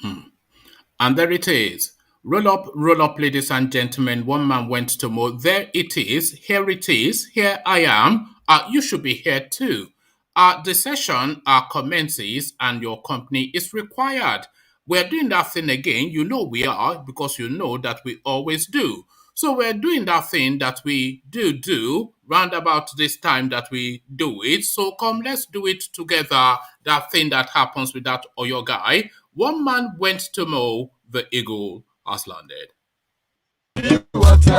And there it is. Roll up, ladies and gentlemen. One man went to mow. There it is. Here it is. Here I am. You should be here too. The session commences and your company is required. We're doing that thing again. You know we are because you know that we always do. So we're doing that thing that we do round about this time that we do it. So come, let's do it together. That thing that happens with that Oyo guy. One man went to mow, the eagle has landed. Water,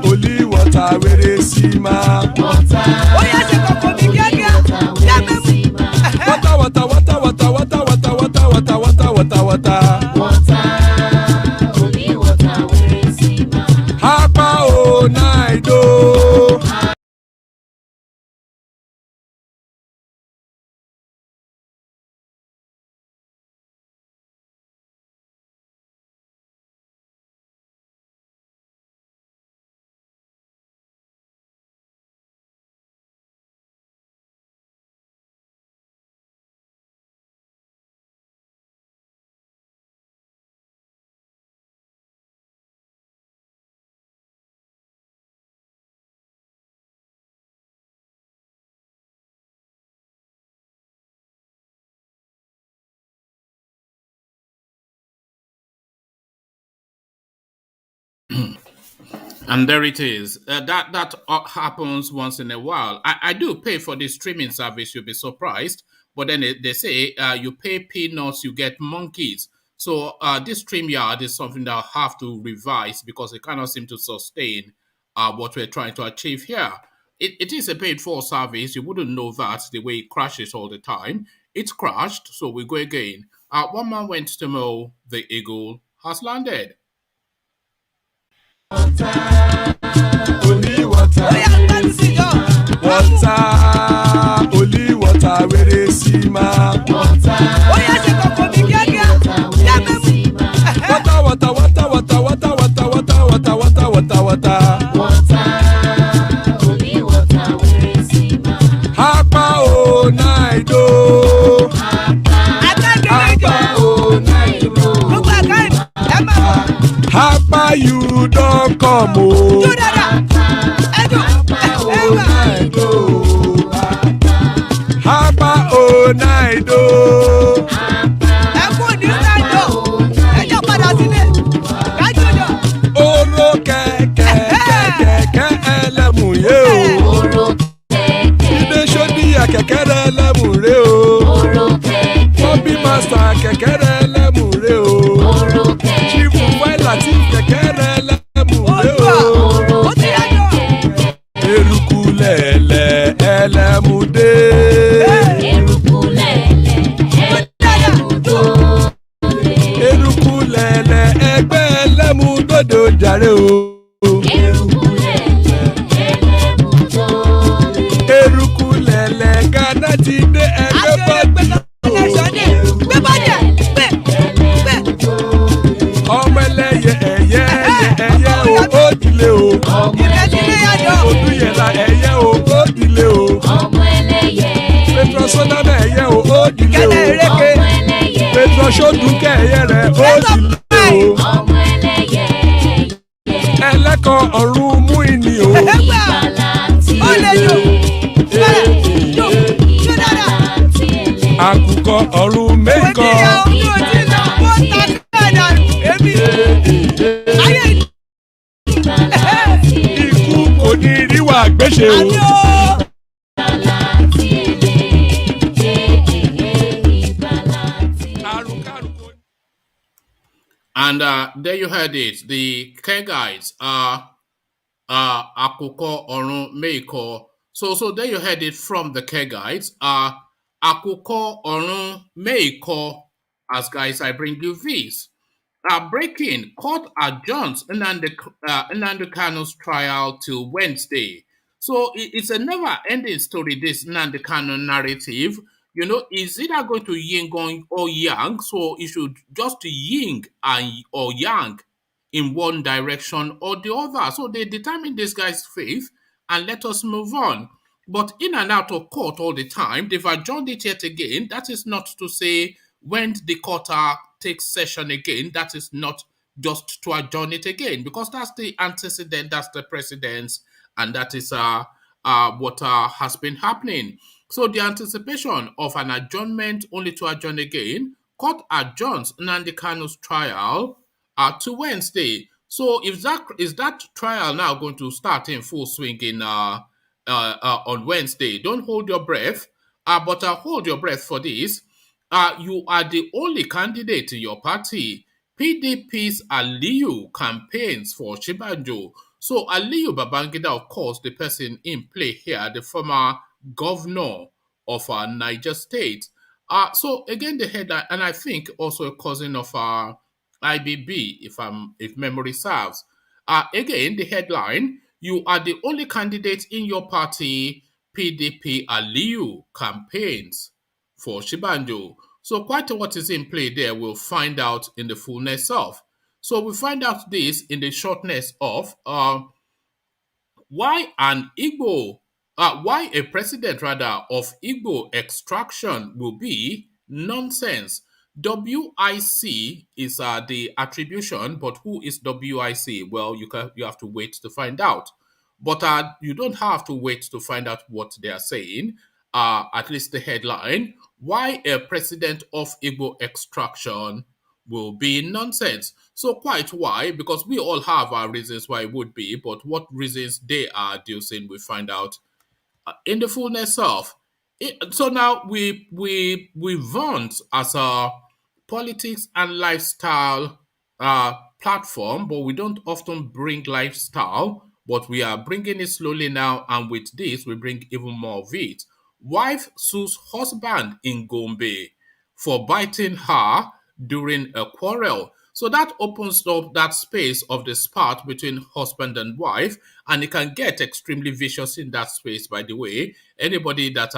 only water, where they see ma. Water, only water, where they see ma. Hapa o naido. And there it is. That happens once in a while. I do pay for the streaming service. You'll be surprised. But then they say you pay peanuts, you get monkeys. So this StreamYard is something that I'll have to revise because it cannot seem to sustain what we're trying to achieve here. It is a paid for service. You wouldn't know that the way it crashes all the time. It's crashed, so we go again. One man went to mow, the eagle has landed. Water, only water, water, only water, where they see ma. Water, only water, where they see ma. Hapa o naido. Hapa o naido. Hapa you don't come o. Hapa o naido. Oro kẹ̀kẹ́ ẹlẹ́mù yé o. Ilé sọ́díyà kẹ̀kẹ́ ẹlẹ́mù rẹ o. Bobby master kẹ̀kẹ́ ẹlẹ́mù rẹ o. Chief Latif kẹ̀kẹ́ ẹlẹ́mù rẹ o. Eruku lẹ̀lẹ̀ ẹlẹ́mù dé. Eruku lẹ̀lẹ̀ ẹgbẹ́ ẹlẹ́mù dòdò jàre o. Eruku lẹ̀lẹ̀ Ghana ti dé ẹgbẹ́ bọ́dì. Ọmọ ẹlẹ́yẹ ẹ̀yẹ o ó dilé o. Odúyẹ̀lá ẹ̀yẹ o ó dilé o. Petro Sodana ẹ̀yẹ o ó dilé o. Petro Sodunke ẹ̀yẹ rẹ̀ ó dilé o. Ẹlẹ́kọ̀ ọ̀run mú ìní o. Àkùkọ ọ̀run mẹ́kọ̀. Ikú kò ní ríwà gbéṣe o. And there you heard it. The Kegites are Akuko Orun Meiko. So there you heard it from the Kegites. Akuko Orun Meiko. As guys, I bring you this. Breaking court adjourns Nnamdi Kanu's trial till Wednesday. So it's a never-ending story, this Nnamdi Kanu narrative. You know, is either going to yin or yang, so it should just yin or yang in one direction or the other. So they determine this guy's faith and let us move on. but in and out of court all the time. They've adjourned it yet again. That is not to say when the court takes session again, that is not just to adjourn it again, because that's the antecedent, that's the precedence, and that is what has been happening. So the anticipation of an adjournment only to adjourn again, court adjourns NNAMDI KANU'S trial to Wednesday. So if that trial now going to start in full swing in on Wednesday, don't hold your breath, but hold your breath for this. You are the only candidate in your party. PDP's Aliyu campaigns for Oshibanjo. So Aliyu Babangida, of course, the person in play here, the former governor of Niger State. So again, the headline, and I think also a cousin of IBB, if memory serves. Again, the headline: you are the only candidate in your party. PDP Aliyu campaigns for Oshibanjo. So quite what is in play there, we'll find out in the fullness of. So we find out this in the shortness of why a president rather of Igbo extraction will be nonsense. WIC is the attribution, but who is WIC? Well, you have to wait to find out. But you don't have to wait to find out what they are saying. At least the headline: why a president of Igbo extraction will be nonsense. So quite why? Because we all have our reasons why it would be, but what reasons they are adducing, we find out in the fullness of. So now we want as a politics and lifestyle platform, but we don't often bring lifestyle, but we are bringing it slowly now, and with this we bring even more of it. Wife sues husband in Gombe for biting her during a quarrel. So that opens up that space of the spat between husband and wife, and it can get extremely vicious in that space, by the way. Anybody that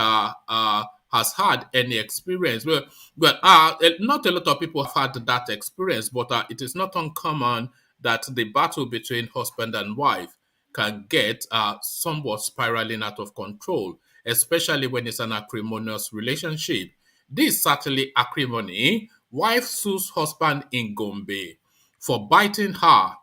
has had any experience, well, not a lot of people have had that experience, but it is not uncommon that the battle between husband and wife can get somewhat spiraling out of control, especially when it's an acrimonious relationship. This is certainly acrimony. Wife sues husband in Gombe for biting her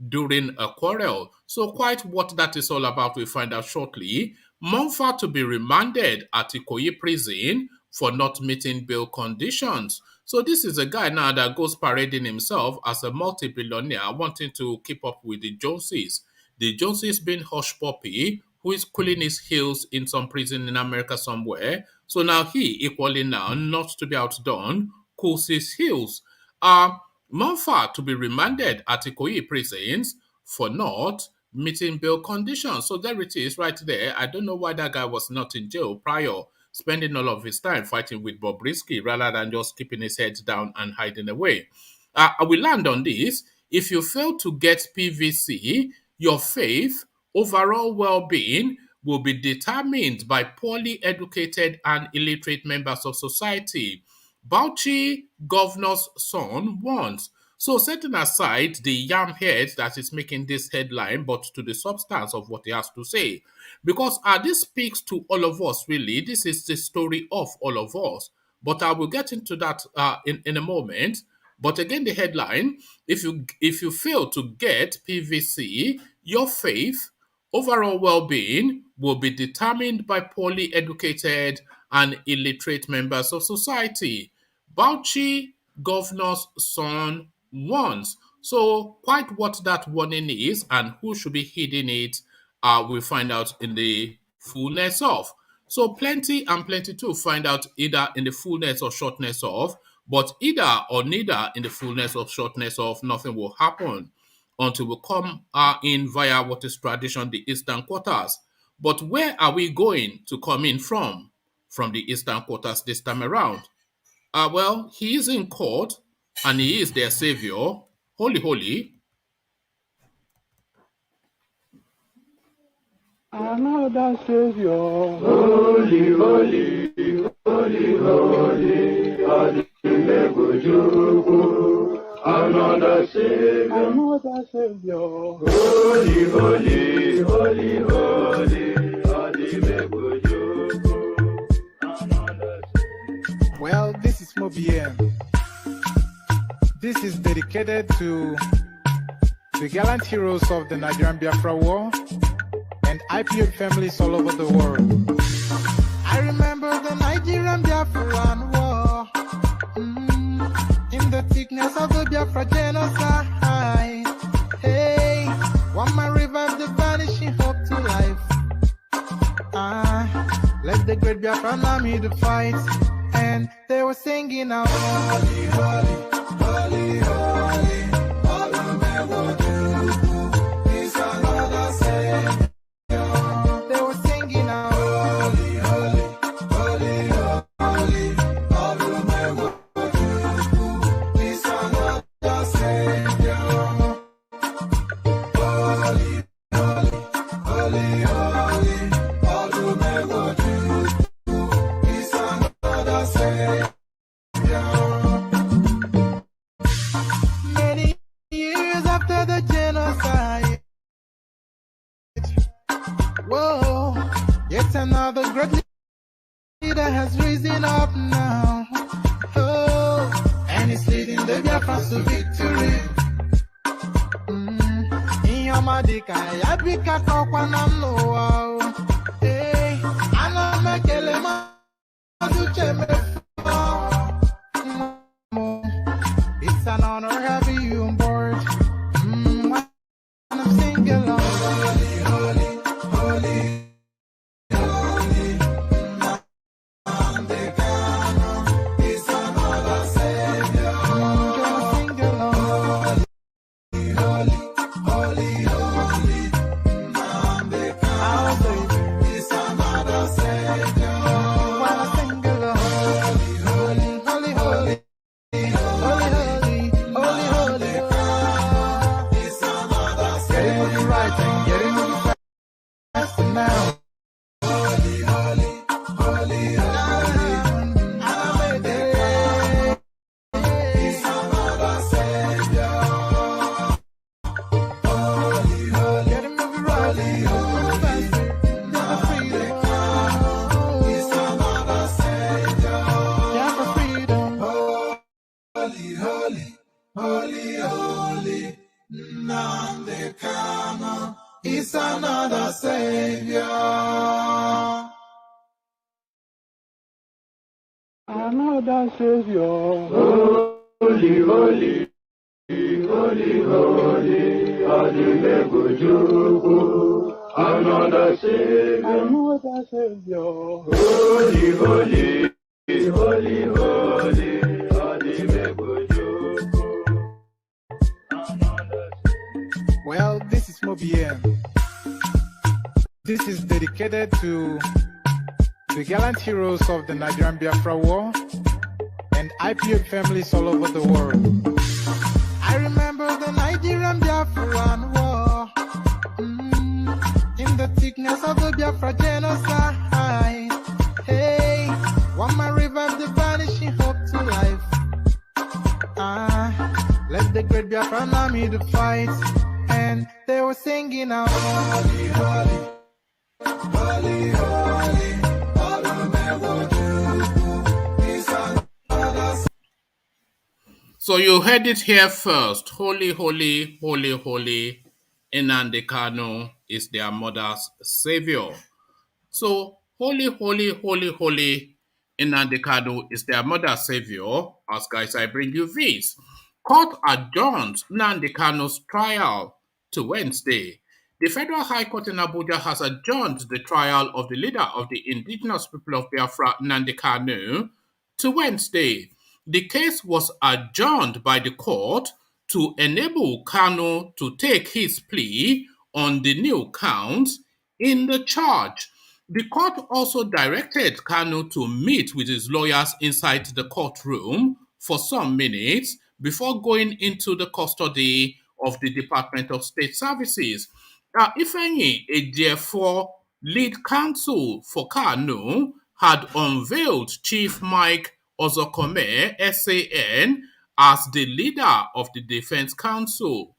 during a quarrel. So quite what that is all about, we'll find out shortly. Monfa to be remanded at Ikoyi prison for not meeting bail conditions. So this is a guy now that goes parading himself as a multi-billionaire wanting to keep up with the Joneses. The Joneses being hush puppy who is cooling his heels in some prison in America somewhere. So now he, equally now, not to be outdone, cools his heels. Monfa to be remanded at Ikoyi prisons for not meeting bail conditions. So there it is right there. I don't know why that guy was not in jail prior, spending all of his time fighting with Bobrisky rather than just keeping his head down and hiding away. I will land on this. If you fail to get PVC, your faith, overall well-being will be determined by poorly educated and illiterate members of society. Bauchi governor's son warns. So setting aside the yam head that is making this headline, but to the substance of what he has to say. Because this speaks to all of us, really. This is the story of all of us. But I will get into that in a moment. But again, the headline: if you fail to get PVC, your faith, overall well-being will be determined by poorly educated and illiterate members of society. Bauchi governor's son warns. So quite what that warning is and who should be heeding it, we'll find out in the fullness of. So plenty and plenty to find out either in the fullness or shortness of, but either or neither in the fullness or shortness of, nothing will happen until we come in via what is tradition, the eastern quarters. But where are we going to come in from? From the eastern quarters this time around. Well, he is in court and he is their savior. Holy, holy. Another savior. Holy, holy, holy, holy. Another savior. Another savior. Holy, holy, holy, holy. Well, this is Mobien. This is dedicated to the gallant heroes of the Nigerian Biafra War and IPO families all over the world. I remember the Nigerian Biafran War, in the thickness of the Biafra genocide. Hey, one man revived the vanishing hope to life. Let the great Biafran army to fight, and they were singing out, holy, holy, holy, holy, is another Savior. They were singing out, holy, holy, holy, holy, is another Savior. Holy, holy, holy, holy, is another Savior. Many years after the genocide, whoa, yet another great leader has risen up now. Oh, and he's leading the Biafrans to victory. Inyomadika yabika kokwana mno. Hey, anamekele mazucheme. It's an honor having you on board. When I'm singing along, holy, holy, holy, holy, Nandekano is another Savior. Gonna sing along, holy, holy, holy, Nandekano is another Savior. When I sing along, holy, holy, holy, holy. It's another Savior. Another Savior. Holy, holy, holy, holy, Adimebujuku. Another Savior. Another Savior. Holy, holy, holy, holy, Adimebujuku. Well, this is Mobien. This is dedicated to the gallant heroes of the Nigerian Biafra War and IPO families all over the world. I remember the Nigerian Biafran War, in the thickness of the Biafra genocide. Hey, one man revived the vanishing hope to life. Let the great Biafran army to fight, and they were singing out, holy, holy, holy, holy, So you heard it here first. Holy, holy, holy, holy, Nnamdi Kanu is their mother's savior. So holy, holy, holy, holy, Nnamdi Kanu is their mother's savior. As guys, I bring you this. Court adjourned Nnamdi Kanu's trial to Wednesday. The Federal High Court in Abuja has adjourned the trial of the leader of the indigenous people of Biafra, Nnamdi Kanu, to Wednesday. The case was adjourned by the court to enable Kanu to take his plea on the new counts in the charge. The court also directed Kanu to meet with his lawyers inside the courtroom for some minutes before going into the custody of the Department of State Services. Ifeanyi Ejiofor, lead counsel for Kanu, had unveiled Chief Mike Ozokome, SAN, as the leader of the Defense Council.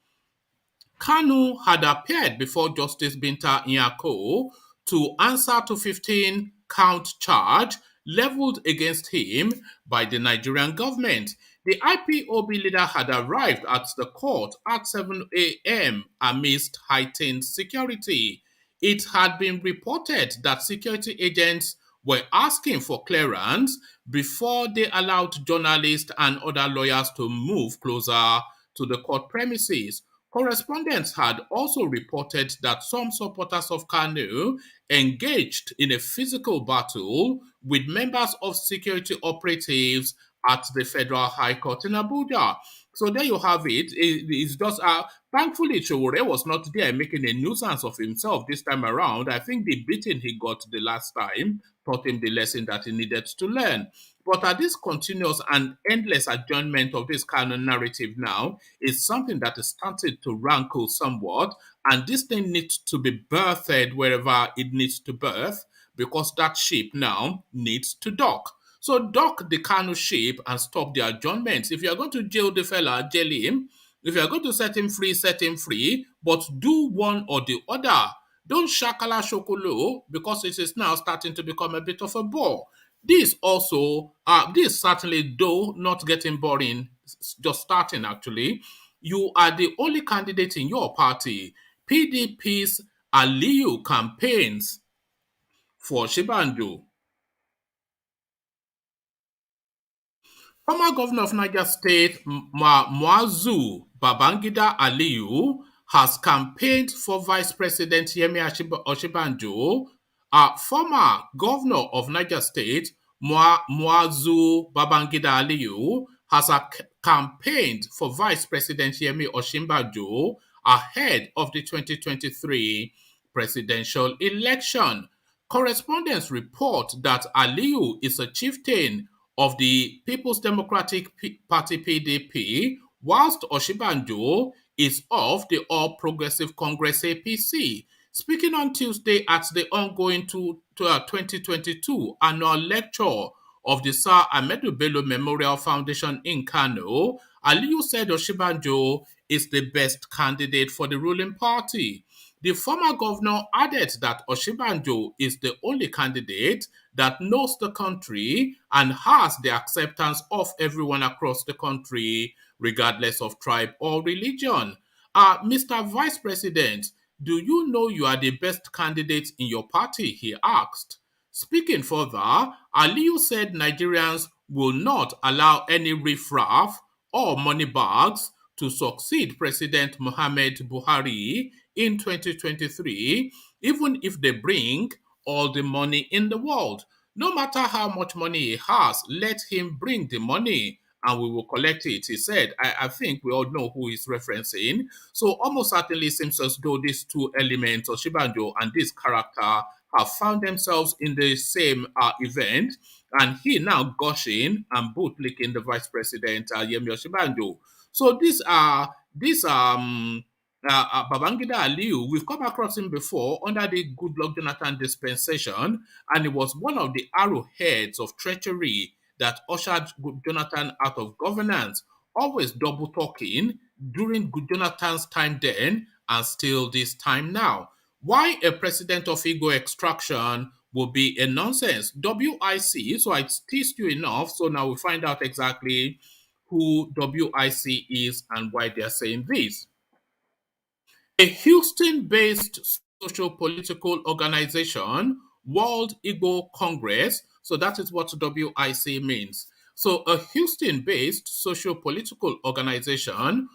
Kanu had appeared before Justice Binta Nyako to answer to 15-count charge leveled against him by the Nigerian government. The IPOB leader had arrived at the court at 7 a.m. amidst heightened security. It had been reported that security agents were asking for clearance before they allowed journalists and other lawyers to move closer to the court premises. Correspondents had also reported that some supporters of KANU engaged in a physical battle with members of security operatives at the Federal High Court in Abuja. So there you have it. It's just thankfully Chowore was not there making a nuisance of himself this time around. I think the beating he got the last time taught him the lesson that he needed to learn. But this continuous and endless adjournment of this kind of narrative now is something that is starting to rankle somewhat, and this thing needs to be birthed wherever it needs to birth, because that ship now needs to dock. So dock the Kanu ship and stop the adjournments. If you are going to jail the fella, jail him. If you are going to set him free, but do one or the other. Don't shakala shokolo, because it is now starting to become a bit of a bore. This also, this certainly, though not getting boring, just starting actually, you are the only candidate in your party. PDP's Aliyu campaigns for Oshibanjo. Former governor of Niger State, Muazu Babangida Aliyu, has campaigned for Vice President Yemi Oshibanjo. Former governor of Niger State, Muazu Babangida Aliyu, has campaigned for Vice President Yemi Oshibanjo ahead of the 2023 presidential election. Correspondents report that Aliyu is a chieftain of the People's Democratic Party PDP, whilst Oshibanjo is of the All Progressive Congress APC. Speaking on Tuesday at the ongoing 2022 annual lecture of the Sir Ahmedu Bello Memorial Foundation in Kano, Aliyu said Oshibanjo is the best candidate for the ruling party. The former governor added that Oshibanjo is the only candidate that knows the country and has the acceptance of everyone across the country, regardless of tribe or religion. Mr. Vice President, do you know you are the best candidate in your party? He asked. Speaking further, Aliyu said Nigerians will not allow any riffraff or money bags to succeed President Mohammed Buhari in 2023, even if they bring all the money in the world. No matter how much money he has, let him bring the money and we will collect it, he said. I think we all know who he's referencing. So almost certainly seems as though these two elements, Oshibanjo and this character, have found themselves in the same event, and he now gushing and bootlicking the Vice President, Yemi Oshibanjo. So these Babangida Aliyu, we've come across him before under the Goodluck Jonathan dispensation, and he was one of the arrowheads of treachery that ushered Jonathan out of governance, always double talking during Jonathan's time then and still this time now. Why a president of Igbo extraction will be a nonsense? WIC, so I teased you enough, so now we find out exactly who WIC is and why they are saying this. A Houston-based socio-political organization, World Igbo Congress, so that is what WIC means. So a Houston-based socio-political organization,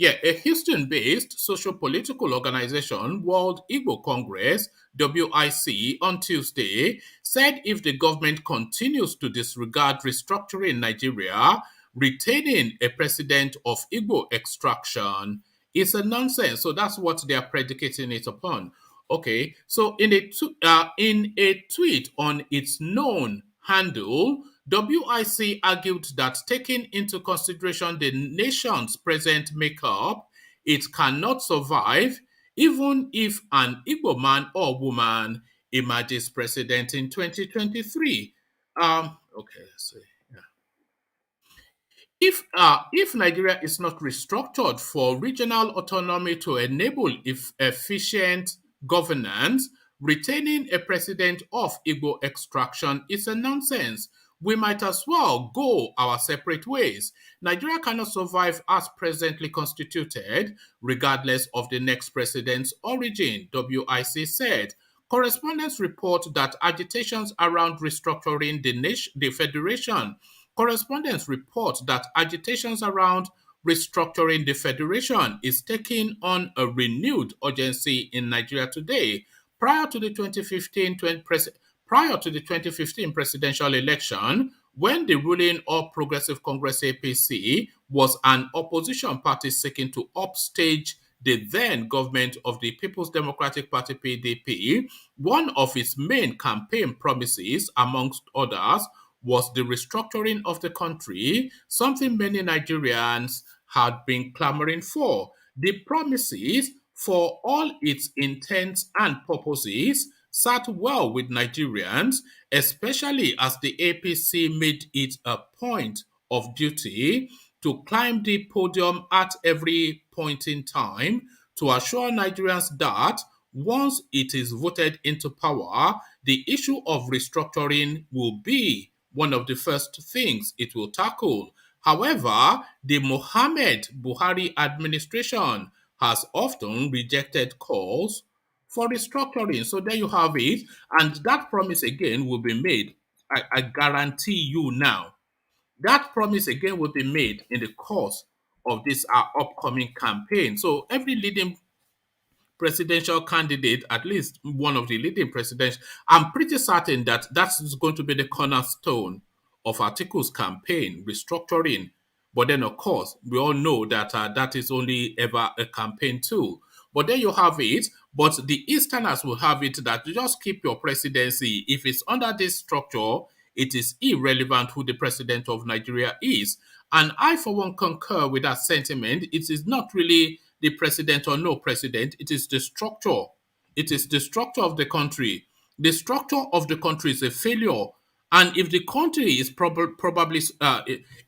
a Houston-based socio-political organization, World Igbo Congress, WIC, on Tuesday, said if the government continues to disregard restructuring Nigeria, retaining a president of Igbo extraction is a nonsense. So that's what they are predicating it upon. Okay, so in a tweet on its known handle, WIC argued that taking into consideration the nation's present makeup, it cannot survive even if an Igbo man or woman emerges president in 2023. Okay, let's see. If Nigeria is not restructured for regional autonomy to enable efficient governance, retaining a president of Igbo extraction is a nonsense. We might as well go our separate ways. Nigeria cannot survive as presently constituted, regardless of the next president's origin, WIC said. Correspondents report that agitations around restructuring the federation. Correspondents report that agitations around restructuring the federation is taking on a renewed urgency in Nigeria today. Prior to the 2015 presidential election, when the ruling All Progressive Congress APC was an opposition party seeking to upstage the then government of the People's Democratic Party PDP, one of its main campaign promises, amongst others, was the restructuring of the country, something many Nigerians had been clamoring for. The promises, for all its intents and purposes, sat well with Nigerians, especially as the APC made it a point of duty to climb the podium at every point in time to assure Nigerians that once it is voted into power, the issue of restructuring will be one of the first things it will tackle. However, the Mohammed Buhari administration has often rejected calls for restructuring. So there you have it. And that promise again will be made. I guarantee you now. That promise again will be made in the course of this upcoming campaign. So every leading presidential candidate, at least one of the leading presidents, I'm pretty certain that that's going to be the cornerstone of Atiku's campaign, restructuring. But then, of course, we all know that that is only ever a campaign tool. But there you have it. But the Easterners will have it that you just keep your presidency. If it's under this structure, it is irrelevant who the president of Nigeria is. And I, for one, concur with that sentiment. It is not really the president or no president, it is the structure. It is the structure of the country. The structure of the country is a failure. And if the country is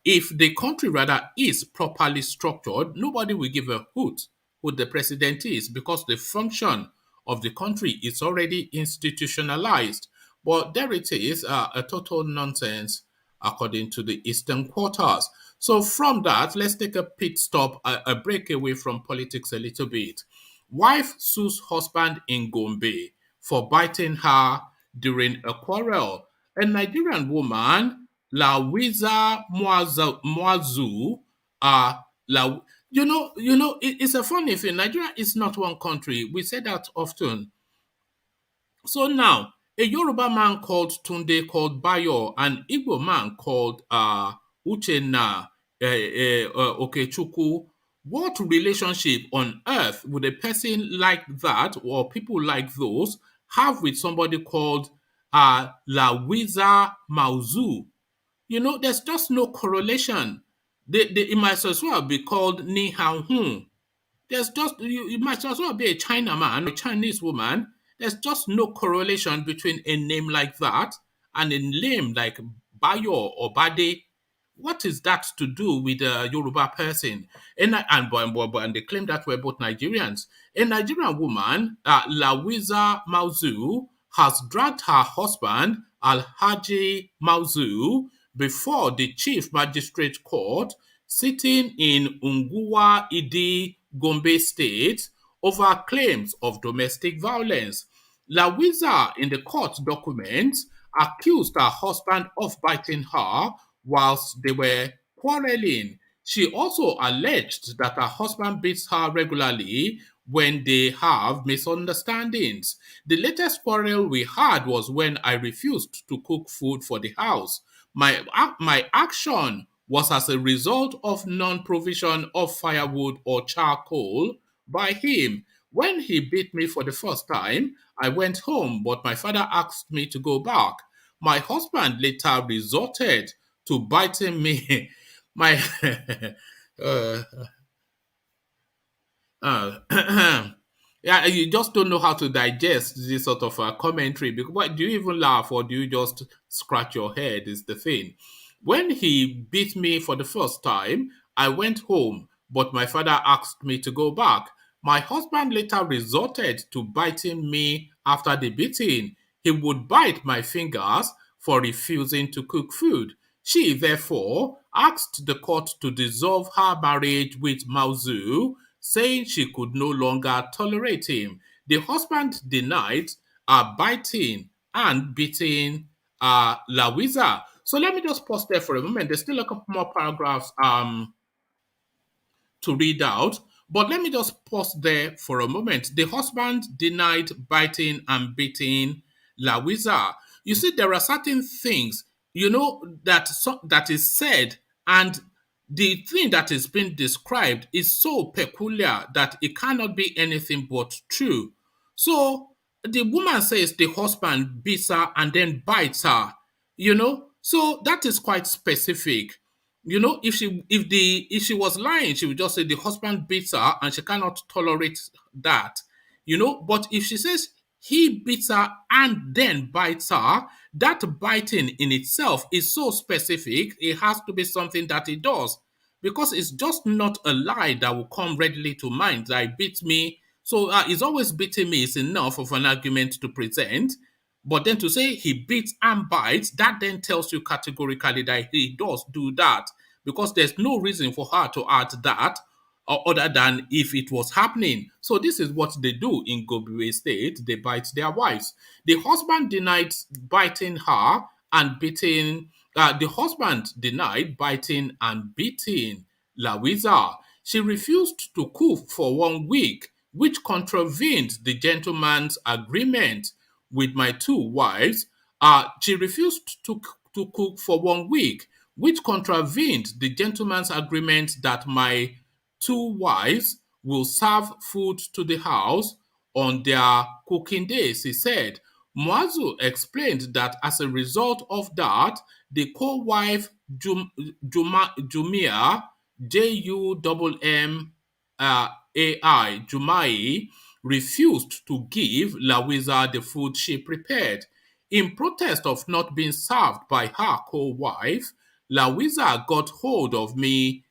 if the country rather is properly structured, nobody will give a hoot who the president is because the function of the country is already institutionalized. But there it is, a total nonsense according to the Eastern quarters. So from that, let's take a pit stop, a break away from politics a little bit. Wife sues husband in Gombe for biting her during a quarrel. A Nigerian woman, Lawiza Mwazu, it's a funny thing. Nigeria is not one country. We say that often. So now, a Yoruba man called Tunde called Bayo, an Igbo man called Uchenna Okechukwu. What relationship on earth would a person like that or people like those have with somebody called Lawiza Mauzu? You know, there's just no correlation. It might as well be called Ni Hao Hun. There's just, you might as well be a Chinaman, a Chinese woman. There's just no correlation between a name like that and a name like Bayo or Bade. What is that to do with a Yoruba person? And they claim that we're both Nigerians. A Nigerian woman, Lawiza Mauzu, has dragged her husband, Alhaji Mauzu, before the Chief Magistrate Court, sitting in Unguwa Idi, Gombe State, over claims of domestic violence. Lawiza, in the court documents, accused her husband of biting her whilst they were quarreling. She also alleged that her husband beats her regularly when they have misunderstandings. The latest quarrel we had was when I refused to cook food for the house. My action was as a result of non-provision of firewood or charcoal by him. When he beat me for the first time, I went home, but my father asked me to go back. My husband later resorted to biting me. My yeah, you just don't know how to digest this sort of commentary. Because what, do you even laugh or do you just scratch your head? Is the thing. When he beat me for the first time, I went home, but my father asked me to go back. My husband later resorted to biting me after the beating. He would bite my fingers for refusing to cook food. She therefore asked the court to dissolve her marriage with Mauzu, saying she could no longer tolerate him. The husband denied biting and beating Lawiza. So let me just pause there for a moment. There's still a couple more paragraphs to read out. But let me just pause there for a moment. The husband denied biting and beating Lawiza. You see, there are certain things, that is said, and the thing that is being described is so peculiar that it cannot be anything but true. So the woman says the husband beats her and then bites her, So that is quite specific. If she was lying, she would just say the husband beats her and she cannot tolerate that. But if she says he beats her and then bites her, that biting in itself is so specific, it has to be something that he does. Because it's just not a lie that will come readily to mind that he beats me. So he's always beating me is enough of an argument to present. But then to say he beats and bites, that then tells you categorically that he does do that, because there's no reason for her to add that other than if it was happening. So this is what they do in Gobiwe State. They bite their wives. The husband denied biting her and beating. The husband denied biting and beating Lawiza. She refused to cook for 1 week, which contravened the gentleman's agreement with my two wives. She refused to cook for 1 week, which contravened the gentleman's agreement that my two wives will serve food to the house on their cooking days, he said. Muazu explained that as a result of that, the co-wife Jumia, Jummai, Jumai, refused to give Lawiza the food she prepared. In protest of not being served by her co-wife, Lawiza got hold of me,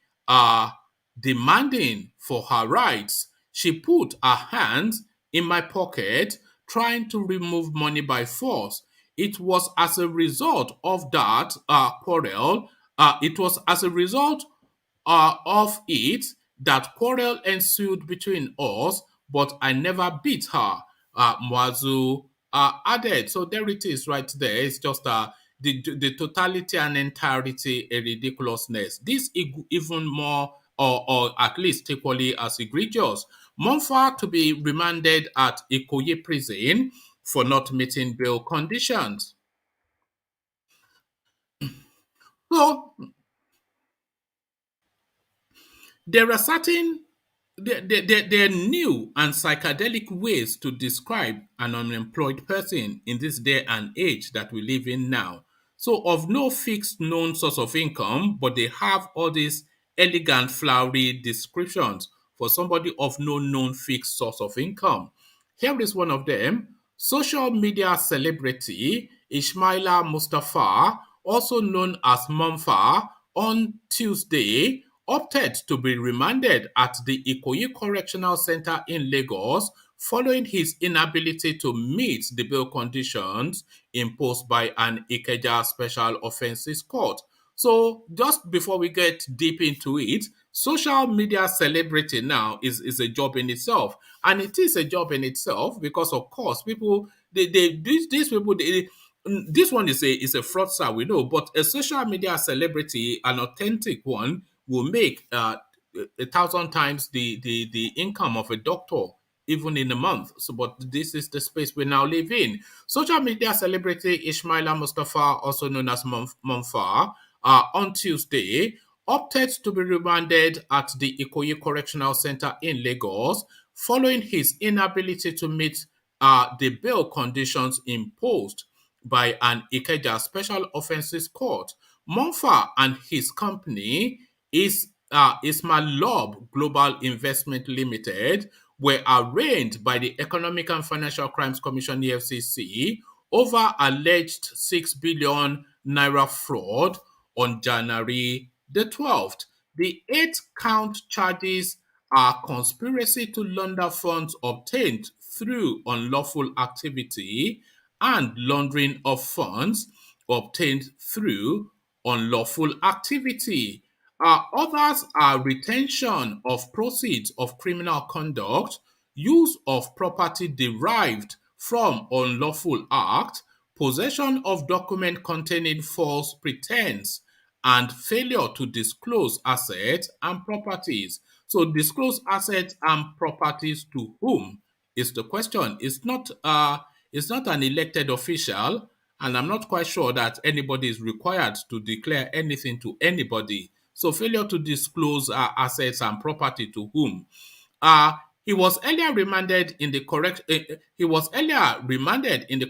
demanding for her rights. She put her hands in my pocket, trying to remove money by force. It was as a result of that quarrel. It was as a result of it that quarrel ensued between us, but I never beat her, Mwazu added. So there it is right there. It's just the totality and entirety a ridiculousness. This even more or at least equally as egregious. Monfa to be remanded at Ikoyi prison for not meeting bail conditions. So there are certain there are new and psychedelic ways to describe an unemployed person in this day and age that we live in now. So, of no fixed known source of income, but they have all these elegant, flowery descriptions for somebody of no known fixed source of income. Here is one of them. Social media celebrity Ismaila Mustafa, also known as Mumfa, on Tuesday opted to be remanded at the Ikoyi Correctional Center in Lagos following his inability to meet the bail conditions imposed by an Ikeja Special Offences Court. So, just before we get deep into it, social media celebrity now is a job in itself, and it is a job in itself because, of course, people these people this one is a fraudster, we know, but a social media celebrity, an authentic one, will make 1,000 times the income of a doctor even in a month. So, but this is the space we now live in. Social media celebrity Ismaila Mustafa, also known as Mumfa, on Tuesday opted to be remanded at the Ikoyi Correctional Center in Lagos following his inability to meet the bail conditions imposed by an Ikeja Special Offences Court. Mumfa and his company Ismalob Global Investment Limited were arraigned by the Economic and Financial Crimes Commission EFCC over alleged 6 billion naira fraud on January the 12th. The 8-count charges are conspiracy to launder funds obtained through unlawful activity and laundering of funds obtained through unlawful activity. Others are retention of proceeds of criminal conduct, use of property derived from unlawful act, possession of document containing false pretense, and failure to disclose assets and properties. So disclose assets and properties to whom is the question. It's not an elected official, and I'm not quite sure that anybody is required to declare anything to anybody. So failure to disclose assets and property to whom. Uh, he was earlier remanded in the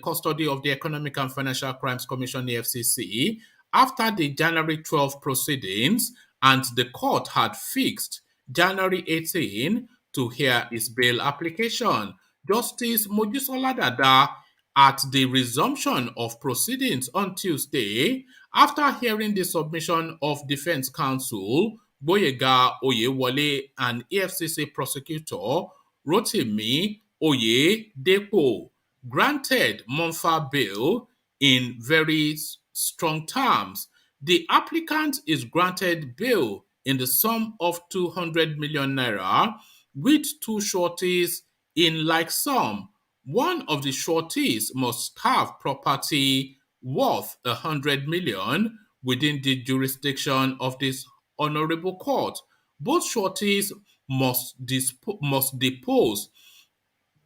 custody of the Economic and Financial Crimes Commission (EFCC) after the January 12 proceedings, and the court had fixed January 18 to hear his bail application. Justice Mojisola Dada, at the resumption of proceedings on Tuesday, after hearing the submission of defense counsel Boyega Oyewole and EFCC prosecutor Rotimi Oyedepo, granted Monfa bail in very strong terms. The applicant is granted bail in the sum of 200 million naira with two sureties in like sum. One of the sureties must have property worth 100 million within the jurisdiction of this honorable court. Both sureties must depose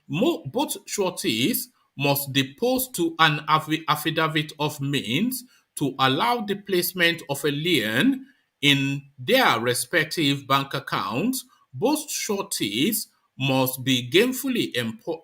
both sureties must depose to an affidavit of means to allow the placement of a lien in their respective bank accounts. Both sureties must be gainfully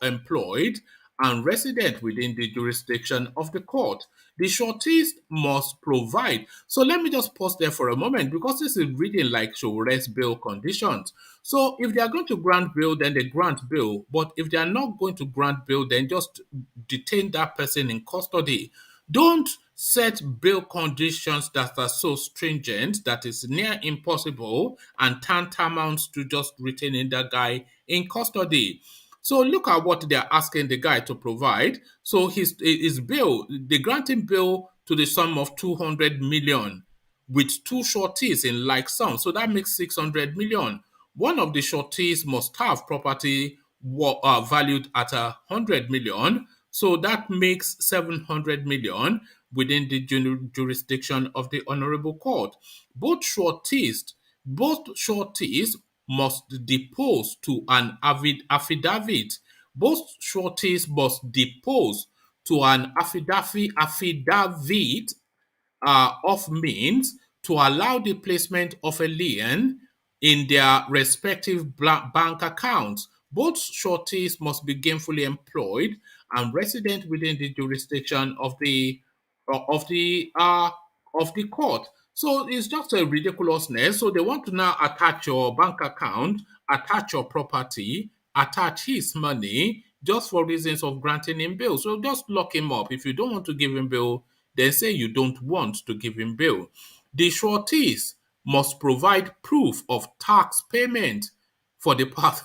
employed and resident within the jurisdiction of the court. The sureties must provide. So let me just pause there for a moment, because this is reading like Showore's bail conditions. So if they are going to grant bail, then they grant bail. But if they are not going to grant bail, then just detain that person in custody. Don't set bail conditions that are so stringent that is near impossible and tantamount to just retaining that guy in custody. So look at what they're asking the guy to provide. So his bail, they grant him bail to the sum of 200 million with two sureties in like sum. So that makes 600 million. One of the sureties must have property valued at 100 million. So that makes 700 million within the jurisdiction of the honorable court. Both sureties must depose to an affidavit. Both sureties must depose to an affidavit of means to allow the placement of a lien in their respective bank accounts. Both sureties must be gainfully employed and resident within the jurisdiction of the court. So it's just a ridiculousness. So they want to now attach your bank account, attach your property, attach his money, just for reasons of granting him bail. So just lock him up. If you don't want to give him bail, then say you don't want to give him bail. The sureties must provide proof of tax payment for the past.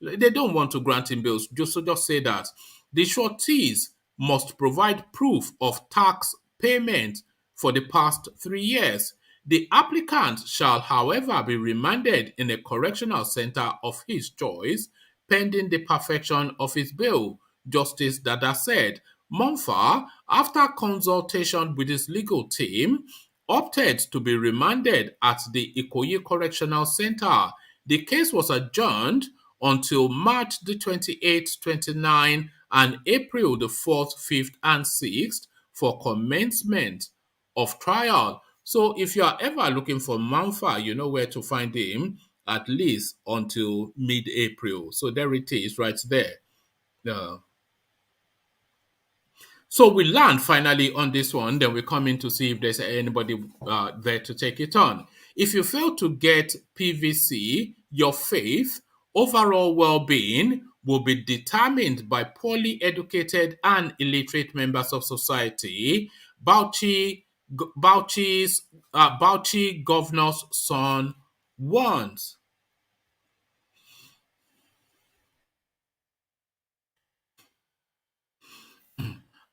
They don't want to grant him bail, just say that. The sureties must provide proof of tax payment for the past 3 years. The applicant shall, however, be remanded in a correctional center of his choice pending the perfection of his bail, Justice Dada said. Monfa, after consultation with his legal team, opted to be remanded at the Ikoyi Correctional Center. The case was adjourned until March the 28th, 29th, and April the 4th, 5th, and 6th for commencement of trial. So if you are ever looking for Manfa, you know where to find him, at least until mid-April. So there it is right there. So we land finally on this one, then we come in to see if there's anybody there to take it on. If you fail to get PVC, your faith, overall well-being will be determined by poorly educated and illiterate members of society. Bauchi governor's son warns.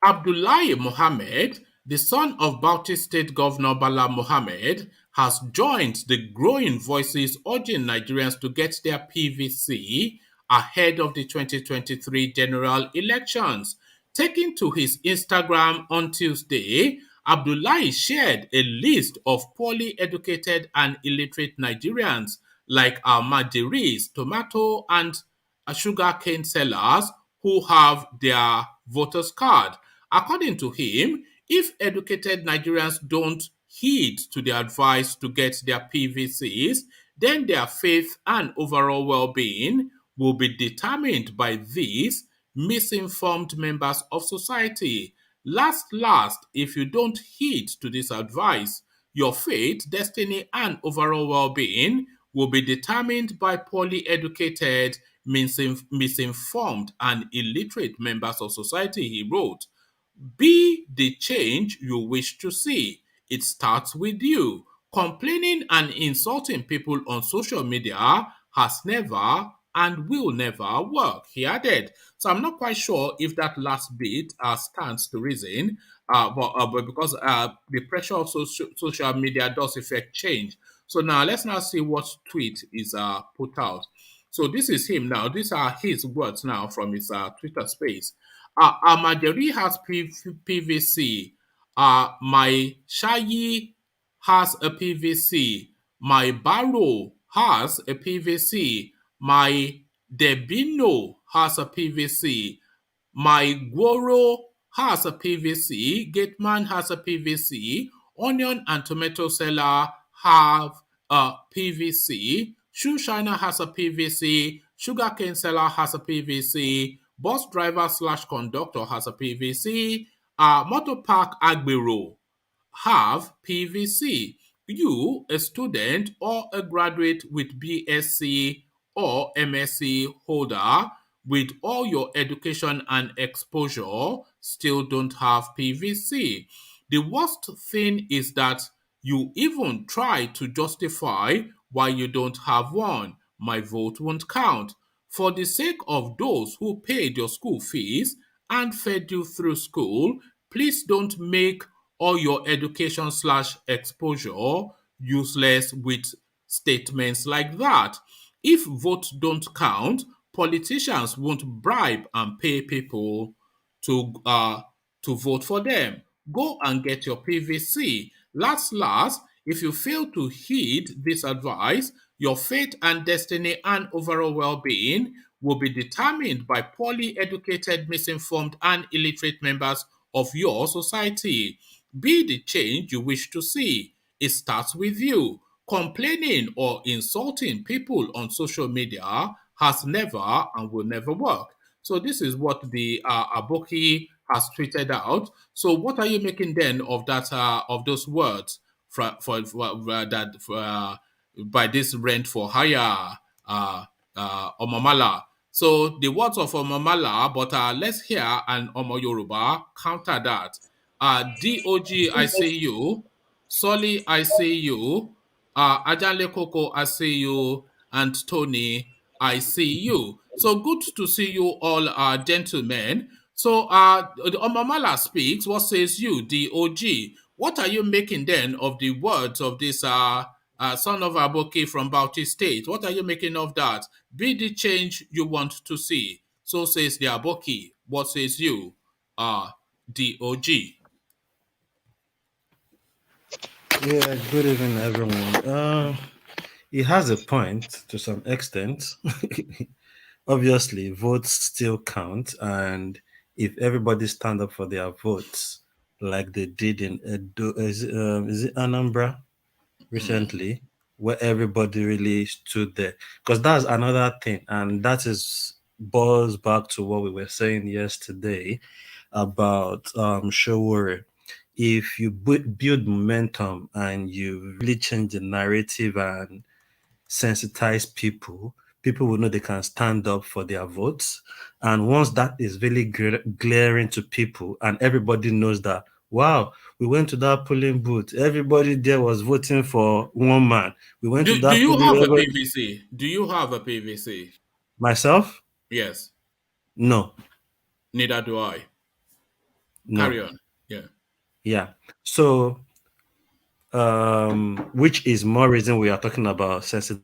Abdullahi Mohammed, the son of Bauchi State Governor Bala Mohammed, has joined the growing voices urging Nigerians to get their PVC ahead of the 2023 general elections. Taking to his Instagram on Tuesday, Abdullahi shared a list of poorly educated and illiterate Nigerians like Almajiris, tomato and sugarcane sellers who have their voters card. According to him, if educated Nigerians don't heed to the advice to get their PVCs, then their faith and overall well-being will be determined by these misinformed members of society. Last, if you don't heed to this advice, your fate, destiny, and overall well-being will be determined by poorly educated, misinformed, and illiterate members of society, he wrote. Be the change you wish to see. It starts with you. Complaining and insulting people on social media has never and will never work, he added. So I'm not quite sure if that last bit stands to reason, but because the pressure of social media does affect change. So now let's now see what tweet is put out. So this is him now. These are his words now from his Twitter space. Amajeri has PVC. My Shayi has a PVC. My Barrow has a PVC. My Debino has a PVC. My Goro has a PVC. Gateman has a PVC. Onion and tomato seller have a PVC. Shoe shiner has a PVC. Sugarcane seller has a PVC. Bus driver slash conductor has a PVC. Motor park agbero have PVC. You, a student or a graduate with BSc or MSc holder with all your education and exposure, still don't have PVC. The worst thing is that you even try to justify why you don't have one. My vote won't count. For the sake of those who paid your school fees and fed you through school, please don't make all your education slash exposure useless with statements like that. If votes don't count, politicians won't bribe and pay people to vote for them. Go and get your PVC. Last, if you fail to heed this advice, your fate and destiny and overall well-being will be determined by poorly educated, misinformed, and illiterate members of your society. Be the change you wish to see. It starts with you. Complaining or insulting people on social media has never and will never work. So this is what the Aboki has tweeted out. So what are you making then of that of those words by this rent for hire Omamala? So the words of Omamala, but let's hear an Omo Yoruba counter that. DOG, I see you. Solly, I see you. Ajale Koko, I see you. And Tony, I see you. So good to see you all, gentlemen. So the Omamala speaks. What says you, DOG? What are you making then of the words of this son of Aboki from Bauchi State? What are you making of that? Be the change you want to see. So says the Aboki. What says you, DOG? Yeah, good evening, everyone. He has a point to some extent. Obviously, votes still count, and if everybody stand up for their votes, like they did in Edo, is it Anambra recently, where everybody really stood there, because that's another thing, and that is boils back to what we were saying yesterday about Showore. If you build momentum and you really change the narrative and sensitize people, people will know they can stand up for their votes. And once that is really glaring to people and everybody knows that, wow, we went to that polling booth, everybody there was voting for one man. We went to Do that you polling have a booth. PVC? Do you have a PVC? Myself? Yes. No. Neither do I. Carry No. on. Yeah. Yeah. So, which is more reason we are talking about sensitizing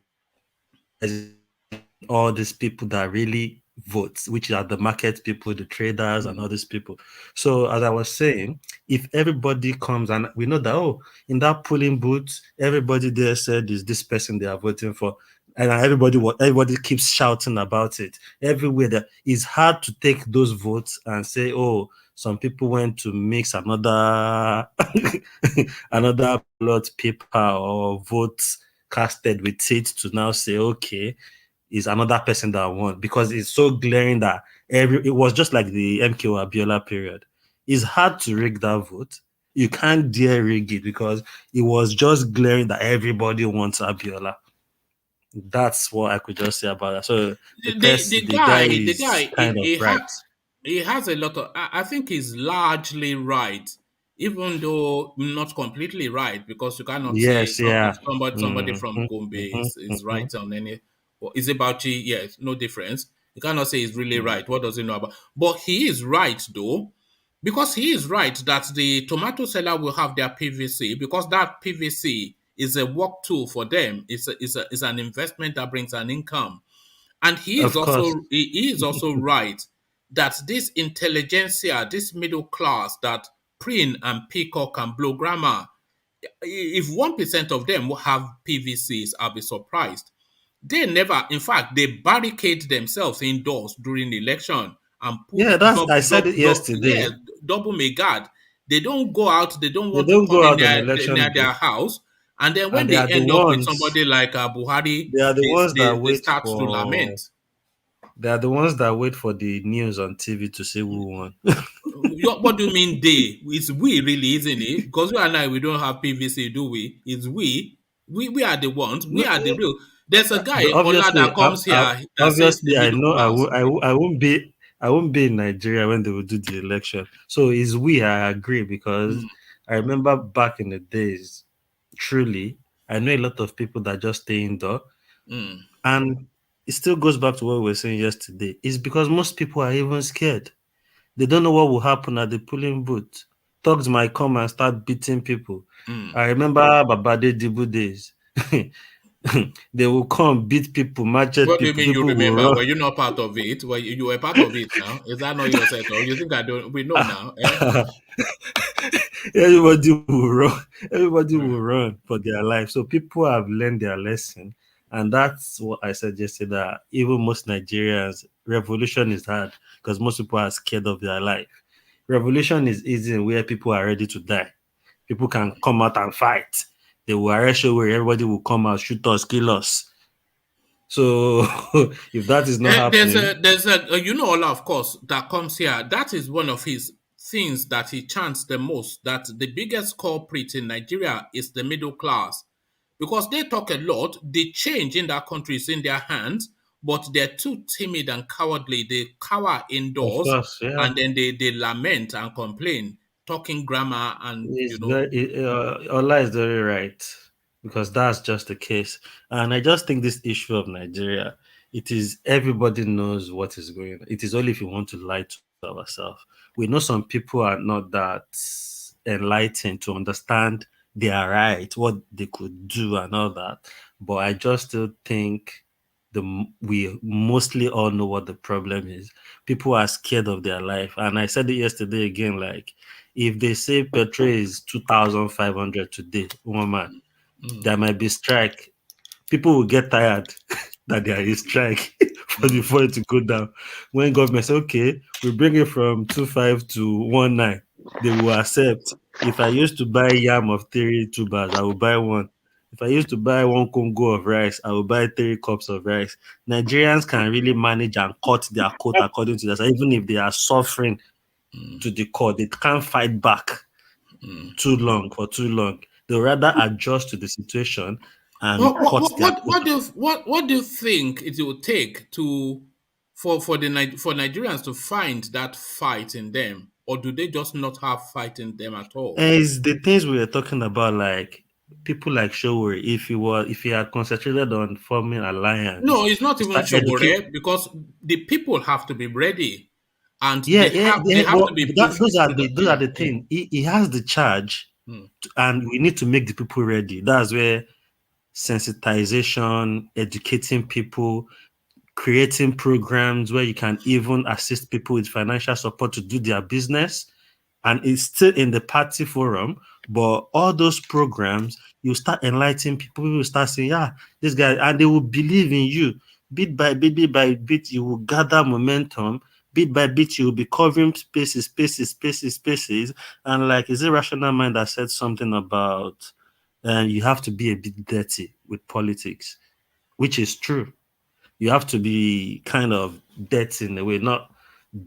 all these people that really vote, which are the market people, the traders, and all these people. So, as I was saying, if everybody comes and we know that, oh, in that polling booth, everybody there said is this person they are voting for, and everybody keeps shouting about it everywhere. That it's hard to take those votes and say, oh, some people went to mix another another ballot paper or votes casted with it to now say, okay, is another person that won, because it's so glaring that it was just like the MKO Abiola period. It's hard to rig that vote. You can't dare rig it because it was just glaring that everybody wants Abiola. That's what I could just say about that. So the guy The is guy, kind of right. he has a lot of. I think he's largely right, even though not completely right, because you cannot say Yes, yeah. somebody Mhm, from Gombe mhm, is mhm, right on any. Or is it Bauchi? Yes, no difference. You cannot say he's really mhm. right. What does he know about? But he is right though, because he is right that the tomato seller will have their PVC, because that PVC is a work tool for them. It's an investment that brings an income. And Of course. he is also right that this intelligentsia, this middle class that print and peacock and blow grammar, if 1% of them will have PVCs, I'll be surprised. They never, in fact, they barricade themselves indoors during the election and put Yeah, I said it yeah, yesterday. double may guard. They don't go out. They don't They want to don't come go in out on election near day, their house. And then when and they they are the end up with ones. somebody like Buhari, They are the ones that they wait start to for. lament. They are the ones that wait for the news on TV to say who won. What do you mean they? It's we really, isn't it? Because you and I, we don't have PVC, do we? It's we. We are the ones. We No, are the real. There's a but guy, Ola, obviously, that comes here that says the obviously, I middle know class. I won't be in Nigeria when they will do the election. So it's we. I agree because Mm, I remember back in the days. Truly, I know a lot of people that just stay indoor, mm, and it still goes back to what we were saying yesterday. It's because most people are even scared. They don't know what will happen at the polling booth. Thugs might come and start beating people. mm. I remember Babade Dibu days. They will come beat people, machete What do you people. mean you People will remember? run. Were you not part of it? You were part of it now? Is that not your set? Or you think I don't? We know now. Eh? Everybody will run. Everybody Mm, will run for their life. So people have learned their lesson, and that's what I suggested. That even most Nigerians, revolution is hard because most people are scared of their life. Revolution is easy where people are ready to die. People can come out and fight. They will arrest you where everybody will come out, shoot us, kill us. So if that is not happening, you know, Ola, of course, that comes here. That is one of his things that he chants the most. That the biggest culprit in Nigeria is the middle class, because they talk a lot. The change in that country is in their hands, but they're too timid and cowardly. They cower of indoors, course, yeah. and then they lament and complain, talking grammar, and It's very, Ola is very right because that's just the case. And I just think this issue of Nigeria, it is everybody knows what is going on. It is only if you want to lie to ourselves. We know some people are not that enlightened to understand their right, what they could do, and all that. But I just still think we mostly all know what the problem is. People are scared of their life, and I said it yesterday again. Like if they say petrol is 2,500 today, woman, mm, there might be strike. People will get tired that there is strike for the mm, fuel to go down. When government say, okay, we bring it from 25 to 19, they will accept. If I used to buy yam of 3 tubers, I will buy one. If I used to buy 1 Congo of rice, I will buy 3 cups of rice. Nigerians can really manage and cut their coat according to that. Even if they are suffering mm, to the core, they can't fight back mm. too long. They'll rather adjust to the situation and cut their coat. What do you think it will take to for Nigerians to find that fight in them, or do they just not have fight in them at all? Is the things we were talking about, like people like Showore, if he had concentrated on forming alliance No, it's not to even start educate. Shogore, because the people have to be ready. and they have well, to be those are the yeah. thing. He has the charge, and we need to make the people ready. That's where sensitization, educating people, creating programs where you can even assist people with financial support to do their business, and it's still in the party forum. But all those programs, you start enlightening people. People will start saying, "Yeah, this guy," and they will believe in you. Bit by bit, you will gather momentum. Bit by bit, you will be covering spaces. And like, is it Rational Mind that said something about you have to be a bit dirty with politics, which is true. You have to be kind of dirty in a way, not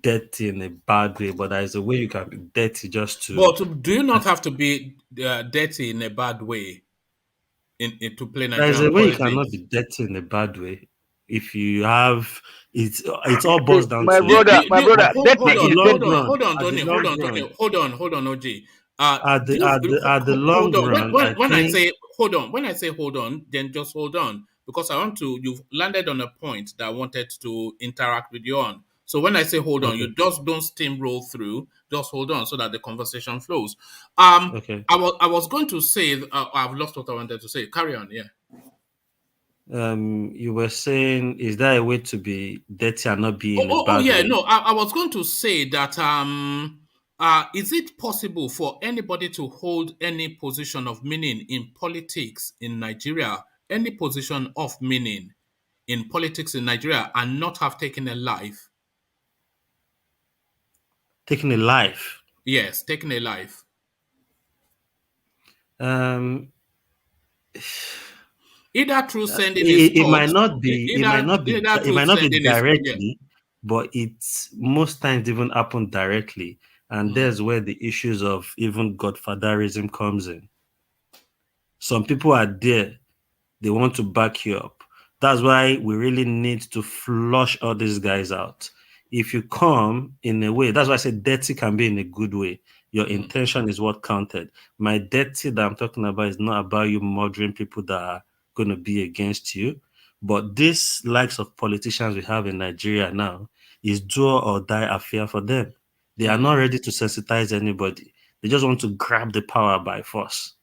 dirty in a bad way, but there's a way you can be dirty just to. But do you not have to be dirty in a bad way to play There's a Nigerian way you cannot be politics? dirty in a bad way. If you have, it's all boils down My to brother, my brother, dirty at the is long dirty. run. At the Hold long on, run, Tony, hold on, OG. at the long Hold on. run, I When I think. say hold on, then just hold on because I want to. You've landed on a point that I wanted to interact with you on. So when I say hold on, Okay, you just don't steamroll through. Just hold on so that the conversation flows. okay. I was going to say I've lost what I wanted to say. Carry on, yeah. You were saying, is there a way to be dirty and not be in a Oh, bad yeah, way? no, I was going to say that is it possible for anybody to hold any position of meaning in politics in Nigeria, any position of meaning in politics in Nigeria and not have taken a life? Taking a life. Yes, taken a life. Um, Either through sending his it might talks, not be. It through might not be sending his yeah. directly, but it's most times even happen directly, and there's where the issues of even godfatherism comes in. Some people are there; they want to back you up. That's why we really need to flush all these guys out. If you come in a way, that's why I said dirty can be in a good way. Your intention is what counted. My dirty that I'm talking about is not about you murdering people that are going to be against you. But this likes of politicians we have in Nigeria now is do or die affair for them. They are not ready to sensitize anybody. They just want to grab the power by force,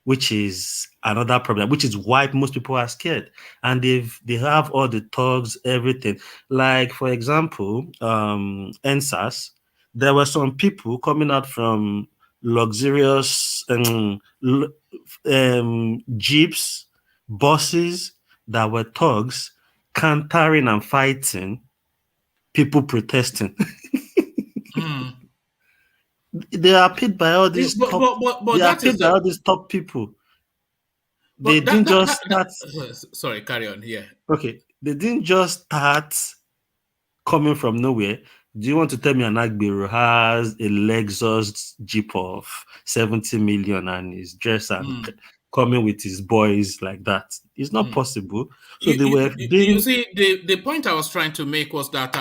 which is another problem, which is why most people are scared. And they have all the thugs, everything. Like, for example, NSAS, there were some people coming out from luxurious jeeps, buses that were thugs, cantering and fighting people protesting. They are paid by all these top. But They are that is paid by all these top people. They but didn't just start. sorry, carry on. Yeah. Okay, they didn't just start coming from nowhere. Do you want to tell me an Agbero has a Lexus Jeep of 70 million and is dressed and coming with his boys like that? It's not possible. So they were You being. see, the point I was trying to make was that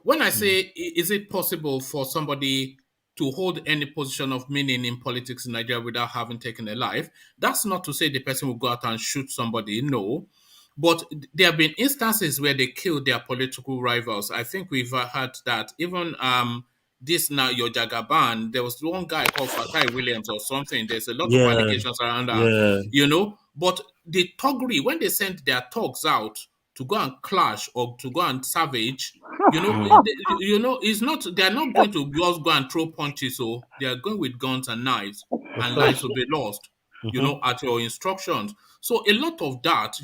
when I say is it possible for somebody to hold any position of meaning in politics in Nigeria without having taken a life, that's not to say the person will go out and shoot somebody. No. But there have been instances where they killed their political rivals. I think we've had that. Even this now, your Jagaban, there was one guy called Fatai Williams or something. There's a lot of Yeah, allegations around that, yeah. But the thuggery, when they sent their thugs out to go and clash or to go and savage, it's not, they're not going to just go and throw punches, so they are going with guns and knives, Of and lives course. will be lost, Mhm. at your instructions. So a lot of that,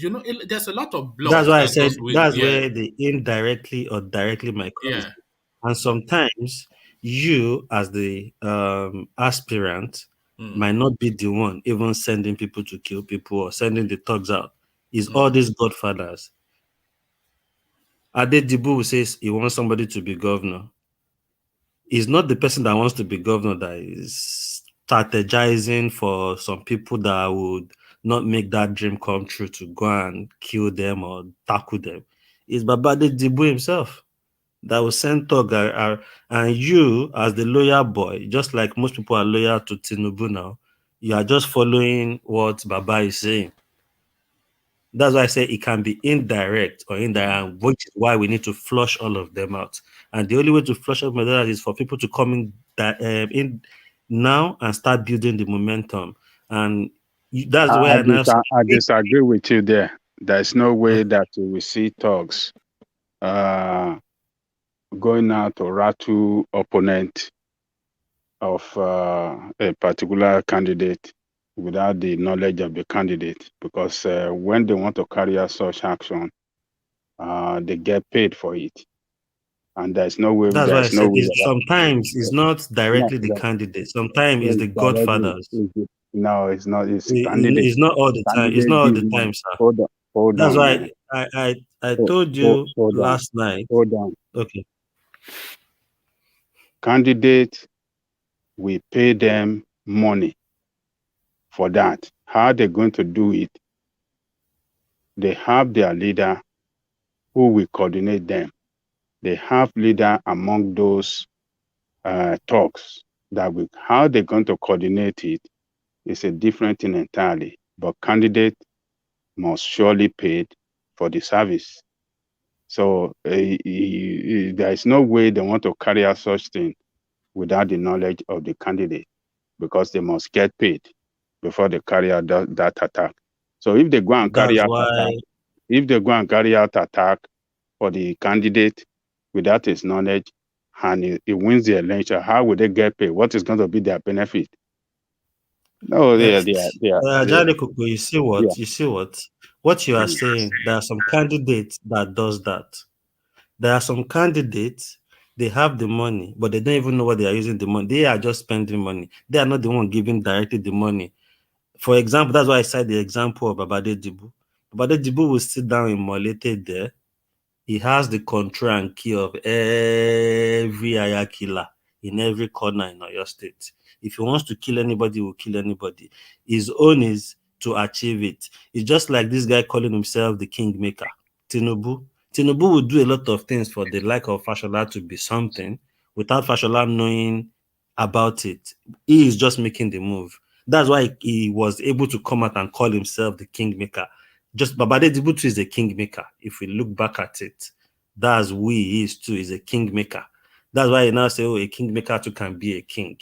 there's a lot of That's blood why I that said goes with, that's yeah, where the indirectly or directly might come in. yeah. And sometimes you, as the aspirant, might not be the one even sending people to kill people or sending the thugs out. It's all these godfathers. Adedibu says he wants somebody to be governor. It's not the person that wants to be governor that is strategizing for some people that would not make that dream come true to go and kill them or tackle them. It's Babade Dibu himself that will send Tog, and you, as the loyal boy, just like most people are loyal to Tinubu now, you are just following what Baba is saying. That's why I say it can be indirect or indirect, which is why we need to flush all of them out. And the only way to flush out $1 is for people to come in now and start building the momentum. And that's the way I disagree with you there. There's no way that we will see talks going out to rattle opponent of a particular candidate without the knowledge of the candidate, because when they want to carry out such action, they get paid for it, and there's no way. That's why I said sometimes it's not directly the candidate. Sometimes it's the godfathers. No, it's not. It's candidate. It's not all the time. It's not all the time, sir. Hold That's on, why I told you last night. Hold on. Okay. Candidate, we pay them money for that. How are they going to do it? They have their leader who will coordinate them. They have leader among those talks that how they're going to coordinate it is a different thing entirely. But candidate must surely pay for the service. So there is no way they want to carry out such thing without the knowledge of the candidate, because they must get paid before they carry out that attack. So if they go and carry out attack for the candidate without his knowledge, and he wins the election, how would they get paid? What is going to be their benefit? No, they are. You see what? Yeah. You see what? What you are saying, there are some candidates that does that. There are some candidates, they have the money, but they don't even know what they are using the money. They are just spending money. They are not the one giving directly the money. For example, that's why I said the example of Babangida. Babangida will sit down in Molete there. He has the control and key of every Aya killer in every corner in Oyo State. If he wants to kill anybody, he will kill anybody. His own is to achieve it. It's just like this guy calling himself the kingmaker, Tinubu. Tinubu will do a lot of things for the like of Fashola to be something without Fashola knowing about it. He is just making the move. That's why he was able to come out and call himself the kingmaker. Just Babangida is a kingmaker. If we look back at it, that's who he is too, is a kingmaker. That's why he now say, oh, a kingmaker too can be a king.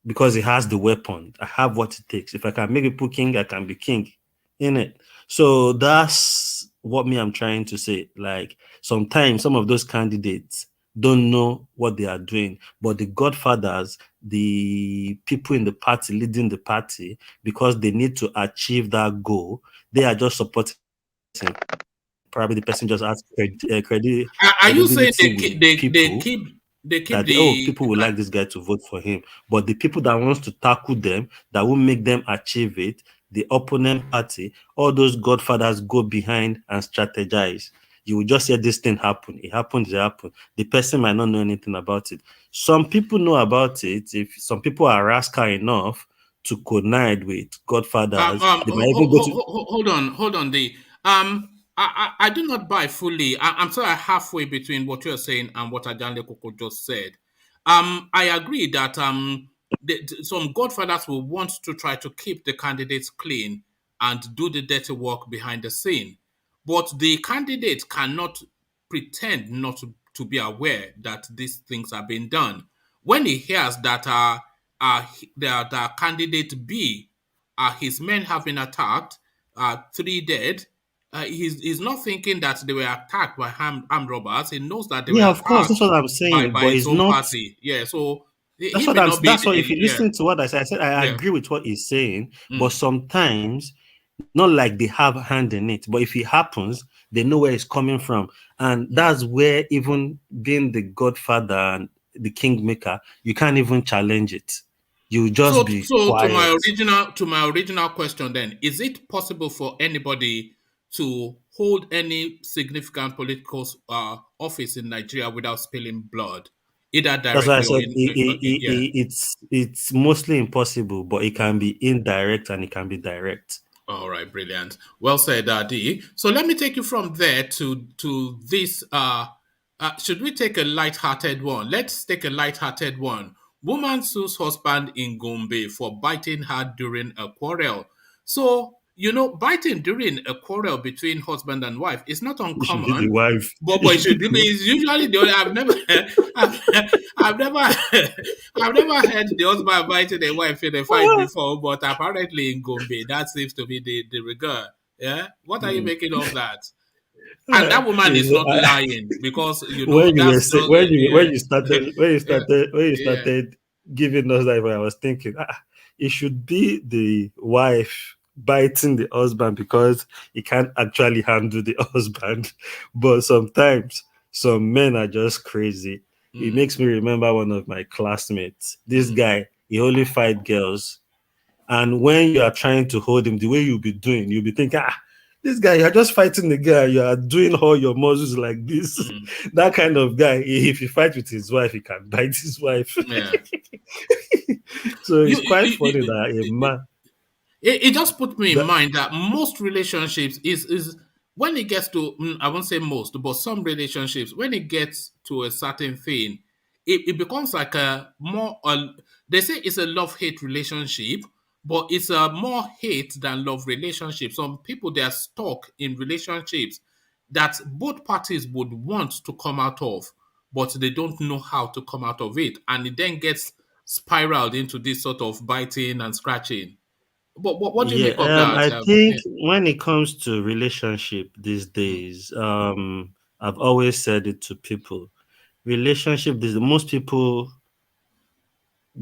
Because he has the weapon. I have what it takes. If I can make people king, I can be king. Innit? So that's what I'm trying to say. Like, sometimes some of those candidates don't know what they are doing, but the godfathers, the people in the party leading the party, because they need to achieve that goal, they are just supporting. Probably the person just asks credit. Are you saying they keep people will like this guy to vote for him, but the people that wants to tackle them, that will make them achieve it, the opponent party, all those godfathers go behind and strategize. You will just hear this thing happen. It happened. The person might not know anything about it. Some people know about it. If some people are rascal enough to connive with godfathers, they might even go to... Hold on. I do not buy fully. I'm sorry, halfway between what you're saying and what Ajanle Koko just said. I agree that some godfathers will want to try to keep the candidates clean and do the dirty work behind the scene. But the candidate cannot pretend not to be aware that these things are being done. When he hears that the candidate B, his men have been attacked, 3 dead, he's not thinking that they were attacked by armed robbers. He knows that they were attacked. Of course, that's what I'm saying. By his own party. Yeah, so that's what if you listen to what I said, I agree with what he's saying, but sometimes, not like they have a hand in it, but if it happens, they know where it's coming from. And that's where, even being the godfather and the kingmaker, you can't even challenge it. You just be quiet. To my original question then, is it possible for anybody to hold any significant political office in Nigeria without spilling blood? Either directly. That's why I said it's mostly impossible, but it can be indirect and it can be direct. All right, brilliant. Well said, Adi. So let me take you from there to this. Should we take a light-hearted one? Let's take a light-hearted one. Woman sues husband in Gombe for biting her during a quarrel. So biting during a quarrel between husband and wife is not It should be the uncommon. wife. But it should be, it's usually the only. I've never, I've never heard the husband biting a wife in a fight before. But apparently in Gombe, that seems to be the regard. Yeah, what are you making of that? And that woman is not lying because When you were that's say, just yeah, yeah, when you yeah. started giving us that, I was thinking, it should be the wife biting the husband because he can't actually handle the husband. But sometimes some men are just crazy. It makes me remember one of my classmates. This guy, he only fight girls. And when you are trying to hold him, the way you'll be doing, you'll be thinking, this guy, you're just fighting the guy, you are doing all your muscles like this. That kind of guy, if he fights with his wife, he can bite his wife. Yeah. So it's quite funny that a man. It just put me in mind that most relationships is when it gets to I won't say most, but some relationships when it gets to a certain thing, it becomes like a more. They say it's a love-hate relationship, but it's a more hate than love relationship. Some people they are stuck in relationships that both parties would want to come out of, but they don't know how to come out of it, and it then gets spiraled into this sort of biting and scratching. But what do you Yeah, make of that? I think Yeah. when it comes to relationship these days, I've always said it to people. Relationship, most people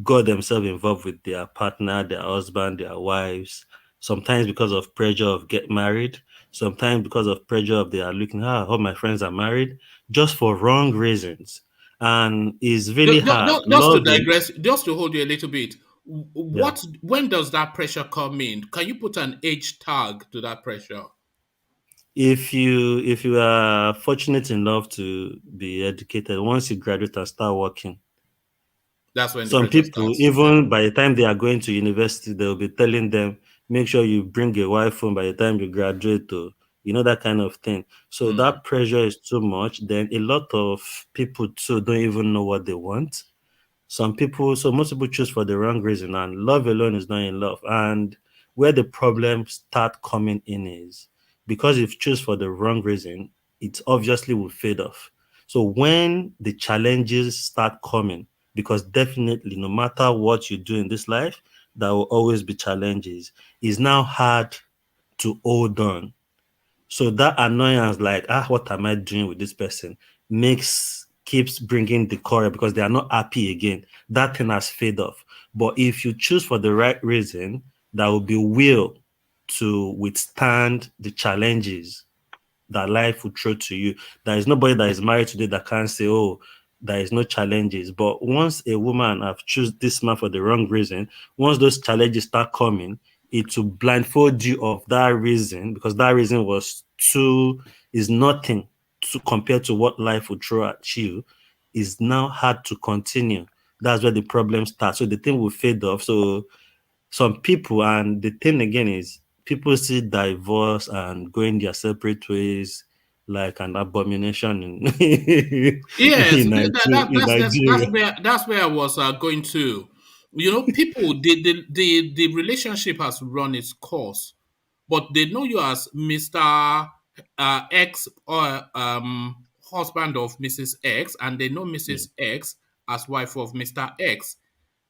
got themselves involved with their partner, their husband, their wives. Sometimes because of pressure of get married. Sometimes because of pressure of they are looking, all my friends are married, just for wrong reasons. And it's really hard. Just to Loving, digress, just to hold you a little bit, yeah. when does that pressure come in? Can you put an age tag to that pressure? If you are fortunate enough to be educated, once you graduate and start working, That's when the some pressure people, starts. Yeah. even by the time they are going to university, they'll be telling them, make sure you bring a wife home by the time you graduate, to that kind of thing. So that pressure is too much. Then a lot of people too don't even know what they want. Most people choose for the wrong reason, and love alone is not in love. And where the problems start coming in is because if you choose for the wrong reason, it obviously will fade off. So when the challenges start coming, because definitely no matter what you do in this life, there will always be challenges, it's now hard to hold on. So that annoyance, like, what am I doing with this person, keeps bringing the quarrel because they are not happy again. That thing has faded off. But if you choose for the right reason, that will be will to withstand the challenges that life will throw to you. There is nobody that is married today that can say, oh, there is no challenges. But once a woman have choose this man for the wrong reason, once those challenges start coming, it will blindfold you of that reason, because that reason is nothing to compare to what life will throw at you, is now hard to continue. That's where the problem starts. So the thing will fade off. So some people, and the thing again is, people see divorce and going their separate ways like an abomination in, Yes, in, Nigeria. that's where I was going to. People the relationship has run its course, but they know you as Mister X or husband of Mrs. X, and they know Yeah. Mrs. X as wife of Mister X.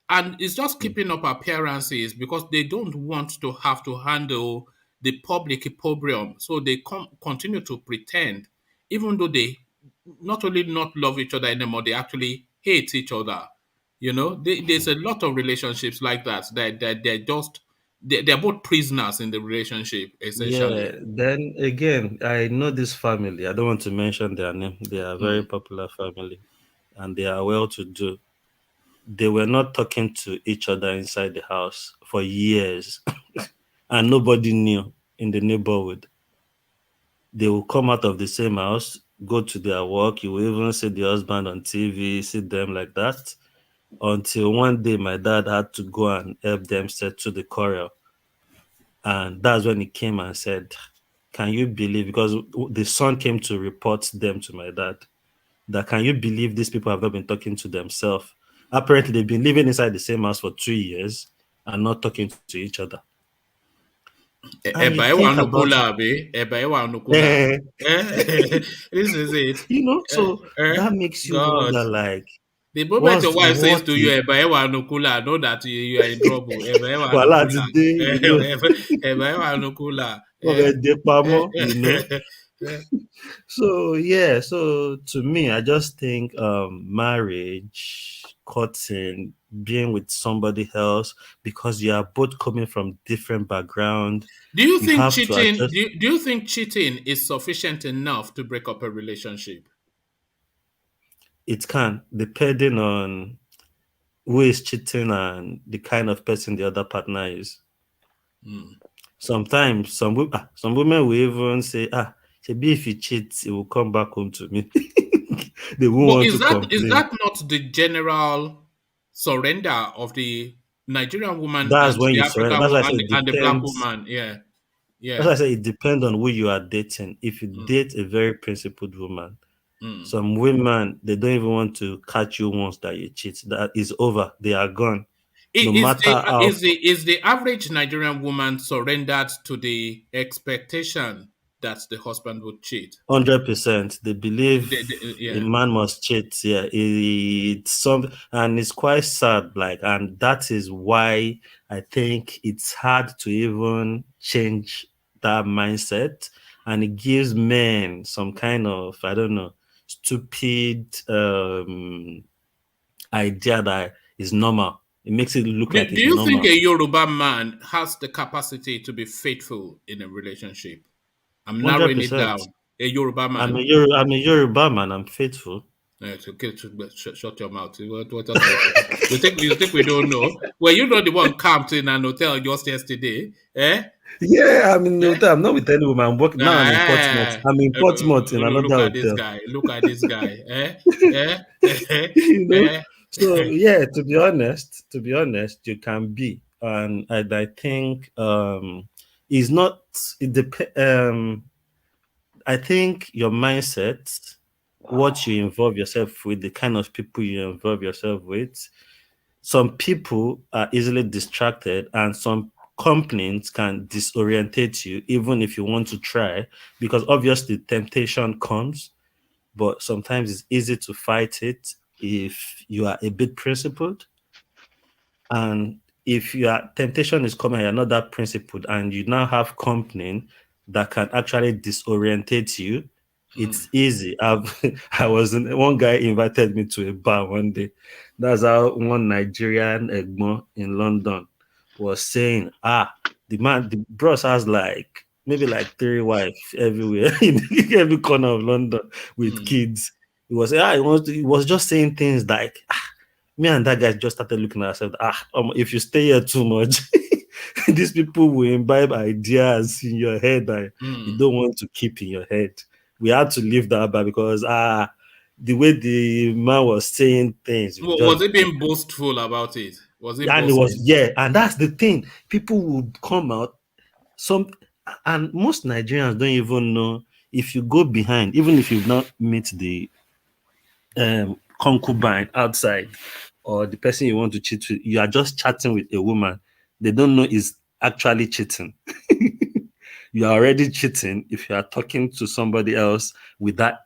And it's just keeping up appearances because they don't want to have to handle the public opprobrium. So they continue to pretend, even though they not only not love each other anymore, they actually hate each other. There's a lot of relationships like that. They're both prisoners in the relationship, Yeah, essentially. then again, I know this family. I don't want to mention their name. They are a very popular family and they are well to do. They were not talking to each other inside the house for years, and nobody knew in the neighborhood. They will come out of the same house, go to their work. You will even see the husband on TV, see them like that. Until one day, my dad had to go and help them settle the quarrel. And that's when he came and said, can you believe? Because the son came to report them to my dad. That, can you believe these people have not been talking to themselves? Apparently, they've been living inside the same house for 2 years and not talking to each other. And you Eba ewa think about nukula be. Eba ewa nukula. it. This is it. So that makes you God. wonder, like, The moment your what's wife says what to you, if Eba ewa nukula, know that you are in trouble. Eba ewa well nukula. today, Eba ewa nukula. So yeah, so to me, I just think marriage, courting, being with somebody else because you are both coming from different background, Do you you think have to cheating? adjust. Do you think cheating is sufficient enough to break up a relationship? It can, depending on who is cheating and the kind of person the other partner is. Sometimes some women will even say, maybe if he cheats, he will come back home to me. They won't But want to is complain. that not the general surrender of the Nigerian woman That's and when the you surrender. African That's why I woman say and it and the black depends. woman? Yeah, That's yeah. why I say it depends on who you are dating. If you date a very principled woman, some women they don't even want to catch you once that you cheat. That is over. They are gone. No matter how Is the average Nigerian woman surrendered to the expectation that the husband would cheat? 100%. They believe a Yeah. man must cheat. Yeah, it's some, and it's quite sad. Like, and that is why I think it's hard to even change that mindset, and it gives men some kind of, I don't know, stupid idea that is normal. It makes it look like Do it's you think normal. a Yoruba man has the capacity to be faithful in a relationship? I'm narrowing it 100%. down. A Yoruba I'm a man. I'm a Yoruba man. I'm faithful. It's okay, shut your mouth. What else are you saying? You think we don't know? Well, you know the one camped in an hotel just yesterday. Eh? Yeah, I'm in the Eh? hotel. I'm not with any woman. I'm working now. I'm in Portsmouth. Ah, I'm in Portsmouth in look another at this hotel. guy. Look at this guy. Eh? Eh? you know. Eh? So yeah, to be honest, you can be, and I think it's not. It dep- I think your mindset, what you involve yourself with, the kind of people you involve yourself with. Some people are easily distracted, and some complaints can disorientate you, even if you want to try, because obviously temptation comes, but sometimes it's easy to fight it if you are a bit principled. And if your temptation is coming, you're not that principled, and you now have company that can actually disorientate you, it's easy. One guy invited me to a bar one day. That's how one Nigerian Egmo in London was saying, the bros has like maybe like three wives everywhere in every corner of London with kids. He was just saying things like, me and that guy just started looking at ourselves. If you stay here too much, these people will imbibe ideas in your head that you don't want to keep in your head. We had to leave that bar because the way the man was saying things, we Was just he being boastful about it? Was he and it was boasting? yeah, and that's the thing. People would come out some, and most Nigerians don't even know if you go behind, even if you've not met the concubine outside or the person you want to cheat with, you are just chatting with a woman. They don't know is actually cheating. You are already cheating if you are talking to somebody else with that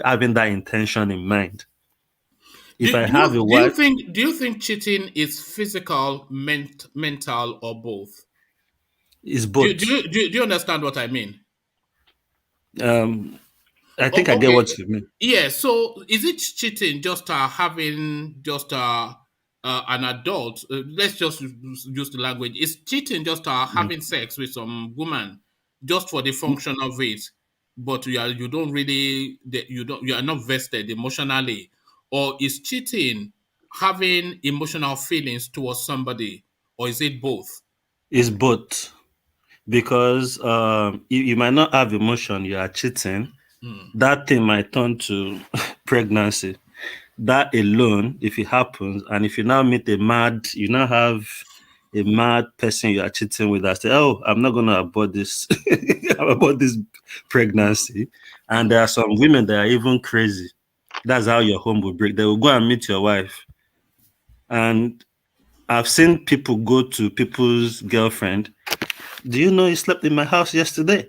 having that intention in mind. If I have a wife, Do you think cheating is physical, mental, or both? it's both. Do you understand what I mean? Um, I think I Oh, get okay. what you mean. Yeah. So, is it cheating just having just an adult? Let's just use the language. Is cheating just having sex with some woman just for the function of it, but you don't really you are not vested emotionally, or is cheating having emotional feelings towards somebody, or is it both? It's both because you might not have emotion. You are cheating. That thing might turn to pregnancy. That alone, if it happens, and if you now meet you now have a mad person you are cheating with that say, "Oh, I'm not gonna abort this, abort this pregnancy." And there are some women that are even crazy. That's how your home will break. They will go and meet your wife, and I've seen people go to people's girlfriend. Do you know he slept in my house yesterday?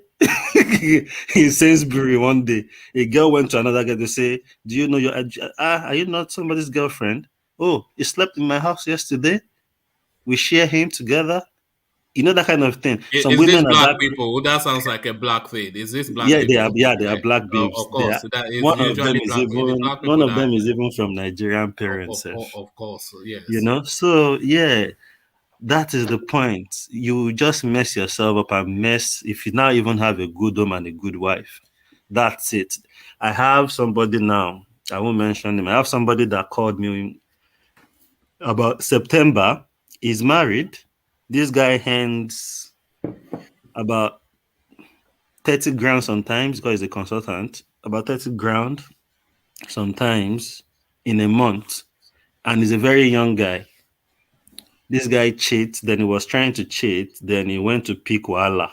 In Sainsbury one day, a girl went to another girl to say, "Do you know are you not somebody's girlfriend? Oh, he slept in my house yesterday. We share him together." You know, that kind of thing. Some Is this women are black that. people? That sounds like a black thing. Is this black Yeah, they are. people? Yeah, they are black babes. Of They are. course, that is One of them usually is black. It is even black people that, from Nigerian parents. of course, You yes. know, so yeah, that is the point. You just mess yourself up and mess if you now even have a good home and a good wife. That's it. I have somebody now. I won't mention him. I have somebody that called me about September. He's married. This guy hands about 30 grand sometimes because he's a consultant. About 30 grand sometimes in a month. And he's a very young guy. This guy cheats, then he was trying to cheat, then he went to pick Wala.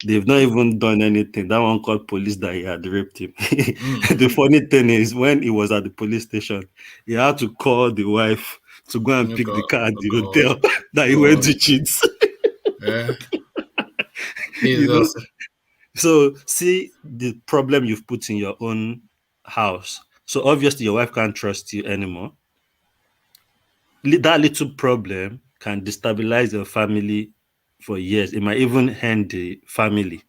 They've not even done anything. That one called police that he had raped him. Mm. The funny thing is, when he was at the police station, he had to call the wife to go and Oh pick the God, car at oh the God, hotel that he went God. to cheat. Eh, You know, Jesus. so see the problem you've put in your own house. So obviously your wife can't trust you anymore. That little problem can destabilize your family for years. It might even end the family.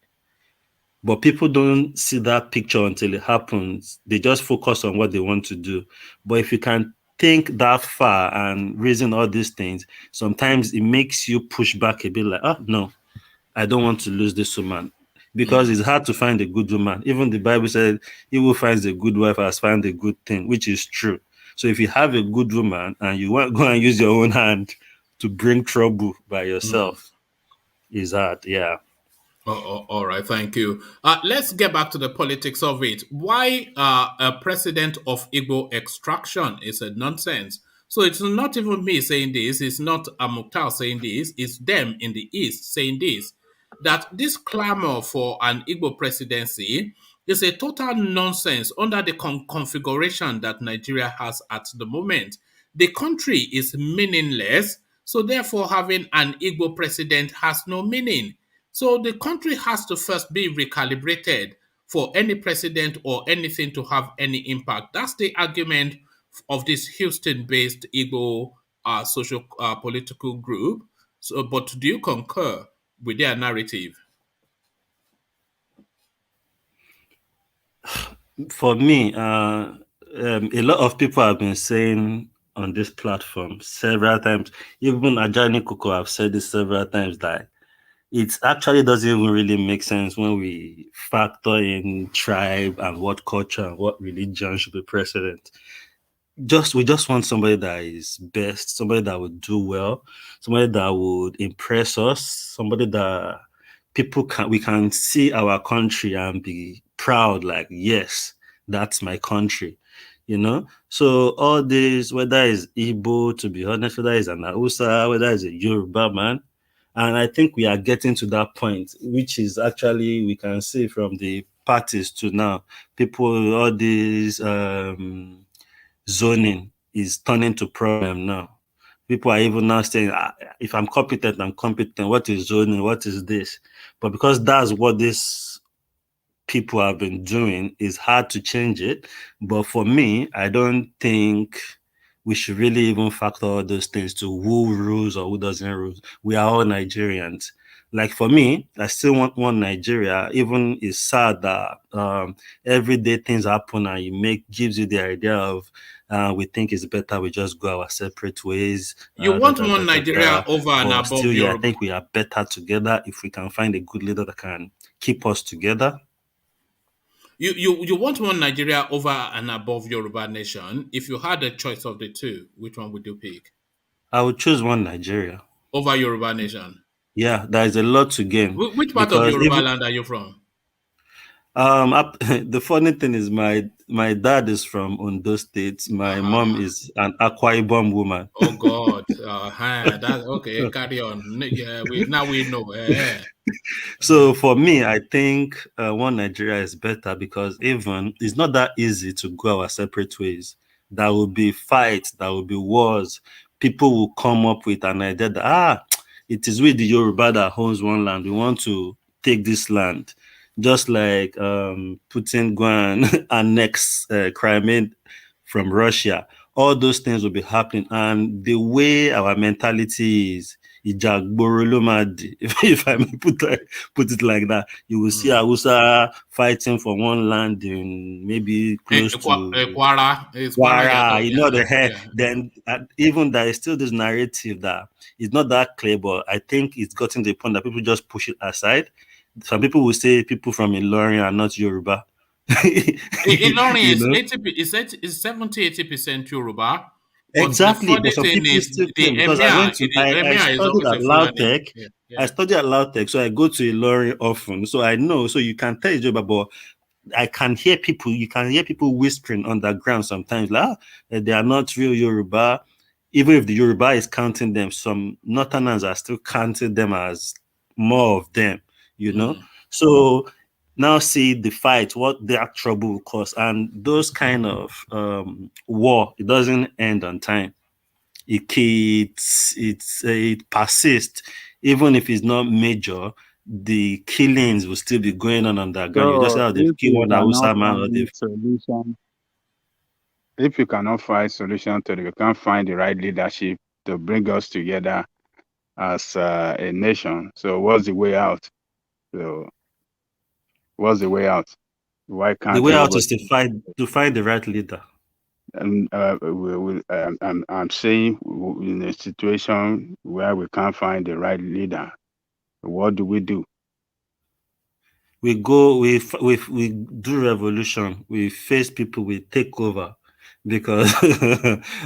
But people don't see that picture until it happens. They just focus on what they want to do. But if you can think that far and reason all these things, sometimes it makes you push back a bit like, oh, no, I don't want to lose this woman. Because Mm. it's hard to find a good woman. Even the Bible said, he who finds a good wife has found a good thing, which is true. So if you have a good woman and you want go and use your own hand to bring trouble by Mm. yourself, it's hard. Yeah. All right, thank you. Let's get back to the politics of it. Why a president of Igbo extraction is a nonsense. So it's not even me saying this. It's not Mukhtar saying this. It's them in the East saying this. That this clamor for an Igbo presidency is a total nonsense under the configuration that Nigeria has at the moment. The country is meaningless, so therefore having an Igbo president has no meaning. So the country has to first be recalibrated for any president or anything to have any impact. That's the argument of this Houston-based Igbo social political group. So, but do you concur with their narrative? For me, a lot of people have been saying on this platform several times, even Ajani Kuko have said this several times, that it actually doesn't even really make sense when we factor in tribe and what culture and what religion should be president. We just want somebody that is best, somebody that would do well, somebody that would impress us, somebody that we can see our country and be proud, like, yes, that's my country. You know, so all this, whether it's Igbo, to be honest, whether it's an Hausa, whether it's a Yoruba man, and I think we are getting to that point, which is actually, we can see from the parties to now, people, all these zoning is turning to problem now. People are even now saying, if I'm competent, I'm competent. What is zoning? What is this? But because that's what these people have been doing, it's hard to change it. But for me, I don't think we should really even factor all those things to who rules or who doesn't rule. We are all Nigerians. Like for me, I still want one Nigeria. Even it's sad that everyday things happen and gives you the idea of we think it's better we just go our separate ways. You want one Nigeria over and But above still, yeah, I Yoruba. think we are better together if we can find a good leader that can keep us together. You want one Nigeria over and above Yoruba nation. If you had a choice of the two, which one would you pick? I would choose one Nigeria. Over Yoruba nation. Yeah, there is a lot to gain Which part of because Yoruba even land are you from? the funny thing is my dad is from Ondo State. My mom is an Akwa Ibom woman. Oh God, that's okay. Carry on. Yeah, we know. So for me, I think one Nigeria is better because even it's not that easy to go our separate ways. There will be fights, there will be wars. people will come up with an idea that it is with the Yoruba that owns one land. We want to take this land, just like Putin go and annex Crimea from Russia. All those things will be happening, and the way our mentality is, if I may put it like that, you will see Hausa fighting for one land in maybe close to Kwara. It's Kwara, you know the hair. Yeah. Then even there is still this narrative that it's not that clear, but I think it's gotten to the point that people just push it aside. Some people will say people from Ilorin are not Yoruba. Ilorin is You know? 80%, is 70-80% Yoruba. But the Exactly, funny but some thing people is still the claim, because emir, the I emir is studied always at a Fulani. Lautech. Yeah. I studied at Lautech, so I go to Ilorin often. So I know, so you can tell it's Yoruba, but you can hear people whispering underground sometimes, like they are not real Yoruba. Even if the Yoruba is counting them, some Northerners are still counting them as more of them, you know. So now see the fight, what that trouble will cause, and those kind of war, it doesn't end on time. It persists, even if it's not major. The killings will still be going on underground. You just So say, they've if killed you one cannot Hausa man, or find they've solution, if you cannot find solution to it, you can't find the right leadership to bring us together as a nation. So what's the way out? So what's the way out? Why the can't way out everybody? is to find the right leader. I'm saying in a situation where we can't find the right leader, what do we do? We do revolution. We face people. We take over, because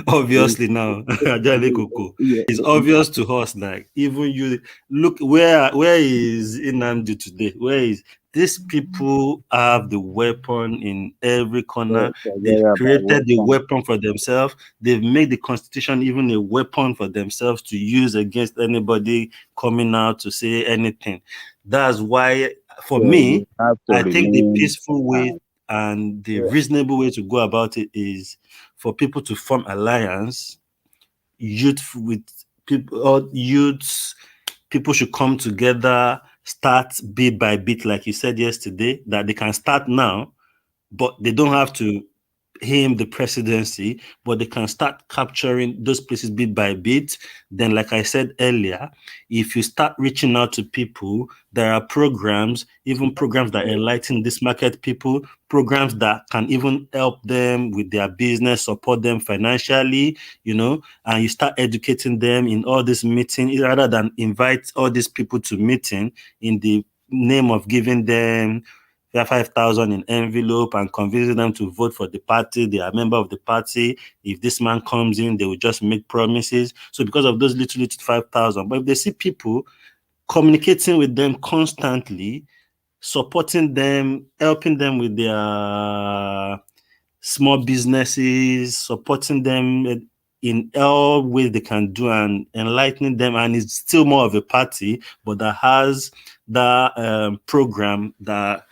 obviously now Ajale Koko, Yeah. it's obvious to us. Like, even you look, where is NNAMDI today? Where is these people have the weapon in every corner? They've Forget about created the weapon. weapon for themselves. They've made the constitution even a weapon for themselves to use against anybody coming out to say anything. That's why, for So me, we have to I think the remain. peaceful way and the reasonable way to go about it is for people to form alliance, youth with people, or youths, people should come together, start bit by bit, like you said yesterday, that they can start now, but they don't have to aim the presidency, but they can start capturing those places bit by bit. Then, like I said earlier, if you start reaching out to people, there are programs, even programs that enlighten this market people, programs that can even help them with their business, support them financially, and you start educating them in all this meeting, rather than invite all these people to meeting in the name of giving them 5,000 in envelope and convincing them to vote for the party. They are a member of the party. If this man comes in, they will just make promises. So because of those little 5,000, but if they see people communicating with them constantly, supporting them, helping them with their small businesses, supporting them in all ways they can do, and enlightening them, and it's still more of a party, but that has the program that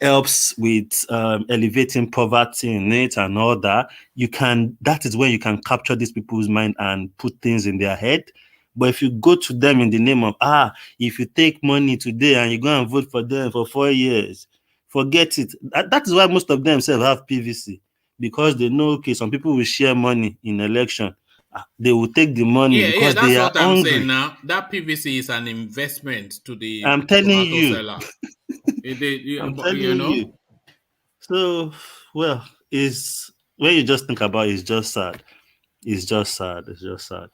helps with elevating poverty in it and all that. That is when you can capture these people's mind and put things in their head. But if you go to them in the name of, if you take money today and you go and vote for them for 4 years, forget it. That is why most of them have PVC, because they know, okay, some people will share money in election. They will take the money Yeah, because they that's are what I'm saying hungry. now. That PVC is an investment to the I'm telling tomato you. seller. I'm telling you. So, well, is when you just think about it, it's just sad. It's just sad. It's just sad.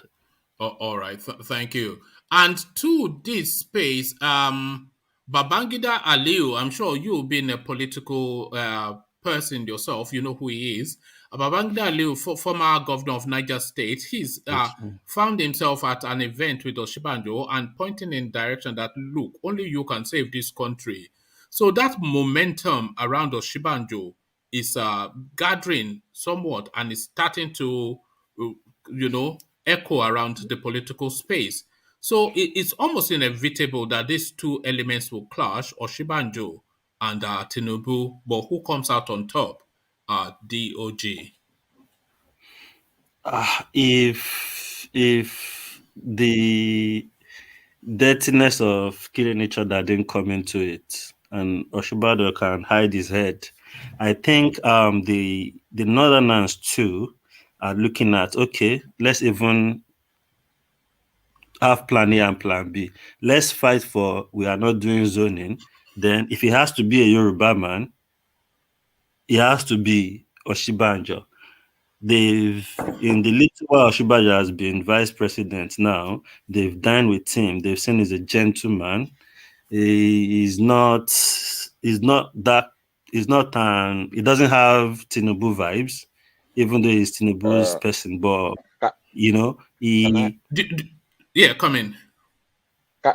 All right, thank you. And to this space, Babangida Aliyu, I'm sure you've been a political person yourself. You know who he is. Babangida Aliyu, former governor of Niger State, he's found himself at an event with Oshibanjo and pointing in direction that, look, only you can save this country. So that momentum around Oshibanjo is gathering somewhat and is starting to, echo around the political space. So it's almost inevitable that these two elements will clash, Oshibanjo and Tinubu, but who comes out on top? DOG. If the dirtiness of killing each other didn't come into it, and Osinbajo can hide his head, I think the Northerners too are looking at, okay, let's even have plan A and plan B. Let's fight for we are not doing zoning. Then if it has to be a Yoruba man, it has to be Oshibanjo. They've in the little while Oshibanjo has been vice president now, they've dined with him. They've seen he's a gentleman. He doesn't have Tinubu vibes, even though he's Tinubu's Uh, person, but ca- can I Yeah, come in.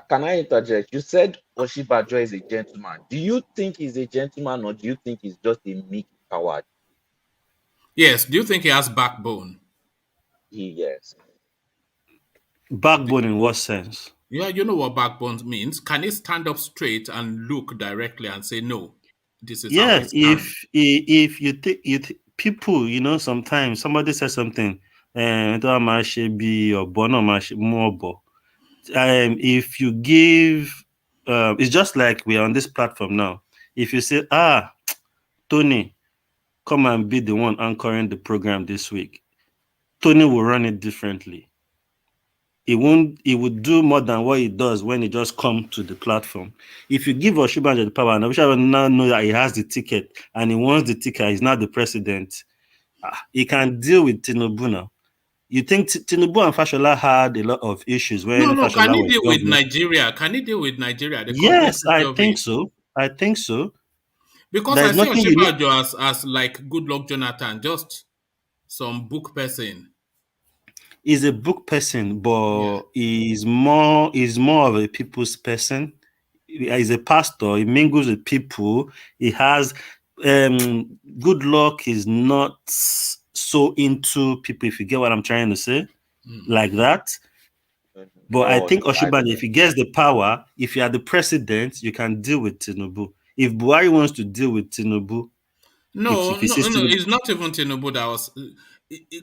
can I interject? You said Oshibajo is a gentleman. Do you think he's a gentleman, or do you think he's just a meek coward? Yes, do you think he has backbone? Yes. backbone in what sense? Yeah, you know what backbone means. Can he stand up straight and look directly and say, no, this is how I Yeah, stand? if you think people, sometimes somebody says something, be or more. If you give, it's just like we are on this platform now. If you say, Tony, come and be the one anchoring the program this week, Tony will run it differently. He would do more than what he does when he just come to the platform. If you give Oshibanjo the power, and Oshibanjo now know that he has the ticket and he wants the ticket, he's not the president, he can deal with Tinubu now. You think Tinubu and Fashola had a lot of issues No, when no. Can Fashola he was deal with governor? Nigeria? Can he deal with Nigeria? The Yes, complexity I of think it. so. I think so. Because I There's see nothing you need. Oshibajo as like good luck Jonathan, just some book person. He's a book person, Yeah. but he's more of a people's person. He's a pastor. He mingles with people. He has good luck is not so into people, if you get what I'm trying to say, like that. But I No, think I Oshibani, if he gets the power, if you are the president, you can deal with Tinubu. If Buhari wants to deal with Tinubu, if No, he no, sees no. Tinubu, It's not even Tinubu that was.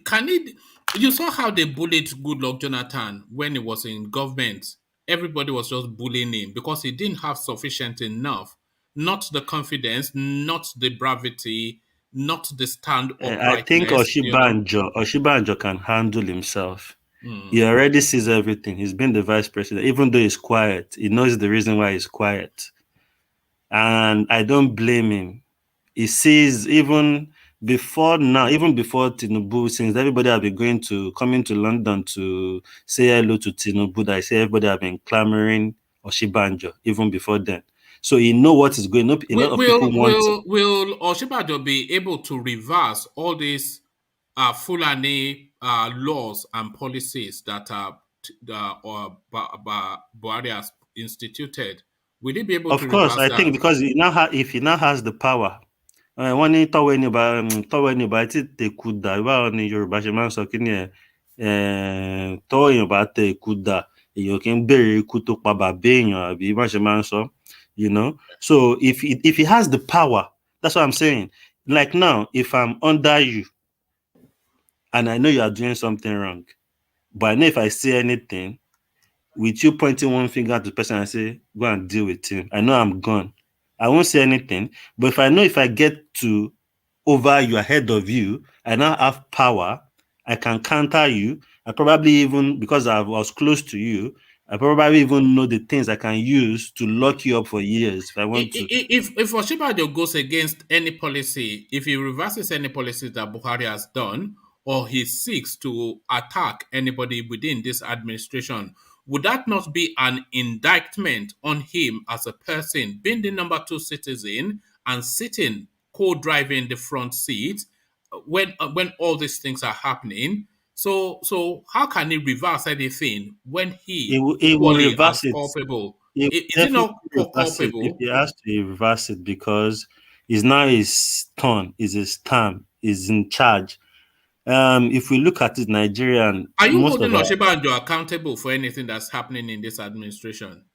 Can it? You saw how they bullied Goodluck Jonathan when he was in government. Everybody was just bullying him because he didn't have sufficient enough, not the confidence, not the bravity, not the stand I think uprightness. Oshibanjo can handle himself. He Mm. already sees everything. He's been the vice president. Even though he's quiet, he knows the reason why he's quiet. And I don't blame him. He sees even before now, even before Tinubu, since everybody have been coming to London to say hello to Tinubu, that I say everybody have been clamoring Oshibanjo even before then. So he know what is going on. A lot of people want. Will Oshibajo be able to reverse all these Fulani laws and policies that Buhari has instituted? Will he be able to Of course, reverse I that? think because if he now has the power, wọ́n ní tọ́wọ́ ẹni bá tí tẹ̀kú dà báwo ni Yorùbá ṣe máa ń sọ kí ni tọ́wọ́ èèyàn bá tẹ ikú dà èèyàn kì í béèrè ikú tó pa bàbá èèyàn àbí má ṣe máa ń sọ, so if he has the power, that's what I'm saying. Like now, if I'm under you and I know you are doing something wrong, but I know if I say anything, with you pointing one finger at the person and say, go and deal with him, I know I'm gone. I won't say anything. But if I know if I get to over you, ahead of you, I now have power, I can counter you. I probably even, because I was close to you, I probably even know the things I can use to lock you up for years if I want to. If Oshibajo goes against any policy, if he reverses any policies that Buhari has done, or he seeks to attack anybody within this administration, would that not be an indictment on him as a person, being the number two citizen and sitting co-driving the front seat when all these things are happening? So how can he reverse anything when He he will, he will equally as reverse it. culpable? He will Is it definitely not reverse it if culpable? he has to reverse it, because it's now his turn, is his term, is in charge. If we look at it, Nigerian, Are you most holding of our Oshibanjo accountable for anything that's happening in this administration?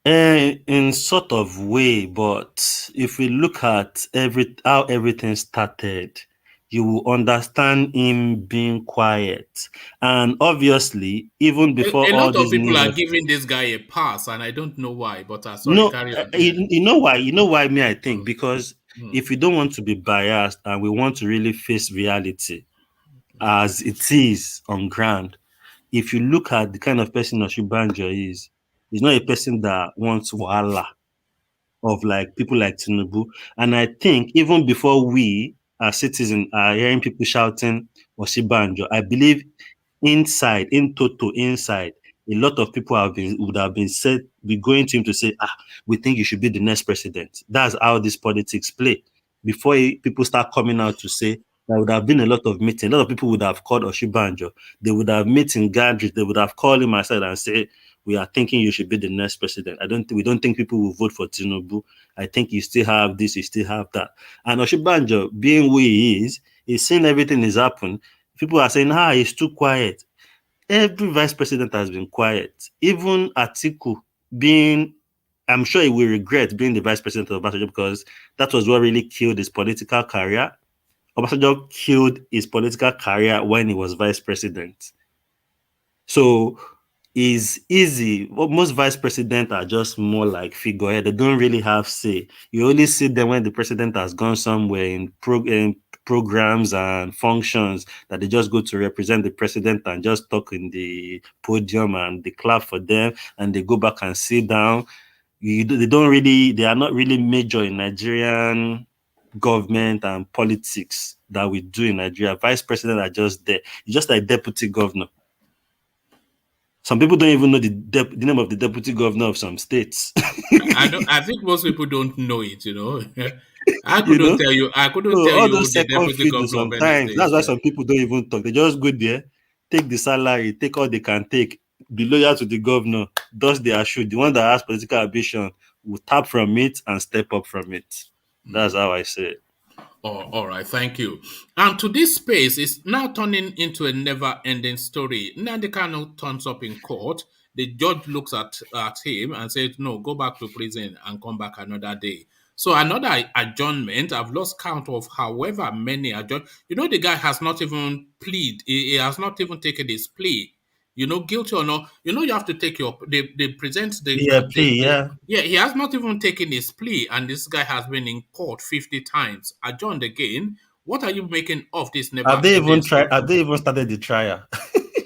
in sort of way, but if we look at how everything started, you will understand him being quiet. And obviously, even before A all lot of these people new are giving this guy a pass, and I don't know why. But sorry, no, carry on. Yeah. you know why? You know why me, I think? Mm, Because mm, if we don't want to be biased and we want to really face reality as it is on ground, if you look at the kind of person Oshibanjo is, he's not a person that wants wahala of like people like Tinubu. And I think even before we as citizens are hearing people shouting Oshibanjo, I believe inside, in total, inside, a lot of people would have been said, be going to him to say, we think you should be the next president. That's how this politics play. Before people start coming out to say, there would have been a lot of meetings. A lot of people would have called Oshibanjo. They would have met in gatherings. They would have called him aside and say, we are thinking you should be the next president. We don't think people will vote for Tinubu. I think you still have this, you still have that. And Oshibanjo, being who he is, he's seen everything is happened. People are saying, he's too quiet. Every vice president has been quiet. Even Atiku being, I'm sure he will regret being the vice president of Obasanjo because that was what really killed his political career. Obasanjo killed his political career when he was vice president. So it's easy. Most vice presidents are just more like figurehead. They don't really have say. You only see them when the president has gone somewhere in programs and functions that they just go to represent the president and just talk in the podium and they clap for them and they go back and sit down. They are not really major in Nigerian government and politics that we do in Nigeria. Vice president are just there. It's just like deputy governor. Some people don't even know the name of the deputy governor of some states. I don't. I think most people don't know it. I You couldn't know, tell you. I couldn't so tell all you those the second deputy fiddle governor of any sometimes. state. That's why Yeah. some people don't even talk. They just go there, take the salary, take all they can take, be loyal to the governor, does their shoe. The one that has political ambition will tap from it and step up from it. That's how I say it. Oh, all right, thank you. And to this space is now turning into a never-ending story. Nnamdi Kanu turns up in court. The judge looks at him and says, "No, go back to prison and come back another day." So another adjournment. I've lost count of however many adjourn. The guy has not even plead. He has not even taken his plea. Guilty or not. You have to take they present Yeah, plea, yeah. yeah, he has not even taken his plea, and this guy has been in court 50 times. Adjourned again. What are you making of this Have never they even ending tried? story? Have they even started the trial?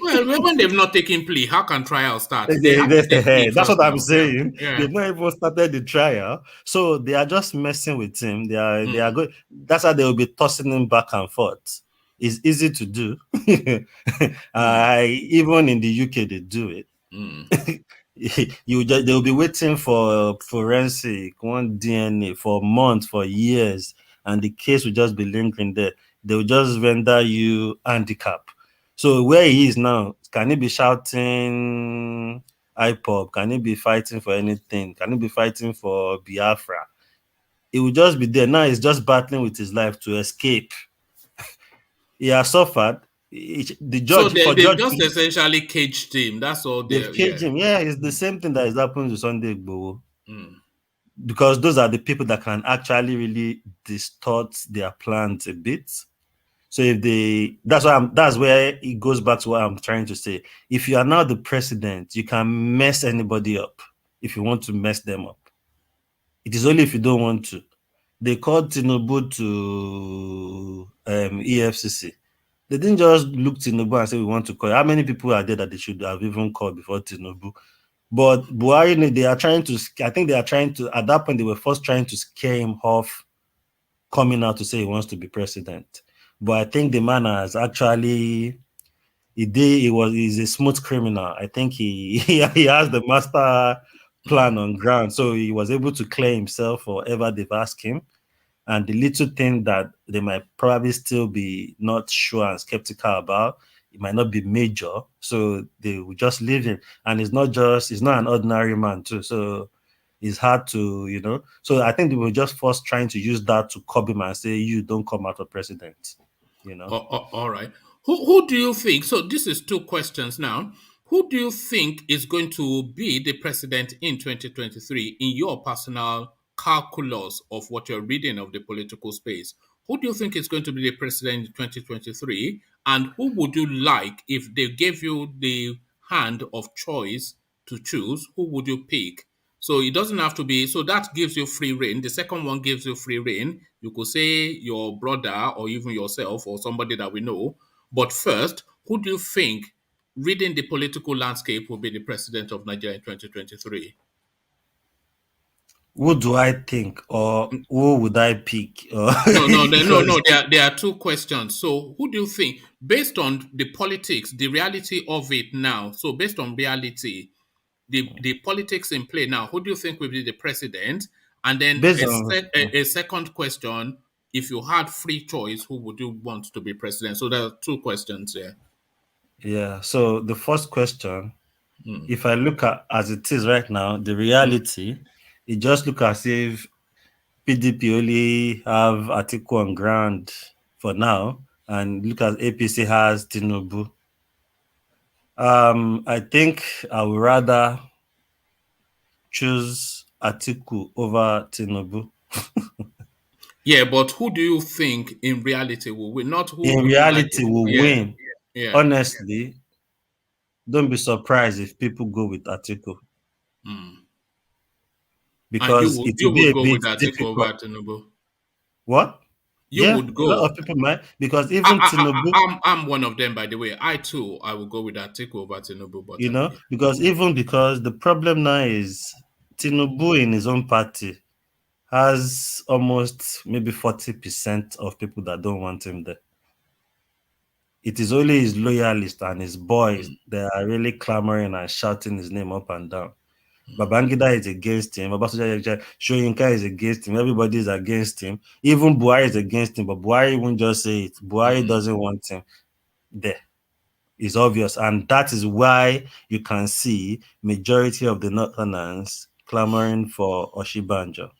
Well, when they've not taken plea, how can trial start? They have to take plea That's first what I'm now. Yeah. saying. Yeah. They've not even started the trial, so they are just messing with him. They are good. That's how they will be tossing him back and forth. It's easy to do. Even in the UK they do it. Mm. They'll be waiting for forensic, one DNA for months, for years, and the case will just be lingering there. They will just render you handicap. So where he is now, can he be shouting IPOP? Can he be fighting for anything? Can he be fighting for Biafra? He will just be there. Now he's just battling with his life to escape. He has suffered. The So judge they, for they've judge just essentially caged him. That's all they've they're, yeah. caged him. Yeah, it's the same thing that is happening to Sunday Igboho. Mm. Because those are the people that can actually really distort their plans a bit. So that's where it goes back to what I'm trying to say. If you are now the president, you can mess anybody up if you want to mess them up. It is only if you don't want to. They called Tinubu to EFCC. They didn't just look Tinubu and say we want to call. How many people are there that they should have even called before Tinubu? But Buhari, they are trying to, I think they are trying to, at that point, they were first trying to scare him off coming out to say he wants to be president. But I think the man has actually, he's a smooth criminal. I think he has the master plan on ground. So he was able to clear himself for whatever they've asked him. And the little thing that they might probably still be not sure and skeptical about, it might not be major, so they will just leave him. And he's not an ordinary man too, so it's hard to. So I think they were just first trying to use that to curb him and say, you don't come out of president. All right. Who do you think? So this is two questions now. Who do you think is going to be the president in 2023 in your personal calculus of what you're reading of the political space? who do you think is going to be the president in 2023? And who would you like if they gave you the hand of choice to choose? Who would you pick? So it doesn't have to be, so that gives you free reign. The second one gives you free reign. You could say your brother or even yourself or somebody that we know. But first, who do you think, reading the political landscape, will be the president of Nigeria in 2023? Who do I think, or who would I pick? No. Because There are two questions. So, who do you think, based on the politics, the reality of it now? So, based on reality, the politics in play now, who do you think will be the president? And then based on a second question: if you had free choice, who would you want to be president? So, there are two questions here. yeah. So the first question, Mm. if I look at as it is right now, the reality, it just look as if PDP only have Atiku on ground for now, and look at APC has Tinubu. I think I would rather choose Atiku over Tinubu. Yeah, but who do you think in reality will win? Not who In would you like reality, to? will Yeah, win. yeah. Honestly, don't be surprised if people go with Atiku Mm. And because it you will be would a go with bit Atiku over difficult. Tinubu. What? You Yeah, would a lot go. of people might because even Tinubu, I'm one of them, by the way. I will go with Atiku over Tinubu, but yeah. because the problem now is Tinubu in his own party has almost maybe 40% of people that don't want him there. It is only his loyalists and his boys that are really clamoring and shouting his name up and down. Babangida is against him. Shoyinka is against him. Everybody is against him. Even Buhari is against him. But Buhari won't just say it. Buhari doesn't want him there. It's obvious, and that is why you can see majority of the Northerners clamoring for Oshibanjo.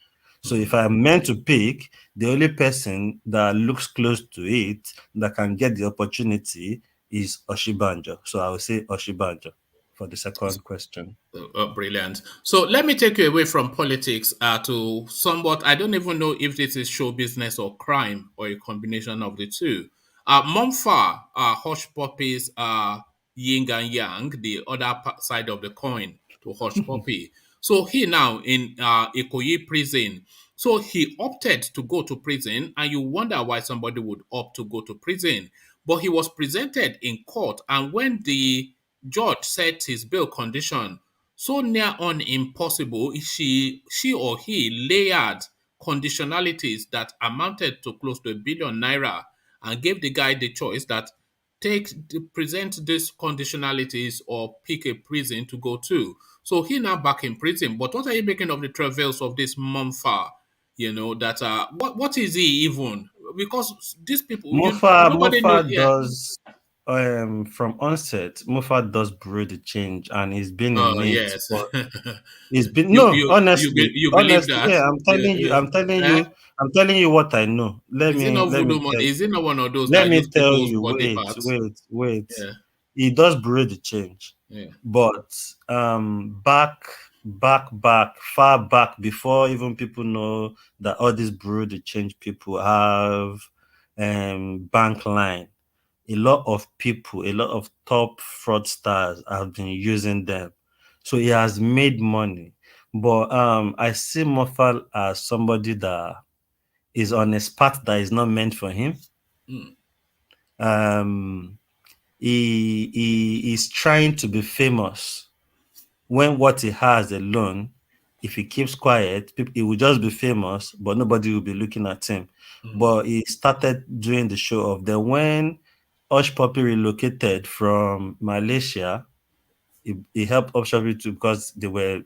So if I'm meant to pick, the only person that looks close to it that can get the opportunity is Oshibanjo. So I will say Oshibanjo for the second question. Brilliant. So let me take you away from politics to somewhat, I don't even know if this is show business or crime or a combination of the two. Monfa, Hush Puppies, Yin and Yang, the other side of the coin to Hush Puppy. So he now in Ikoyi prison. So he opted to go to prison, and you wonder why somebody would opt to go to prison. But he was presented in court, and when the judge set his bail condition so near on impossible, she or he layered conditionalities that amounted to close to R1 billion and gave the guy the choice that present these conditionalities or pick a prison to go to. So he now back in prison. But what are you making of the travails of this Mumfa? You know that what is he even? Because these people, nobody knows. Mofa Yeah. does from onset. Mofa does brew the change, and he's been Oh in it yes. for. It's been no, You believe honestly, that? yeah. Yeah. Eh? I'm telling you what I know. Is it not voodoo money? Is it not one of those Let that me use tell people's you. body Wait, parts? wait, wait. Yeah. He does brew the change, Yeah. but back, far back before even people know that all these brew the change people have bank line. A lot of people, a lot of top fraudsters have been using them. So he has made money. But I see Mofal as somebody that is on a path that is not meant for him. Mm. Um he is trying to be famous when what he has alone, if he keeps quiet, he will just be famous, but nobody will be looking at him. But he started doing the show off. Then when Hush Puppy relocated from Malaysia, he helped Hush Puppy too because they were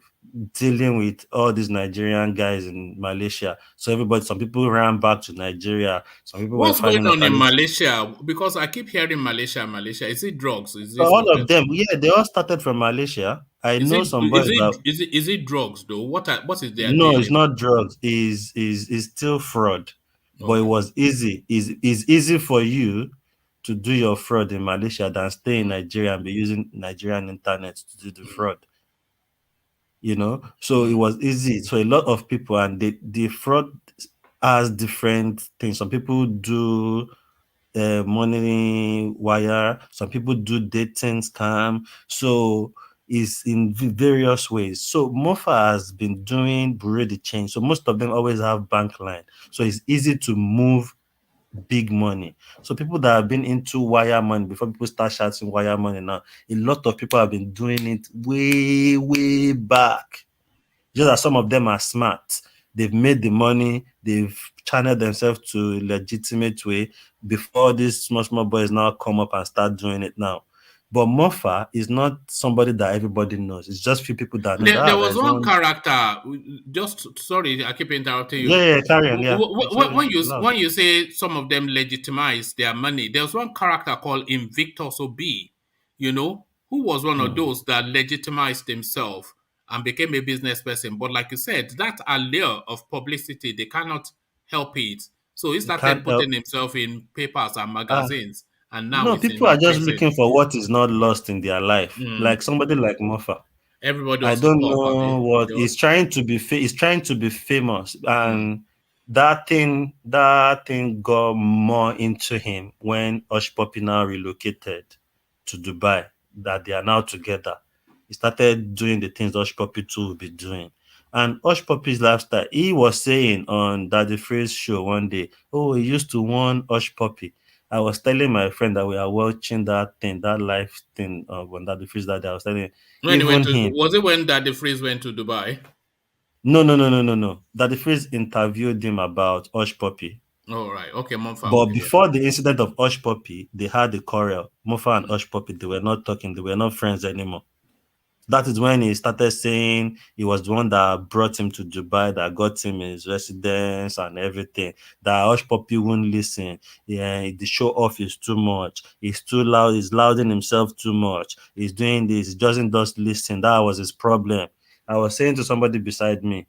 dealing with all these Nigerian guys in Malaysia. So some people ran back to Nigeria. Some people were What's going finding on in alternatives. Malaysia? Because I keep hearing Malaysia, Malaysia. Is it drugs? Is So this all what you're of them, saying? yeah, they all started from Malaysia. I know some boys that Is it drugs though? What is their no, it's dealing? not drugs. Is still fraud, but it Okay. was easy. Is easy for you to do your fraud in Malaysia than stay in Nigeria and be using Nigerian internet to do the fraud. So it was easy. So a lot of people and the fraud has different things. Some people do money wire. Some people do dating scam. So it's in various ways. So Mofa has been doing bureau de change. So most of them always have bank line. So it's easy to move big money. So people that have been into wire money before people start shouting wire money now, a lot of people have been doing it way, way back. Just that some of them are smart. They've made the money, they've channeled themselves to a legitimate way before these small boys now come up and start doing it now. But Mofa is not somebody that everybody knows. It's just few people that know There that was there's one one. character. Just sorry, I keep interrupting you. Yeah, carry on. Yeah. Loud. When you say some of them legitimize their money, there was one character called Invictus Obi. You know, who was one of those that legitimized himself and became a business person. But like you said, that allure of publicity, they cannot help it. So he You started can't help. putting himself in papers and Ah, magazines, and now no, he's people in are just prison. looking for what is not lost in their life. Mm. Like somebody like Mofa. Everybody I wants to don't talk, know Abi. what he's trying to be. He's trying to be famous, Mm. and that thing got more into him when Hush Puppy now relocated to Dubai. That they are now together. He started doing the things Hush Puppy too will be doing. And Hush Puppy's lifestyle, he was saying on Daddy Freeze show one day, oh, he used to want Hush Puppy. I was telling my friend that we are watching that thing, that live thing on Daddy Freeze that day. I was telling him, When he went even to, him. was it when Daddy Freeze went to Dubai? No, no, no, no, no, no. Daddy Freeze interviewed him about Hush Puppy. All right. Okay, Monfa. But Okay. before the incident of Hush Puppy, they had a quarrel. Mofa and Hush Puppy, they were not talking, they were not friends anymore. That is when he started saying he was the one that brought him to Dubai, that got him his residence and everything. That Hush Puppy won't listen. Yeah, the show off is too much. He's too loud. He's louding himself too much. He's doing this. He doesn't just listen. That was his problem. I was saying to somebody beside me,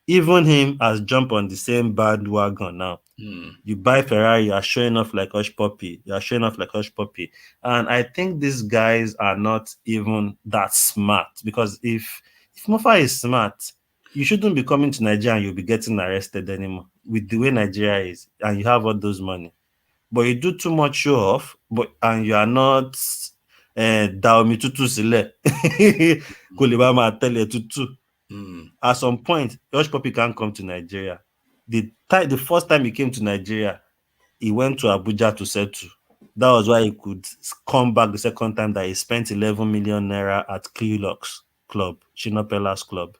even him has jumped on the same bandwagon now. Mm. You buy Ferrari, you are showing off like Hush Puppy. You are showing off like Hush Puppy. And I think these guys are not even that smart, because if Mofa is smart, you shouldn't be coming to Nigeria and you'll be getting arrested anymore with the way Nigeria is and you have all those money. But you do too much show off, and you are not Daomi Tutu Sile. Kulibama Tele Tutu. Mm. At some point, Hush Puppy can't come to Nigeria. The first time he came to Nigeria, he went to Abuja to settle. That was why he could come back the second time, that he spent 11 million naira at Klux Club, Shinopella's club.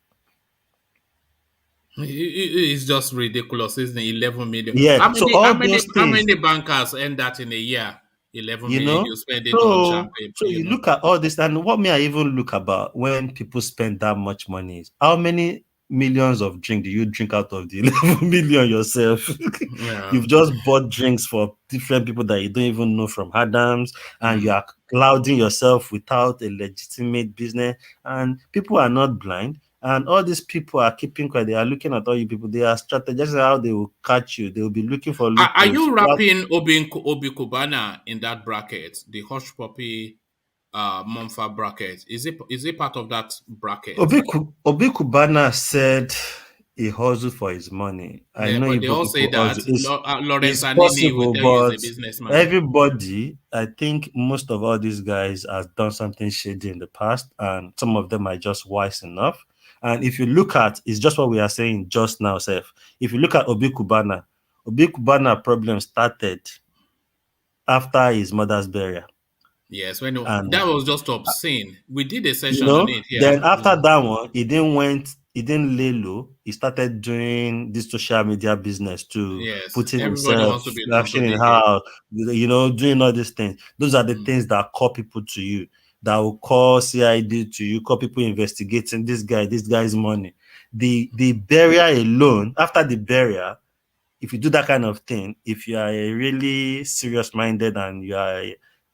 It's just ridiculous, isn't it? 11 million. Yeah, so all those How things, many bankers end that in a year? 11 you million. know. You spend it on So, champagne, so you you know. look at all this, and what may I even look about when people spend that much money is how many millions of drink do you drink out of the 11 million yourself? Yeah. You've just bought drinks for different people that you don't even know from Adams, and you Mm. are clouding yourself without a legitimate business. And people are not blind. And all these people are keeping quiet. They are looking at all you people. They are strategizing how they will catch you. They will be looking for Are loopholes. you wrapping Obi Kubana in that bracket? The Hush Puppy Monfa bracket. Is it part of that bracket? Obi Kubana said he hustled for his money. I Yeah, know but they Igbo all say people hustle. that Lawrence It's Anini will possible, tell you he's a but businessman. everybody, I think most of all these guys has done something shady in the past, and some of them are just wise enough. And if you look at, it's just what we are saying just now, Seth. If you look at Obi Kubana problem started after his mother's burial. Yes, And that was just obscene. We did a session on it here. then after that one, he didn't lay low. He started doing this social media business to Yes, putting everybody himself, wants to be flashing in Tonto how, doing all these things. Those are the Mm. things that call people to you, that will call CID to you, call people investigating this guy's money. The burial alone, after the burial, if you do that kind of thing, if you are a really serious minded and you are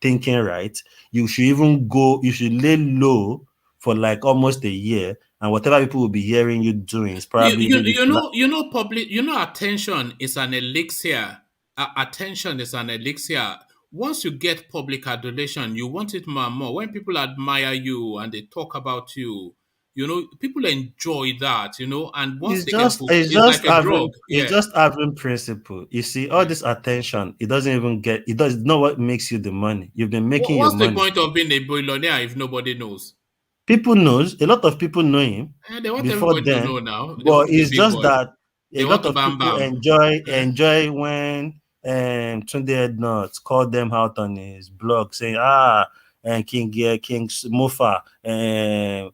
thinking right, you should lay low for like almost a year, and whatever people will be hearing you doing is probably maybe Attention is an elixir. Attention is an elixir. Once you get public adulation, you want it more and more. When people admire you and they talk about you, People enjoy that, and once It's they get just hooked, it's it's like just a drug. having it's Yeah. just having principle. You see, all Yeah. this attention, it doesn't even get it does not what makes you the money. You've been making your What's the money. point of being a billionaire if nobody knows? People knows a lot of people know him They want before everybody to know then, now. They but want to be it's big just boy. that They a want lot to of bam people bam. enjoy when Tunde Ednuts called them out on his blog saying and King Mofa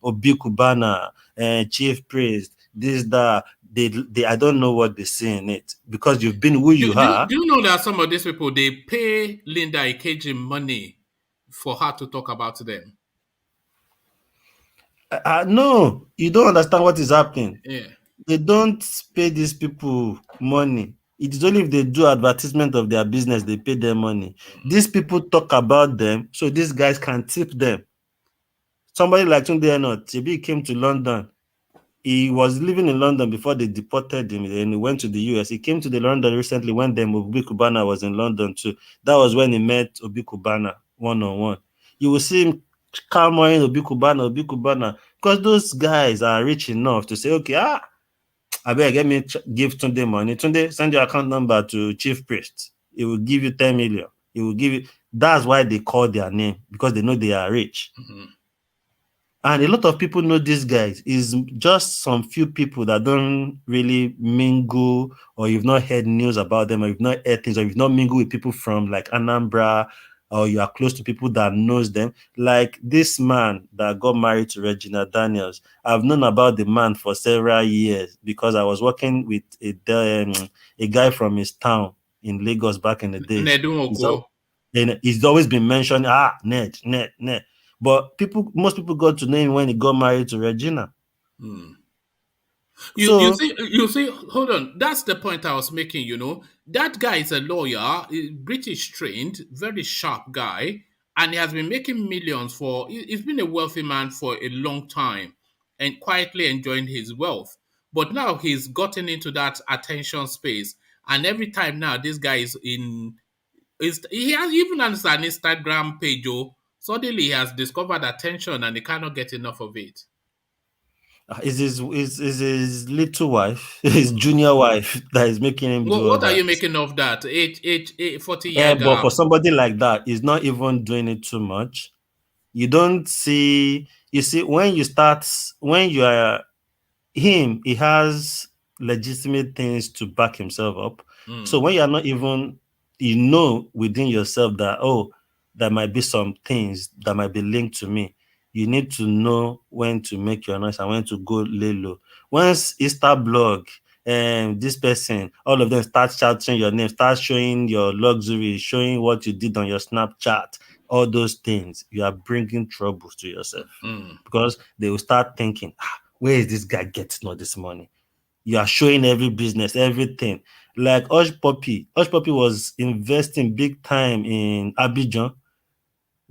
Obi Kubana and Chief Priest this that they I don't know what they see in it because you've been who you are. Do you know that some of these people, they pay Linda Ikeji money for her to talk about them? No, you don't understand what is happening. Yeah. They don't pay these people money. It is only if they do advertisement of their business they pay them money. These people talk about them, so these guys can tip them. Somebody like Tunde Enot, Chebi came to London. He was living in London before they deported him, and he went to the US. He came to the London recently when Obi Kubana was in London too. That was when he met Obi Kubana one-on-one. You will see him clamoring Obi Kubana, because those guys are rich enough to say, okay, I beg, let me give Tunde money. Tunde, send your account number to Chief Priest. He will give you 10 million. He will give you. That's why they call their name, because they know they are rich. Mm-hmm. And a lot of people know these guys. Is just some few people that don't really mingle, or you've not heard news about them, or you've not heard things, or you've not mingled with people from like Anambra, or you are close to people that knows them. Like this man that got married to Regina Daniels. I've known about the man for several years because I was working with a guy from his town in Lagos back in the days. He's always been mentioned, Ned. But most people got to know him when he got married to Regina. You see, hold on. That's the point I was making, That guy is a lawyer, British trained, very sharp guy, and he has been making millions he's been a wealthy man for a long time and quietly enjoying his wealth. But now he's gotten into that attention space. And every time now, this guy he has even an Instagram page, suddenly he has discovered attention and he cannot get enough of it. Is his little wife, his junior wife, that is making him do all What that. are you making of that? 40-year gap. But for somebody like that, he's not even doing it too much. You don't see. You see, when you are him, he has legitimate things to back himself up. So when you are not even, within yourself that there might be some things that might be linked to me. You need to know when to make your noise and when to go lay low. Once Easter blog and this person, all of them start shouting your name, start showing your luxury, showing what you did on your Snapchat, all those things, you are bringing troubles to yourself because they will start thinking, where is this guy getting all this money? You are showing every business, everything. Like Hush Puppy was investing big time in Abidjan.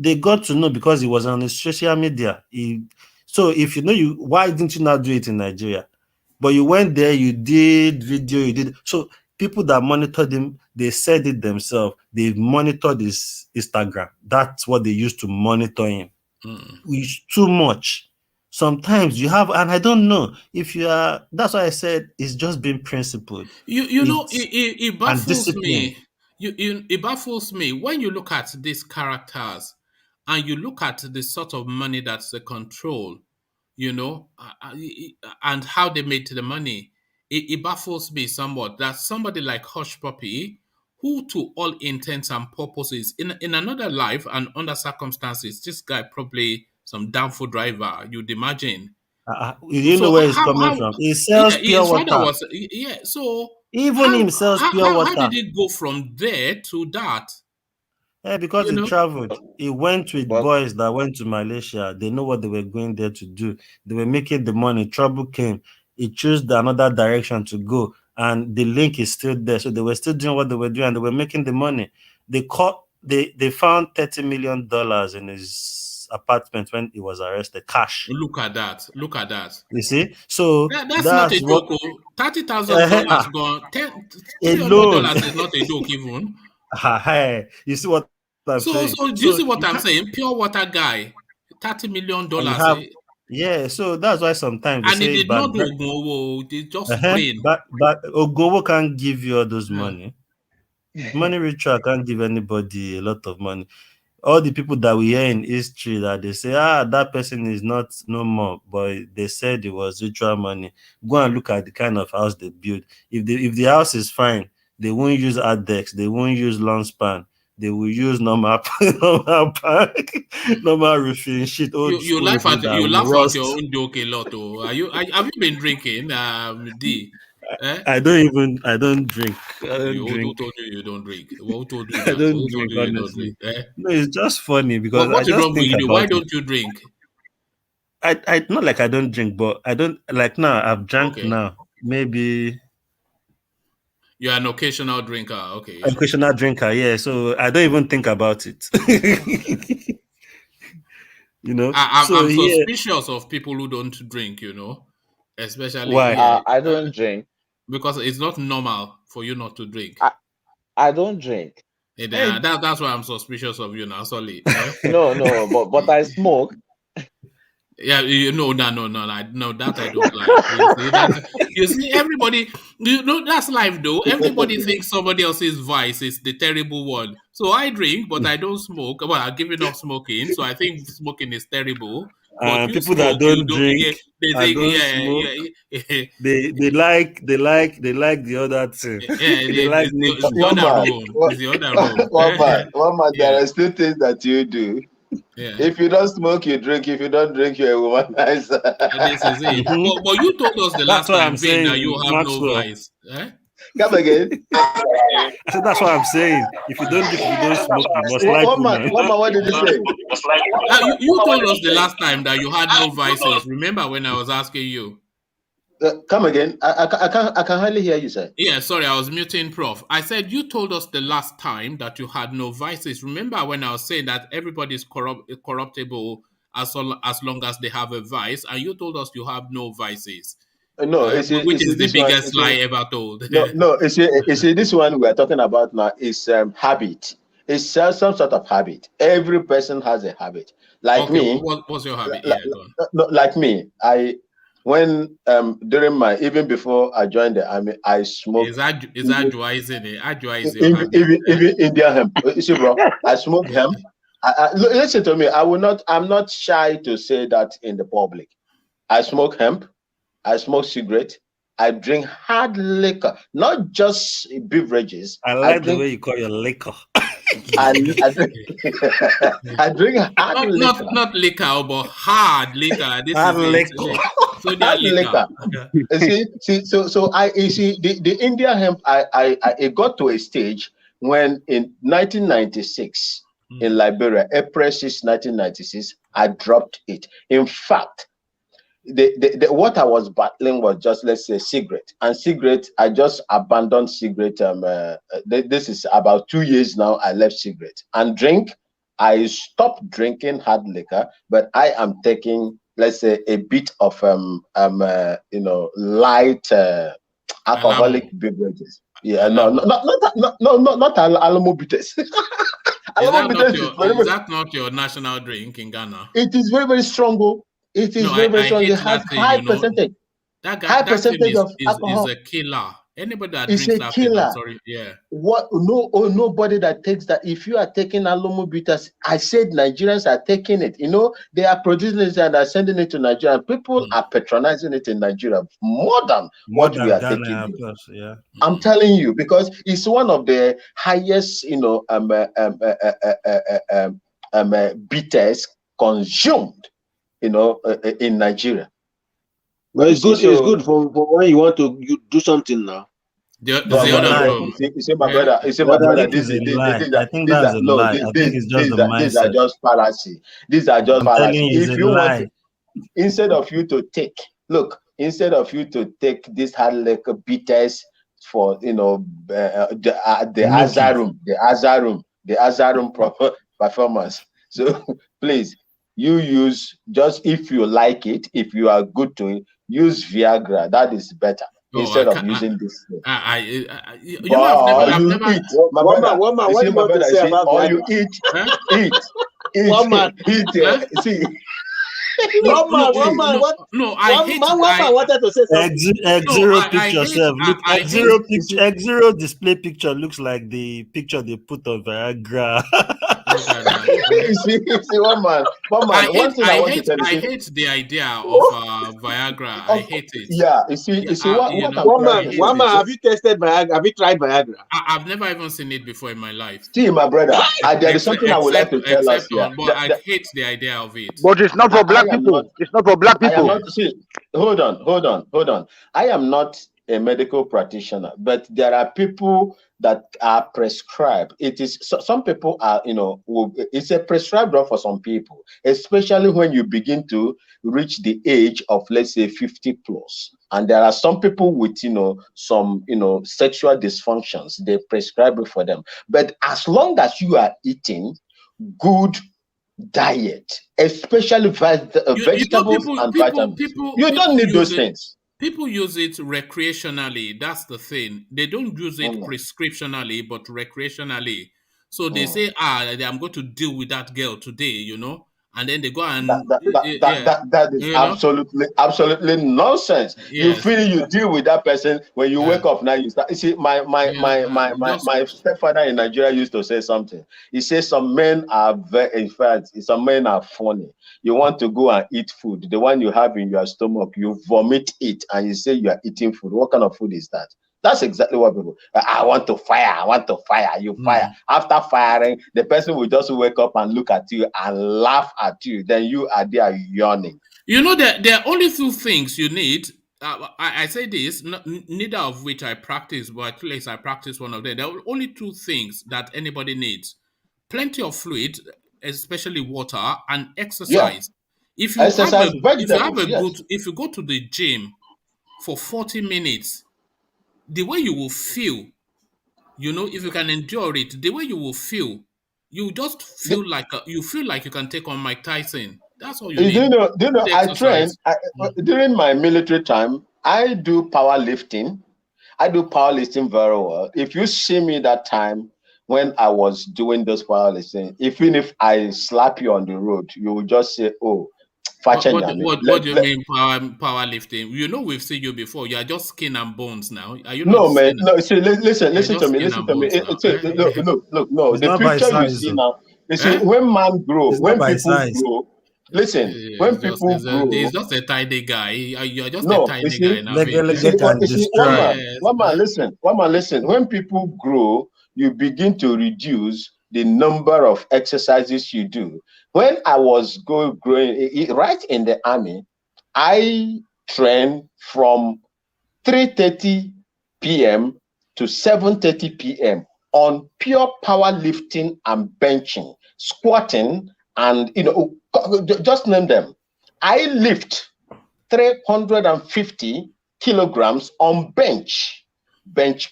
They got to know because he was on his social media. So if why didn't you not do it in Nigeria? But you went there, you did video, you did. So people that monitored him, they said it themselves. They monitored his Instagram. That's what they used to monitor him. It's too much. Sometimes you have, and I don't know if you are. That's why I said it's just being principled. It baffles discipline. me. It baffles me when you look at these characters and you look at the sort of money that's the control, and how they made the money. It baffles me somewhat that somebody like Hush Puppy, who to all intents and purposes, in another life and under circumstances, this guy probably some downful driver, you'd imagine. You know where he's coming from. He sells pure his father water. was so Even him sells pure how water. did it go from there to that? Because he traveled. He went with boys that went to Malaysia. They know what they were going there to do. They were making the money. Trouble came. He chose another direction to go. And the link is still there. So they were still doing what they were doing and they were making the money. They found $30 million in his apartment when he was arrested. Cash. Look at that. You see? So that's not a joke. $30,000 gone. $300 is not a joke even. You see what I'm saying? So do you see what I'm saying? Pure water guy, $30 million. Yeah, so that's why sometimes they And he say did not do Ogunwowo, it just plain. but Ogowo can't give you all those Yeah. money. Money ritual can't give anybody a lot of money. All the people that we hear in history that they say, that person is not no more, but they said it was ritual money. Go and look at the kind of house they build. If the house is fine, they won't use ADEX, they won't use long span, they will use normal normal roofing shit, old You school laugh roofing at that you laugh at your rust. own joke a lot. Oh, have you been drinking, D? Eh? I don't drink. I don't Who drink. told you you don't drink? Who told you I that? don't Who told drink, you you don't drink? honestly. Eh? No, it's just funny because I What is just wrong with think you? Why about it. don't you drink? I not like I don't drink, but I don't like now. I've drank Okay, now. Maybe you're an occasional drinker. Okay, occasional drinker, yeah. So I don't even think about it. you know. So I'm yeah, suspicious of people who don't drink. Especially why? here, I don't drink. because it's not normal for you not to drink. I don't drink. That's why I'm suspicious of you now, Solly. Eh? No, but I smoke. Yeah, no, that I don't like. You see, everybody, that's life though. Everybody thinks somebody else's vice is the terrible one. So I drink, but I don't smoke. Well, I've given up smoking, so I think smoking is terrible. But you People that smoke, you don't don't. Yeah, drink they and think, don't yeah, smoke, yeah, they like the other thing. yeah. they like It's the nicotine. One other man, room. It's the other room. one man, there Yeah, are still things that you do. yeah. If you don't smoke, you drink. If you don't drink, you're a womanizer. This is it. Mhm. But you told us the That's last what I'm time, Vin, that you saying, have no Maxwell. vice. Eh? Come again. So that's what I'm saying. If you don't drink, if you don't smoke, you must like One man, women. what did you say? You told us the last time that you had no vices. Remember when I was asking you? Come again. I can hardly hear you, sir. Yeah, sorry, I was muting Prof. I said you told us the last time that you had no vices. Remember when I was saying that everybody's corruptible as long as they have a vice, and you told us you have no vices, No, which is the this one. biggest lie ever told. No. This one we are talking about now is habit. It's some sort of habit. Every person has a habit. Like Okay, me, what's your habit? Yeah, go on. like me, when during even before I joined the army, I smoked. Is that Ajwa, isn't it? Ajwa is your habit. Even Indian hemp. You see, bro, I smoke hemp. Listen to me. I'm not shy to say that in the public. I smoke hemp. I smoke cigarette. I drink hard liquor, not just beverages. I like the way you call your liquor. I drink, I drink hard liquor. Not liquor, but hard liquor. This Hard is liquor. it. So Hard liquor. You see, the India hemp, it got to a stage when in 1996 in Liberia, April 6, 1996, I dropped it. In fact, what I was battling was just, let's say, cigarette. And cigarette, I just abandoned cigarette. This is about 2 years now. I left cigarette and drink. I stopped drinking hard liquor, but I am taking, let's say, a bit of light alcoholic beverages. Yeah, not Alamobites. Is that not your national drink in Ghana? It is very, very strong. It is very strong. It has high percentage. High percentage of alcohol. Is a killer. Anybody that It's drinks a that killer. thing, I'm sorry. Yeah. Nobody that takes that. If you are taking Alomobitas, I said Nigerians are taking it. They are producing it and are sending it to Nigeria. People are patronizing it in Nigeria more than what we are Ghana, taking. plus, yeah. I'm telling you, because it's one of the highest, bitters consumed, in Nigeria. But it's good. It's good for when you want to do something now. The other room. You see, my brother. You see, my brother. I think that's a lie. I think it's just the mindset. These are just fallacy. These are just fallacy. If you want, instead of you to take this hard liquor bitters for the Azarum performance. So please, you use, just if you like it, if you are good to it, use Viagra. That is better instead of using this. I've never. One man, what do you want to say about or Viagra? you eat. One man, see. One man, no, I hate one man wanted to say something. X0 I picture hate- self. Look, I X0 hate- picture, X0 display picture looks like the picture they put on Viagra. Look at that. you see, one man. One thing I want to tell you. I hate the idea of Viagra. I hate it. Yeah, you see, what I'm trying to say One man, is- have you tested Viagra? Have you tried Viagra? I've never even seen it before in my life. See, my brother, there is something I would like to tell us here. But I hate the idea of it. But it's not for black people. It's not for black I am people. not. See, hold on. I am not a medical practitioner, but there are people that are prescribed. It is some people are, it's a prescribed drug for some people, especially when you begin to reach the age of, let's say, 50 plus. And there are some people with, some, sexual dysfunctions. They prescribe it for them. But as long as you are eating good diet, especially vegetables and vitamins, you don't need those things. People use it recreationally. That's the thing. They don't use it prescriptionally, but recreationally. So they say, I'm going to deal with that girl today, and then they go and that is absolutely nonsense. Yes. You feel you deal with that person when you wake up now. You start. You see, my stepfather in Nigeria used to say something. He says some men are some men are funny. You want to go and eat food, the one you have in your stomach, you vomit it, and you say you are eating food. What kind of food is that? That's exactly what people. I want to fire. You fire. After firing, the person will just wake up and look at you and laugh at you. Then you are there yawning. There are only two things you need. I say this, neither of which I practice, but at least I practice one of them. There are only two things that anybody needs: plenty of fluid, especially water, and exercise. Yeah. If you go to the gym for 40 minutes. The way you will feel, if you can endure it, the way you will feel, you just feel like you can take on Mike Tyson. That's all you need. I train during my military time. I do powerlifting. I do powerlifting very well. If you see me that time when I was doing those powerlifting, even if I slap you on the road, you will just say, "Oh." What do you mean powerlifting? We've seen you before. You are just skin and bones now. Are you? No, man. No. See, listen to me. Listen to me. No. The picture you see now. You see, when man grow, when people grow. Listen, when people grow, he's just a tiny guy. You're just a tiny guy now. One man, listen. When people grow, you begin to reduce the number of exercises you do. When I was growing right in the army, I trained from 3:30 p.m. to 7:30 p.m. on pure powerlifting and benching, squatting, and just name them. I lift 350 kilograms on bench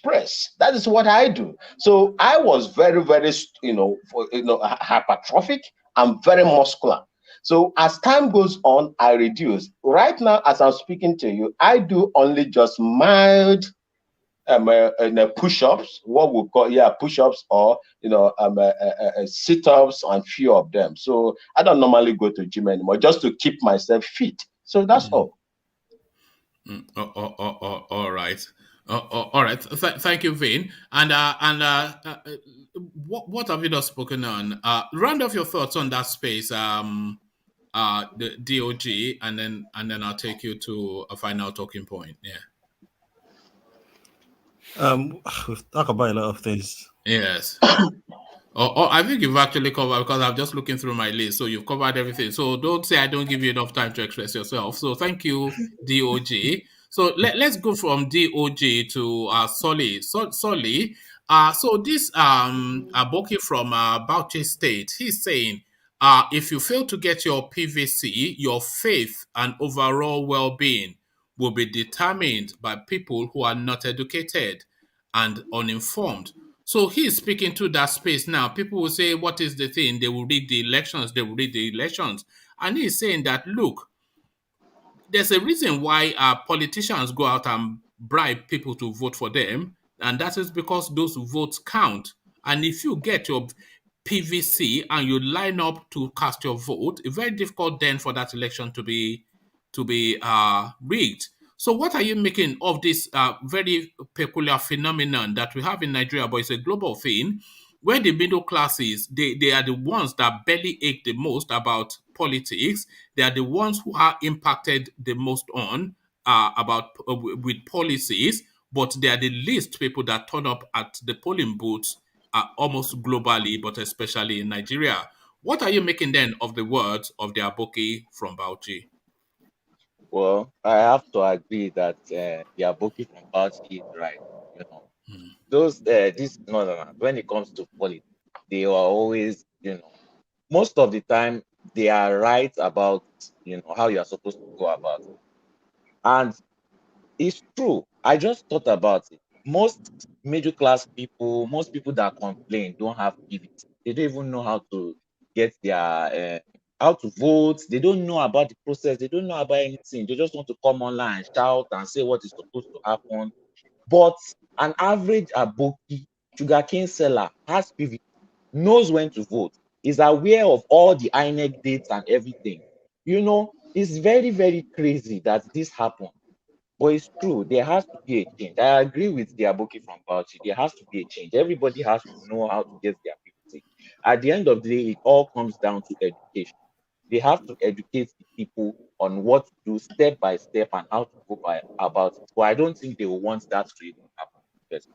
press. That is what I do. So I was very, very, hypertrophic and very muscular. So as time goes on, I reduce. Right now, as I'm speaking to you, I do only just mild push-ups, what we call push-ups, or sit-ups, and few of them. So I don't normally go to gym anymore, just to keep myself fit. So that's all. All right. All right. Thank you, Vin. And what have you just spoken on? Round off your thoughts on that space, the DOG, and then I'll take you to a final talking point. Yeah. We've talked about a lot of things. Yes. I think you've actually covered, because I'm just looking through my list. So you've covered everything. So don't say I don't give you enough time to express yourself. So thank you, DOG. So let's go from DOG to Solly. Solly. So this Aboki from Bauchi State, he's saying, if you fail to get your PVC, your faith and overall well-being will be determined by people who are not educated and uninformed. So he's speaking to that space now. People will say, what is the thing? They will read the elections. And he's saying that, look, there's a reason why politicians go out and bribe people to vote for them. And that is because those votes count. And if you get your PVC and you line up to cast your vote, it's very difficult then for that election to be rigged. So what are you making of this very peculiar phenomenon that we have in Nigeria, but it's a global thing, where the middle classes, they are the ones that barely ache the most about politics. They are the ones who are impacted the most on with policies, but they are the least people that turn up at the polling booths almost globally, but especially in Nigeria. What are you making then of the words of the Aboki from Bauchi? Well, I have to agree that the Aboki from Bauchi is right. You know, these northerners, when it comes to politics, they are always, most of the time they are right about, how you are supposed to go about it. And it's true. I just thought about it. Most middle class people, most people that complain don't have PVC. They don't even know how to get their how to vote. They don't know about the process. They don't know about anything. They just want to come online and shout and say what is supposed to happen. But an average Aboki sugarcane seller has PVC, knows when to vote, is aware of all the INEC dates and everything. It's very, very crazy that this happened. But it's true, there has to be a change. I agree with the Aboki from Bauchi. There has to be a change. Everybody has to know how to get their PVC. At the end of the day, it all comes down to education. They have to educate the people on what to do step by step and how to go about it. But I don't think they will want that to even happen. Yes.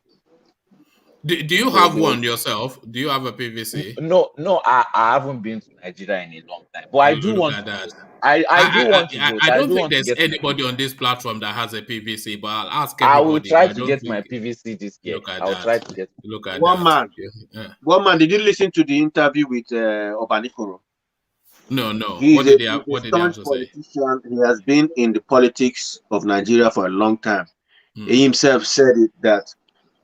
Do you have one yourself? Do you have a PVC? No, I haven't been to Nigeria in a long time. But I do want to. I do want to go. I don't think there's anybody on this platform that has a PVC, but I'll ask everybody. I will try to get my PVC this year. I will try to get. Look at one that. Man. One man. Did you listen to the interview with Obanikoro? No. What did he have to say? He has been in the politics of Nigeria for a long time. He himself said it that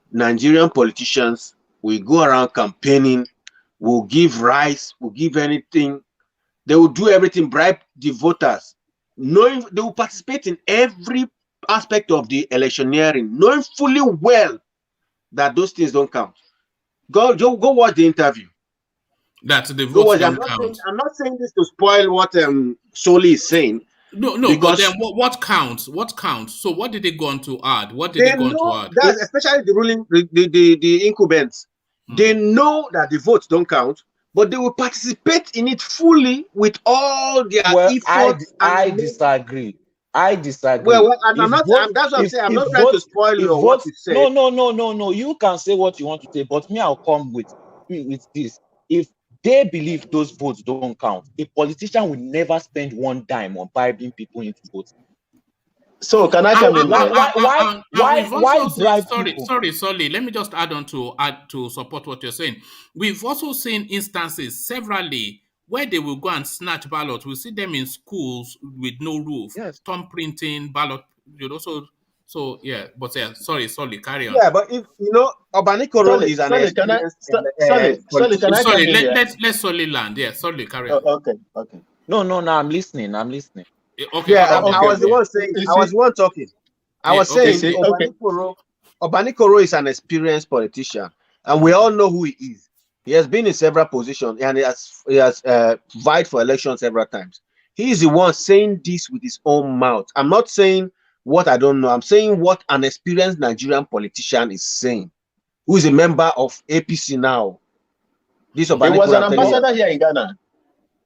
Nigerian politicians will go around campaigning, will give rice, will give anything. They will do everything, bribe the voters, knowing they will participate in every aspect of the electioneering, knowing fully well that those things don't count. Go watch the interview. That the votes don't count. I'm not saying this to spoil what Soli is saying. No, but then what counts? What counts? So what did they go on to add? What did they go on to add? That's especially the incumbents. They know that the votes don't count, but they will participate in it fully with all their efforts. I disagree. Well, that's what I'm saying. I'm not trying to spoil what you say. No. You can say what you want to say, but me, I'll come with this. If they believe those votes don't count, a politician will never spend one dime on bribing people into voting. So can I come in? Why bribe people? Sorry. Let me just add to support what you're saying. We've also seen instances severally where they will go and snatch ballots. We see them in schools with no roof, thumb printing, ballot. So yeah, but yeah, sorry, carry on. Yeah, but if Obanikoro is an let's Solly land. Yeah, Solly, carry on. Okay. No, I'm listening. Okay. Yeah, I was the one saying. I was the one talking. I was saying Obanikoro is an experienced politician, and we all know who he is. He has been in several positions, and he has vied for elections several times. He is the one saying this with his own mouth. I'm not saying what I don't know. I'm saying what an experienced Nigerian politician is saying, who is a member of APC now. This he was an ambassador here in Ghana.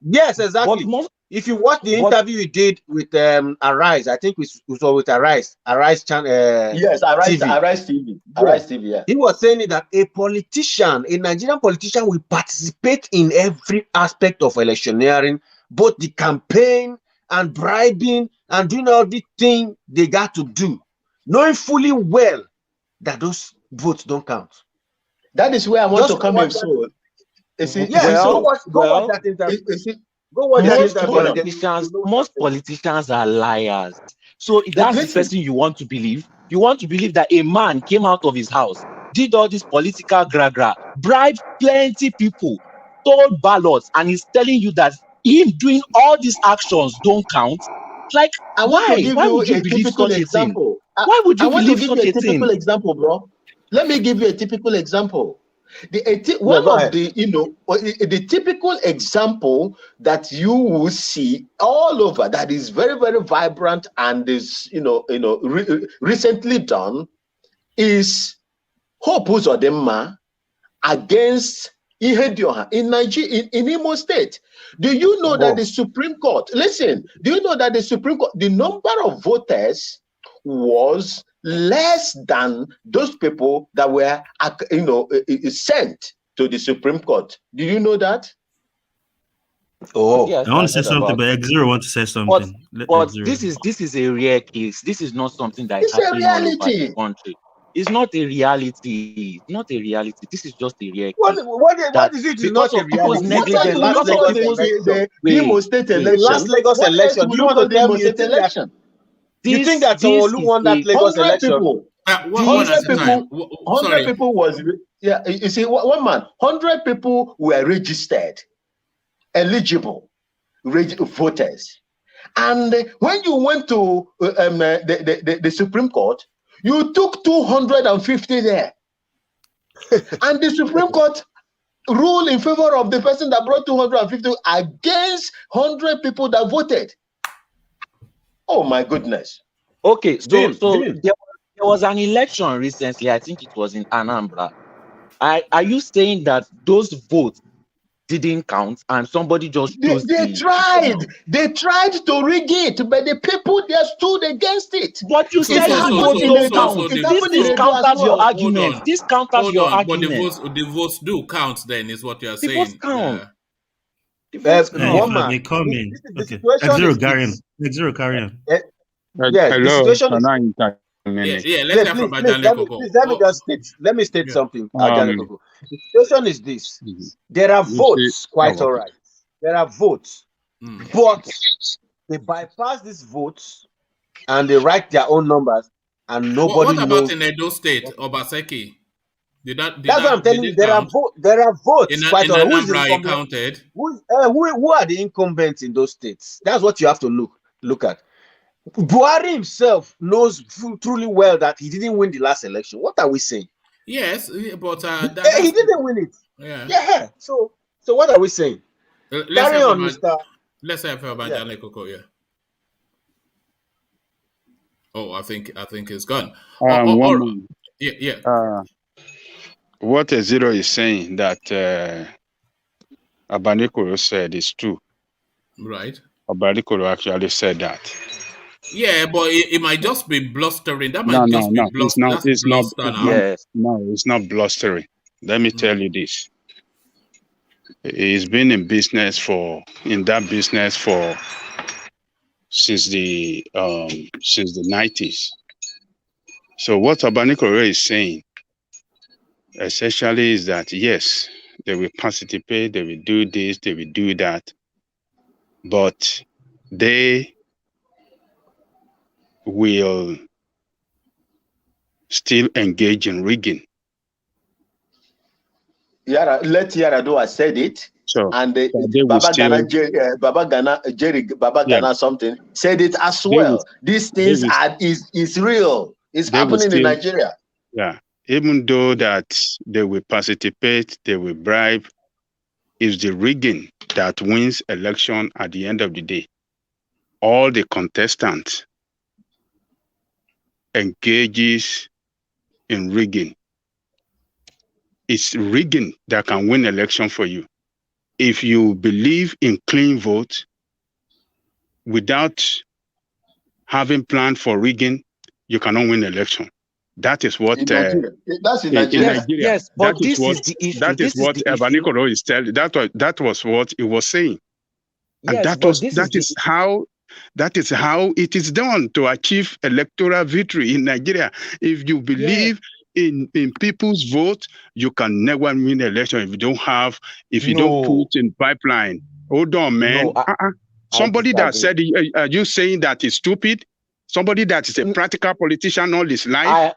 Yes, exactly. If you watch the interview he did with Arise, I think we saw with Arise channel. Yes, Arise TV. Arise TV, yeah. He was saying that a Nigerian politician will participate in every aspect of electioneering, both the campaign and bribing and doing all the thing they got to do, knowing fully well that those votes don't count. That is where I want to come in. So, go watch that interview. Most politicians are liars. So if that's the person you want to believe that a man came out of his house, did all this political gra-gra, bribed plenty people, stole ballots, and he's telling you that him doing all these actions don't count. Like, why would you believe such a thing? Why would you believe such a thing? Example, bro? Let me give you a typical example. One of the, the typical example that you will see all over that is very, very vibrant and is, recently done is Hope Uzodimma against Ihedioha in Nigeria, in Imo State. Do you know that the Supreme Court, listen, do you know that the Supreme Court, the number of voters was less than those people that were, sent to the Supreme Court? Do you know that? Oh, yes, I want to say something, but X0 want to say something. But this is a rare case. This is not something that is happening all over the country. It's not a reality. It's not a reality. This is just a rare case. What is it? Because of people's negligence. Because of the Imo State election. Last Lagos election. You want to tell me you think that Sanwo-Olu won that Lagos election? 100 people was, you see, one man, 100 people were registered, eligible voters. And when you went to the Supreme Court, you took 250 there. And the Supreme Court ruled in favor of the person that brought 250 against 100 people that voted. Oh my goodness. Okay, so there was an election recently, I think it was in Anambra. Are you saying that those votes didn't count and somebody just chose they tried to rig it, but the people there stood against it. But you said this counters your argument. This counters your argument. But the votes do count then, is what you are saying. Votes count. One man. They come in. Okay. X0 carry on. Hello. The situation let's hear from let me state something. The situation is this. There are votes, quite all right. There are votes, but they bypass these votes and they write their own numbers and nobody knows. What about in Edo State, Obaseki? That's what I'm telling you. There are votes. In Anambra counted. Who are the incumbents in those states? That's what you have to look at. Buhari himself knows truly well that he didn't win the last election. What are we saying? Yes, but he didn't win it. Yeah. So what are we saying? Carry on, Mr. Let's have Babangida Koko. Yeah. Oh, I think it's gone. What A0 is saying that Abanikoro said is true. Right. Abanikoro actually said that. Yeah, but it might just be blustering. That might just be blustering. It's not blustering. Let me tell you this. He's been in that business since the 90s. So what Abanikoro is saying essentially is that yes, they will participate, they will do this, they will do that, but they will still engage in rigging. Let Yaradua said it. So, and Babangida something said it as well. These things is real. It's happening in Nigeria. Yeah. Even though that they will participate, they will bribe, it's the rigging that wins election at the end of the day. All the contestants engages in rigging. It's rigging that can win election for you. If you believe in clean vote without having planned for rigging, you cannot win election. That is what that's in Nigeria. Yes, but this is the issue. That is what Abanikoro is telling. That was what he was saying. And yes, that is how it is done to achieve electoral victory in Nigeria. If you believe in people's vote, you can never win election if you don't put in pipeline. Hold on, man. Somebody that said, are you saying that is stupid? Somebody that is a practical politician all his life?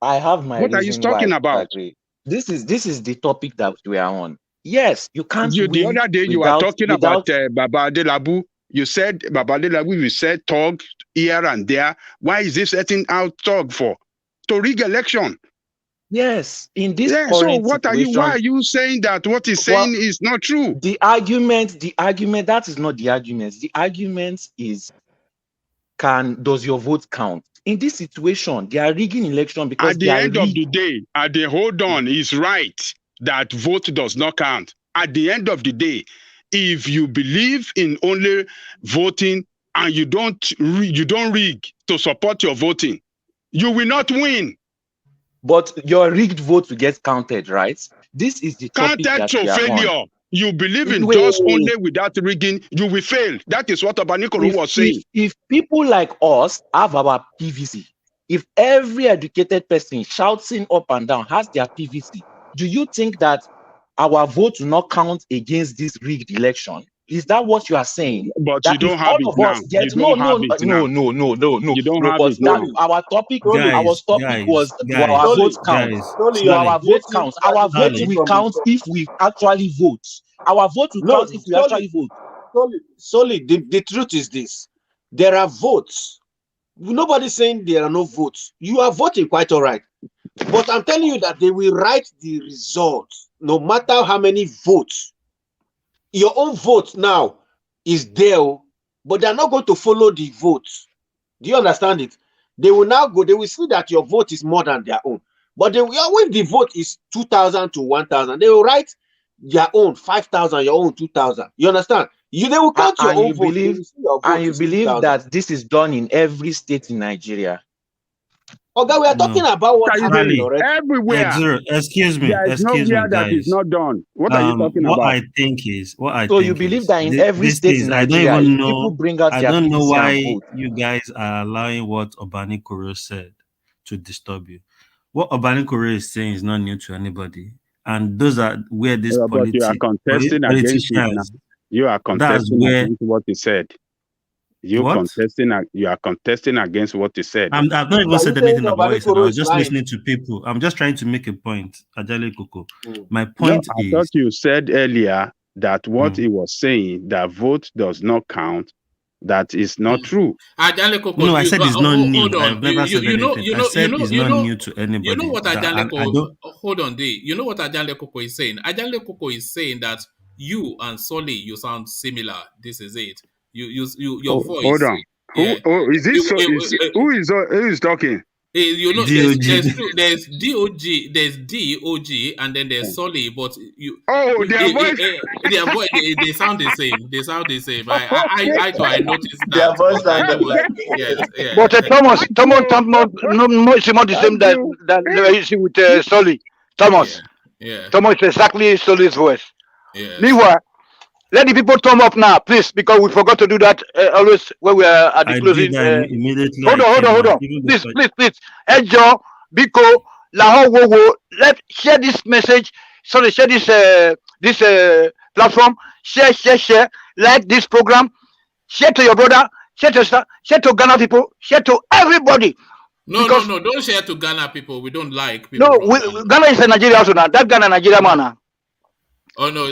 I have my. What are you talking about? This is the topic that we are on. Yes, you can't. The other day you were talking about Baba Adelabu. You said Baba Adelabu. You said talk here and there. Why is this setting out talk for? To rig election. Yes, in this Yeah. So current what are you? situation, Why are you saying that what he's saying is not true? the argument, that is not the argument. The argument is, does your vote count? In this situation, they are rigging election because At they the are end of the rigged. day, hold on, he's right that vote does not count. At the end of the day, if you believe in only voting and you don't rig to support your voting, you will not win. But your rigged vote will get counted, right? This is the topic Counted that to we are failure. on. You believe in just only without rigging, you will fail. That is what Obanikoro was saying. If people like us have our PVC, if every educated person shouting up and down has their PVC, do you think that our vote will not count against this rigged election? Is that what you are saying? But that you don't have it now. No. You don't have it now. Our topic, Guys, was guys, our vote count. guys, So our vote counts. Our vote will count if we actually vote. Our vote will count if we actually vote. Solely, the truth is this: there are votes. Nobody's saying there are no votes. You are voting quite all right, but I'm telling you that they will write the results no matter how many votes. Your own vote now is there, but they're not going to follow the votes. Do you understand it? They will now go, they will see that your vote is more than their own. But they will, when the vote is 2,000 to 1,000, they will write their own 5,000, your own 2,000. You understand? They will count your own vote. And you believe that this is done in every state in Nigeria? Okay, we are talking about what happened already. Everywhere. Excuse me. There is nowhere that is not done. What are you talking about? So you believe that in every state in Nigeria, people bring out their PVC and vote? I don't know why you guys are allowing what Obanikoro said to disturb you. What Obanikoro is saying is not new to anybody. And those are where this but you are contesting against it now. You are contesting against what he said. You are contesting against what he said. I've not even said anything about it. I was just listening to people. I'm just trying to make a point. Ajale Koko. My point is, I thought you said earlier that what he was saying, that vote does not count. That is not true. Ajale Koko, no, I said it's not new. I've never said anything. I said it's not new to anybody. You know what Ajale Koko? Hold on, D. You know what Ajale Koko is saying? Ajale Koko is saying that you and Solly, you sound similar. This is it. Your voice. Hold on. Yeah. Who is talking? You know, there's DOG, there's DOG, and then there's Solly, but their voice. Their voice, they sound the same. They sound the same. I noticed that. Their voice sound like. Yes. But Thomas, no, it's not the same that you see with Solly. Thomas. Yeah. Thomas is exactly Solly's voice. Yeah. Meanwhile, let the people thumb up now, please, because we forgot to do that always when we are at the closing. Immediately. Hold on. Please. Ejo, Biko, Lahore, Wowo, let's share this message. Sorry, share this platform. Share. Like this program. Share to your brother. Share to sister. Share to Ghana people. Share to everybody. No. Don't share to Ghana people. We don't like people. No, Ghana is a Nigeria also now. That Ghana Nigeria man now. Oh no,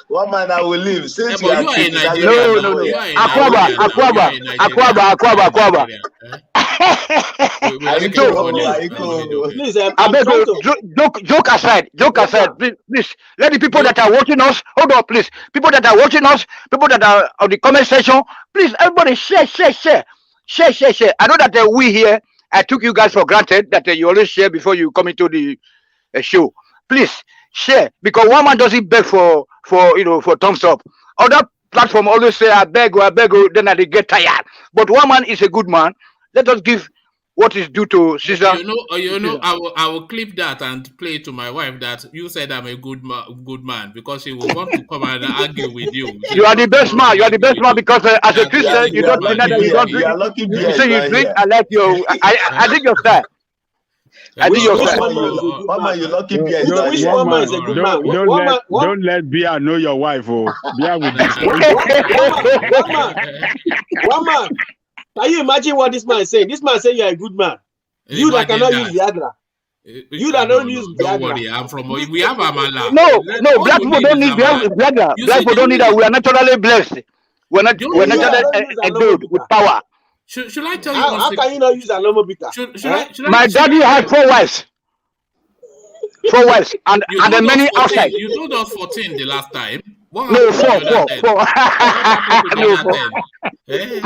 One man I will leave. Since you are in Nigeria. No. Aquaba. Joke aside. Please. Let the people that are watching us, hold on, please. People that are watching us, people that are on the comment section, please, everybody share. I know that we here, I took you guys for granted that you always share before you come into the show. Please share, because one man doesn't beg for thumbs up. Other platform always say I beg, then they get tired. But one man is a good man. Let us give what is due to Caesar. I will clip that and play to my wife that you said I'm a good man, because she will want to come and argue with you. You are the best man. You are the best man because as a Christian, you don't drink. You say you drink. I like your. I think your style. I think your style. Mama, you lucky beer. Which one man is a good man? Don't let Bia know your wife. Oh, Bia will One man. Can you imagine what this man is saying? This man is saying you are a good man. You that cannot use Viagra. You that don't use Viagra. Don't worry, I'm from. We have Amala. No, black people don't need Viagra. Black people don't need that. We are naturally blessed. We're naturally endowed with power. Should I tell you How can you not use Alomo bitter? My daddy had 4 wives. 4 wives, and then many outside. You told us 14 the last time. What No, happened 4. What happened to the other 10? Eh?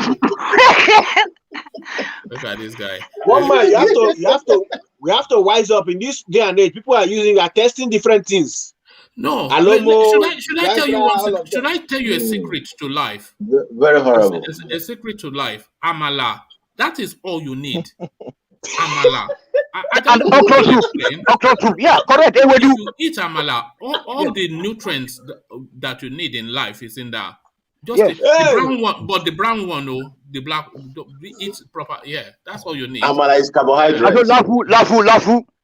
Look at this guy. One man, we have to wise up in this day and age. People are testing different things. No, Alomo, should I tell you one? Should I tell you a secret to life? Very horrible. A secret to life. Amala. That is all you need. Amala. And okra soup. Yeah, correct. If you eat amala, all the nutrients that you need in life is in there. Just the brown one, but the brown one, the black, eat proper. Yeah, that's all you need. Amala is carbohydrate.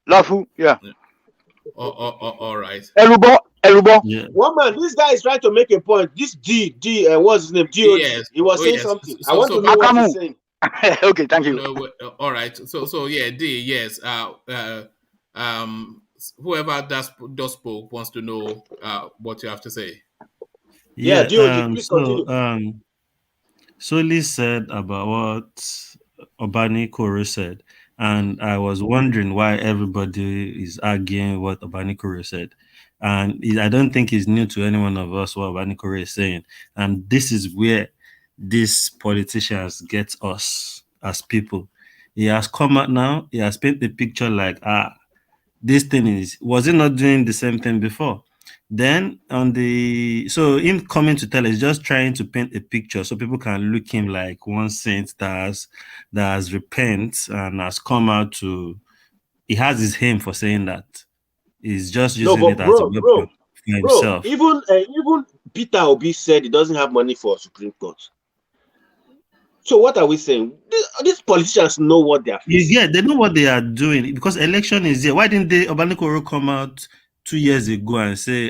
Lafu. Yeah. All right. Elubo. Yeah. One man, this guy is trying to make a point. This what's his name? Yes. He was saying something. I want to know what he's saying. Okay, thank you. All right. So yeah, D. Yes. Whoever does spoke wants to know what you have to say. Yeah. DOG, please continue. Soli said about what Obani Koro said, and I was wondering why everybody is arguing what Obani Koro said. And I don't think it's new to any one of us what Obani Koro is saying. And this is where these politicians get us as people. He has come out now, he has painted the picture like, this thing was he not doing the same thing before? Then so him coming to tell us, just trying to paint a picture so people can look him like one saint that has repent and has come out to, he has his aim for saying that. He's just using it as a weapon for himself. Even Peter Obi said he doesn't have money for Supreme Court. So what are we saying? These politicians know what they are facing. Yeah, they know what they are doing because election is here. Why didn't Obani Koro come out 2 years ago and say,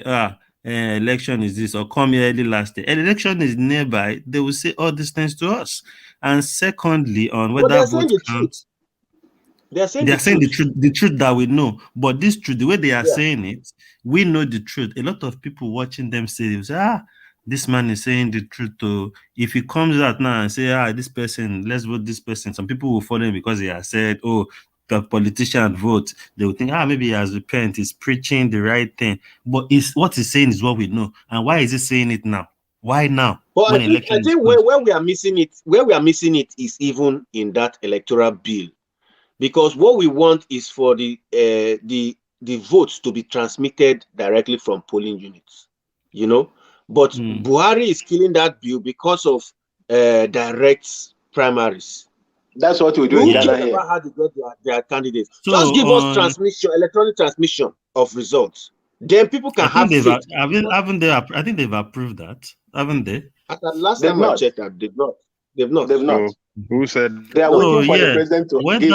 election is this, or come here early last year? Election is nearby. They will say all these things to us. And secondly, on whether vote counts, they are saying the truth that we know. But this truth, the way they are saying it, we know the truth. A lot of people watching them say, this man is saying the truth. If he comes out now and say, this person, let's vote this person, some people will follow him because he has said, the politician vote. They will think, maybe he has repented, he's preaching the right thing. But what he's saying is what we know. And why is he saying it now? Why now? But I think where we are missing it is even in that electoral bill. Because what we want is for the votes to be transmitted directly from polling units, But Buhari is killing that bill because of direct primaries. That's what we do in Ghana here. How to get their candidates. So, just give us electronic transmission of results. Then people can have faith. I think they've approved that, haven't they? At the last time I checked that, they've not. So, who said they are waiting for the president to give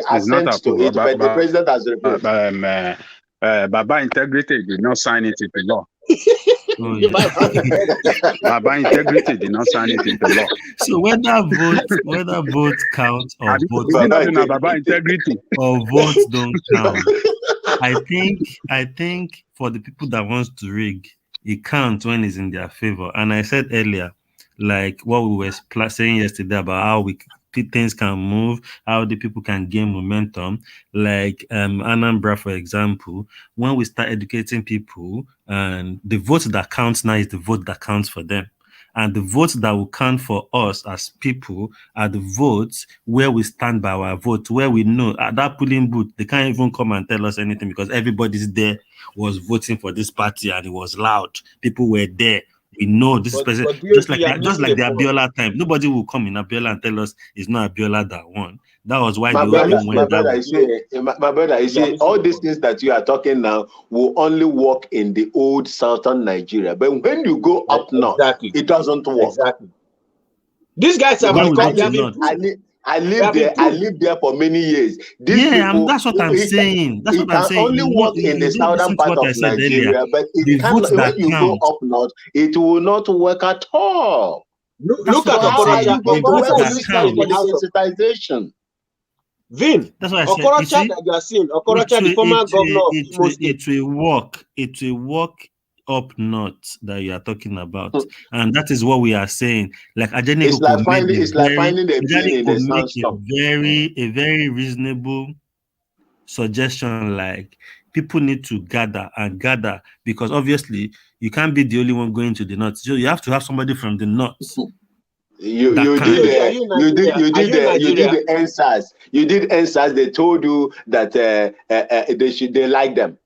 assent to it, but the president has refused. Baba Integrity did not sign it into law. Baba Integrity did not sign it into law. So whether vote count or votes Baba Integrity or votes don't count, I think for the people that wants to rig, it counts when it's in their favor. And I said earlier, like what we were saying yesterday about how things can move, how the people can gain momentum. Like Anambra, for example, when we start educating people, and the vote that counts now is the vote that counts for them. And the votes that will count for us as people are the votes where we stand by our vote, where we know at that polling booth, they can't even come and tell us anything because everybody's there was voting for this party and it was loud. People were there. We know this person, just like the Abiola time. Nobody will come in Abiola and tell us it's not Abiola that won. That was why my brother, you see, all these things that you are talking now will only work in the old southern Nigeria. But when you go up north, it doesn't work. Exactly. These guys are I lived there for many years. That's what I'm saying. That's what I'm saying. Only work in the southern part of Nigeria, but it can, when you go up north, it will not work at all. Look at Okorocha. Sensitization. Vin, that's what I said. Okorocha, the former governor of Imo State. It will work. It will work up north that you are talking about, and that is what we are saying. Like Ajani It's like finding the pin in the sandstorm. A very reasonable suggestion. Like people need to gather because obviously you can't be the only one going to the north. So you have to have somebody from the north. You did the NSAS. You did NSAS. They told you that they like them.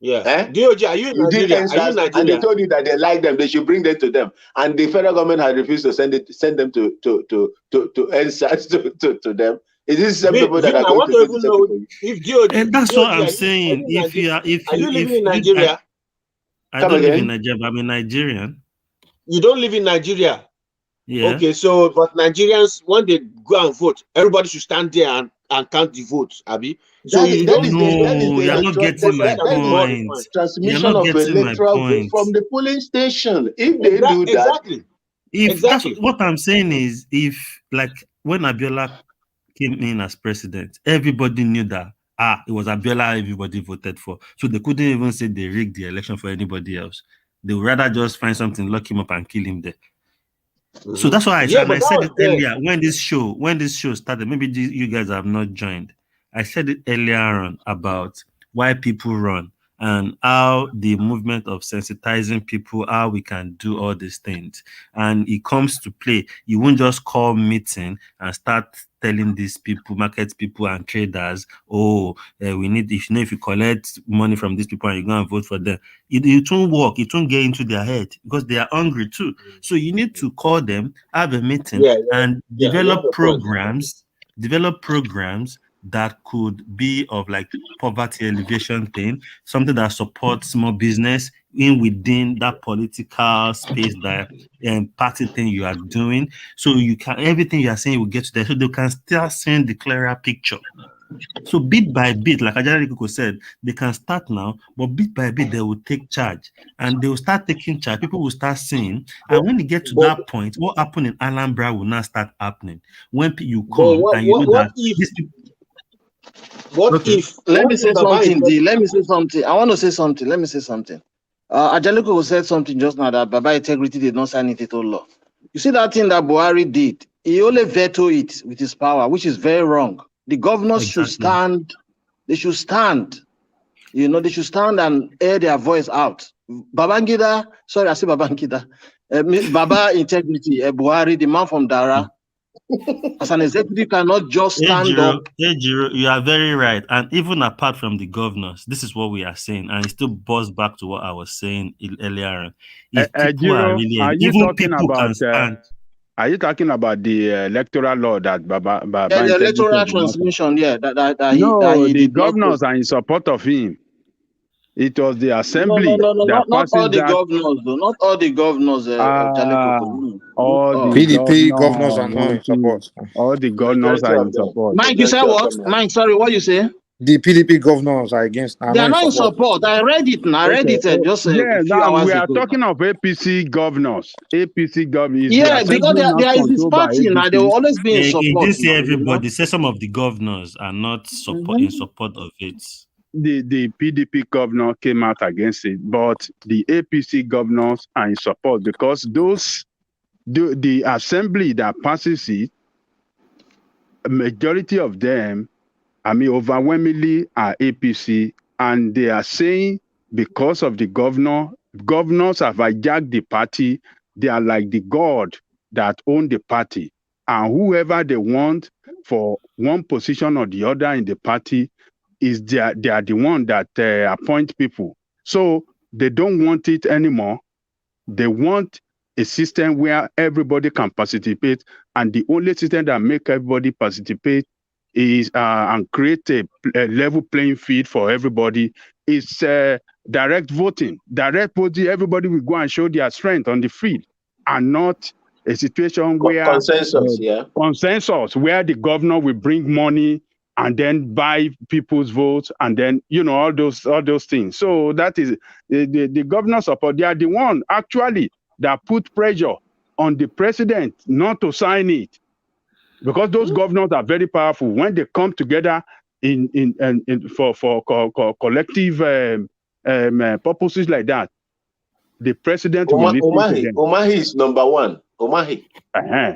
Yeah. DOJ, are you in Nigeria? And they told you that they like them. They should bring them to them. And the federal government had refused to send them to NSAS to them. Is this some people that are going to even know if DOJ? And that's what I'm saying. If you live in Nigeria, I don't live in Nigeria, but I'm a Nigerian. You don't live in Nigeria. Yeah. Okay, so but Nigerians, when they go and vote, everybody should stand there and count the votes, Abi. So you're not getting my point. Transmission of electoral vote from the polling station. If they do that, That's what I'm saying is, if like when Abiola came in as president, everybody knew that it was Abiola everybody voted for. So they couldn't even say they rigged the election for anybody else. They would rather just find something, lock him up and kill him there. So that's why I said it earlier when this show started. Maybe you guys have not joined. I said it earlier on about why people run and how the movement of sensitizing people, how we can do all these things. And it comes to play. You won't just call meeting and start telling these people, market people and traders, we need, if you collect money from these people and you go and vote for them, it won't work. It won't get into their head because they are hungry too. So you need to call them, have a meeting, and develop programs that could be of like poverty alleviation thing, something that supports small business within that political space that party thing you are doing. So you can, everything you are saying will get to there, so they can still send the clearer picture. So bit by bit, like Ajani Kuko said, they can start now, but bit by bit they will take charge, and they will start taking charge. People will start seeing, and when they get to that point, what happened in Alhambra will now start happening. When you come and you know that these people. Let me say something. I want to say something. Let me say something. Ajaliko said something just now that Baba Integrity did not sign it into law. You see that thing that Buhari did? He only vetoed it with his power, which is very wrong. The governors should stand. They should stand. They should stand and air their voice out. Babangida, sorry, I say Babangida. Baba Integrity, Buhari, the man from Dara. As an executive, cannot just stand up. You are very right. And even apart from the governors, this is what we are saying, and it still boils back to what I was saying earlier on. If people are really, even people can stand. Are you talking about the electoral law that Baba the electoral transmission? Yeah, the governors are in support of him. It was the assembly. Not all the governors, though. Not all the governors. All the PDP governors are not in support. All the governors are in support. Mike, you said what? Mike, sorry, what you say? The PDP governors are against. They are not in support. I read it. I read it just a few hours we are ago. talking of APC governors. APC governors. Yeah, because there is this party now. They will always be in support. This everybody say some of the governors are not in support of it. The PDP governor came out against it, but the APC governors are in support because the assembly that passes it, a majority of them, overwhelmingly are APC, and they are saying because of the governors have hijacked the party. They are like the god that own the party, and whoever they want for one position or the other in the party they are the one that appoint people. So they don't want it anymore. They want a system where everybody can participate, and the only system that make everybody participate is and create a level playing field for everybody is direct voting. Direct voting, everybody will go and show their strength on the field, and not a situation where consensus where the governor will bring money and then buy people's votes, and then all those things. So that is the governor support. They are the one actually that put pressure on the president not to sign it, because those governors are very powerful when they come together for collective purposes like that. the president will listen to them. Omahi is number one. Omahi.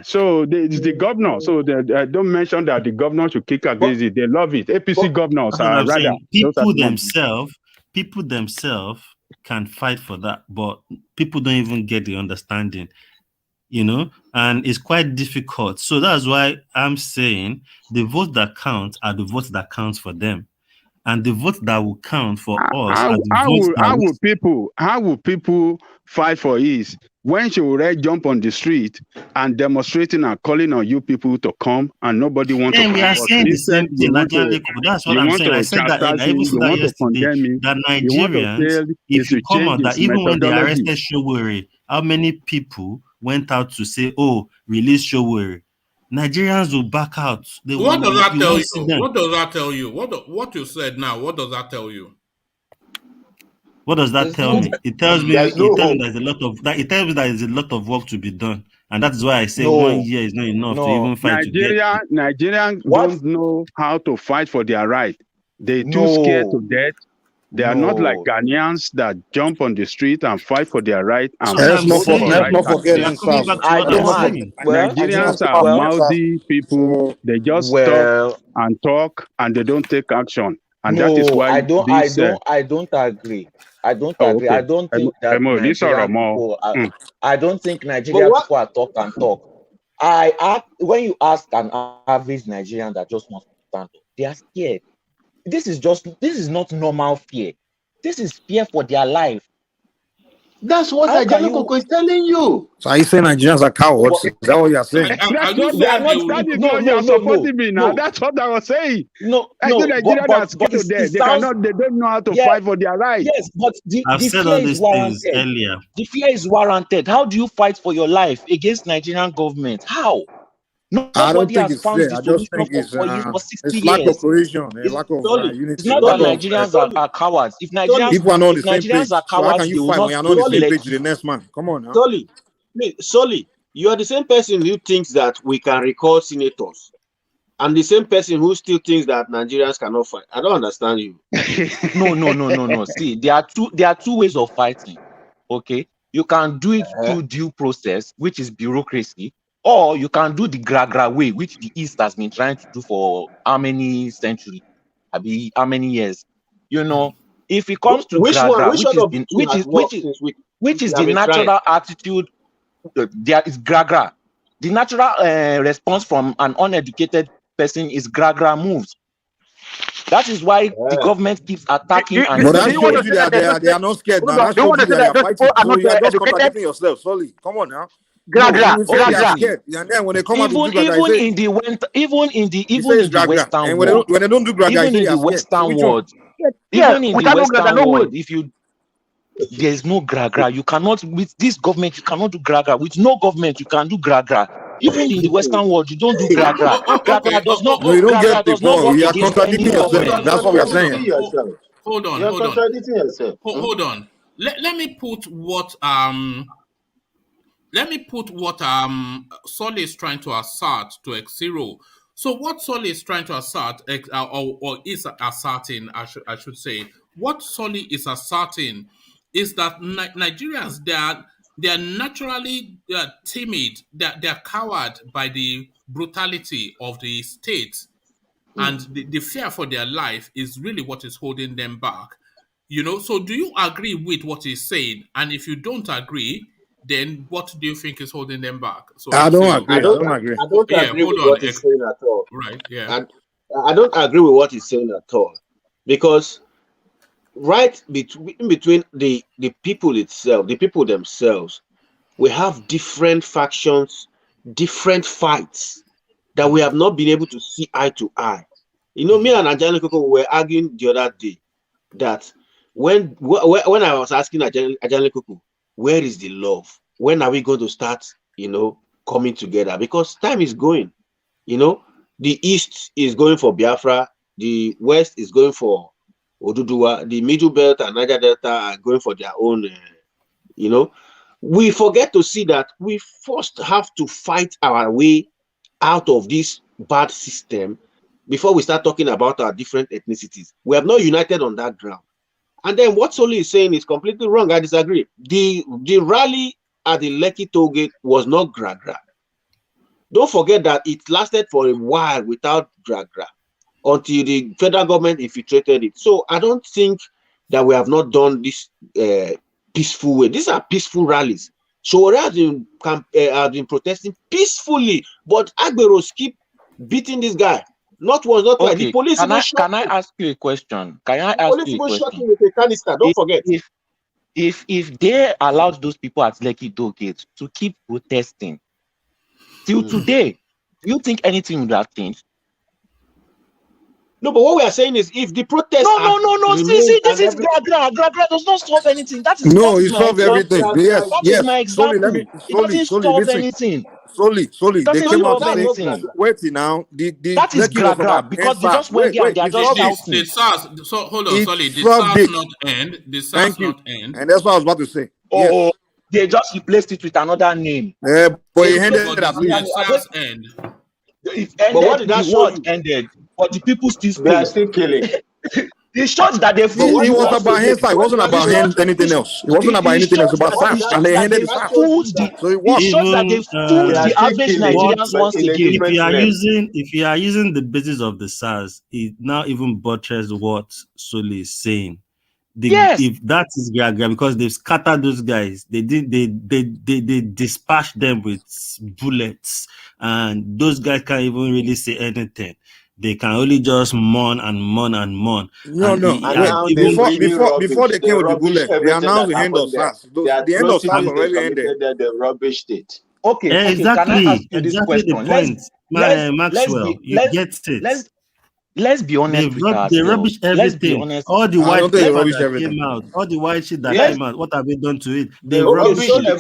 So it's the governor. So don't mention that the governor should kick against it. They love it. APC governors That's what are I'm rather. saying. People themselves can fight for that, but people don't even get the understanding, you know, and it's quite difficult. So that's why I'm saying the votes that count are the votes that count for them. And the votes that will count for us are the votes how will people fight for it when she already jump on the street and demonstrating and calling on you people to come and nobody wants to come? We are saying the same thing. That's what I'm saying. I said that, I even said that yesterday, that Nigerians, if you come out, that even when they arrested Showore, how many people went out to say, oh, release Showore? Nigerians will back out. What does that tell you? What does that tell you? What you said now, what does that tell you? What does that tell me? It tells me there's a lot of that. It tells me that there's a lot of work to be done, and that's why I say 1 year is not enough to even fight. Nigerians don't know how to fight for their right. They're too scared to death. They are not like Ghanaians that jump on the street and fight for their right. And let's not forget in South. Nigerians are mouthy people. They just talk and talk, and they don't take action. And that is why I don't agree. I don't agree. I don't think that I don't think Nigerian people are talk and talk. When you ask an average Nigerian that just wants to stand up, they are scared. This is not normal fear. This is fear for their life. That's what Ajaluko is telling you. So are you saying Nigerians are cowards? Is that what you're saying? You're supporting me now. That's what I was saying. Nigerians are scared to death. They don't know how to fight for their rights. Yes, but the fear is warranted. Earlier. The fear is warranted. How do you fight for your life against Nigerian government? How? I don't think it's fair. I just think it's lack of cohesion, lack of unity. It's not that Nigerians are cowards. If people are not on the same page, are cowards, so how can you fight when you're not on the same page with the next man? Come on now. Solly, you are the same person who thinks that we can recall senators, and the same person who still thinks that Nigerians cannot fight. I don't understand you. No. See, there are two ways of fighting. Okay, you can do it through due process, which is bureaucracy. Or you can do the Gragra way, which the East has been trying to do for how many centuries? How many years? You know, if it comes to Gragra, which is the natural attitude, there is Gragra. The natural response from an uneducated person is Gragra moves. That is why the government keeps attacking. But that shows you that they are not scared now. That shows you that they are fighting. So you are just contradicting yourself, Solly. Come on now. And then when they come out to do Gragra, even in the Western world, when they don't do Gragra, even in the Western world, if there is no Gragra, you cannot, with this government, you cannot do Gragra. With no government, you can do Gragra. Even in the Western world, you don't do Gragra. Gragra does not. No, you don't get the point. You are contradicting yourself. That's what we are saying. Hold on. You're contradicting yourself. Hold on. Let me put what Solly is trying to assert to X0. So what Solly is trying to assert, or is asserting, I should say, what Solly is asserting is that Nigerians, they are naturally timid, they are cowed by the brutality of the state, and the fear for their life is really what is holding them back. You know, so do you agree with what he's saying? And if you don't agree, then what do you think is holding them back? So I don't agree. I don't agree. I don't agree with what he's saying at all. Right, yeah. And I don't agree with what he's saying at all. Because between the people itself, the people themselves, we have different factions, different fights that we have not been able to see eye to eye. You know, me and Ajaluko were arguing the other day that when I was asking Ajaluko, where is the love? When are we going to start, coming together? Because time is going. The East is going for Biafra, the West is going for Oduduwa, the Middle Belt and Niger Delta are going for their own, We forget to see that we first have to fight our way out of this bad system before we start talking about our different ethnicities. We have not united on that ground. And then what Soli is saying is completely wrong. I disagree. The rally at the Lekki toll gate was not gra-gra. Don't forget that it lasted for a while without gra-gra until the federal government infiltrated it. So I don't think that we have not done this peaceful way. These are peaceful rallies. So we have been protesting peacefully, but Agberos keep beating this guy. Not once, not twice. The police can I ask you a question? Can I ask you a question? Shot him with a canister. Don't forget. If they allowed those people at Lekki toll gate to keep protesting till today, do you think anything would have changed? No, but what we are saying is, if the protest no. See, this is gra does not solve anything. That is no, it solves everything. Yes, that yes. is my example. It doesn't solve anything. Solely. They came out saying, wait now. That is gra because they just went there and they are just shouting. The SARS, so hold on, sorry. The SARS not end. The SARS not end. And that's what I was about to say. Oh, yes. They just replaced it with another name. But it ended at least. The SARS end. It ended. But what did that show? Ended. But the people still They are still killing. The shots that they flew. It was about hindsight. It wasn't about anything else. It wasn't about anything else. About SARS. And they ended the SARS. So it was. The shots that they fooled the average Nigerians once again. If you are using the basis of the SARS, it now even buttress what Soli is saying. If that is Gaga, because they've scattered those guys, they dispatched them with bullets, and those guys can't even really say anything. They can only just mourn and mourn and mourn. No. Before they came with the bullet, they announced the end of SARS. The end of SARS already ended. They rubbished it. Okay, exactly. Can I ask you this Exactly question? the point. Maxwell, you get it. Let's be honest with ourselves. They rubbish everything. All the white shit that came out. All the white shit that came out. What have they done to it? They rubbish it. I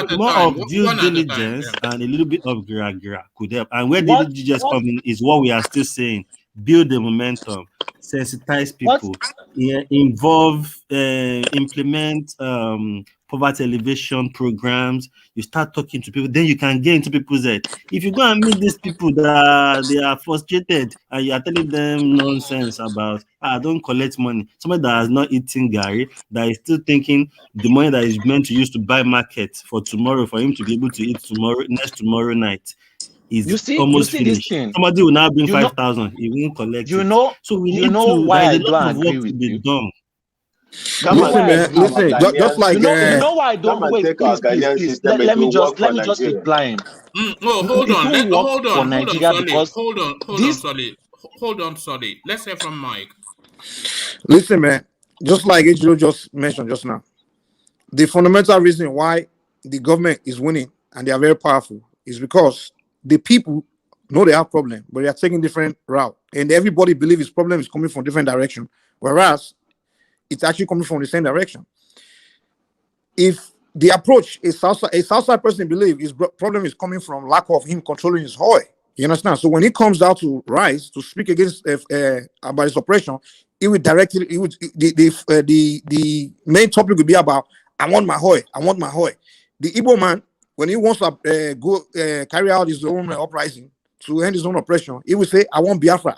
think more of due diligence and a little bit of gra could help. And where did you just come in is what we are still saying. Build the momentum, sensitize people, involve, implement poverty elevation programs. You start talking to people, then you can get into people's head. If you go and meet these people that they are frustrated and you are telling them nonsense about don't collect money, somebody that has not eaten Gary, that is still thinking the money that is meant to use to buy market for tomorrow, for him to be able to eat tomorrow night, is almost finished. Somebody will now bring 5,000. He won't collect. So we need to. Why I don't agree with you. Done. Listen. Just like you know why I don't wait. Please. Let me just reply. Hold on, Solly. Let's hear from Mike. Listen, man. Just like Ejiro just mentioned just now, the fundamental reason why the government is winning and they are very powerful is because the people know they have problem, but they are taking different route, and everybody believes his problem is coming from different direction, whereas it's actually coming from the same direction. If the approach is a Southside person believes his problem is coming from lack of him controlling his oil, you understand? So when he comes down to rise to speak against about his oppression, it would directly the main topic would be about I want my oil. The Igbo man, when he wants to carry out his own uprising to end his own oppression, he will say, I want Biafra.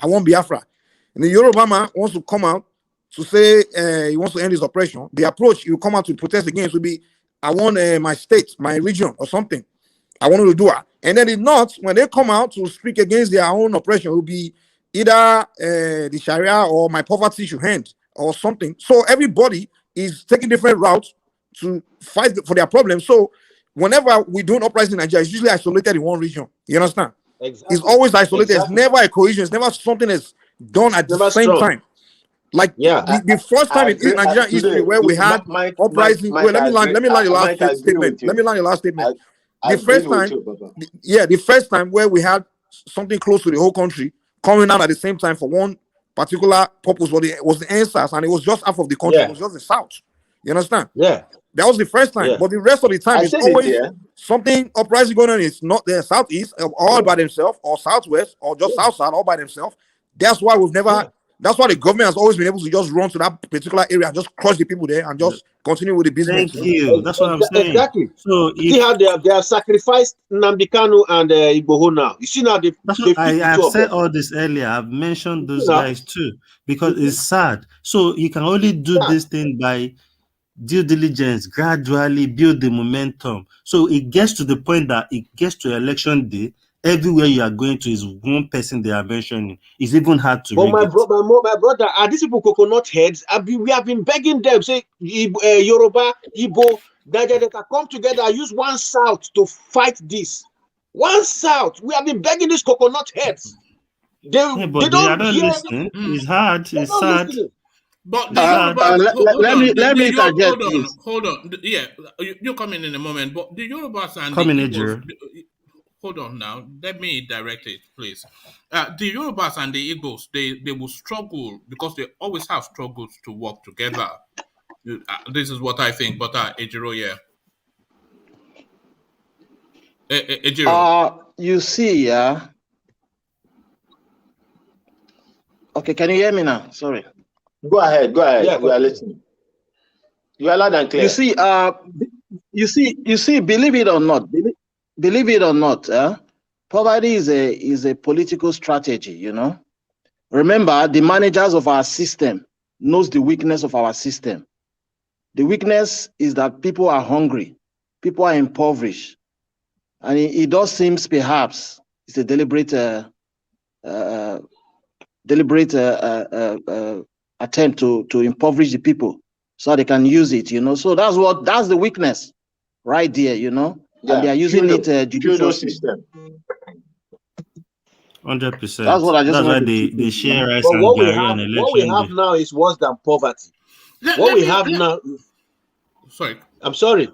And the Yoruba man wants to come out to say he wants to end his oppression. The approach he will come out to protest against will be, I want my state, my region, or something. I want to do it. And then the North, when they come out to speak against their own oppression, will be either the Sharia or my poverty should end or something. So everybody is taking different routes to fight for their problems. So whenever we do an uprising in Nigeria, it's usually isolated in one region. You understand? Exactly. It's always isolated. Exactly. It's never a cohesion. It's never something that's done at the same time. Like the first time in Nigerian history where we had uprising. Wait, let me land your last statement. Let me land your last statement. The first time where we had something close to the whole country coming out at the same time for one particular purpose was the answers, and it was just half of the country. It was just the South. You understand? Yeah. That was the first time. But the rest of the time it's always something uprising going on. It's not the Southeast all by themselves, or Southwest, or just Southside all by themselves. That's why we've never That's why the government has always been able to just run to that particular area and just crush the people there and just continue with the business. Thank you. That's what I'm saying. Exactly. So See how they have sacrificed NNAMDI Kanu and Igboho now. You see now they I have said all this earlier. I've mentioned those guys too because it's sad. So you can only do this thing by due diligence, gradually build the momentum. So it gets to the point that it gets to election day. Everywhere you are going to is one person they are mentioning. It's even hard to. But my brother, are these people coconut heads? We have been begging them, say Yoruba, Igbo, Nigeria, come together, use one South to fight this. One South. We have been begging these coconut heads. They don't listen. It's hard. It's sad. But let me interject, please. Hold on. Yeah, you come in a moment. But the Yorubas and come the in, Igbos, hold on now. Let me direct it, please. The Yorubas and the Igbos, they will struggle because they always have struggles to work together. This is what I think. But Ejiro, yeah. Ejiro. You see, yeah. Okay, can you hear me now? Sorry. Go ahead. Yeah, we are listening. You are loud and clear. You see, believe it or not, poverty is a political strategy, you know. Remember, the managers of our system knows the weakness of our system. The weakness is that people are hungry, people are impoverished. And it does seem perhaps it's a deliberate attempt to impoverish the people so they can use it, you know. So that's the weakness right there, you know. Yeah, and they are using feudal system. 100%. That's what I just. That's why they share rice but and what we have now is worse than poverty. What we have now. Sorry, I'm sorry.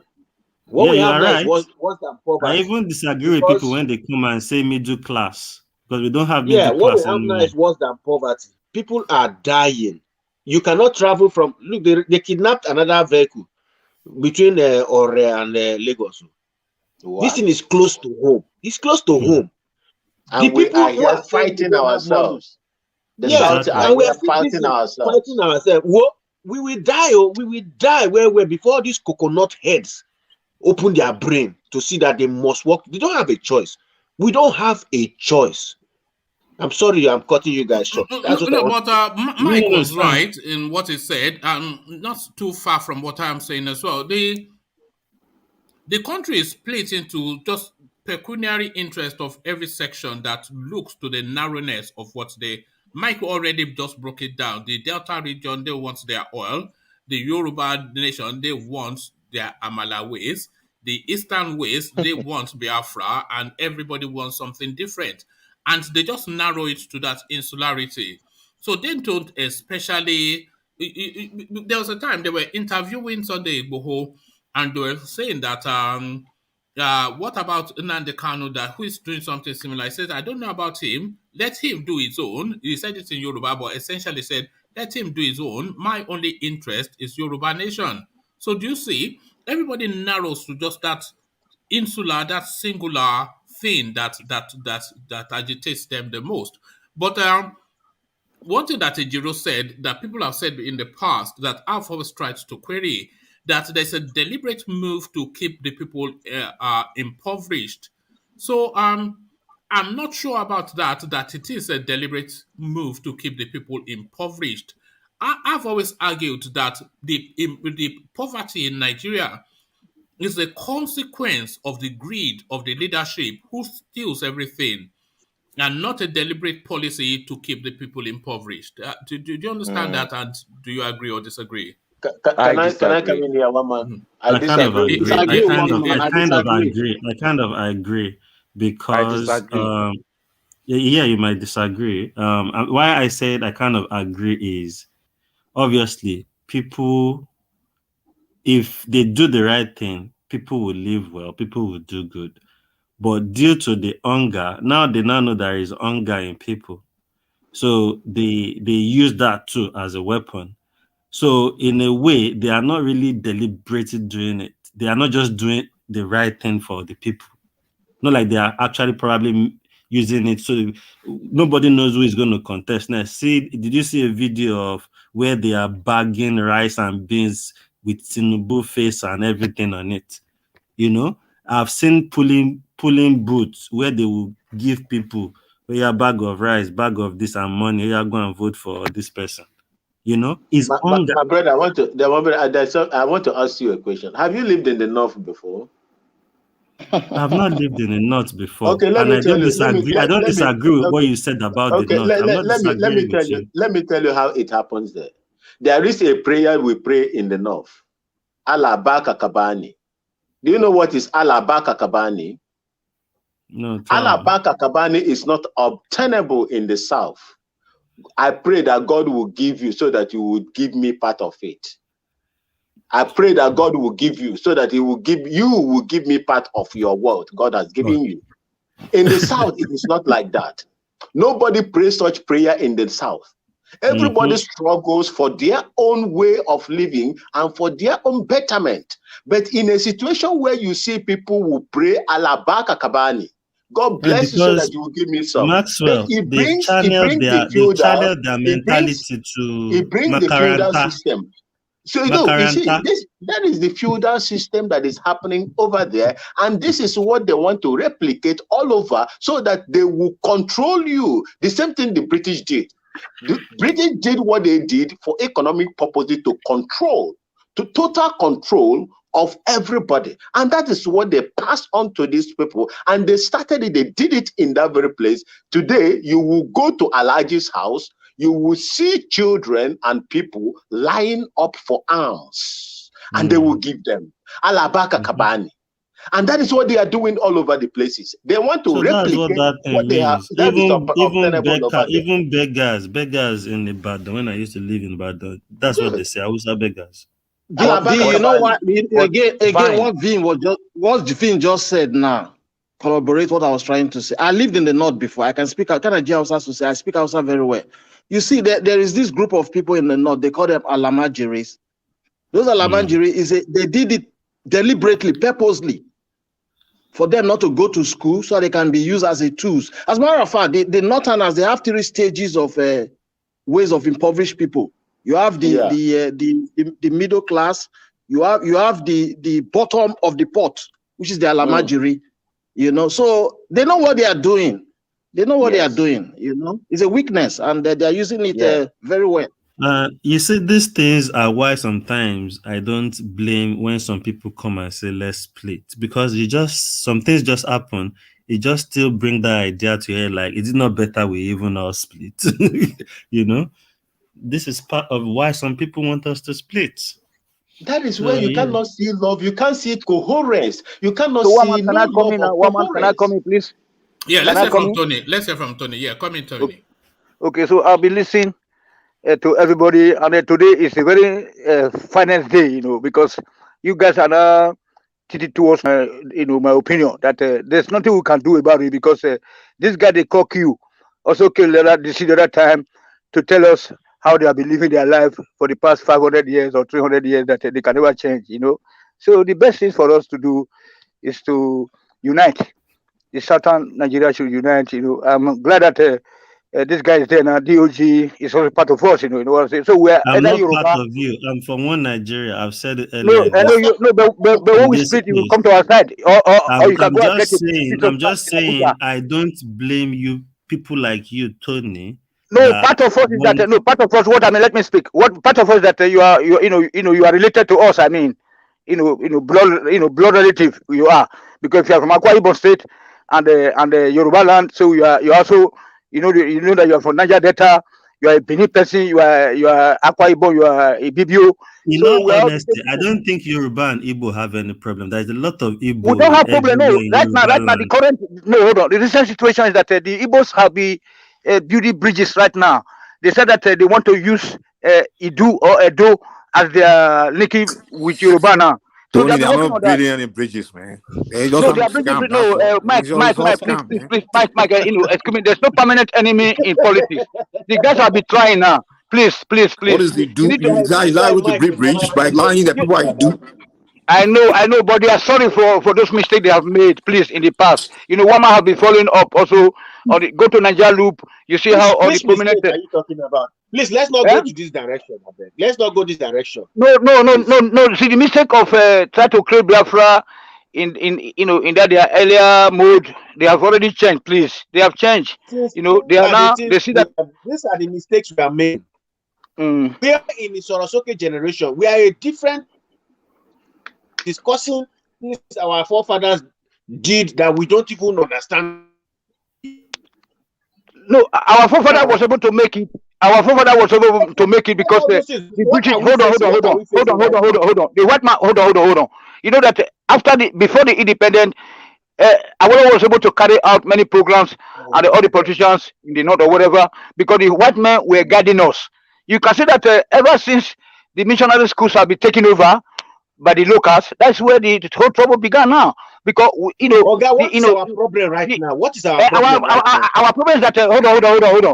What we have now is worse than poverty. I even disagree with people when they come and say middle class because we don't have middle class. What we have now is worse than poverty. People are dying. You cannot travel from. Look, they kidnapped another vehicle between Ore and Lagos. What? This thing is close to home. It's close to home. And the people who are fighting ourselves. And we are fighting ourselves. Well, we will die. We will die where before these coconut heads open their brain to see that they must work. They don't have a choice. We don't have a choice. I'm sorry, I'm cutting you guys short. But Mike was right in what he said. Not too far from what I'm saying as well. The country is split into just pecuniary interest of every section that looks to the narrowness of what Mike already just broke it down. The Delta region, they want their oil. The Yoruba nation, they want their Amala ways. The Eastern ways, they want Biafra, and everybody wants something different. And they just narrow it to that insularity. So they don't especially. There was a time they were interviewing Sunday Igboho, and they were saying that what about NNAMDI Kanu who is doing something similar? He said, I don't know about him. Let him do his own. He said it in Yoruba, but essentially said, let him do his own. My only interest is Yoruba nation. So do you see? Everybody narrows to just that insular, that singular thing that agitates them the most. But one thing that Ejiro said, that people have said in the past, that I've always tried to query, that there's a deliberate move to keep the people impoverished. So I'm not sure about that it is a deliberate move to keep the people impoverished. I've always argued that the poverty in Nigeria is a consequence of the greed of the leadership who steals everything, and not a deliberate policy to keep the people impoverished. Do you understand that, and do you agree or disagree? Can I come in here, one man? I kind of agree because you might disagree. Why I said I kind of agree is obviously people, if they do the right thing, people will live well, people will do good. But due to the hunger, now they now know there is hunger in people. So they use that too as a weapon. So in a way, they are not really deliberately doing it. They are not just doing the right thing for the people. Not like they are actually probably using it. So nobody knows who is going to contest next. Did you see a video of where they are bagging rice and beans with Tinubu face and everything on it? You know, I've seen pulling booths where they will give people a bag of rice, bag of this and money. You are going to vote for this person. You know, it's my brother. I want to ask you a question. Have you lived in the north before? I've not lived in the north before. Okay, I don't disagree. I don't disagree with what you said about the north. Let me tell you how it happens there. There is a prayer we pray in the north. Alaba Kakabani. Do you know what is Alaba Kakabani? No. Alaba Kakabani is not obtainable in the south. I pray that God will give you so that you would give me part of it. I pray that God will give you so that you will give me part of your wealth God has given you. In the south, it is not like that. Nobody prays such prayer in the south. Everybody struggles for their own way of living and for their own betterment. But in a situation where you see people will pray Alaba Kakabani, God bless you so that you will give me some. Maxwell, they channel their mentality to the feudal system. So you see, that is the feudal system that is happening over there, and this is what they want to replicate all over, so that they will control you. The same thing the British did. The British did what they did for economic purposes to total control of everybody, and that is what they passed on to these people. And they started it. They did it in that very place. Today, you will go to Alaji's house. You will see children and people lying up for alms, and they will give them Alabaka Kabani. And that is what they are doing all over the places. They want to replicate what they have. Even beggars in Ibadan. When I used to live in Ibadan, that's what they say. I was beggars. You know what? Again, what Vin just said now corroborate what I was trying to say. I lived in the north before. I can speak. I speak Hausa very well. You see, there is this group of people in the north. They call them Alamajiris. Those Alamajiris they did it deliberately, purposely, for them not to go to school, so they can be used as a tools. As a matter of fact, the Northerners, they have 3 stages of ways of impoverished people. You have the middle class. You have the bottom of the pot, which is the Alamajiri. You know, so they know what they are doing. They know what they are doing. You know, it's a weakness, and they are using it very well. You see, these things are why sometimes I don't blame when some people come and say let's split, because some things just happen. It just still bring that idea to you, like, is it not better we even all split? You know, this is part of why some people want us to split. That is where you cannot see love. You can't see coherence. You cannot see can I come in, please? Yeah, let's hear from Tony. Let's hear from Tony. Yeah, come in, Tony. Okay, so I'll be listening to everybody, and today is a very finance day, you know, because you guys are now treated towards my opinion that there's nothing we can do about it, because this guy they call you also killed the other time to tell us how they have been living their life for the past 500 years or 300 years, that they can never change, you know. So the best thing for us to do is to unite. The southern Nigeria should unite, you know. I'm glad that this guy is there now. DOG is also part of us, you know what I'm saying? So we're I'm not part of you. I'm from one Nigeria. I've said it No, earlier. I know you. No, but when we split, you will come to our side, or you can go and get it. I'm just saying. I don't blame you. People like you, Tony. No, part of us is that. No, part of us. What I mean, let me speak. What part of us that you are related to us. I mean, blood relative you are, because if you are from Akwa Ibom State and Yoruba land, so you also. You know that you are from Niger Delta. You are a Benin person. You are Akwa Ibom. You are a Bibio. In all honesty, I don't think Yoruba and Igbo have any problem. There is a lot of Igbo. We don't have problem. No, right now, the current hold on. The recent situation is that the Igbos have been building bridges right now. They said that they want to use Idu or Edo as their linking with Yoruba now. So Tony, they're not building any bridges, man. They are bridges. No, Mike, please, Mike, excuse me. There's no permanent enemy in politics. The guys have been trying now. Please. What does he do? You guys lie with the bridge by lying that people are do. I know, but they are sorry for those mistakes they have made, please, in the past. One man has been following up also go to Nigeria Loop. You see how all the Which prominent. mistake are you talking about? Please, let's not Eh? go to this direction. Abeg. Let's not go this direction. No. See, the mistake of try to create Biafra in that their earlier mode, they have already changed. Please, they have changed. Since They are now. They see that. These are the mistakes we are making. We are in the Sorosoke generation. We are a different discussing things our forefathers did that we don't even understand. No, our forefather was able to make it. Our forefather was able to make it because the British. Hold on. The white man. Hold on. You know that before the independence, Awolowo was able to carry out many programs and all the politicians in the north or whatever because the white men were guiding us. You can see that ever since the missionary schools have been taken over by the locals, that's where the whole trouble began now. Because Oga, what is our problem right now? What is our problem right now? Our problem is that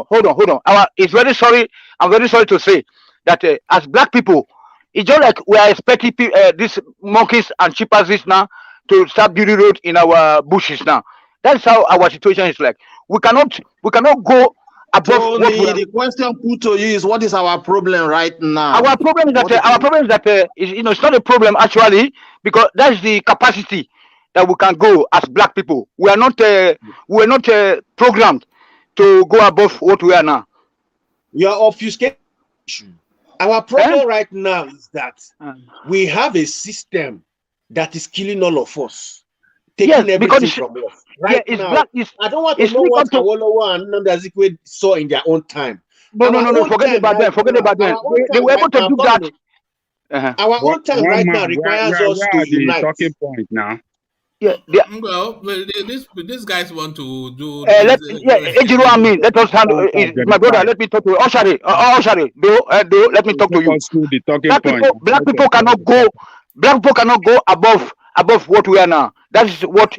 hold on. It's very sorry. I'm very sorry to say that as black people, it's just like we are expecting these monkeys and chimpanzees now to start building road in our bushes now. That's how our situation is like. We cannot go above. The question put to you is, what is our problem right now? Our problem is that it's not a problem actually, because that's the capacity that we can go as black people. We are not programmed to go above what we are now. You are obfuscating. Our problem right now is that we have a system that is killing all of us, taking everything from us. Right now, I don't want to know what Awolowo and NNAMDI saw in their own time. No. Forget about them. They were able to do that. Our own time right now requires us to unite. Talking point now. Yeah. Well, these guys want to do. Let us handle my brother. Let me talk to you. Oshari, do let me talk to you. Black people cannot go. Black people cannot go above what we are now. That is what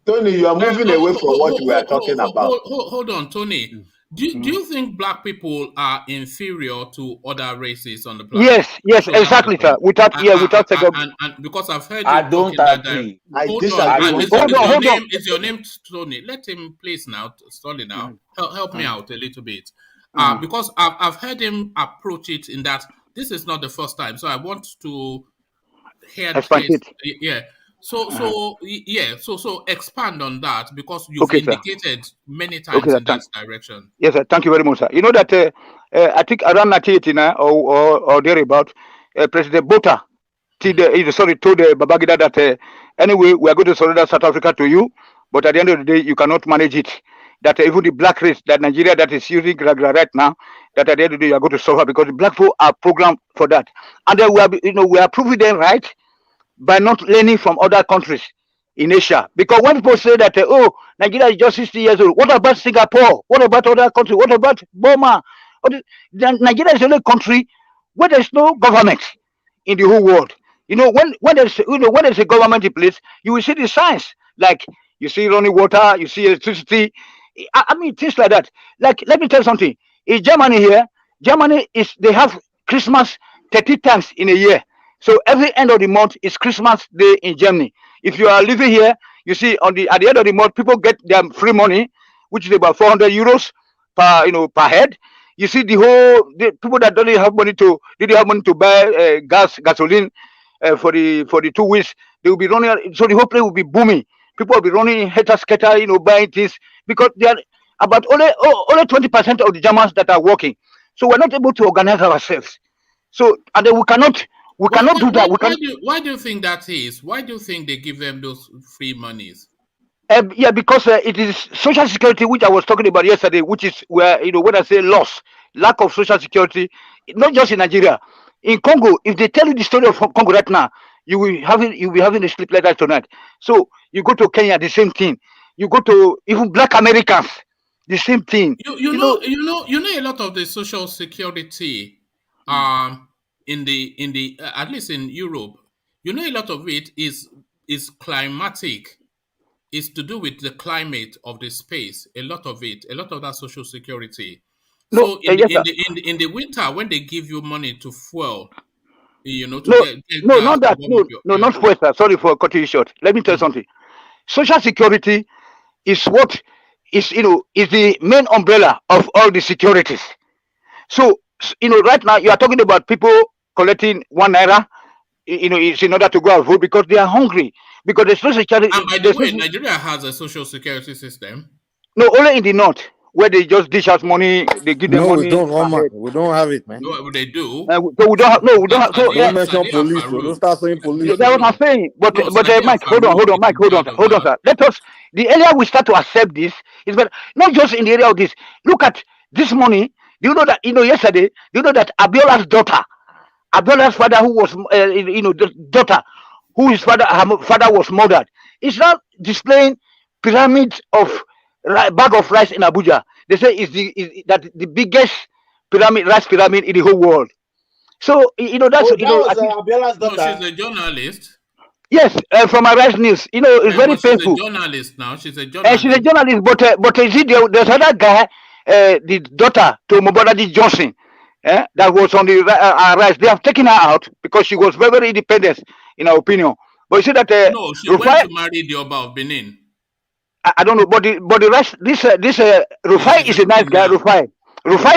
Tony, you are moving away from what we are talking about. Hold on, Tony. Do you think black people are inferior to other races on the planet? Yes, exactly, sir. Without and because I've heard you I don't agree. Hold on. Is your name Tony? Let him please now, Tony. Now, help me out a little bit, because I've heard him approach it in that this is not the first time. So I want to hear the yeah. So expand on that, because you've indicated many times in that direction. Yes, sir. Thank you very much, sir. You know that I think around 1989 or thereabout, President Botha told Babangida that anyway, we are going to surrender South Africa to you, but at the end of the day, you cannot manage it. That even the black race that Nigeria that is using right now, that at the end of the day you are going to suffer, because the black people are programmed for that, and then we are proving them right by not learning from other countries in Asia. Because when people say that, Nigeria is just 60 years old, what about Singapore? What about other countries? What about Burma? Nigeria is the only country where there's no government in the whole world. When there's a government in place, you will see the signs, like you see running water, you see electricity. I mean, things like that. Like, let me tell you something. In Germany here, they have Christmas 30 times in a year. So every end of the month is Christmas Day in Germany. If you are living here, you see at the end of the month, people get their free money, which is about 400 euros per head. You see the people that didn't have money to buy gasoline for the 2 weeks, they will be running. So the whole place will be booming. People will be running scatter, buying things, because they are about only 20% of the Germans that are working. So we're not able to organize ourselves. So and then we cannot do that. Why do you think that is? Why do you think they give them those free monies? Because it is social security, which I was talking about yesterday, which is where when I say loss, lack of social security, not just in Nigeria, in Congo. If they tell you the story of Congo right now, you'll be having a sleep like that tonight. So you go to Kenya, the same thing. You go to even Black Americans, the same thing. You know a lot of the social security, in the at least in Europe, a lot of it is climatic. It's to do with the climate of the space. A lot of that social security. So in the winter, when they give you money to fuel, You know, to No, get no, gas not to that. warm No, up your no, not fuel, sir. Sorry for cutting you short. Let me tell you something. Social security is what is, is the main umbrella of all the securities. So, right now you are talking about people collecting 1 naira, it's in order to go and vote because they are hungry. Because there's no security. And by the way, Nigeria has a social security system. No, only in the north where they just dish out money, they give them No, we money. don't, Roman. We don't have it, man. No, they do. So we don't have. No, we don't have. So Don't mention police. So don't start saying police. that's what I'm saying. But No, Mike, hold on, Mike, hold on, sir. Let us. The earlier we start to accept this, is better. Not just in the area of this. Look at this money. Do you know that? Yesterday. Do you know that Abiola's daughter, Abiola's father, who was, the daughter, whose father was murdered, is now displaying pyramid of bag of rice in Abuja. They say is the biggest rice pyramid in the whole world. So that's Abiola's daughter. No, she's a journalist. Yes, from Arise News. It's very painful. She's a journalist now. She's a journalist. She's a journalist, but you see, there's another guy, the daughter to Mobolaji Johnson, that was on the Arise. They have taken her out because she was very, very independent, in our opinion. But you see that no, she went to marry the Oba of Benin. I don't know, but the rest, this Rufai is a nice guy. Rufai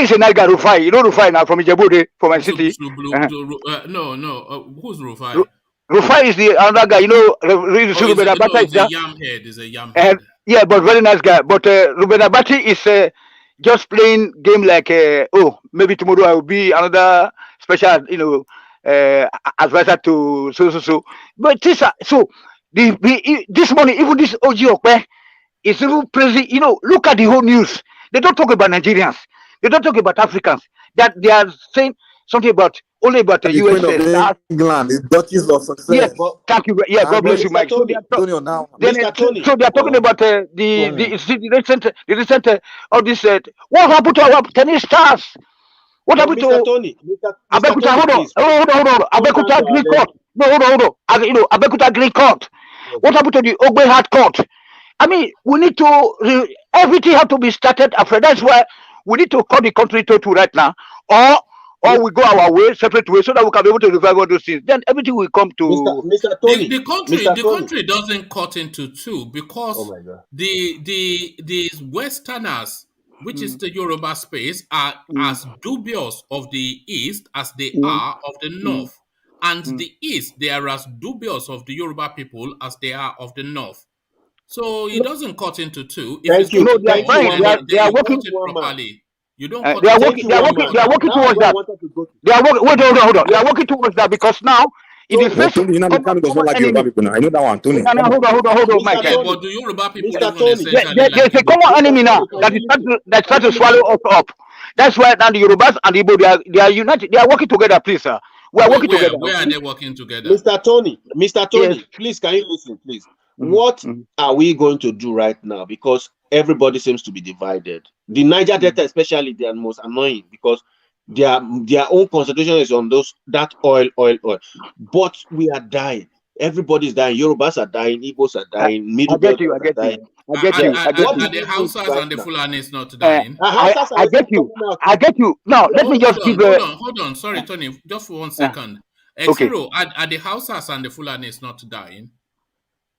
is a nice guy. Rufai, you know Rufai now from Ijebuode, from my city. No, who's Rufai? Rufai is the other guy. Ruben Abati is a yam head. Is a yam head. Yeah, but very nice guy. But Ruben Abati is just playing game like maybe tomorrow I will be another special advisor to so. But this morning, even this OG Okpe is even praising. Look at the whole news. They don't talk about Nigerians. They don't talk about Africans. That they are saying something only about the US. England, the Duchess of Success. Yes, thank you. Yeah, God bless you, Mike. So they are talking about the recent all this. What happened to our tennis stars? What happened to Abekuta? Hold on. Abekuta Green Court. No, hold on. Abekuta Green Court. What happened to the Ogbe Hard Court? I mean, we need to everything have to be started after. That's why we need to call the country to right now, or we go our way, separate way, so that we can be able to revive all those things. Then everything will come to Mr. Tony. The country doesn't cut into two because the Westerners, which is the Yoruba space, are as dubious of the East as they are of the North. And the East, they are as dubious of the Yoruba people as they are of the North. So it doesn't cut into two. Thank you. They are working properly. You don't. They are working towards that. Hold on. They are working towards that because now in the face. Tony, I know that one, Tony. Hold on, Mike. But do Yoruba people there's a common enemy now that tries to swallow us up. That's why now the Yorubas and the Igbo they are united. They are working together, please, sir. We are working together. Where are they working together? Mr. Tony, yes. Please, can you listen, please? What are we going to do right now? Because everybody seems to be divided. The Niger Delta, especially, they are most annoying because their own concentration is on that oil. But we are dying. Everybody's dying. Yorubas are dying. Igbos are dying. Middle Belt are dying. I get you. Are the Hausas and the Fulanis not dying? I get you. Now, let me just give Hold on. Sorry, Tony. Just for 1 second. Okay. Are the Hausas and the Fulanis not dying?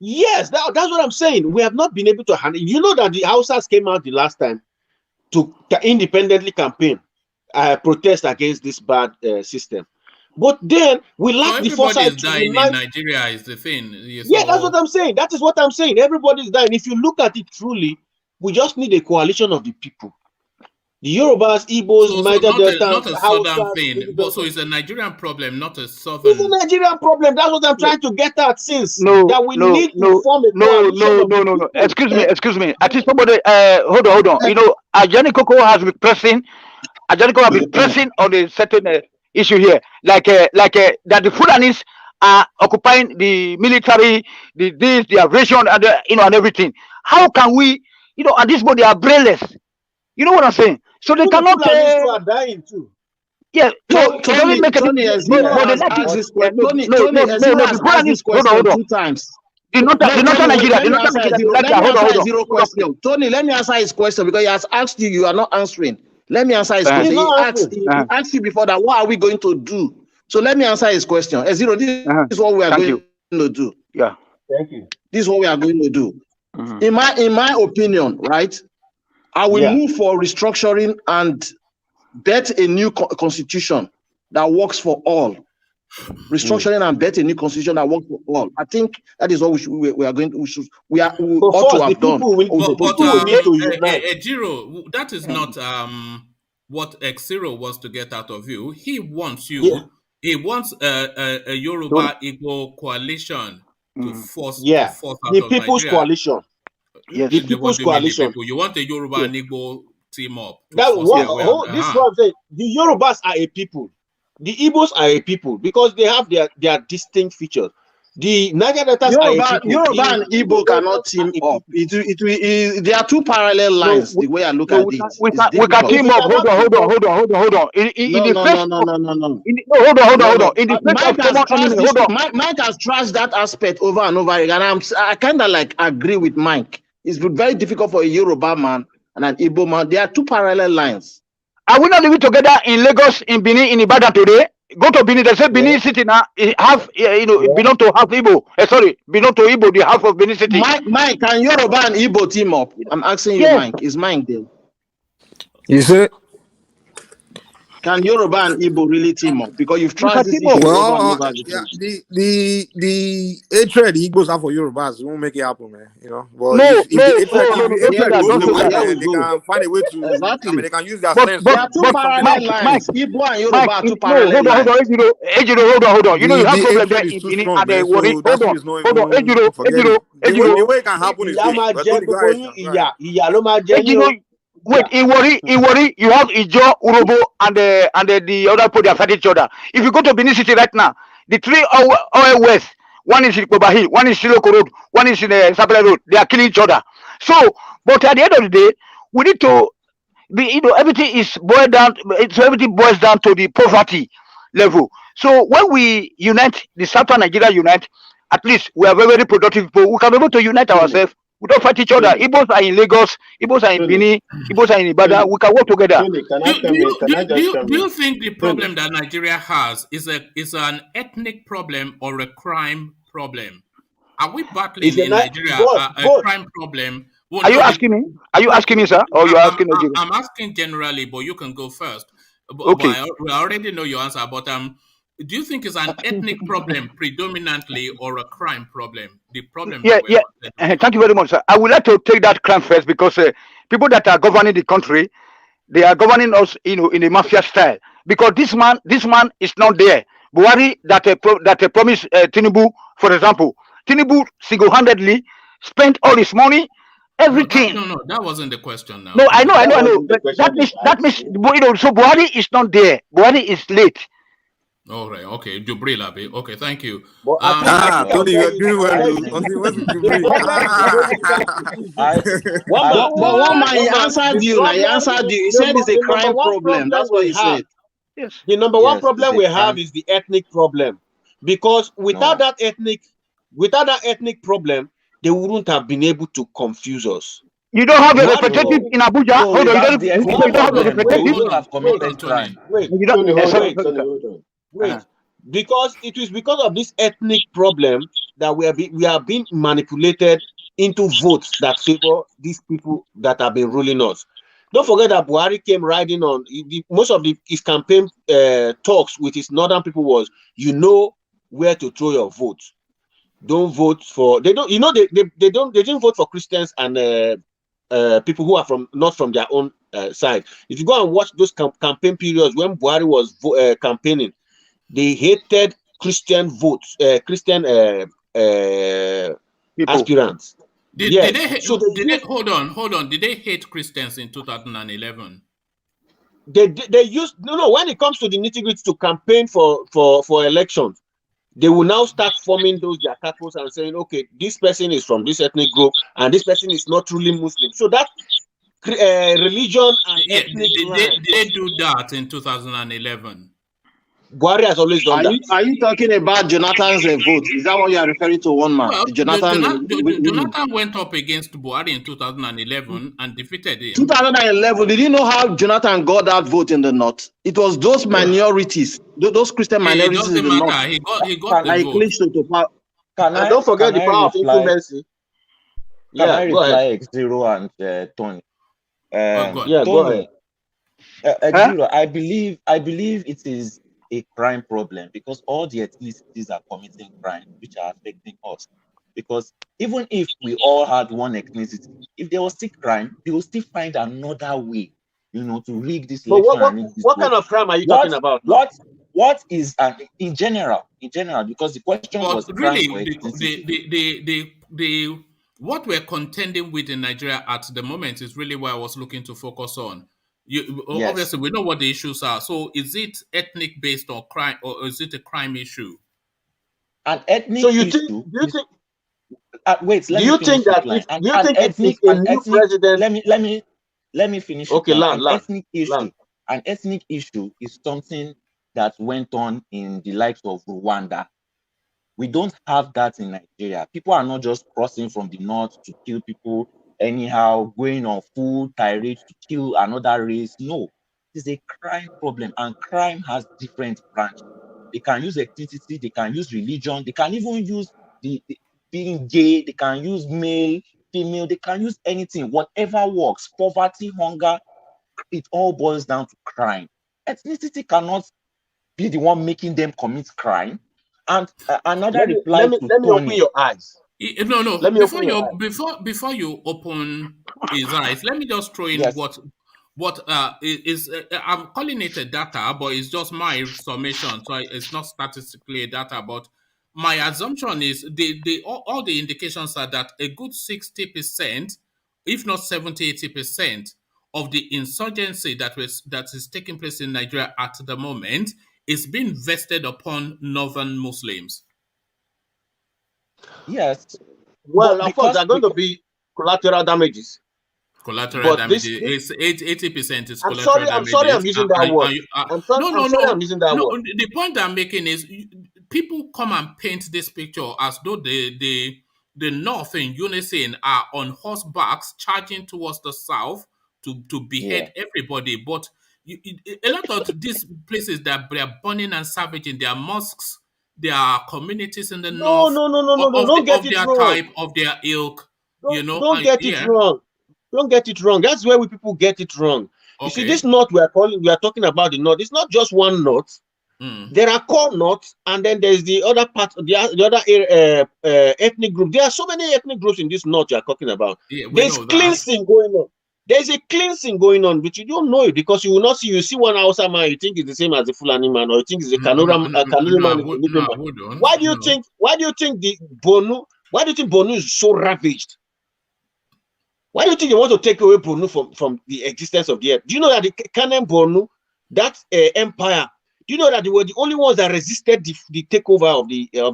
Yes, that's what I'm saying. We have not been able to handle. You know that the Hausas came out the last time to independently campaign, protest against this bad system. But then we lack the foresight to dying in Nigeria is the thing. That's what I'm saying. That is what I'm saying. Everybody's dying. If you look at it truly, we just need a coalition of the people. The Yorubas, Igbos, Niger Delta, not a southern thing. So it's a Nigerian problem, not a southern. It's a Nigerian problem. That's what I'm trying to get at since. That we need to form a coalition. No. Excuse me. I think somebody. Hold on. Ajani Koko has been pressing. On a certain issue here, like that the Fulanis are occupying the military, the aviation, and and everything. How can we, at this point they are brainless? You know what I'm saying? So they cannot. Fulanis are dying too. Yeah. So Tony has asked this question. Tony has asked this question 2 times. The Northern Nigeria. Zero question. Tony, let me answer his question because he has asked you. You are not answering. Let me answer his question. He asked you before that. What are we going to do So let me answer his question. Zero, this is what we are going to do. Yeah. Thank you. This is what we are going to do. In my opinion, right? I will move for restructuring and bet a new constitution that works for all. Restructuring and bet a new constitution that works for all. I think that is what we ought to have done. Jiro, that is not what Xero wants to get out of you. He wants you. Yeah. He wants a Yoruba Igbo coalition to force. Yeah, to force out the of People's Nigeria. Coalition. Yes, the People's Coalition. You want a Yoruba and Igbo team up. This is what I'm saying. The Yorubas are a people. The Igbos are a people because they have their distinct features. The Niger Deltas are a people. Yoruba and Igbo cannot team up. There are two parallel lines. The way I look at it, we can team up. Hold on. No. Hold on. Mike has trashed that aspect over and over again, and I kind of like agree with Mike. It's very difficult for a Yoruba man and an Igbo man. There are two parallel lines. Are we not living together in Lagos, in Benin, in Ibadan today? Go to Benin. They say Benin City now have belong to half Igbo. Belong to Igbo, the half of Benin City. Mike, can Yoruba and Igbo team up? I'm asking you, Mike. Is Mike there? You say? Can Yoruba and Igbo really team up? Because you've tried this issue the hatred the Igbos have for Yorubas won't make it happen, man. You know, but they can find a way to. Exactly. I mean, they can use their sense. There are two parallel lines. Igbo and Yoruba are two parallel lines. Hold on. You know you have problem there in Benin and the worry. Hold on. The way it can happen is. Wait, in worry, you have Ijo, Urobo, and the other people that fight each other. If you go to Benin City right now, the three oil west, one is in Kobahi, one is in Siloko Road, one is in Sapele Road. They are killing each other. So, but at the end of the day, we need to be, everything is boiled down. So everything boils down to the poverty level. So when we unite, the Southern Nigeria unite, at least we are very, very productive people. We can be able to unite ourselves. We don't fight each other. Igbos are in Lagos, Igbos are in Benin, Igbos are in Ibadan. We can work together. Do you think the problem that Nigeria has is an ethnic problem or a crime problem? Are we battling in Nigeria a crime problem? Are you asking me? Are you asking me, sir? Or you asking Nigeria? I'm asking generally, but you can go first. Okay. But I already know your answer, but do you think it's an ethnic problem predominantly or a crime problem? The problem. Thank you very much, sir. I would like to take that crime first because people that are governing the country, they are governing us, in a mafia style. Because this man is not there. Buhari that promised Tinubu, for example, Tinubu single-handedly spent all his money, everything. No, that wasn't the question. Now. No, I know. That means so Buhari is not there. Buhari is late. All right, okay, Jubril Abi. Okay, thank you. Tony, you're doing well. But one man, he answered you. He said it's a crime problem. That's what he said. Yes. The number one problem we have is the ethnic problem, because without that ethnic problem, they wouldn't have been able to confuse us. You don't have a representative in Abuja. Hold on, you don't have a representative. Wait, because it is because of this ethnic problem that we are being manipulated into votes that favor these people that have been ruling us. Don't forget that Buhari came riding on most of his campaign talks with his northern people was, where to throw your vote. Don't vote for they didn't vote for Christians and people who are not from their own side. If you go and watch those campaign periods when Buhari was campaigning, they hated Christian votes, Christian aspirants. Did they hold on? Did they hate Christians in 2011? They used when it comes to the nitty-gritty to campaign for elections, they will now start forming those jacatos and saying, okay, this person is from this ethnic group and this person is not truly Muslim. So that religion and ethnic did they do that in 2011? Buhari has always done that. Are you talking about Jonathan's vote? Is that what you are referring to, one man? Well, Jonathan went up against Buhari in 2011 and defeated him. 2011, did you know how Jonathan got that vote in the north? It was those minorities, those Christian minorities in the north. He got the vote. And don't forget the power of influence. Can I reply X0 and Tony? Go ahead. X0, I believe it is a crime problem because all the ethnicities are committing crimes which are affecting us. Because even if we all had one ethnicity, if there was still crime, they will still find another way, to rig this election. What kind of crime are you talking about? What is in general? Because the question was really what we're contending with in Nigeria at the moment is really what I was looking to focus on. Obviously, we know what the issues are. So, is it ethnic based or crime, or is it a crime issue? An ethnic issue. Do you think it's a new president? Let me finish. Okay, An ethnic issue is something that went on in the likes of Rwanda. We don't have that in Nigeria. People are not just crossing from the north to kill people anyhow, going on full tirade to kill another race. No, it's a crime problem, and crime has different branches. They can use ethnicity, they can use religion, they can even use the being gay, they can use male, female, they can use anything, whatever works. Poverty, hunger, it all boils down to crime. Ethnicity cannot be the one making them commit crime. And another reply to let me open your eyes. No. Before you open his eyes, let me just throw in what is I'm calling it a data, but it's just my summation, so it's not statistically a data. But my assumption is all the indications are that a good 60%, if not 70-80%, of the insurgency that is taking place in Nigeria at the moment is being vested upon northern Muslims. Yes. Well, of course, there are going to be collateral damages. Collateral damages. 80% is collateral damages. I'm sorry I'm using that word. I'm using that word. The point I'm making is people come and paint this picture as though the North in unison are on horsebacks charging towards the South to behead everybody. But a lot of these places that they are burning and savaging, their mosques, their communities in the north, don't get it wrong. Type of their ilk, Don't get it wrong. Don't get it wrong. That's where people get it wrong. You see, this north we are talking about the north. It's not just one north. There are core north, and then there's the other part, the other ethnic group. There are so many ethnic groups in this north you are talking about. There's cleansing going on. There's a cleansing going on, but you don't know it because you will not see. You see one Hausa man, you think it's the same as the Fulani man, or you think it's a Kanuri man. Why do you think? Why do you think Bonu is so ravaged? Why do you think they want to take away Bonu from the existence of the earth? Do you know that the Kanem Bonu, that empire? Do you know that they were the only ones that resisted the takeover of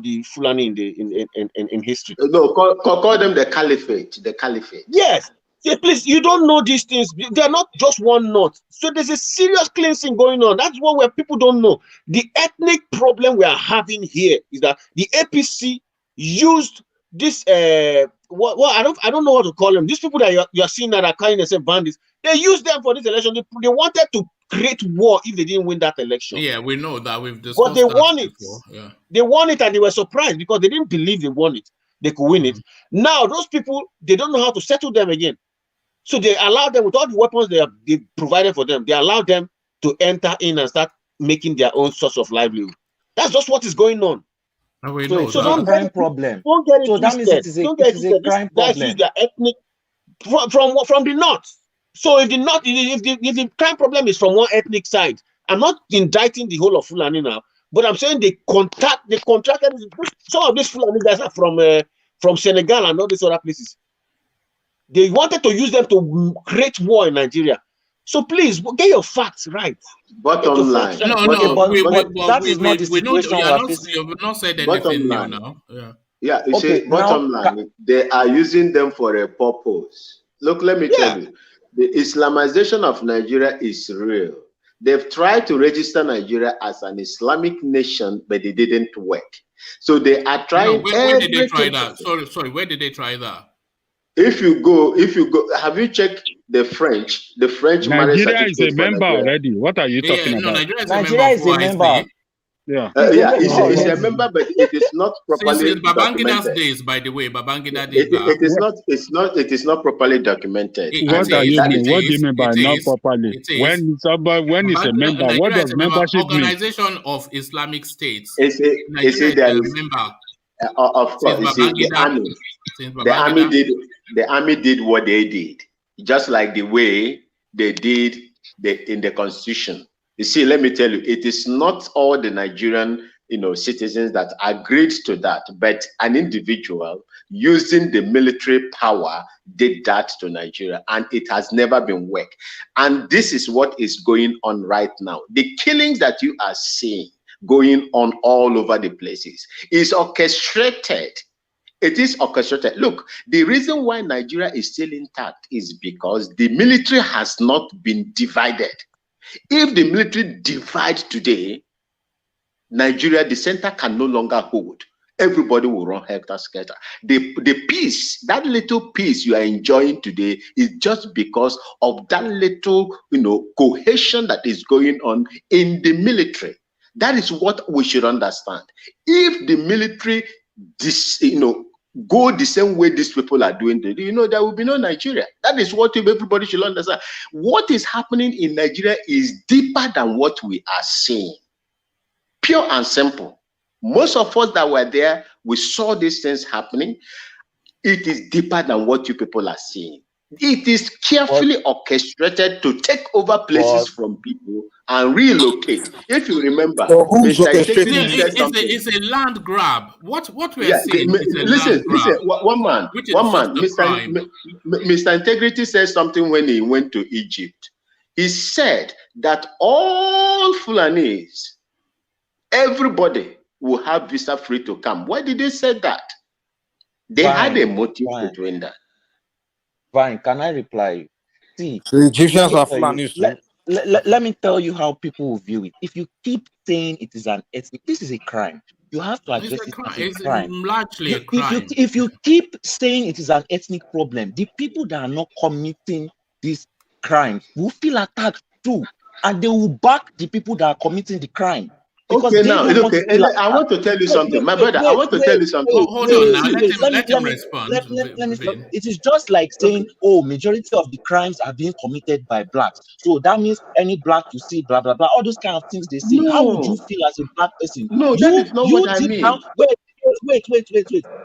the Fulani in history? No, call them the caliphate. The caliphate. Yes. Yeah, please, you don't know these things. They're not just one knot. So there's a serious cleansing going on. That's what where people don't know. The ethnic problem we are having here is that the APC used this I don't know what to call them. These people that you are seeing that are calling themselves bandits, they used them for this election. They wanted to create war if they didn't win that election. Yeah, we know that. We've discussed. But they won it. Yeah. They won it, and they were surprised because they didn't believe they won it. They could win it. Now those people, they don't know how to settle them again. So they allow them, with all the weapons they provided for them, they allow them to enter in and start making their own source of livelihood. That's just what is going on. So don't get it problem. Don't get it so that means it is a crime problem. Use their ethnic from the north. So if the crime problem is from one ethnic side, I'm not indicting the whole of Fulani now, but I'm saying they contracted. Some of these Fulani guys are from Senegal and all these other places. They wanted to use them to create war in Nigeria. So please get your facts right. Bottom line. That is not the situation. You have not said anything new now. Yeah, you see, bottom line, they are using them for a purpose. Look, let me tell you, the Islamization of Nigeria is real. They've tried to register Nigeria as an Islamic nation, but it didn't work. So they are trying. Where did they try that? Sorry. Where did they try that? If you go, have you checked the French? The French marriage Nigeria is a certificate for member Nigeria? already. What are you talking about? Nigeria is a member. Yeah. It's a member, but it is not properly Since Babangida's documented. days, by the way, Babangida did that. It is not properly documented. What do you mean by not properly? When it's a member, what does membership mean? Organization of Islamic States. Nigeria is a member. Of course, the army did what they did, just like the way they did in the constitution. You see, let me tell you, it is not all the Nigerian, citizens that agreed to that, but an individual using the military power did that to Nigeria, and it has never been worked. And this is what is going on right now. The killings that you are seeing going on all over the places is orchestrated. It is orchestrated. Look, the reason why Nigeria is still intact is because the military has not been divided. If the military divide today, Nigeria, the center can no longer hold. Everybody will run helter-skelter. The peace, that little peace you are enjoying today, is just because of that little, cohesion that is going on in the military. That is what we should understand. If the military, go the same way these people are doing, there will be no Nigeria. That is what everybody should understand. What is happening in Nigeria is deeper than what we are seeing. Pure and simple. Most of us that were there, we saw these things happening. It is deeper than what you people are seeing. It is carefully orchestrated to take over places from people and relocate. If you remember, it's a land grab. What we are seeing is a listen, land grab. One man, Mr. Integrity said something when he went to Egypt. He said that all Fulanis, everybody will have visa free to come. Why did they say that? They had a motive for doing that. Fine, can I reply? See, the Egyptians are Fulanis. Let me tell you how people will view it. If you keep saying it is an ethnic, this is a crime. You have to address it as a crime. Largely a crime. If you keep saying it is an ethnic problem, the people that are not committing these crimes will feel attacked too, and they will back the people that are committing the crime. Okay, now, I want to tell you something. My brother, I want to tell you something. Hold on now. Let him respond. It is just like saying, majority of the crimes are being committed by blacks. So that means any black you see, blah, blah, blah, all those kind of things they say. How would you feel as a black person? No, that is not what I mean. Wait.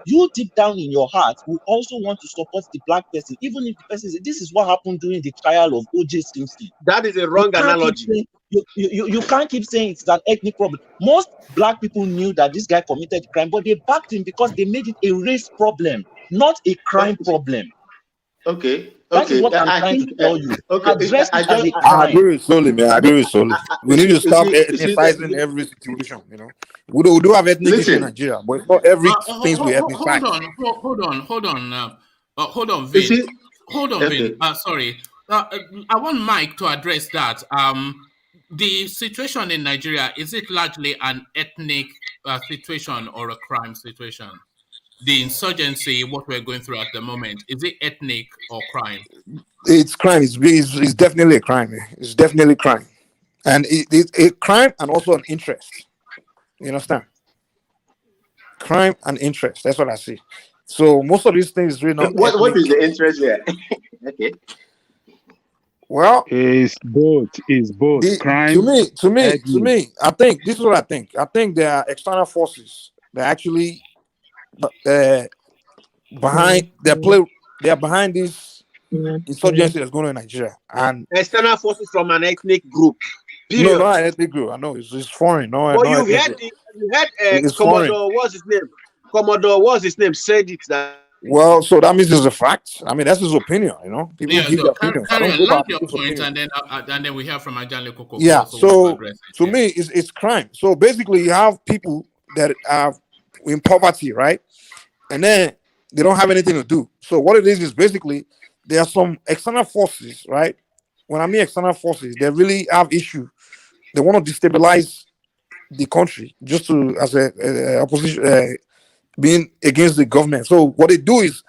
You deep down in your heart will also want to support the black person, even if the person says, this is what happened during the trial of O.J. Simpson. That is a wrong analogy. You can't keep saying it's an ethnic problem. Most black people knew that this guy committed the crime, but they backed him because they made it a race problem, not a crime problem. Okay. That is what I'm trying to tell you. Address it as a crime. I agree with Soli, man. I agree with Soli. We need to stop ethnicizing every situation, We do have ethnic issues in Nigeria, but it's not every things we ethnicize. Hold on, Vin. Vin. Sorry. I want Mike to address that. The situation in Nigeria, is it largely an ethnic situation or a crime situation? The insurgency, what we're going through at the moment, is it ethnic or crime? It's crime. It's definitely a crime. It's definitely crime. And it's a crime and also an interest. You understand? Crime and interest. That's what I see. So most of these things really not. What is the interest there? Okay. Well, it's both. Crime. To me, I think this is what I think. I think there are external forces that actually behind they are behind this insurgency that's going on in Nigeria, and external forces from an ethnic group. Period. No, not an ethnic group. I know it's foreign. No, well, you had Commodore. What's his name? Commodore. What's his name? Said it that. Well, so that means it's a fact. I mean, that's his opinion. People give their opinions. I like your point, and then we hear from Ajanle Koko. Yeah. So to me, it's crime. So basically, you have people that are in poverty, right? And then they don't have anything to do. So what it is basically there are some external forces, right, when I mean external forces, they really have issue. They want to destabilize the country just to as a opposition being against the government. So what they do is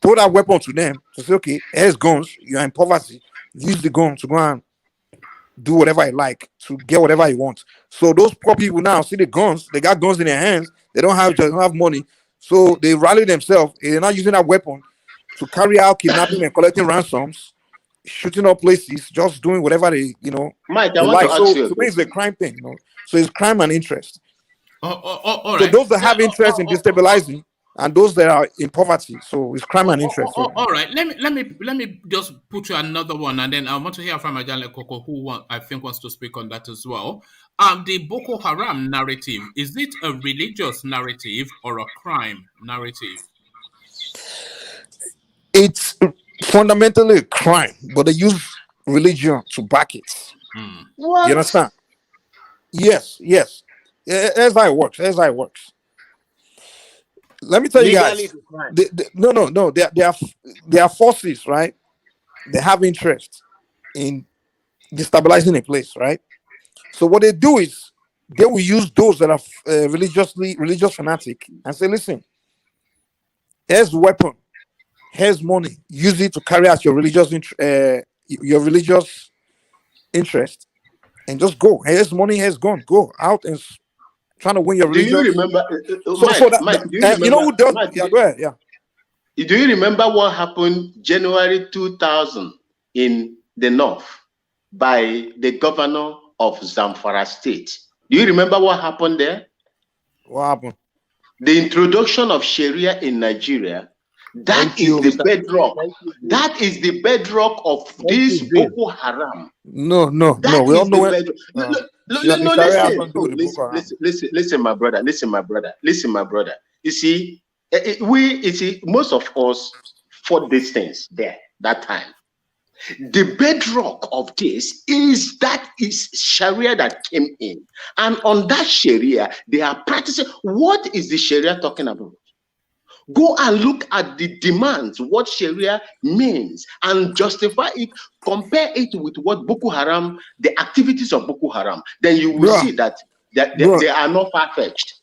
throw that weapon to them to say, okay, here's guns. You are in poverty. Use the gun to go and do whatever you like to get whatever you want. So those poor people now see the guns. They got guns in their hands. They don't have money. So they rally themselves. They're not using that weapon to carry out kidnapping and collecting ransoms, shooting up places, just doing whatever Mike, I they want like. to ask So you a to me, it's a question. crime thing. So it's crime and interest. All So right. those that have interest in destabilizing and those that are in poverty, so it's crime and interest. So, all right. Let me just put you another one, and then I want to hear from Ajale Koko, I think wants to speak on that as well. The Boko Haram narrative, is it a religious narrative or a crime narrative? it's fundamentally a crime, but they use religion to back it. What? You understand? Yes. Here's how it works. Let me tell you Legally, guys. it's a crime. No. They are forces, right? They have interest in destabilizing a place, right? So what they do is they will use those that are religious fanatic and say, listen, here's weapon, here's money, use it to carry out your religious interest, and just go. Here's money, here's gun, go out and trying to win your Do you religious. remember, Mike, do you remember? you know who does? Mike, Yeah, go ahead. Yeah. Do you remember what happened January 2000 in the north by the governor of Zamfara State? Do you remember what happened there? What happened? The introduction of Sharia in Nigeria. That is the bedrock. That is the bedrock of this Boko Haram. No. We all know it. Listen, my brother. You see, most of us fought these things there that time. The bedrock of this is Sharia that came in, and on that Sharia they are practicing. What is the Sharia talking about? Go and look at the demands, what Sharia means, and justify it, compare it with what Boko Haram, the activities of Boko Haram. Then you will see that they are not far-fetched.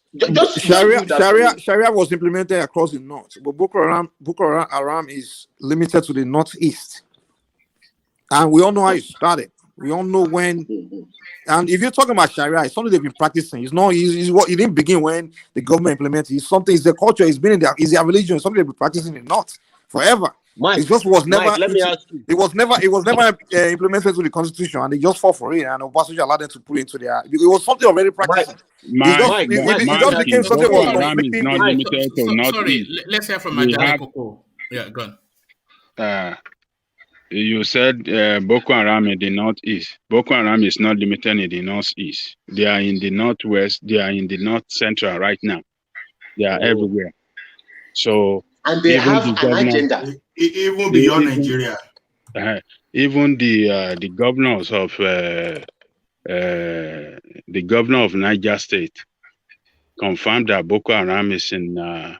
Sharia was implemented across the north, but Boko Haram is limited to the northeast. And we all know how it started. We all know when. And if you're talking about Sharia, it's something they've been practicing. It's not. It didn't begin when the government implemented. It's something. It's their culture. It's been in their. It's their religion. It's something they've been practicing in North forever. It just was never. Mike, let me ask you. It was never implemented to the constitution, and they just fought for it. And Obasanjo allowed them to put it into their. It was something already practiced. It just became something was conflicting. Not limited to Northeast. Let's hear from Ajale Koko. Yeah, go on. You said Boko Haram in the northeast. Boko Haram is not limited in the northeast. They are in the northwest. They are in the north central right now. They are everywhere. So and they have an agenda, even beyond Nigeria. Even the governors of Niger State confirmed that Boko Haram is in Niger.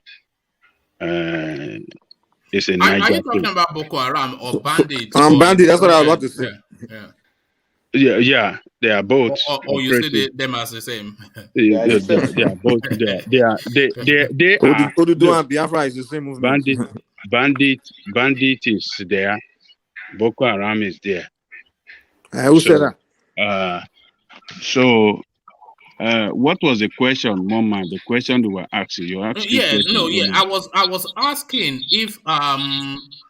Are you talking about Boko Haram or bandits? Bandit, that's what I was about to say. Yeah, they are both. Or you see them as the same. They are both. They are. Oduduwa and Biafra is the same movement. Bandit is there. Boko Haram is there. Who said that? What was the question, Mama? The question they were asking. You asked. I was asking if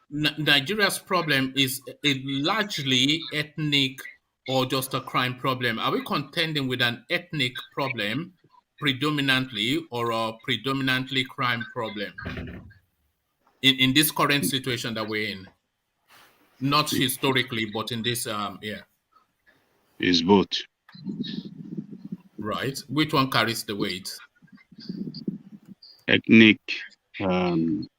Nigeria's problem is a largely ethnic or just a crime problem. Are we contending with an ethnic problem predominantly or a predominantly crime problem in this current situation that we're in? Not historically, but in this It's both. Right. Which one carries the weight? Ethnic problem.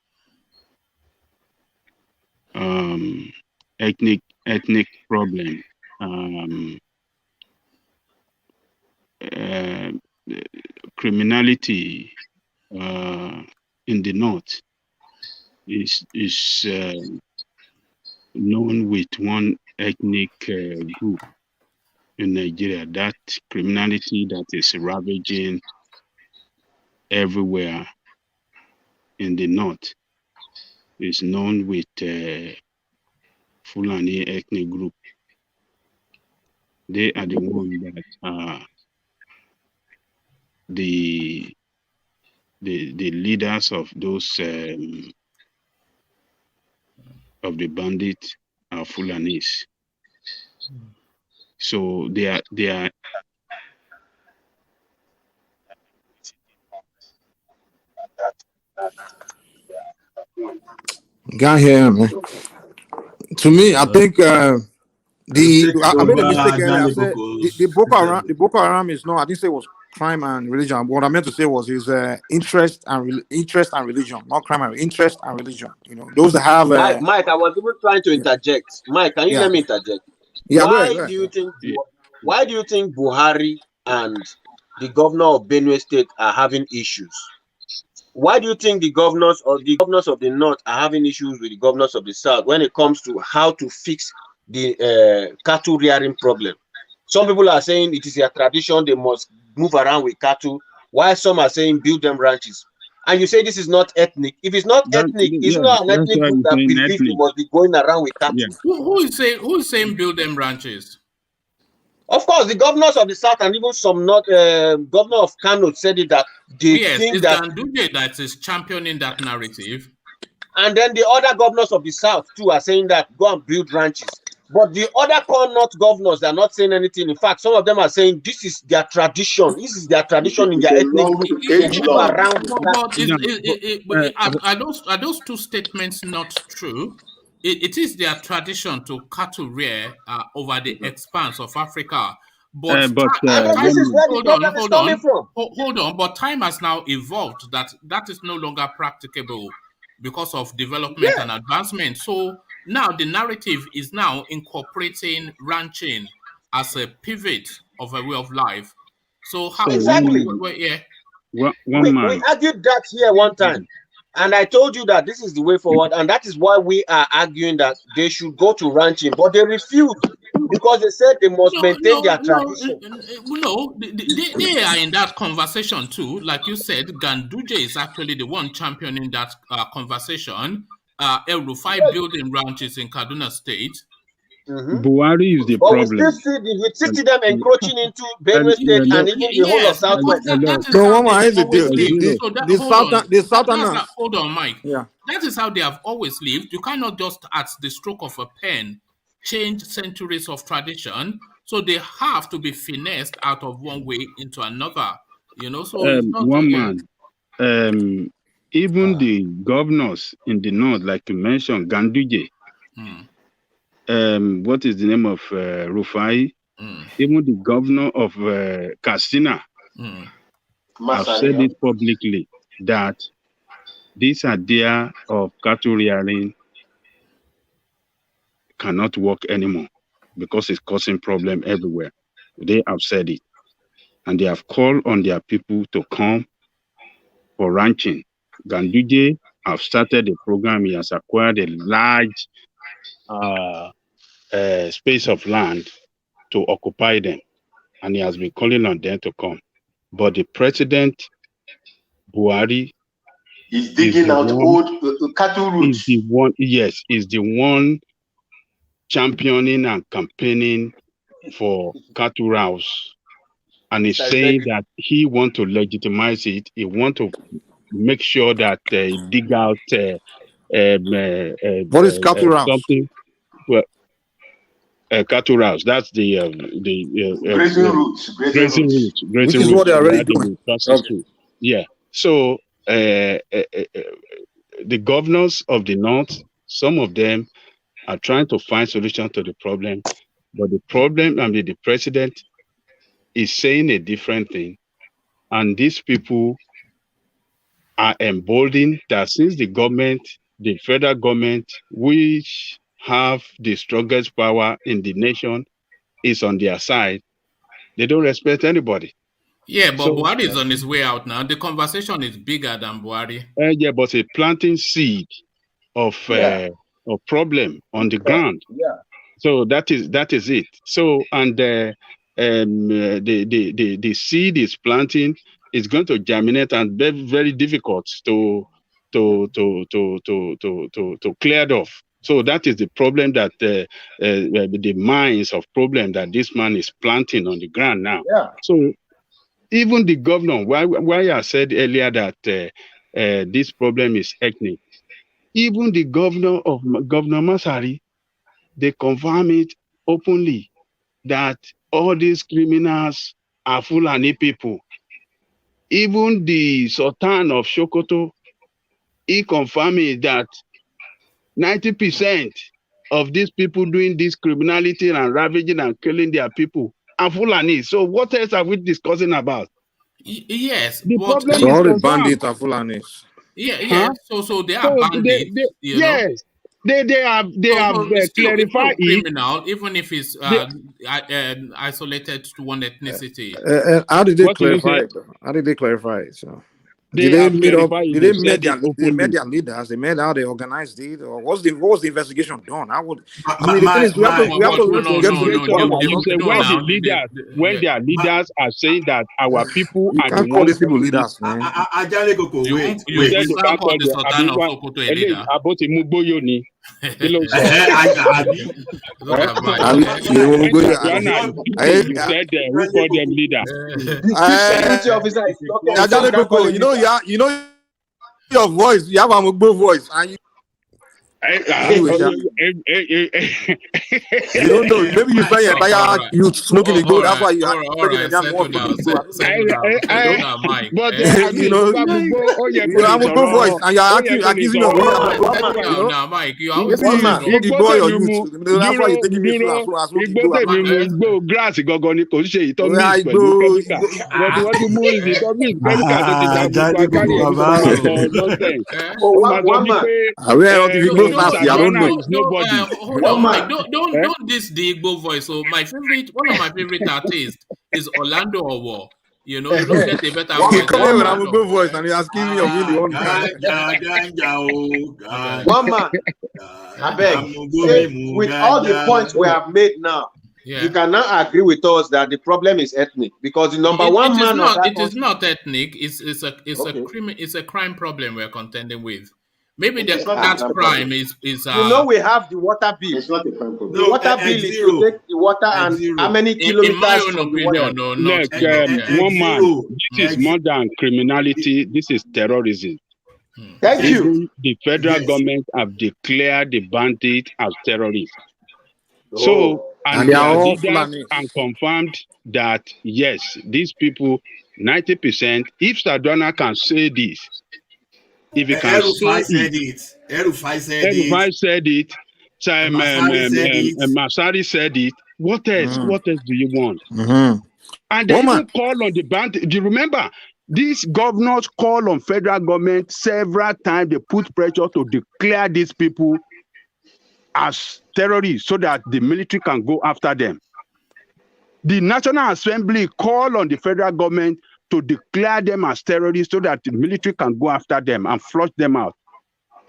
Criminality in the north is known with one ethnic group in Nigeria. That criminality that is ravaging everywhere in the north is known with Fulani ethnic group. They are the ones that are the leaders of those of the bandits are Fulanis. So they are Can't hear him, man. To me, I think I made a mistake earlier. I said the Boko Haram is no. I didn't say it was crime and religion. What I meant to say was his interest and religion, not crime and interest and religion. You know, those that have. Mike, I was even trying to interject. Mike, can you let me interject? Yeah, Why go ahead. do you think? Why do you think Buhari and the governor of Benue State are having issues? Why do you think the governors of the north are having issues with the governors of the south when it comes to how to fix the cattle rearing problem? Some people are saying it is their tradition, they must move around with cattle, while some are saying build them ranches. And you say this is not ethnic. If it's not ethnic, it's not an ethnic group that believes they must be going around with cattle. Yeah. Who is saying build them ranches? Of course, the governors of the south and even some not governor of KANU'S said it that they think that Ganduje that is championing that narrative. And then the other governors of the south too are saying that go and build ranches. But the other north governors are not saying anything. In fact, some of them are saying this is their tradition. This is their tradition in their ethnic group. Are those two statements not true? It is their tradition to cattle rear over the expanse of Africa. But this is where the problem is coming from. Hold on, but time has now evolved that is no longer practicable because of development and advancement. So now the narrative is now incorporating ranching as a pivot of a way of life. So how exactly? We argued that here one time. And I told you that this is the way forward, and that is why we are arguing that they should go to ranching, but they refused because they said they must maintain their tradition. They are in that conversation too. Like you said, Ganduje is actually the one championing that conversation. El Rufai building ranches in Kaduna State. Buhari is the problem. We still see them encroaching into Benue State and even the whole of Southwest. Hold on, Mike. Yeah. That is how they have always lived. You cannot just at the stroke of a pen change centuries of tradition. So they have to be finessed out of one way into another. You know, so even the governors in the north, like you mentioned, Ganduje. What is the name of Rufai? Even the governor of Katsina have said it publicly that this idea of cattle rearing cannot work anymore because it's causing problem everywhere. They have said it, and they have called on their people to come for ranching. Ganduje have started a program. He has acquired a large space of land to occupy them, and he has been calling on them to come. But the president Buhari is digging out old cattle roots. Is the one championing and campaigning for cattle routes, and he's saying that he want to legitimize it. He want to make sure that dig out what is cattle routes? Something. Well, cattle routes. That's the grazing routes. Which is what they are already doing. Okay. Yeah. So the governors of the north, some of them are trying to find solution to the problem, but the problem, the president is saying a different thing, and these people are emboldened that since the government, the federal government, which have the strongest power in the nation, is on their side, they don't respect anybody. Yeah, but Buhari is on his way out now. The conversation is bigger than Buhari. Yeah, but a planting seed of problem on the ground. Yeah. So that is it. So and the seed is planting is going to germinate and very very difficult to clear off. So that is the problem that the minds of problem that this man is planting on the ground now. Yeah. So even the governor, why I said earlier that this problem is ethnic. Even the governor Masari, they confirm it openly that all these criminals are Fulani people. Even the Sultan of Sokoto, he confirmed it that 90% of these people doing this criminality and ravaging and killing their people are Fulani. So what else are we discussing about? Yes, The but problem So is all the confirmed. bandits are Fulanis. yeah. So they are bandits. Yes, they have clarified it. Criminal, even if it's isolated to one ethnicity. How did they What did you clarify say? it? How did they clarify it? So They did they have meet up? clarified it. Did They they meet said their? it Did they met openly. their leaders? They met how they organized it, or what was the investigation done? I would. My- I mean, the thing is, we have to no, get to No, get to the point of you say something. when Because their leaders are saying that our people you are the can't call ones these people doing this. leaders, man. Ajale Koko, wait. You Said you can't can't call call the the Sultan of Abiwa. Sokoto a leader. Aboti Mugboyo ni. Kilo sọ. Abi. Look at Mike. When Sadwana What- you said who called them leaders? The chief security officer is talking. Ajale Koko, you know your voice. You have a Mugbo voice, and you don't know. Maybe you spend your entire youth smoking the gold. That's why you are taking the damn one smoking the gold. But You know, you have a good voice, and you're accusing me of being a Now, Mike, you are Maybe always you wrong. smoke the gold your youth. That's why you're taking me to and smoking Igbó gold. tèmi mu igbó gíláàsì gangan ni kò ń ṣe ìtọ́ Oya, mix pẹ̀lú igbó- kẹ́míkà. Wọ́n ti mú ìtọ́ mix kẹ́míkà tó ti da gbogbo agbárí ẹ̀ nípa máa sọ nonsense. Ó máa sọ wípé Àwẹ̀ ẹran ti fi gbó sáàsì, I don't know. is nobody. Hold on, Mike. Don't diss the Igbo voice. So one of my favorite artists is Orlando Owo. You know, you don't get a better You voice. come here with a good voice and you're asking me of really one guy. One man, I beg. With all the points we have made now, you can now agree with us that the problem is ethnic because the number one man of that it is not ethnic. It's a crime problem we're contending with. Maybe that crime is you know, we have the water bill. It's not a crime problem. The water bill is to take the water and how many kilometers. In my own opinion, no, not. Look, one man, this is more than criminality. This is terrorism. Thank you. The federal government have declared the bandits as terrorists. So, and they are all leaders Fulani. and confirmed that yes, these people, 90%. If Sadwana can say this, if he can say it, Erufai said it. Masari said it. What else? What else do you want? And they even call on the bandit. Do you remember? These governors call on federal government several times. They put pressure to declare these people as terrorists so that the military can go after them. The National Assembly call on the federal government to declare them as terrorists so that the military can go after them and flush them out.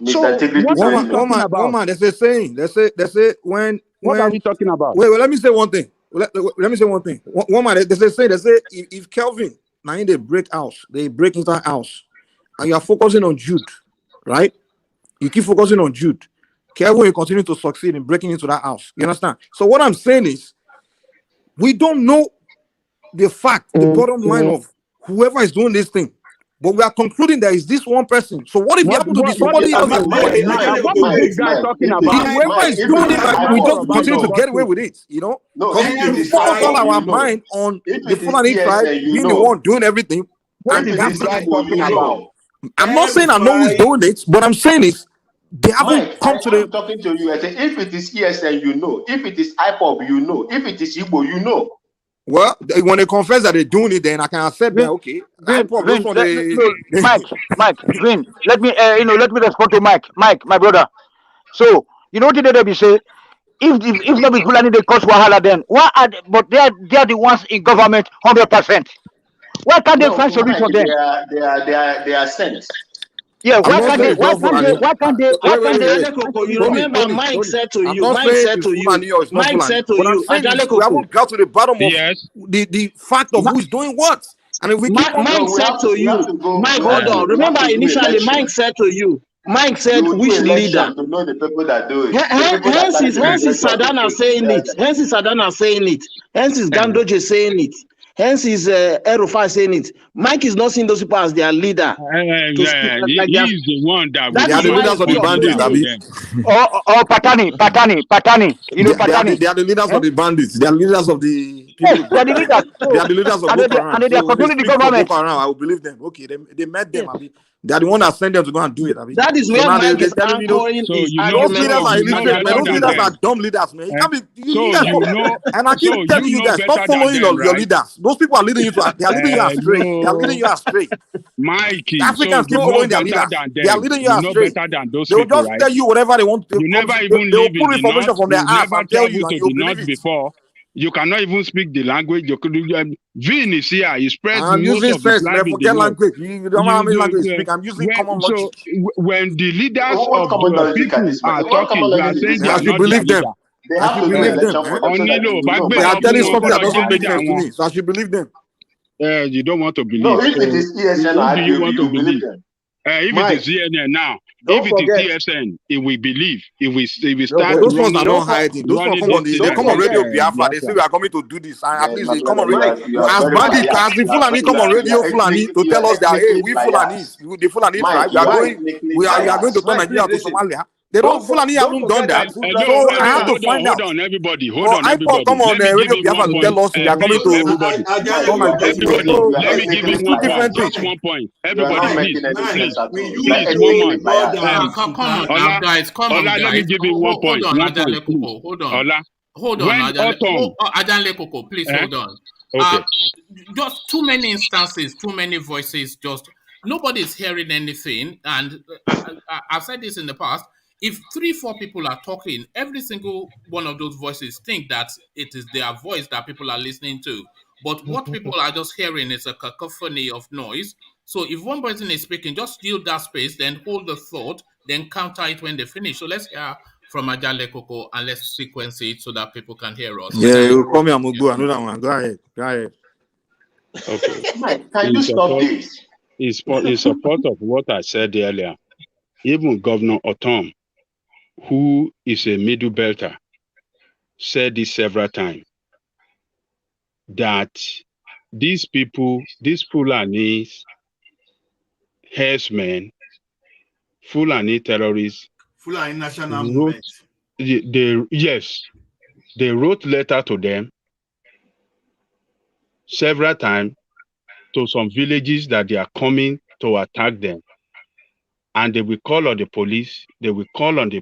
So one man, there's a saying. They say when. What are we talking about? Wait, let me say one thing. Let me say one thing. One man, they say if Kelvin now they break house, they break into house, and you are focusing on Jude, right? You keep focusing on Jude. Kelvin will continue to succeed in breaking into that house. You understand? So what I'm saying is, we don't know the fact, the bottom line of whoever is doing this thing. But we are concluding there is this one person. So what if it happened to be somebody else? What is this guy talking about? Whoever is doing it, like, we just continue to get away with it, you know? Because we focus all our mind on the Fulani tribe being the one doing everything. What is this guy talking about? I'm not saying I know who's doing it, but I'm saying is they haven't come to the. I'm talking to you. I say if it is ESN, you know. If it is IPOB, you know. If it is Igbo, you know. Well, when they confess that they're doing it, then I can accept that. Okay, Mike, Green. Let me, let me respond to Mike, my brother. So you know what they say? If not be Fulani, they cause wahala. Then why are they, but they are the ones in government 100%. Why can't they find solution then? They are sent. Yeah, I'm why not can't saying they? it's Why not can't they? Fulani. Why can't they? Why can't they? Ajale Koko, you remember Mike said to I'm you, not Mike saying said it's to you, Fulani or it's not Mike Fulani. said to What I'm you, saying is Ajale we Koko, haven't got to the bottom of Yes. the fact of who's doing what. And if we keep on Mike No, we said have to. to We have you, to go. Mike, We have hold to. on. We have Remember to do initially election. Mike said to you, Mike We said will do which leader? election to know the people that do it. The people that Hence carry is the majority of the Sadana vote. saying it. Hence is Sadana saying it. Hence is Gandoje saying it. Hence is Erufai saying it. Mike is not seeing those people as their leader to speak like He that. is the one that will That They are is the block why leaders it's of the just bandits, putting Babangida it. for Abi. them. Oh, Patani. You know Patani. They are the leaders Eh? of the bandits. They are the leaders of the people Yes, with they are the Boko Haram. leaders. They So, are the leaders of and Boko Haram. they are So if they controlling the speak for government. Boko Haram, I will believe them. Okay, they met them, Yes. Abi. They are the one that sent them to go and do it, Abi. That is So where now Mike they're is telling me, anchoring So his you know, those argument leaders so are on. you know illiterate, man. better Those than leaders them. are dumb leaders, man. You Eh? can't be, So you guys, you know, and I keep so telling you you know guys, stop better than following them, your right? leaders. Those people are leading you to, they are leading you astray. They are leading No, you astray. The Mikey. So Africans keep you know following their better leaders. than They are them. leading you You know astray. better than those They will people, just right? tell you whatever they want. You never They even will live in pull the north. information from their You ass never and tell you, travel and to you'll the believe north it. before. You cannot even speak the language. You could Vin is here. He spreads I'm most using of his sense, life man. in the Forget north. language. You don't know how many language you speak. I'm using common logic. When the leaders What of common the logic can people this man? are What common talking, you are logic did saying this they I are man should not use? their believe leader. them. They I have should to do believe them. election for them so that Onilo, you know They who are Bagbera actually telling Fuma, something knows. that Kolo doesn't Jẹ make leader sense to wọn. me. So I should believe them. You don't want to No, believe. if it So is ESN who or do you IPOB, want to you believe believe? them. If it Mike, is CNN now, if don't it is forget. TSN, it will believe. If we Don't start But forget. those ones are not running hiding. Those ones come on this the, thing they Don't come on against forget. radio Biafra. They say Biafra. we are coming to do this. And at Man, least my they come brother, on radio. you are As very bandits, biased. as the You are Fulani come on you radio, are Fulani, to you tell are us that hey, ethnically we biased. Fulanis, the Fulanis Mike, tribe, we you are are going, ethnically we are going to biased. turn Mike, Nigeria please to listen. Somalia. They don't Fulani Don't haven't done forget that that. Fulani Hello, So I have Fulani to hold find on, out. everybody. Hold But on, IPOB come everybody. on Let me give radio him 1 Biafra to point. tell us they are coming to Everybody, come and do this. everybody. So you are Let me give ethnically him it's two 1 biased. point. different Just things. 1 point. You are Everybody, not please, making any sense please, at When all. you You are please, 1 people ethnically man. bow biased. down Come to on now, Ola, guys. Come on, Ola, let me guys. give him 1 Hold point. on, 1 point, Ajale please. Koko. Hold on. Ola, Hold on, when Ajale. autumn, Ajale Koko, please hold on. Uh, okay. just too many instances, too many voices. Just nobody's hearing anything. And I've said this in the past. If 3, 4 people are talking, every single one of those voices think that it is their voice that people are listening to. But what people are just hearing is a cacophony of noise. So if one person is speaking, just yield that space, then hold the thought, then counter it when they finish. So let's hear from Ajale Koko and let's sequence it so that people can hear us. Yeah, Ajale you Koko. call me Amugu, another one. Go ahead. Go ahead. Okay. Mike, can In you stop support, this? in support of what I said earlier, even Governor Otom, who is a middle belter, said this several times, that these people, these Fulanis, herdsmen, Fulani terrorists, Fulani National wrote, Movement. they wrote letter to them several times to some villages that they are coming to attack them. And they will call on the police, they will call on the,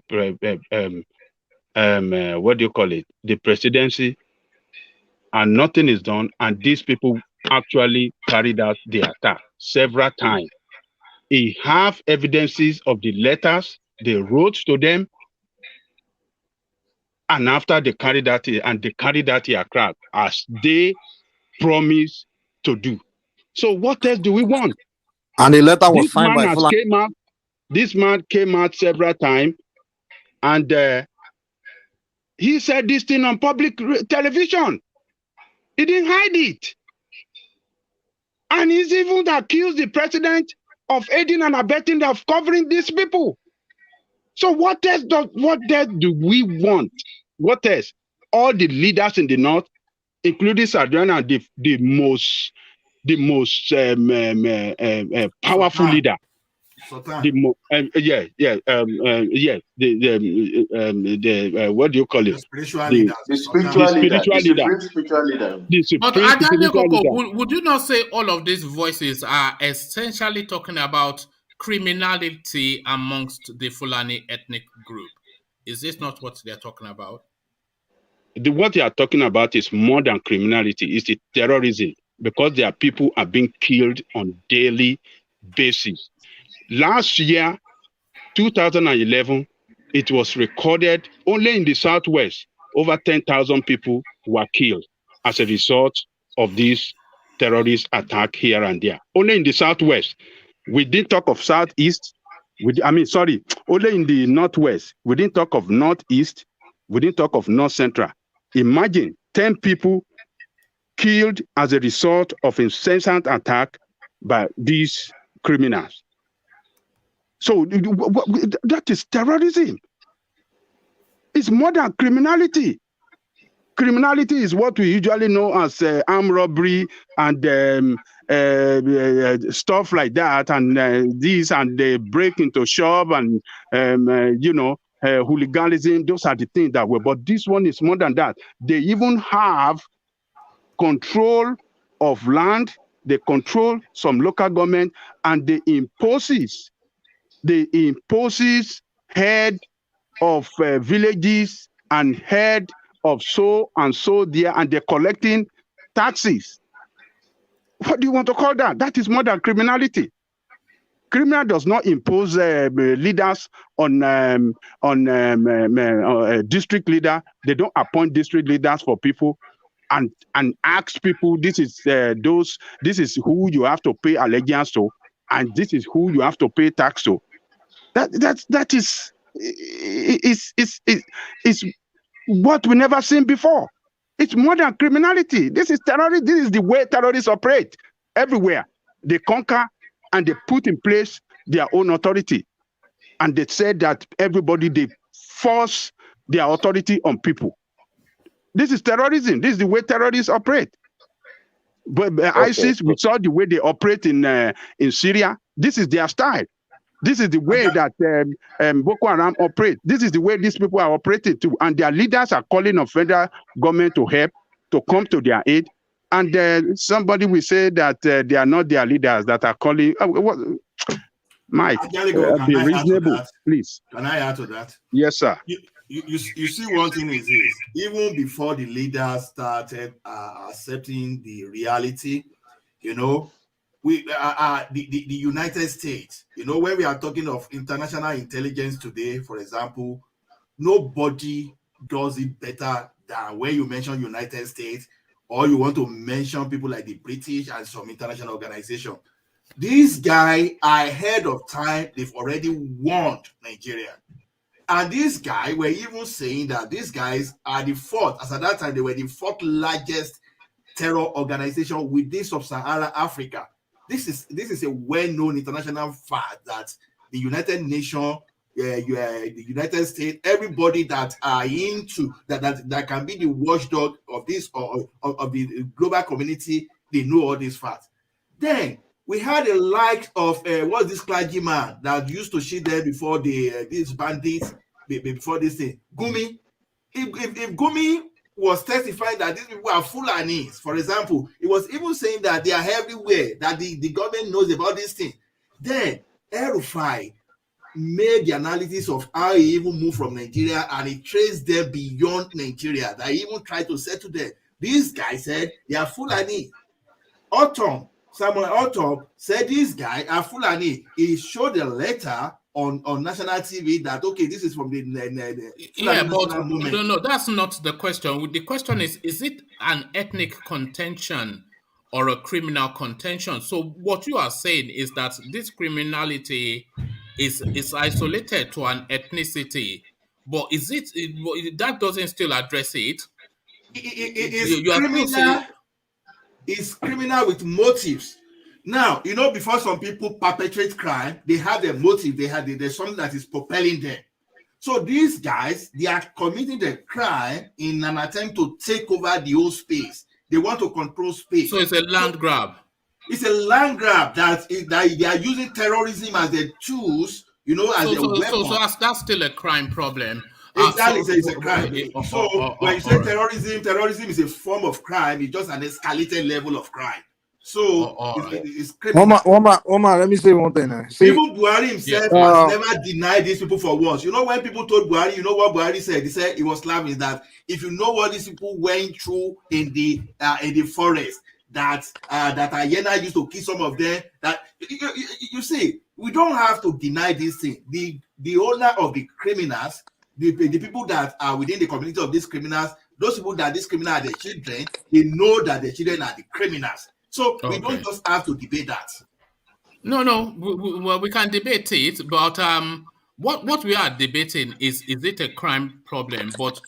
what do you call it, the presidency, and nothing is done. And these people actually carried out the attack several times. He have evidences of the letters they wrote to them, and after they carried that, and they carried that aircraft as they promised to do. So what else do we want? And the letter was This signed man by has Fulani. came out. This man came out several times, and he said this thing on public television. He didn't hide it, and he's even accused the president of aiding and abetting of covering these people. So what else do we want? What else? All the leaders in the north, including Sadriana, the most powerful leader. Sultan. The what do you call it? The spiritual leader. The The spiritual leader, spiritual the leader. supreme spiritual leader. The But supreme Ajale spiritual Koko, leader. would you not say all of these voices are essentially talking about criminality amongst the Fulani ethnic group? Is this not what they're talking about? What they are talking about is more than criminality. It's the terrorism, because their people are being killed on daily basis. Last year, 2011, it was recorded only in the Southwest, over 10,000 people were killed as a result of this terrorist attack here and there. Only in the Southwest. We didn't talk of Southeast, only in the Northwest. We didn't talk of Northeast. We didn't talk of North Central. Imagine 10 people killed as a result of incessant attack by these criminals. So that is terrorism. It's more than criminality. Criminality is what we usually know as armed robbery and stuff like that, and and they break into shop and hooliganism. Those are the things that were. But this one is more than that. They even have control of land. They control some local government, and they imposes head of villages and head of so and so there, and they're collecting taxes. What do you want to call that? That is more than criminality. Criminal does not impose leaders on district leader. They don't appoint district leaders for people and ask people, this is who you have to pay allegiance to, and this is who you have to pay tax to. That is what we never seen before. It's more than criminality. This is terrorism. This is the way terrorists operate everywhere. They conquer and they put in place their own authority. And they said that they force their authority on people. This is terrorism. This is the way terrorists operate. But ISIS, we saw the way they operate in Syria. This is their style. This is the way that Boko Haram operate. This is the way these people are operating too. And their leaders are calling on federal government to help, to come to their aid. And somebody will say that they are not their leaders that are calling. Mike, be reasonable, please. Can I add to that? Yes, sir. You see, one thing is this: even before the leaders started accepting the reality, the United States, when we are talking of international intelligence today, for example, nobody does it better than when you mention United States, or you want to mention people like the British and some international organization. These guys, ahead of time, they've already warned Nigeria. And these guys were even saying that these guys are the fourth, as at that time, they were the fourth largest terror organization within sub-Saharan Africa. This is a well-known international fact that the United Nations, the United States, everybody that are into that can be the watchdog of this or of the global community, they know all these facts. Then we had a like of what's this clergyman that used to shoot them before these bandits before this thing, Gumi. If Gumi was testifying that these people are Fulanis, for example, he was even saying that they are everywhere, that the government knows about this thing. Then El-Rufai made the analysis of how he even moved from Nigeria, and he traced them beyond Nigeria, that he even tried to settle them. This guy said they are Fulani. Samuel Autumn said these guys are Fulani. He showed a letter on national TV that, okay, this is from the but no, that's not the question. The question is it an ethnic contention or a criminal contention? So what you are saying is that this criminality is isolated to an ethnicity, but is it that doesn't still address it? It's criminal with motives. Now, before some people perpetrate crime, they have a motive. There's something that is propelling them. So these guys, they are committing the crime in an attempt to take over the whole space. They want to control space. So it's a land grab. It's a land grab that they are using terrorism as a tools, as a weapon. So that's still a crime problem. Exactly, it's a crime. When you say terrorism is a form of crime. It's just an escalated level of crime. So it's criminal. Omar, let me say one thing. Even Buhari himself has never denied these people for once. When people told Buhari, what Buhari said? He said he was laughing that if you know what these people went through in the forest, that hyena used to kill some of them. That you see, we don't have to deny this thing. The owner of the criminals, the people that are within the community of these criminals, those people that these criminals are their children, they know that their children are the criminals. So we don't just have to debate that. No. Well, we can debate it, but what we are debating is it a crime problem? But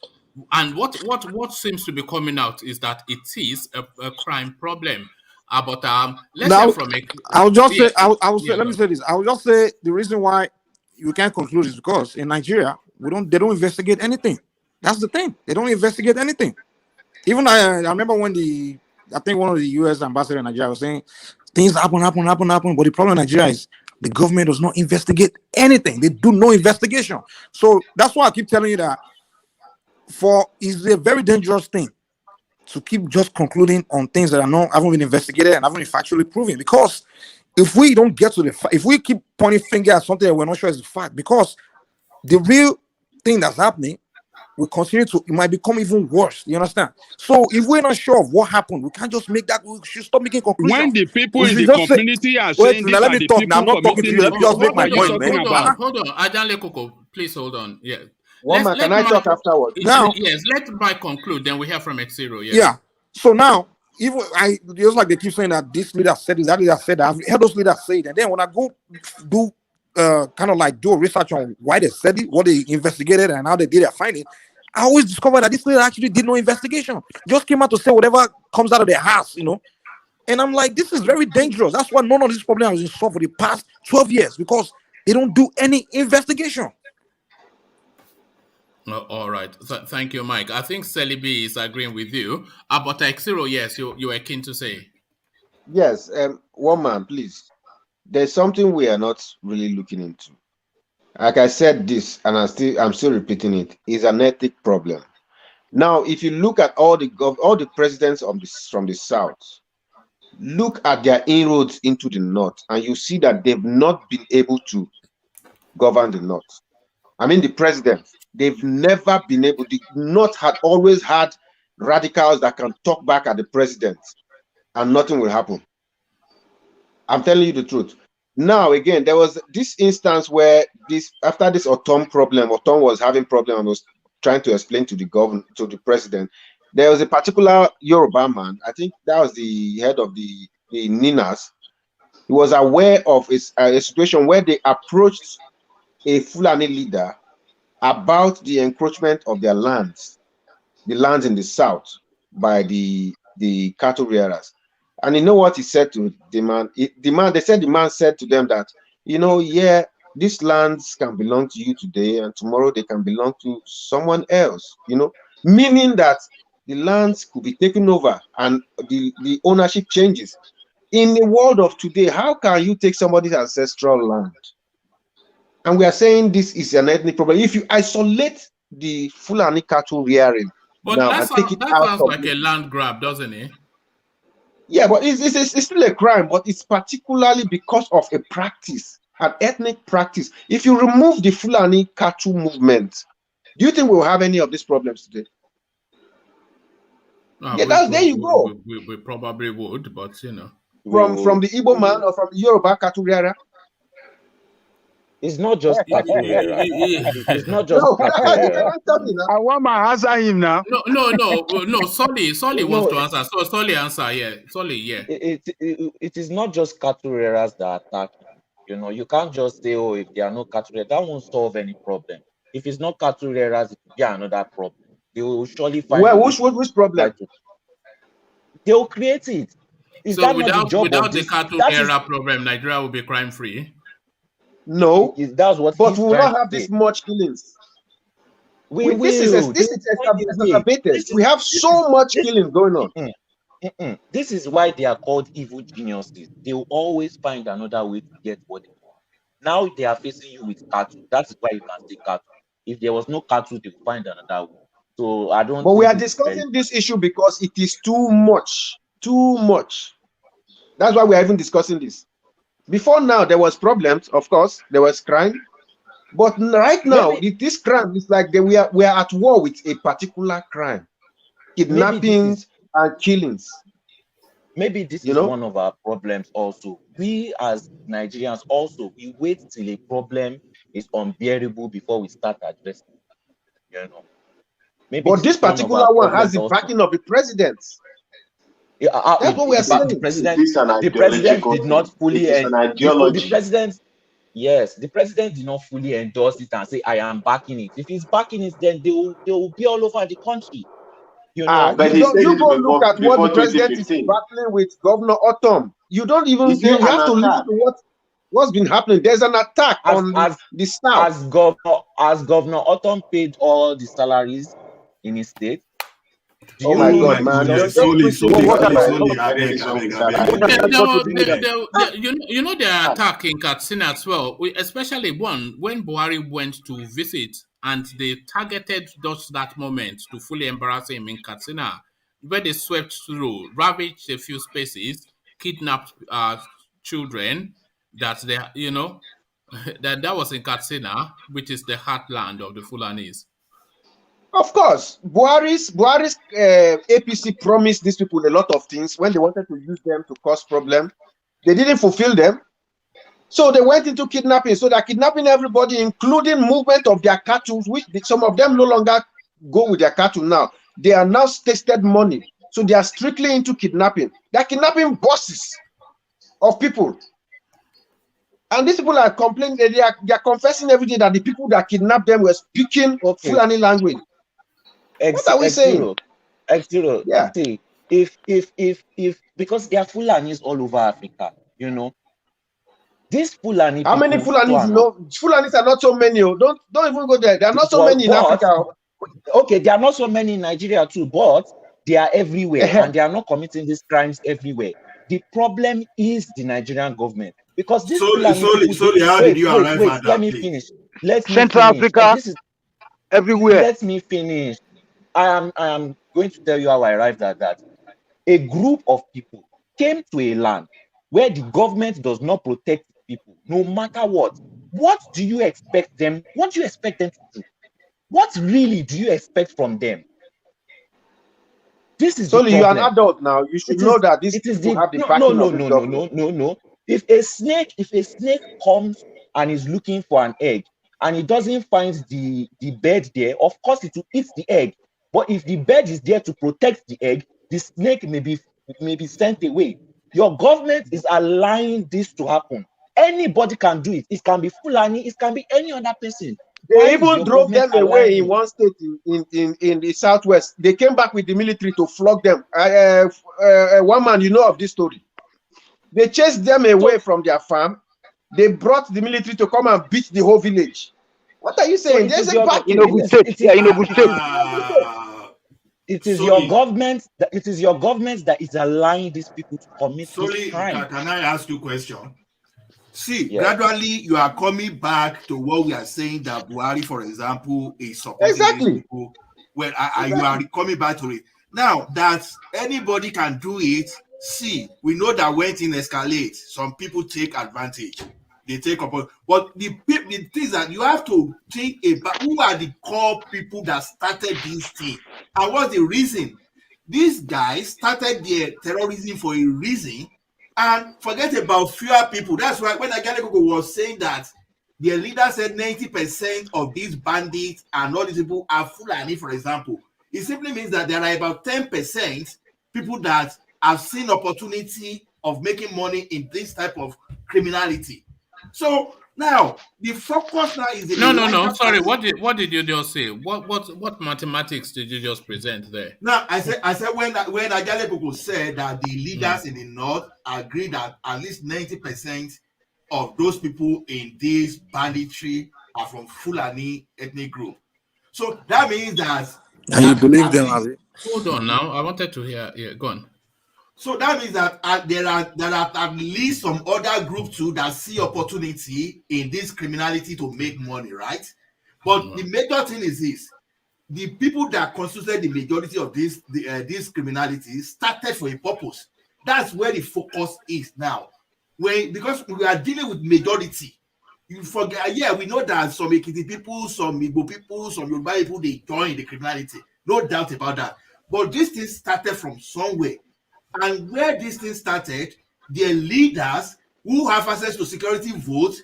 and what seems to be coming out is that it is a crime problem. But let's hear Now, from a I'll just yeah say, I'll say, yeah let me say this. I'll just say the reason why you can't conclude is because in Nigeria, they don't investigate anything. That's the thing. They don't investigate anything. Even I remember when I think one of the US ambassador in Nigeria was saying things happen, but the problem in Nigeria is the government does not investigate anything. They do no investigation. So that's why I keep telling you that it's a very dangerous thing to keep just concluding on things that haven't been investigated and haven't been factually proven. Because if we don't get to if we keep pointing finger at something that we're not sure is the fact, because the real thing that's happening will continue it might become even worse. You understand? So if we're not sure of what happened, we can't just make that. We should stop making conclusions. When the people We in should the just say, community are wait, saying now these let are me the talk. Now I'm people not talking to committing you. Let it, me just make what my are you point, man. talking about? hold on, Ajanle Koko, please hold on. Yeah, Woman, let can I Mike. talk afterwards? Now, Yes, let Mike conclude. Then we hear from X0. Yeah. yeah. So now, even I just like they keep saying that this leader said this, that leader said that. I've heard those leaders say it, and then when I go do kind of like do research on why they said it, what they investigated, and how they did their finding, I always discover that this leader actually did no investigation. Just came out to say whatever comes out of their house, And I'm like, this is very dangerous. That's why none of this problem has been solved for the past 12 years, because they don't do any investigation. All right. Thank you, Mike. I think Celibi is agreeing with you. But X0, yes, you were keen to say. Yes, woman, please. There's something we are not really looking into. Like I said this, and I'm still repeating it, is an ethic problem. Now, if you look at all the presidents from the South, look at their inroads into the North, and you see that they've not been able to govern the North. I mean, the presidents, they've never been able. The North had always had radicals that can talk back at the president, and nothing will happen. I'm telling you the truth. Now, again, there was this instance where after this Otom was having problem and was trying to explain to the president. There was a particular Yoruba man, I think that was the head of the Ninas. He was aware of a situation where they approached a Fulani leader about the encroachment of their lands, the lands in the south, by the cattle rearers. And you know what he said to the man? They said the man said to them that, yeah, these lands can belong to you today, and tomorrow they can belong to someone else, meaning that the lands could be taken over and the ownership changes. In the world of today, how can you take somebody's ancestral land? And we are saying this is an ethnic problem. If you isolate the Fulani cattle rearing But now that and take sounds, it that out sounds of like a land grab, doesn't it? Yeah, but it's still a crime, but it's particularly because of a practice, an ethnic practice. If you remove the Fulani cattle movement, do you think we'll have any of these problems today? Yeah, there you go. We probably would, but From the Igbo man or from the Yoruba cattle rearer. It's not just capoeira. It's not just No, capoeira. I want my answer him now. No. Solly wants to answer. So Solly answer, yeah. Solly, yeah. It is not just cattle rearers that attack. You can't just say, oh, if there are no cattle rearers, that won't solve any problem. If it's not cattle rearers, it will be another problem. They will surely find. Well, which problem? They will create it. Is that not the job without of this? the cattle rearer problem, Nigeria will be crime free? No, that's what. But we will not have this much killings. This is exacerbated. We have so much killing going on. This is why they are called evil geniuses. They will always find another way to get what they want. Now they are facing you with cattle. That's why you can say cattle. If there was no cattle, they will find another way. So I don't. But we are discussing this issue because it is too much. Too much. That's why we are even discussing this. Before now, there was problems. Of course, there was crime. But right now, this crime is like we are at war with a particular crime, kidnappings and killings. Maybe this is one of our problems also. We as Nigerians also, we wait till a problem is unbearable before we start addressing it. Maybe but this particular one has the backing of the president. That's what we are saying. The president, This is an the president ideological did not thing. fully, It is an the ideology. president, yes, the president did not fully endorse it and say, I am backing it. If he's backing it, then they will be all over the country. You know, But you he don't. said You it go look at what the before president is 2015. battling with Governor Autumn. You don't even. Is there You have to an listen attack? to what's been happening. There's an attack on the south. as Governor Autumn paid all the salaries in his state. Do Oh you my know God, the man! majority? Solely, I beg. You know they are attacking Katsina as well, especially when Buhari went to visit and they targeted just that moment to fully embarrass him in Katsina, where they swept through, ravaged a few spaces, kidnapped children. That they, that was in Katsina, which is the heartland of the Fulanis. Of course, Buhari's APC promised these people a lot of things when they wanted to use them to cause problem. They didn't fulfill them. So they went into kidnapping. So they're kidnapping everybody, including movement of their cattle, which some of them no longer go with their cattle now. They are now tasted money. So they are strictly into kidnapping. They're kidnapping bosses of people. And these people are complaining, they are confessing every day that the people that kidnapped them were speaking Fulani language. What are we saying? Yeah. See, if because there are Fulanis all over Africa, you know. These Fulani. How many Fulanis? Fulanis are not so many. Don't even go there. There are not so many in Africa. Okay, there are not so many in Nigeria too, but they are everywhere and they are not committing these crimes everywhere. The problem is the Nigerian government, because this Solely, how did you arrive at that? Let me finish. Central Africa, everywhere. Let me finish. I am going to tell you how I arrived at that. A group of people came to a land where the government does not protect people, no matter what. What do you expect them? What do you expect them to do? What really do you expect from them? This is so you're an adult now. You should know that these people have the backing of the government. No. If a snake comes and is looking for an egg and it doesn't find the bird there, of course it will eat the egg. But if the bird is there to protect the egg, the snake may be sent away. Your government is allowing this to happen. Anybody can do it. It can be Fulani, it can be any other person. They even drove them away in one state in the southwest. They came back with the military to flog them. One man, you know of this story. They chased them away from their farm. They brought the military to come and beat the whole village. What are you saying? There's a backing. It is your government that is allowing these people to commit this crime. Can I ask you a question? See, gradually you are coming back to what we are saying, that Buhari, for example, is supporting these people. Well, you are coming back to it. Now that anybody can do it, see, we know that when things escalate, some people take advantage. They take up, but the things that you have to think about, who are the core people that started this thing, and what's the reason? These guys started their terrorism for a reason, and forget about fewer people. That's why when Aliyu was saying that their leader said 90% of these bandits and all these people are Fulani, for example, it simply means that there are about 10% people that have seen opportunity of making money in this type of criminality. So now the focus now is no. Sorry, what did you just say? What mathematics did you just present there? Now I said when Aliyu said that the leaders in the north agree that at least 90% of those people in this banditry are from Fulani ethnic group. So that means that. And you believe them, Abi? Hold on now. I wanted to hear. Yeah, go on. So that means that there are at least some other groups too that see opportunity in this criminality to make money, right? But the major thing is this: the people that constituted the majority of this criminality started for a purpose. That's where the focus is now. Because we are dealing with majority. You forget, we know that some Ekiti people, some Igbo people, some Yoruba people, they join the criminality. No doubt about that. But this thing started from somewhere. And where this thing started, their leaders who have access to security votes,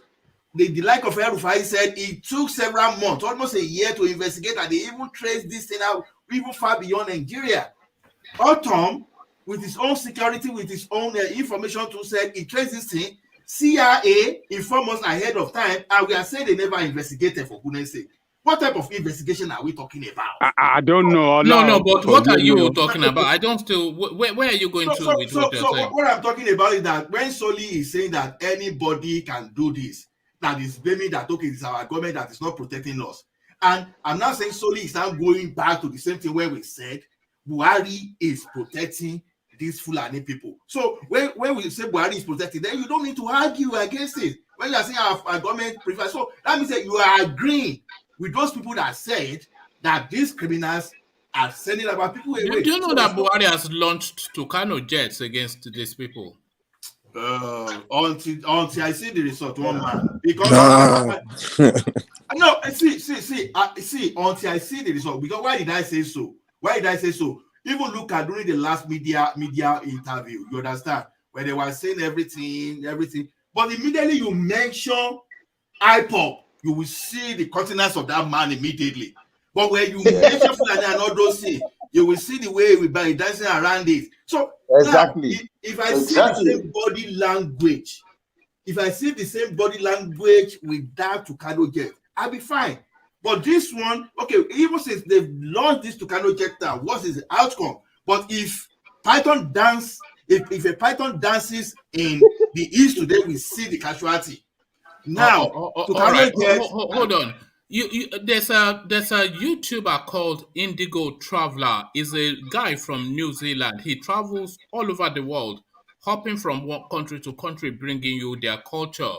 the like of El-Rufai said, it took several months, almost a year, to investigate, and they even traced this thing out even far beyond Nigeria. Autumn with his own security, with his own information to say he traces this thing. CIA informed us ahead of time, and we are saying they never investigated, for goodness sake. What type of investigation are we talking about? I don't know. No, but what are you talking about? I don't still. Where are you going to with what you're saying? What I'm talking about is that when Soli is saying that anybody can do this, that is blaming that, okay, it's our government that is not protecting us. And I'm not saying Soli is now going back to the same thing where we said Buhari is protecting these Fulani people. So when we say Buhari is protecting, then you don't need to argue against it. When you are saying our government prefers, so that means that you are agreeing with those people that said that these criminals are sending about people away. Do you know that Buhari has launched Tucano jets against these people? Until I see the result, one man. Because no, see, until I see the result. Because why did I say so? Even look at during the last media interview, you understand, where they were saying everything. But immediately you mention IPOP, you will see the countenance of that man immediately. But when you mention Fulani and all those things, you will see the way we be dancing around it. So exactly, now, if I see the same body language, with that Tucano jet, I'll be fine. But this one, okay, even since they've launched this Tucano jet now, what is the outcome? But if Python dance, if a Python dances in the east today, we see the casualty. Now, right. Hold on. There's a YouTuber called Indigo Traveler. Is a guy from New Zealand. He travels all over the world, hopping from one country to country, bringing you their culture.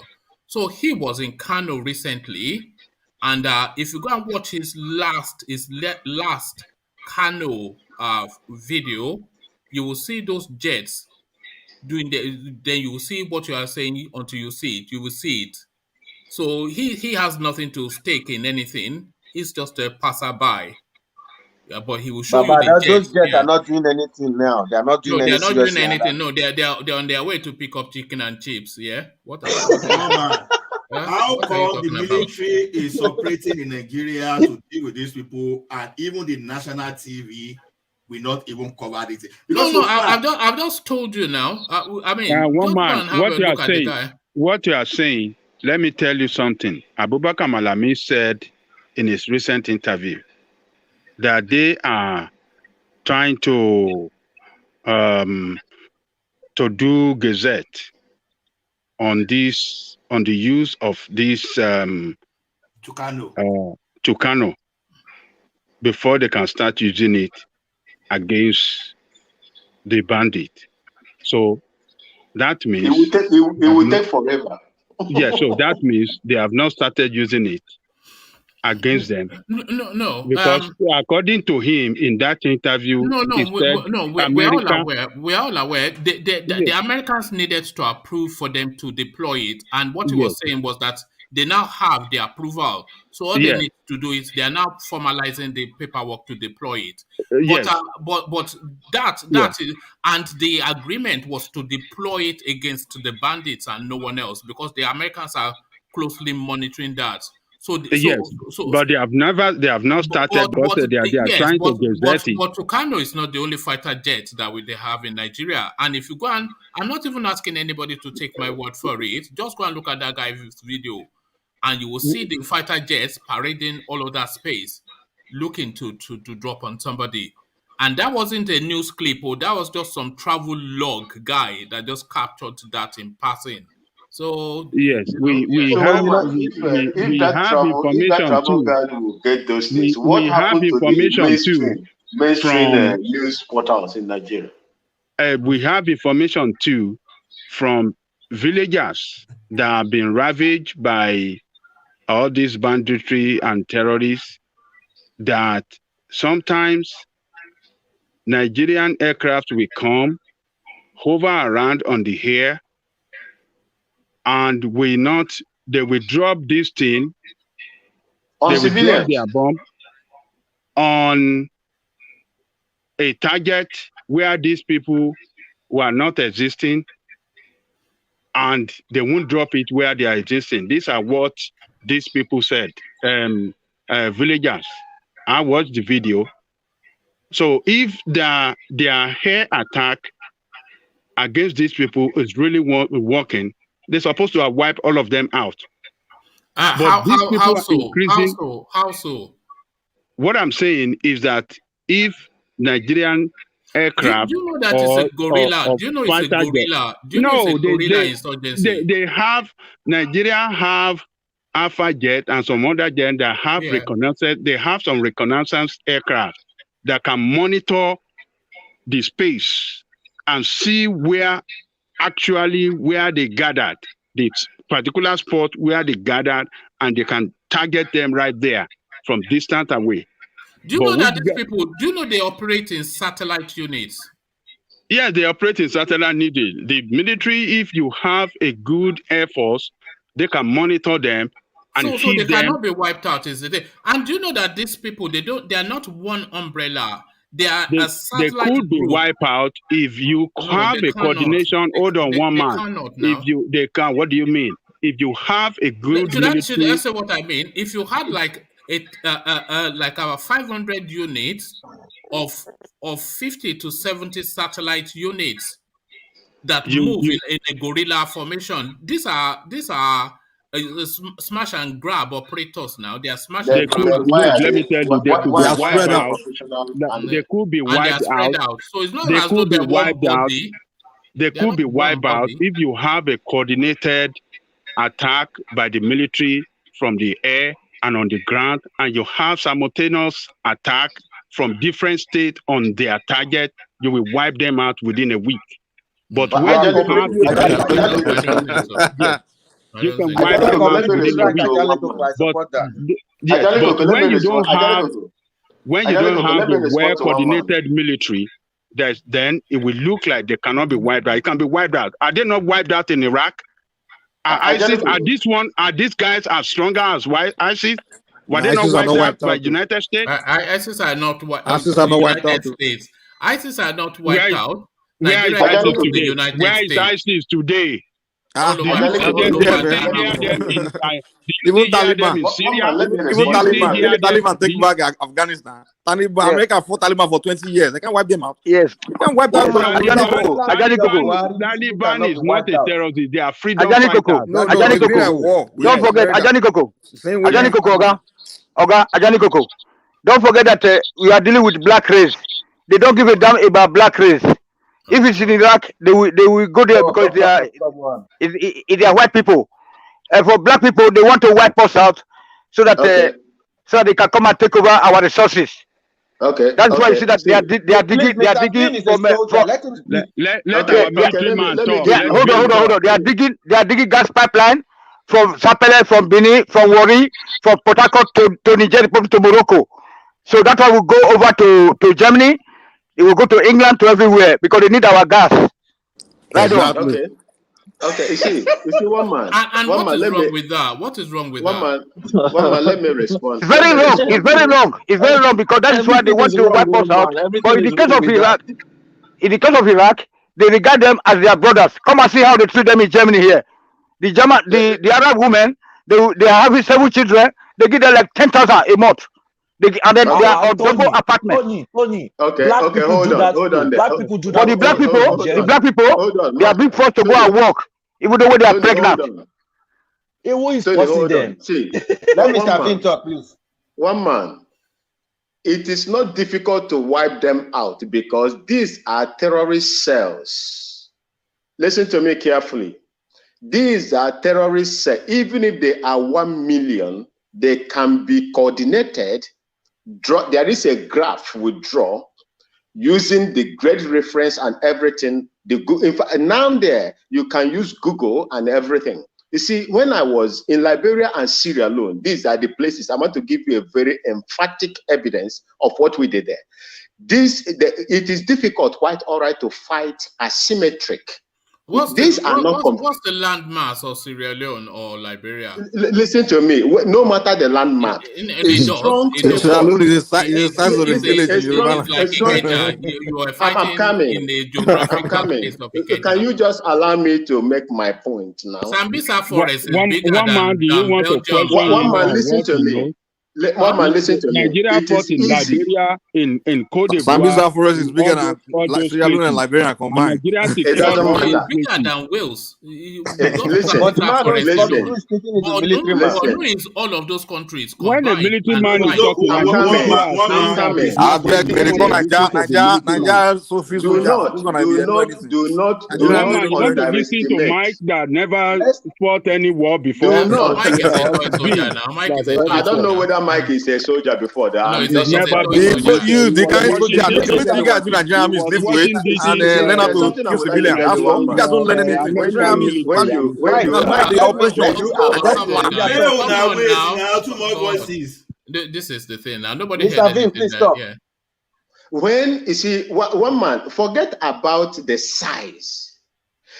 So he was in Kano recently, and if you go and watch his last Kano video, you will see those jets doing then you will see what you are saying until you see it. You will see it. So he has nothing to stake in anything. He's just a passerby. Yeah, but he will show you the jets. Those jets are not doing anything now. They are not doing anything. No, they're not doing anything. No, they're on their way to pick up chicken and chips. Yeah. What how come the military is operating in Nigeria to deal with these people, and even the national TV will not even cover it? I've just told you now. I mean, one man, what you are saying, let me tell you something. Abubakar Malami said in his recent interview that they are trying to do gazette on the use of this Tucano before they can start using it against the bandit. So that means it will take forever. Yeah, so that means they have not started using it against them. No. Because according to him in that interview, we're all aware. The Americans needed to approve for them to deploy it, and what he was saying was that they now have the approval. So all they need to do is they are now formalizing the paperwork to deploy it. But that is, and the agreement was to deploy it against the bandits and no one else, because the Americans are closely monitoring that. But they have not started. They are trying to gazette it. But Tucano is not the only fighter jet that they have in Nigeria. And if you go and, I'm not even asking anybody to take my word for it. Just go and look at that guy's video, and you will see the fighter jets parading all over that space, looking to drop on somebody. And that wasn't a news clip, or that was just some travel log guy that just captured that in passing. So yes, we have information too. Will get those things. What happened to the mainstream news portals in Nigeria? We have information too from villagers that have been ravaged by all this banditry and terrorists, that sometimes Nigerian aircraft will come, hover around on the air, and they will drop this thing, on they will drop their bomb on a target where these people were not existing, and they won't drop it where they are existing. These are what these people said, villagers. I watched the video. So if their air attack against these people is really working, they're supposed to have wiped all of them out. But these people are increasing. How so? What I'm saying is that if Nigerian aircraft, do you know that it's a gorilla? Do you know it's a gorilla? Do you know it's a gorilla insurgency? They have Nigeria have Alpha Jet and some other jet that have reconnaissance. They have some reconnaissance aircraft that can monitor the space and see where they gathered, the particular spot where they gathered, and they can target them right there from distance away. Do you know that these people, do you know they operate in satellite units? Yeah, they operate in satellite units. The military, if you have a good air force, they can monitor them and so they cannot be wiped out, is it? And do you know that these people, they are not one umbrella. They are a satellite They could be wiped out if you have a coordination. Hold on, one man. They can. What do you mean? If you have a good military. Should I say what I mean? If you had like our 500 units of 50 to 70 satellite units that move in a guerrilla formation, these are smash and grab operators now. They are smash and grab. Let me tell you, they could be wiped out. They could be wiped out. So it's not as though they're wiped out. They could be wiped out if you have a coordinated attack by the military from the air and on the ground, and you have simultaneous attack from different states on their target, you will wipe them out within a week. But when you have you can wipe them out within a week. But when you don't have the well-coordinated military, then it will look like they cannot be wiped out. It can be wiped out. Are they not wiped out in Iraq? Are these guys as stronger as ISIS? Were they not wiped out by United States? ISIS are not wiped out. ISIS are not wiped out. Where is ISIS today? Where is ISIS today? Even Taliban in Syria, Taliban take back Afghanistan. America fought Taliban for 20 years. They can't wipe them out. Yes, they can't wipe them out. Taliban is not a terrorist. They are freedom fighters. Don't forget Ajani Koko. Ajani Koko. Don't forget that we are dealing with black race. They don't give a damn about black race. If it's in Iraq, they will go there because they are white people. And for black people, they want to wipe us out so that so that they can come and take over our resources. Okay. That's why you see that they are digging from let our military man talk. Hold on. They are digging gas pipeline from Sapele, from Benin, from Wari, from Port Harcourt to Niger, to Morocco. So that one will go over to Germany. It will go to England, to everywhere, because they need our gas. Right on. Okay. You see, one man. And what is wrong with that? What is wrong with that? One man, let me respond. It's very wrong. It's very wrong because that is why they want to wipe us out. But in the case of Iraq, they regard them as their brothers. Come and see how they treat them in Germany here. The Arab women, they are having 7 children. They give them like 10,000 a month. And then they are on double apartment. Okay, hold on. Black people do that. For the black people, they are being forced to go and work, even though they are pregnant. Who is forcing them? See, let me step in talk, please. One man. It is not difficult to wipe them out because these are terrorist cells. Listen to me carefully. These are terrorist cells. Even if they are 1 million, they can be coordinated. There is a graph we draw using the grade reference and everything. In fact, now there you can use Google and everything. You see, when I was in Liberia and Syria alone, these are the places. I want to give you a very emphatic evidence of what we did there. It is difficult, quite all right, to fight asymmetric. What's the landmass of Sierra Leone or Liberia? Listen to me. No matter the landmass, I'm coming. Can you just allow me to make my point now? Sambisa Forest is bigger than Belgium. One man, listen to me. One man, listen to me. Nigeria It fought is in easy. Liberia, in Cote d'Ivoire, Sambisa Forest is in bigger than all like those Sierra Leone and places. Liberia And combined. Nigeria It secured doesn't all No, it's those matter. bigger places. than Wales. You just Listen, But practice the that man who is correctly. talking, listen, who is speaking is a military But man. listen. is all of those countries When a combined military and man is So, fight. talking, one, you one, know one people Mohammed, are man, one saying man, that Mohammed, it's I not beg, possible they for call the listen. visit of a military man. Nigeria Sophie soldiers. Who's gonna do anything? Do not That man, you want to listen to underestimate. Mike that never Let's fought any war do before, No, not. Mike is a or toy soldier Vin now. Mike that is a already toy I don't know fought. soldier. whether Mike is a soldier before that. No, I'm he's He's just a never toy been The, on so soldier. this. you, He the was kind watching soldier, this. the best you guys do Nigerian He army is was lift weight watching this and in learn how there's to something I kill would like to civilians. tell That's you, all. one You man. guys don't learn anything. But Nigerian American army is When military. valid. And you Now ask, the operation. when you Oh, ask, Nigeria, come on Nigeria now. may talk. Come una on wait now. now, two more God. voices. This is the thing now. Nobody heard Mr. Vin, anything please that, stop. yeah. when you see one man, forget about the size.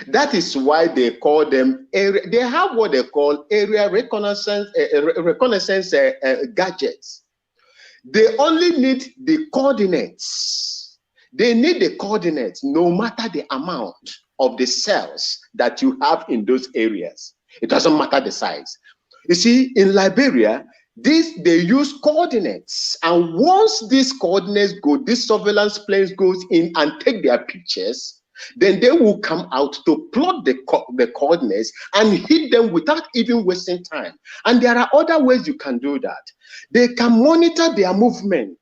That is why they call them area. They have what they call area reconnaissance gadgets. They only need the coordinates. They need the coordinates no matter the amount of the cells that you have in those areas. It doesn't matter the size. You see, in Liberia, they use coordinates, and once these coordinates go, this surveillance planes goes in and take their pictures, then they will come out to plot the coordinates and hit them without even wasting time. And there are other ways you can do that. They can monitor their movement.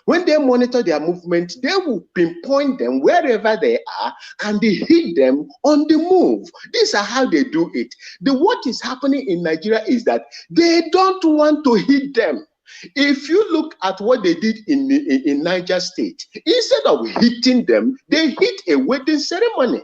When they monitor their movement, they will pinpoint them wherever they are and they hit them on the move. These are how they do it. What is happening in Nigeria is that they don't want to hit them. If you look at what they did in Niger State, instead of hitting them, they hit a wedding ceremony.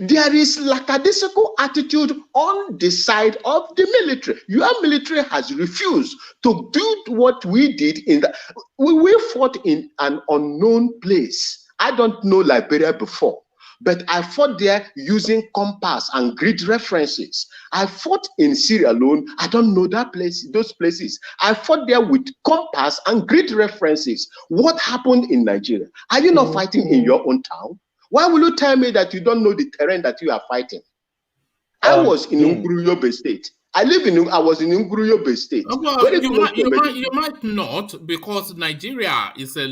There is lackadaisical attitude on the side of the military. Your military has refused to do what we did in the. We fought in an unknown place. I don't know Liberia before, but I fought there using compass and grid references. I fought in Sierra Leone. I don't know that place, those places. I fought there with compass and grid references. What happened in Nigeria? Are you not fighting in your own town? Why will you tell me that you don't know the terrain that you are fighting? I was in Nguruyobe State. I was in Nguruyobe State. Well, you might not, because Nigeria is a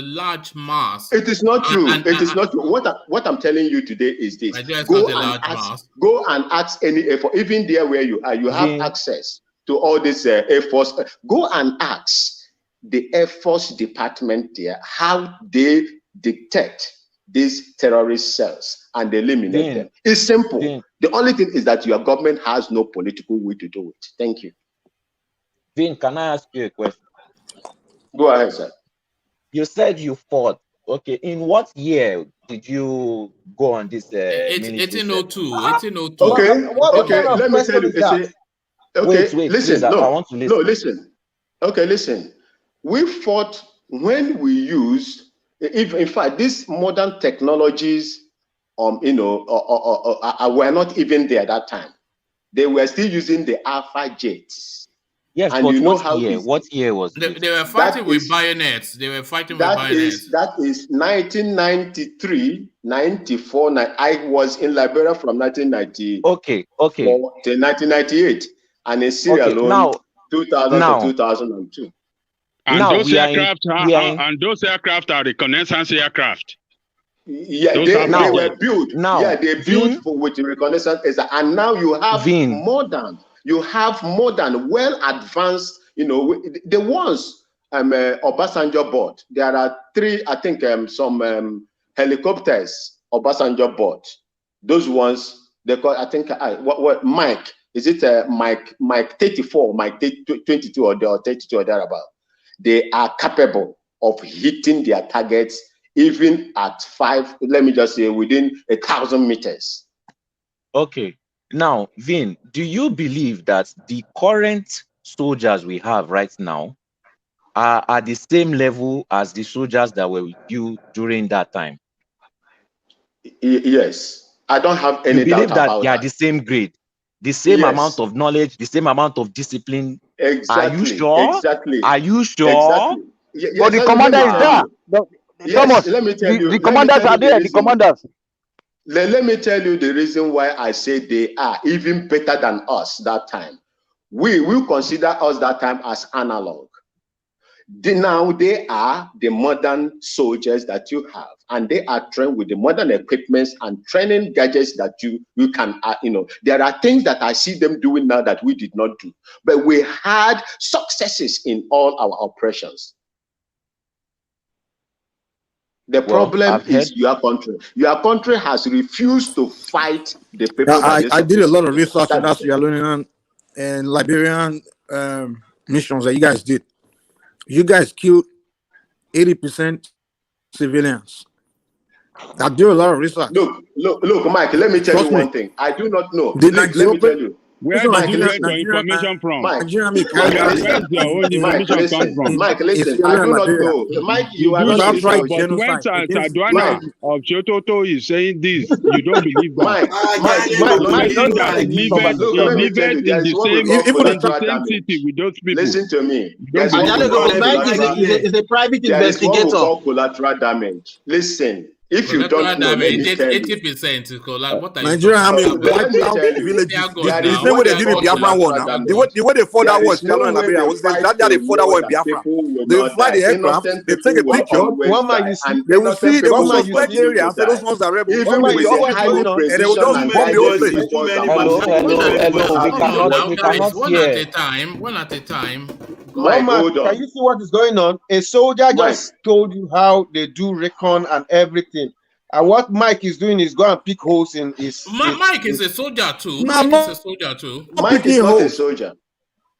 large mass. It is not true. It is not true. What I'm telling you today is this: Nigeria is go not a large and mass. go and ask any Air Force, even there where you are, you have access to all this Air Force. Go and ask the Air Force department there how they detect these terrorist cells and eliminate them. It's simple. The only thing is that your government has no political will to do it. Thank you. Vin, can I ask you a question? Go ahead, sir. You said you fought. Okay, in what year did you go on this? 1802. 1802. Okay. Let me tell you. Wait, listen. Please, I want to listen. No, listen. Okay, listen. We fought when we used. In fact, these modern technologies, were not even there at that time. They were still using the Alpha jets. Yes, and but what year was it? They were fighting with bayonets. They were fighting with bayonets. That is 1993, 94. I was in Liberia from 1990. Okay. To 1998, and in Sierra Leone, 2000 to 2002. And those aircraft are reconnaissance aircraft. Yeah, they were built. They built with the reconnaissance, and now you have modern, well advanced. The ones Obasanjo bought. There are 3, I think, some helicopters Obasanjo bought. Those ones they call. I think what Mike is it? Mike 34, Mike 22 or 32 or thereabout. They are capable of hitting their targets even at 5, let me just say, within 1,000 meters. Okay. Now, Vin, do you believe that the current soldiers we have right now are at the same level as the soldiers that were with you during that time? Yes. I don't have any doubt about that. You believe that they are the same grade, the same amount of knowledge, the same amount of discipline? Exactly. Are you sure? Exactly. Are you sure? Exactly. Yes, but the commander is there. Yes, let me tell you. The commanders are there. The commanders. Let me tell you the reason why I say they are even better than us that time. we will consider us that time as analog. Now they are the modern soldiers that you have, and they are trained with the modern equipments and training gadgets that you can, there are things that I see them doing now that we did not do, but we had successes in all our operations. The problem is your country. Your country has refused to fight the people. I did a lot of research on that Sierra Leonean and Liberian missions that you guys did. You guys killed 80% civilians. I do a lot of research. Look, Mike, let me tell you one thing. I do not know. Let me tell you. Where did you get your information from? Mike, where's your own information come from? Mike, listen, I do not know. Mike, you are not right. But when Sadwana of Shototo is saying this, you don't believe that. Mike, he lived in the same city with those people. Listen to me. Mike is a private investigator. There is what we call collateral damage. Listen. If you don't know, let me tell you. 80%. What are Nigeria army wiped out villages. The same way they did in Biafra war now. The way they fought that war in Sierra Leone and Liberia was that they fought that war in Biafra. They fly the aircraft, they take a picture, they will see the suspect area and say those ones are rebels. And they will just bomb the whole place. One at a time. Can you see what is going on? A soldier just told you how they do recon and everything. And what Mike is doing is go and pick holes in his. Mike is a soldier too. Mike is not a soldier.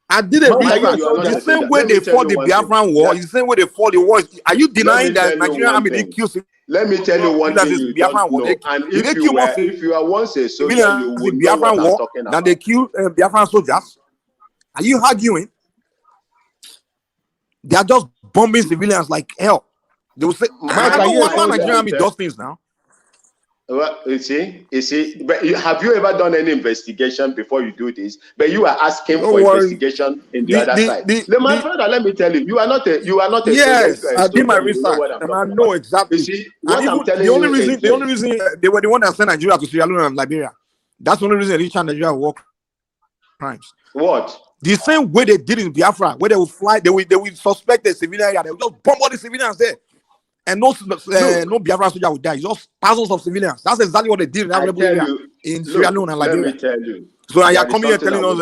I did a research. The same way they fought the Biafran war, the same way they fought the war. Are you denying that Nigerian army didn't kill civilians? Let me tell you one thing you don't know. And if you are once a soldier, you will know what I'm talking about. That they killed Biafran soldiers. Are you arguing? They are just bombing civilians like hell. They will say, why Nigerian army does things now? Well, you see, but have you ever done any investigation before you do this? But you are asking for investigation in the other side. My brother, let me tell you, you are not a yes, I did my research and I know exactly. You see, what I'm telling the only reason they were the one that sent Nigeria to Sierra Leone and Liberia. That's the only reason they reached Nigeria war crimes. What? The same way they did in Biafra, where they would fly, they would suspect the civilian area, they would just bomb all the civilians there. And no Biafra soldier would die. It's just thousands of civilians. That's exactly what they did in that area in Sierra Leone and Liberia. Let me tell you. So you're coming here telling us,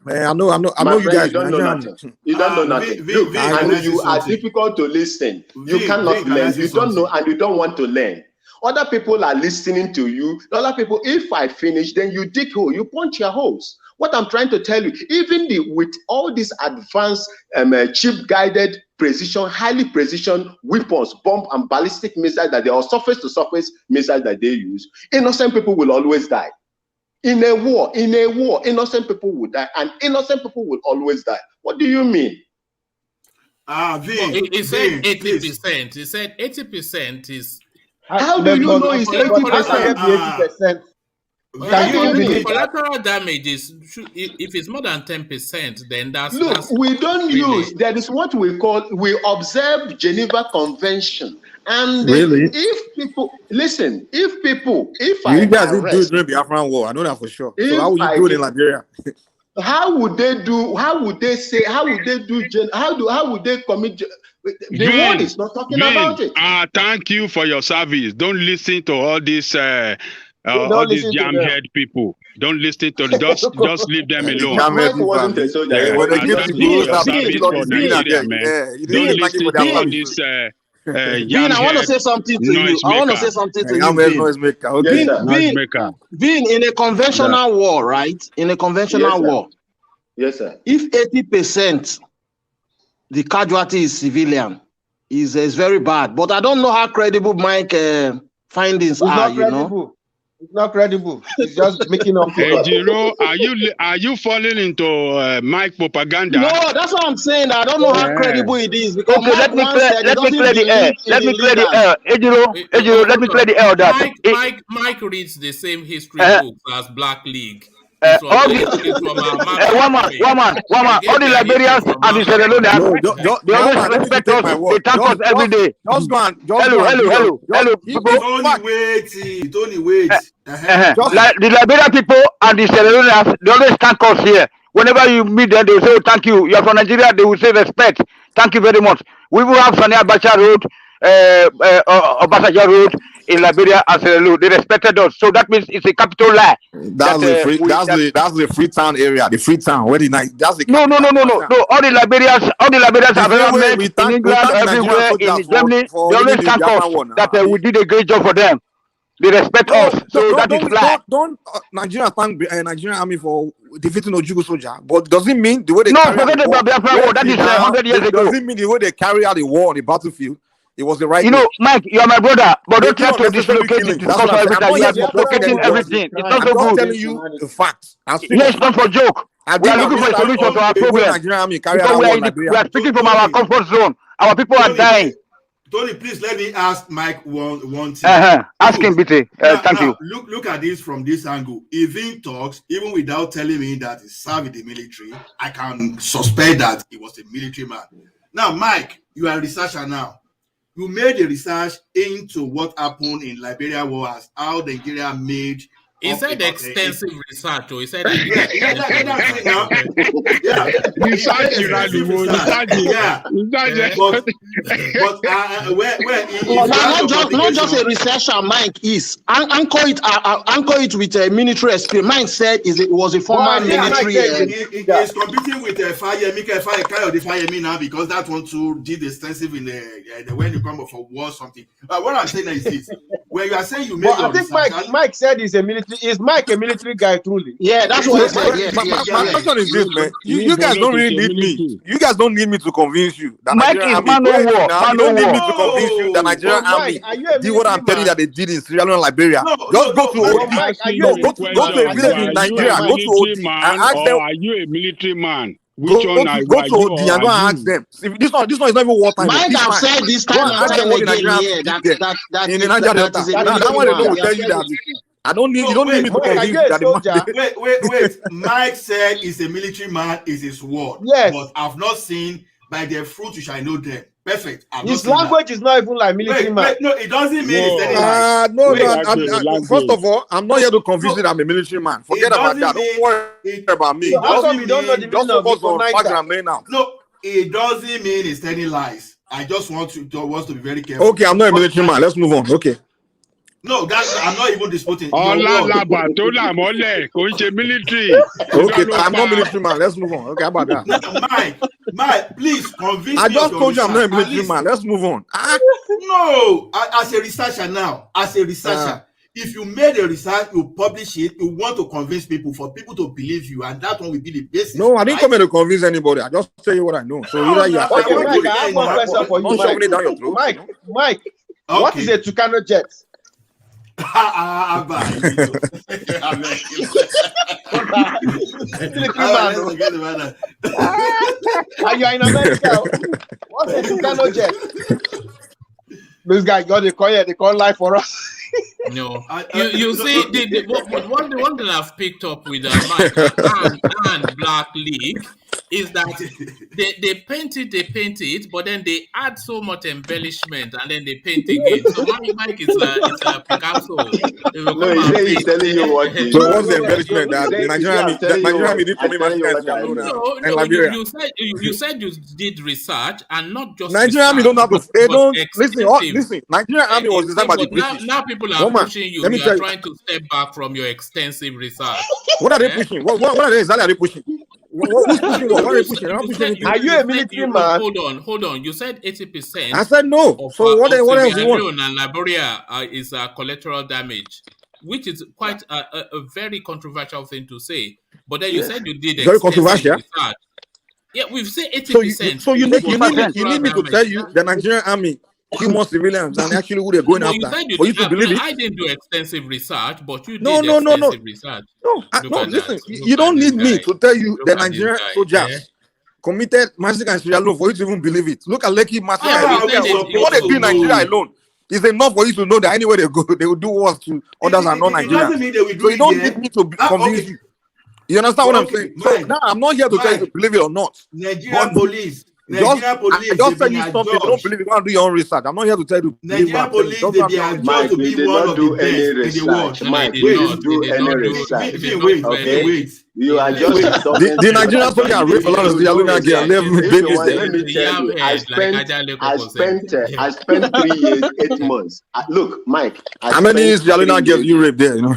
I know you guys. You don't know nothing. You don't know nothing. And you are difficult to listen. You cannot learn. You don't know and you don't want to learn. Other people are listening to you. Other people, if I finish, then you dig hole, you punch your holes. What I'm trying to tell you, even with all these advanced chip-guided precision, highly precision weapons, bomb and ballistic missiles that they are surface-to-surface missiles that they use, innocent people will always die. In a war, innocent people will die, and innocent people will always die. What do you mean? He said 80%. He said 80% is. How do you know it's 80%? Collateral damage is, if it's more than 10%, then that's. Look, we don't use. That is what we call. We observe Geneva Convention, and if people listen, if you guys didn't do it during the Biafran war, I know that for sure. So how would you do it in Liberia? How would they do? How would they say? How would they do? How would they commit? The world is not talking about it. Thank you for your service. Don't listen to all these all these jam-head people. Don't listen to them. Just leave them alone. Mike wasn't a soldier. Don't listen to all this I want to say something to you. I want to say something to you. Being in a conventional war, right? In a conventional war. Yes, sir. If 80% the casualty is civilian, is very bad. But I don't know how credible Mike findings are. You know. It's not credible. It's just making up. Hey, Jiro, are you falling into Mike propaganda? No, that's what I'm saying. I don't know how credible it is. Because okay, let me clear the air. Let me clear the air. Ejiro, let me clear the air. Mike reads the same history books as Black League. It's from, all the it's from our one man. All the Liberians and the Sierra Leoneans, they always respect us. They thank us every day. Just go and Hello, people. Tony, wait. Like the Liberian people and the Sierra Leoneans, they always thank us here. Whenever you meet them, they will say, oh, thank you. You are from Nigeria, they will say respect. Thank you very much. We will have Sani Abacha Road, Obasanjo Road in Liberia and Sierra Leone. They respected us. So that means it's a capital lie. That's the Freetown area, the Freetown. Where that's the no. All the Liberians have ever met in England, everywhere, in Germany, they always thank us that we did a great job for them. They respect us. So that is lie. Don't Nigeria thank Nigerian army for defeating Ojugu soldier, but does it mean the way they forget about Biafra war? That is 100 years ago. Does it mean the way they carry out the war on the battlefield? It was the right. You know, Mike, you are my brother, but don't try to dislocate it because every time you are dislocating everything. It's not so good. I'm telling you the facts. Yes, not for joke. We are looking for a solution to our problem. Because we are speaking from our comfort zone. Our people are dying. Tony, please let me ask Mike one thing. Ask him, BT. Thank you. Look at this from this angle. If he talks, even without telling me that he served in the military, I can suspect that he was a military man. Now, Mike, you are a researcher now. You made a research into what happened in Liberia war, how Nigeria made. He said extensive research. He said that's it now. Not just a researcher. Mike is anchor it with a military experience. Mike said it was a former military. He's competing with Fayemi now because that one too did extensive in the when you come up for war or something. What I'm saying is this: when you are saying you made your research, Mike said he's a military. Is Mike a military guy truly? Yeah, that's what he said. My question is this, man. You guys don't really need me. You guys don't need me to convince you that Mike is man of war. You don't need me to convince you that Nigerian army did what I'm telling you that they did in Sierra Leone and Liberia. Just go to OD. Go to a village in Nigeria. Go to OD and ask them. Are you a military man? Go to OD and go and ask them. This one is not even wartime. Mike have said this time and time again here that in the Niger Delta. That one they don't tell you that. I don't need. You don't need me to convince you that. Wait. Mike said he's a military man. Is his word. Yes. But I've not seen by their fruit you shall know them. Perfect. His language is not even like military man. No, it doesn't mean it's no. First of all, I'm not here to convince you that I'm a military man. Forget about that. Don't worry about me. How come you don't know the meaning of it? No, it doesn't mean it's telling lies. I just want to be very careful. Okay, I'm not a military man. Let's move on. Okay. No, I'm not even disputing. Military. Okay, I'm not military man. Let's move on. Okay, how about that? No, Mike, please convince me. I just told you I'm not a military man. Let's move on. No, as a researcher now, if you made a research, you publish it, you want to convince people for people to believe you, and that one will be the basis. No, I didn't come here to convince anybody. I just tell you what I know. So either you are Mike, I have one question for you, Mike. What is a Tucano jet? Are you in America? What's a Tucano jet? This guy got the call here. They call live for us. No, you see, the one that I've picked up with Mike and Black League is that they paint it, but then they add so much embellishment and then they paint again. So Mike is a Picasso. No, he's telling you what. So what's the embellishment that Nigerian did for me? You said you did research and not just Nigerian army don't have to. They don't listen. Nigerian army was designed by the British. Now people are pushing you. You are trying to step back from your extensive research. What are they pushing? What are they exactly pushing? Who's pushing what? What are they pushing? Are you a military man? Hold on. You said 80%. I said no. So what else do you want? And Liberia is collateral damage, which is quite a very controversial thing to say. But then you said you did very controversial. Research. Yeah, we've said 80%. So you need me to tell you the Nigerian army kill more civilians than actually who they're going after. For you to believe it. I didn't do extensive research, but you did extensive research. No, listen. You don't need me to tell you the Nigerian soldiers committed massacre in Sierra Leone for you to even believe it. Look at Lekki massacre. What they do in Nigeria alone is enough for you to know that anywhere they go, they will do wars to others and non-Nigerians. So you don't need me to convince you. You understand what I'm Okay, saying? So now I'm not here to tell you to believe it or not. Nigerian But police. I Nigerian just tell police, you they be something. If you don't believe it, go and do your own research. I'm not here to tell you to believe Nigerian what I'm telling you. police, Just they go and be do your own adjudged to research. be one of the best in the world. Mike, They we did didn't do any not research. do Okay, it. you are just The talking. Nigerians talking and rape a lot of the Aluna girl. Let babies there. Let me tell you, I spent 3 years, 8 months. Look, Mike, how many Aluna girls you rape there? You know.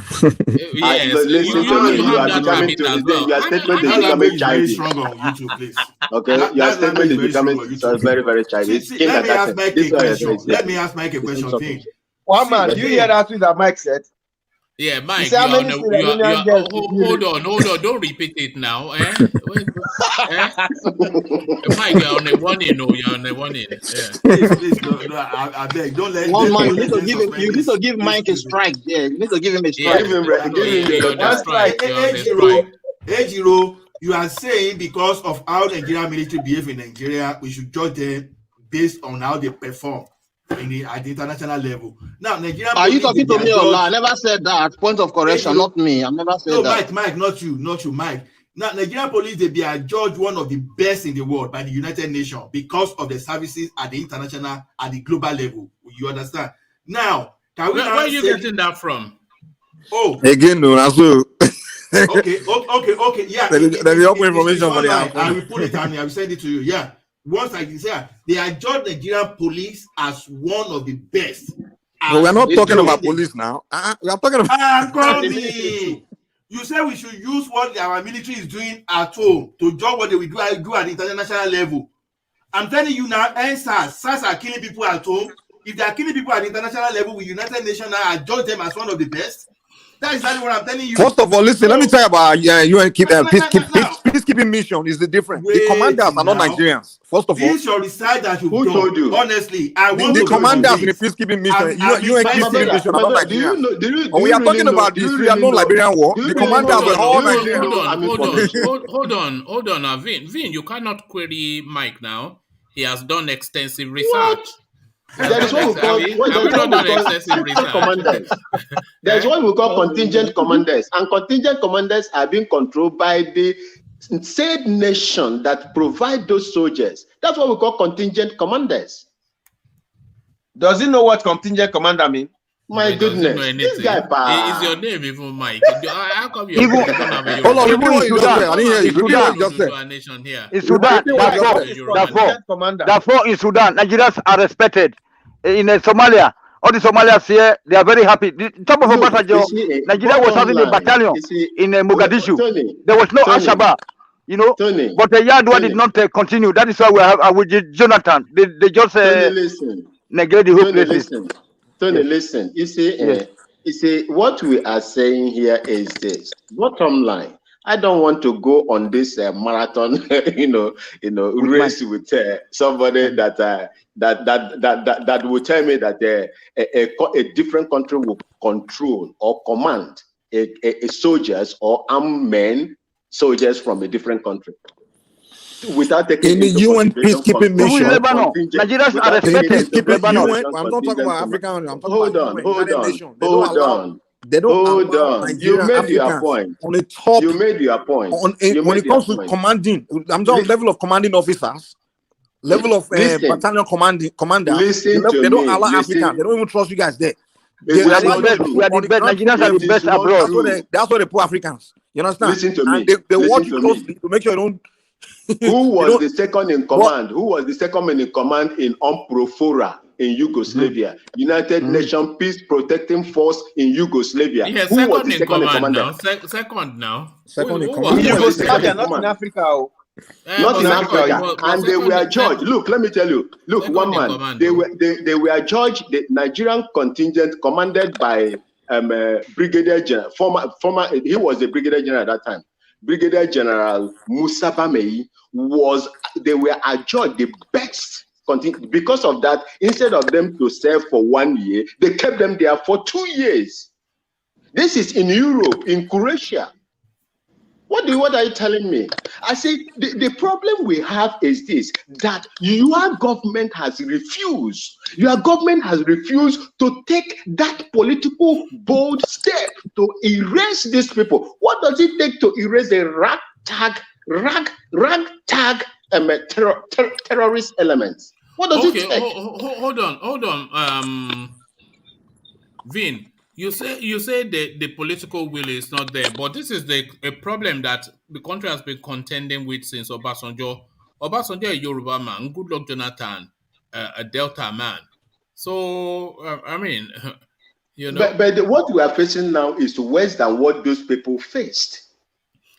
Yes, listen to me. You are becoming your statement is becoming childish. Strong on YouTube, please. Okay, your statement is becoming very, very childish. Let me ask Mike a question. Let me ask Mike a question. One man, do you hear that thing that Mike said? Yeah, Mike, hold on. Don't repeat it now. Mike, you're on a warning. You're on a warning. Yeah. Please, I beg, don't let one man. You need to give Mike a strike. Yeah, you need to give him a strike. Give him one strike. Ejiro, you are saying because of how Nigerian military behave in Nigeria, we should judge them based on how they perform at the international level. Now, Nigerian. Are you talking to me or not? I never said that. Point of correction, not me. I never said that. No, Mike, not you, Mike. Now, Nigerian police, they be adjudged one of the best in the world by the United Nations because of the services at the international, at the global level. You understand? Now, can we? Where are you getting that from? Oh, again, no, that's so. Okay. Yeah. There's open information for the I will put it on. I will send it to you. Yeah. Once I can say, they adjudge Nigerian police as one of the best. But we're not talking about police now. We are talking about. You say we should use what our military is doing at home to judge what they will do at the international level. I'm telling you now, SARS are killing people at home. If they are killing people at the international level, with United Nations now adjudge them as one of the best. That is exactly what I'm telling you. First of all, listen, let me tell you about UN peacekeeping mission is the difference. The commanders are not Nigerians. First of all, this your research that you've done. Told you? Honestly, I want the to commanders in the peacekeeping mission, UN peacekeeping mission are not Nigerians. When we are talking about the Sierra Leone Liberian war, the commanders were all Nigerians. Hold on, Vin, you cannot query Mike now. He has done extensive research. There is what we call commanders. There is what we call contingent commanders, and contingent commanders are being controlled by the said nation that provide those soldiers. That's what we call contingent commanders. Does he know what contingent commander mean? My goodness, this guy. Is your name even Mike? How come you? Hold on, even in Sudan, I didn't hear you. In Sudan, therefore in Sudan, Nigerians are respected. In Somalia, all the Somalians here, they are very happy. The top of Obasanjo, Nigeria was having a battalion in Mogadishu. There was no Al-Shabaab, but the Yadwa did not continue. That is why we have with Jonathan. They just neglected the whole places. Tony, listen. You see, what we are saying here is this. Bottom line, I don't want to go on this marathon, race with somebody that will tell me that a different country will control or command a soldiers or armed men, soldiers from a different country. Without taking in the UN peacekeeping mission, Nigerians are respected. I'm not talking about African. I'm talking about hold on. They don't hold on. You made your point. On the top, you made your point. When it comes to commanding, I'm talking level of commanding officers, level of battalion commander. They don't allow Africans. They don't even trust you guys there. We are the best. Nigerians are the best abroad. That's what they put Africans. You understand? Listen to me. They watch you closely to make sure you don't. Who was the second in command? Who was the second in command in Umprofora in Yugoslavia? United Nations Peace Protecting Force in Yugoslavia. Who was the second in command? Second in command. Yugoslavia, not in Africa. Not in Africa, and they were judged. Look, let me tell you. Look, one man. They were judged. The Nigerian contingent, commanded by Brigadier General, former. He was the Brigadier General at that time. Brigadier General Musa Bamei they were adjudged the best. Because of that, instead of them to serve for 1 year, they kept them there for 2 years. This is in Europe, in Croatia. What are you telling me? I say the problem we have is this, that your government has refused to take that political bold step to erase these people. What does it take to erase a ragtag terrorist elements? What does it take? Hold on. Vin, you say the political will is not there, but this is a problem that the country has been contending with since Obasanjo. Obasanjo, a Yoruba man, Goodluck Jonathan, a Delta man. So I mean, you know. But what we are facing now is worse than what those people faced.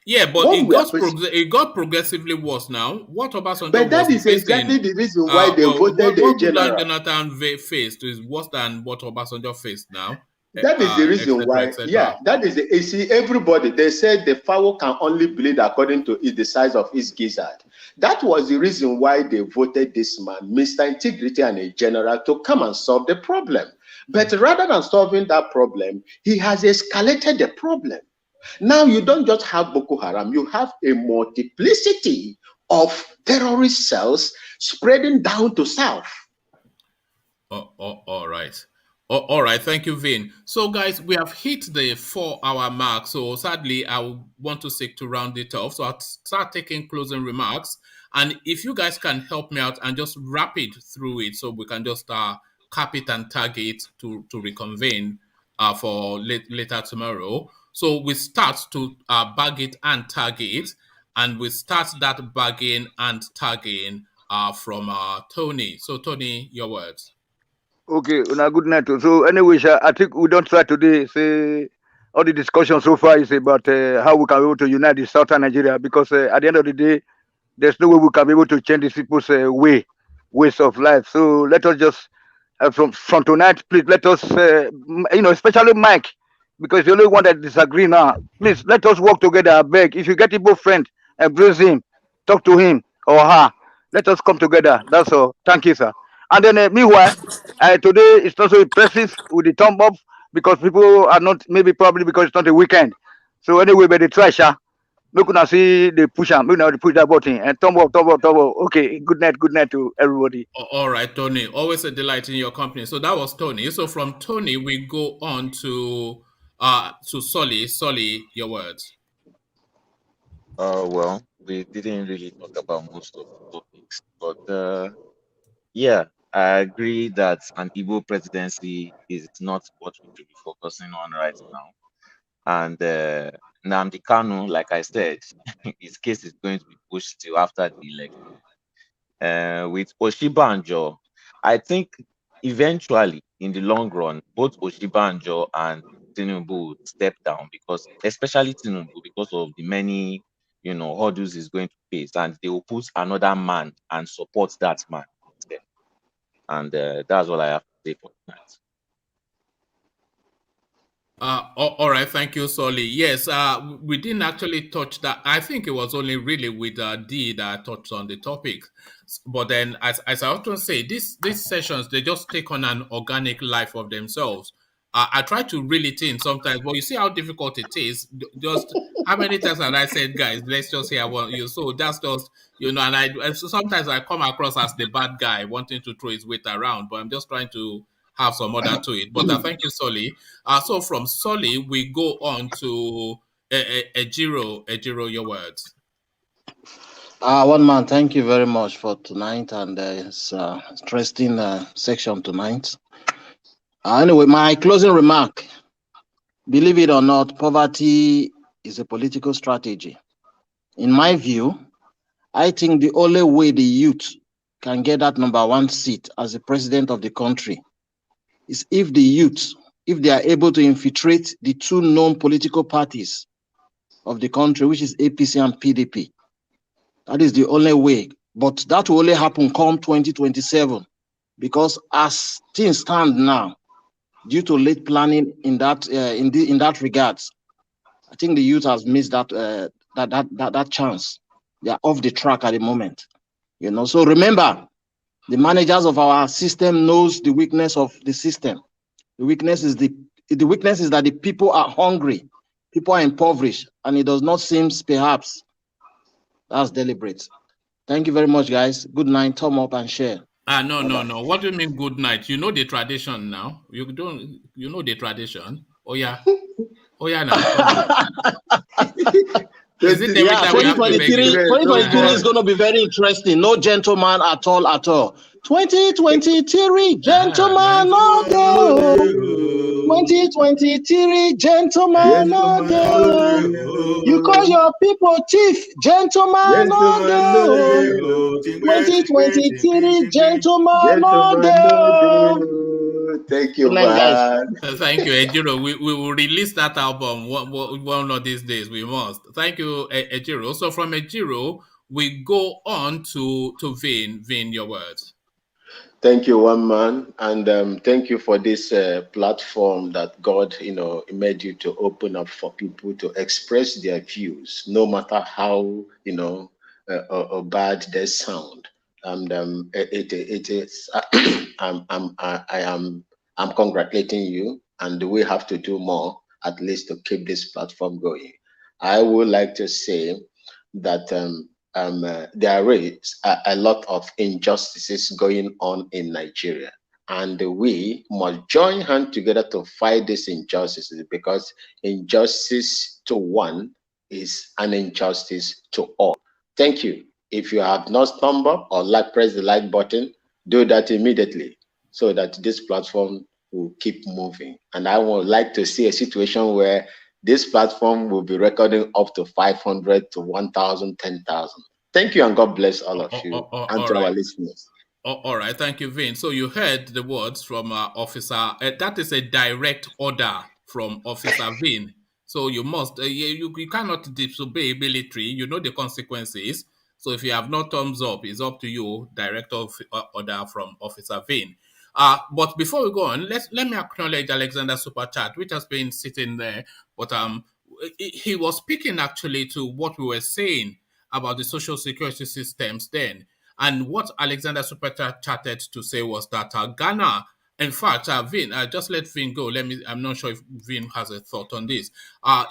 Yeah, but it got progressively worse now. What Obasanjo but that is exactly the reason why they voted the general. What Jonathan faced is worse than what Obasanjo faced now. That is the reason why. Yeah, that is you see, everybody, they said the fowl can only bleed according to the size of his gizzard. That was the reason why they voted this man, Mr. Integrity and a general, to come and solve the problem. But rather than solving that problem, he has escalated the problem. Now you don't just have Boko Haram, you have a multiplicity of terrorist cells spreading down to south. All right. All right, thank you, Vin. So, guys, we have hit the 4-hour mark. So, sadly, I want to seek to round it off. So, I'll start taking closing remarks. And if you guys can help me out and just wrap it through it, so we can just cap it and tag it to reconvene for later tomorrow. So, we start to bag it and tag it. And we start that bagging and tagging from Tony. So, Tony, your words. Okay, good night. So anyway, I think we don't try today say all the discussion so far is about how we can be able to unite the southern Nigeria, because at the end of the day, there's no way we can be able to change these people's ways of life. So let us just from tonight, please let us especially Mike, because the only one that disagree now. Please let us work together. I beg. If you get Igbo friend, embrace him, talk to him or her. Let us come together. That's all. Thank you, sir. And then meanwhile, today it's also impressive with the thumb up, because people are not, probably because it's not a weekend. So anyway, but the treasure, we can see the push and they push that button and thumb up. Okay, good night to everybody. All right, Tony. Always a delight in your company. So that was Tony. So from Tony, we go on to Solly. Solly, your words. Well, we didn't really talk about most of the topics, but yeah, I agree that an Igbo presidency is not what we should be focusing on right now. And NNAMDI KANU, like I said, his case is going to be pushed till after the election. With Oshibanjo, I think eventually, in the long run, both Oshibanjo and Tinubu would step down, because especially Tinubu, because of the many hurdles he's going to face, and they will put another man and support that man. And that's all I have to say for tonight. All right, thank you, Solly. Yes, we didn't actually touch that. I think it was only really with D that I touched on the topic. But then, as I often say, these sessions, they just take on an organic life of themselves. I try to reel it in sometimes, but you see how difficult it is. Just how many times have I said, guys, let's just hear what you. So that's just, and sometimes I come across as the bad guy wanting to throw his weight around, but I'm just trying to have some order to it. But thank you, Solly. So from Solly, we go on to Ejiro. Ejiro, your words. One man, thank you very much for tonight, and it's interesting section tonight. Anyway, my closing remark, believe it or not, poverty is a political strategy. In my view, I think the only way the youth can get that #1 seat as the president of the country is if the youth, if they are able to infiltrate the two known political parties of the country, which is APC and PDP. That is the only way. But that will only happen come 2027, because as things stand now, due to late planning in that regards, I think the youth has missed that chance. They are off the track at the moment. So remember, the managers of our system knows the weakness of the system. The weakness is that the people are hungry. People are impoverished, and it does not seem perhaps that's deliberate. Thank you very much, guys. Good night. Thumb up and share. No. What do you mean good night? You know the tradition now. You know the tradition. Oh yeah now. Is it every time we have to beg you? 2023 is going to be very interesting. No gentleman at all. 2023, gentleman, no go. 2023, gentleman, no go. You call your people chief, gentleman, no go. 2023, gentleman, no go. Thank you, man. Thank you, Ejiro. We will release that album one of these days. We must. Thank you, Ejiro. So from Ejiro, we go on to Vin. Vin, your words. Thank you, one man, and thank you for this platform that God, made you to open up for people to express their views, no matter how bad they sound. And it is. I'm congratulating you, and we have to do more, at least to keep this platform going. I would like to say that there is a lot of injustices going on in Nigeria, and we must join hands together to fight these injustices, because injustice to one is an injustice to all. Thank you. If you have not stumbled or press the like button, do that immediately so that this platform will keep moving. And I would like to see a situation where this platform will be recording up to 500 to 1,000, 10,000. Thank you, and God bless all of you and to our listeners. All right, thank you, Vin. So you heard the words from Officer. That is a direct order from Officer Vin. So you must, you cannot disobey military. You know the consequences. So if you have no thumbs up, it's up to you. Direct order from Officer Vin. But before we go on, let me acknowledge Alexander Super Chat, which has been sitting there. But he was speaking actually to what we were saying about the social security systems then. And what Alexander Super chatted to say was that Ghana, in fact, Vin, just let Vin go. I'm not sure if Vin has a thought on this.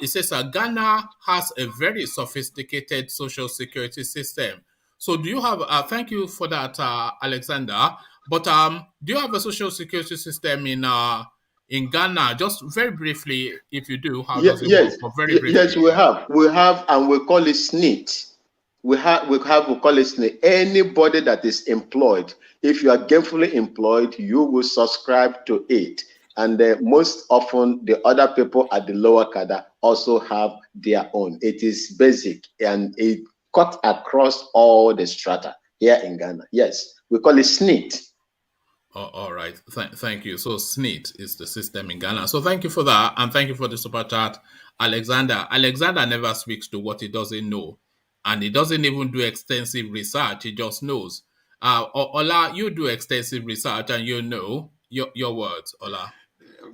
It says Ghana has a very sophisticated social security system. So do you have, thank you for that, Alexander. But do you have a social security system in Ghana? Just very briefly, if you do, how does it work? Very briefly. Yes, we have, and we call it SNIT. We call it SNIT. Anybody that is employed, if you are gainfully employed, you will subscribe to it. And most often, the other people at the lower cadre also have their own. It is basic, and it cut across all the strata here in Ghana. Yes, we call it SNIT. All right. Thank you. So SNIT is the system in Ghana. So thank you for that. And thank you for the super chat, Alexander. Alexander never speaks to what he doesn't know. And he doesn't even do extensive research. He just knows. Ola, you do extensive research and you know your words, Ola.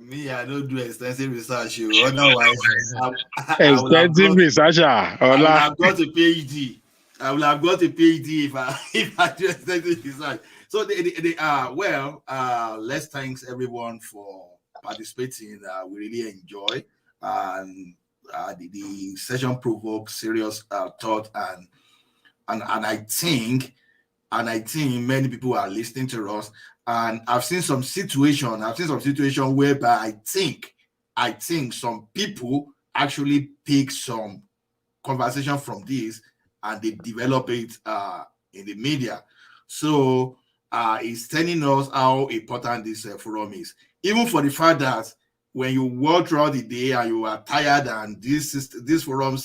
Me, I don't do extensive research. Otherwise, extensive researcher. Ola. I have got a PhD. I will have got a PhD if I do extensive research. So let's thanks everyone for participating. We really enjoy, and the session provoked serious thought, and I think many people are listening to us. And I've seen some situation whereby I think some people actually pick some conversation from this and they develop it in the media. So it's telling us how important this forum is. Even for the fact that when you walk throughout the day and you are tired, and this forum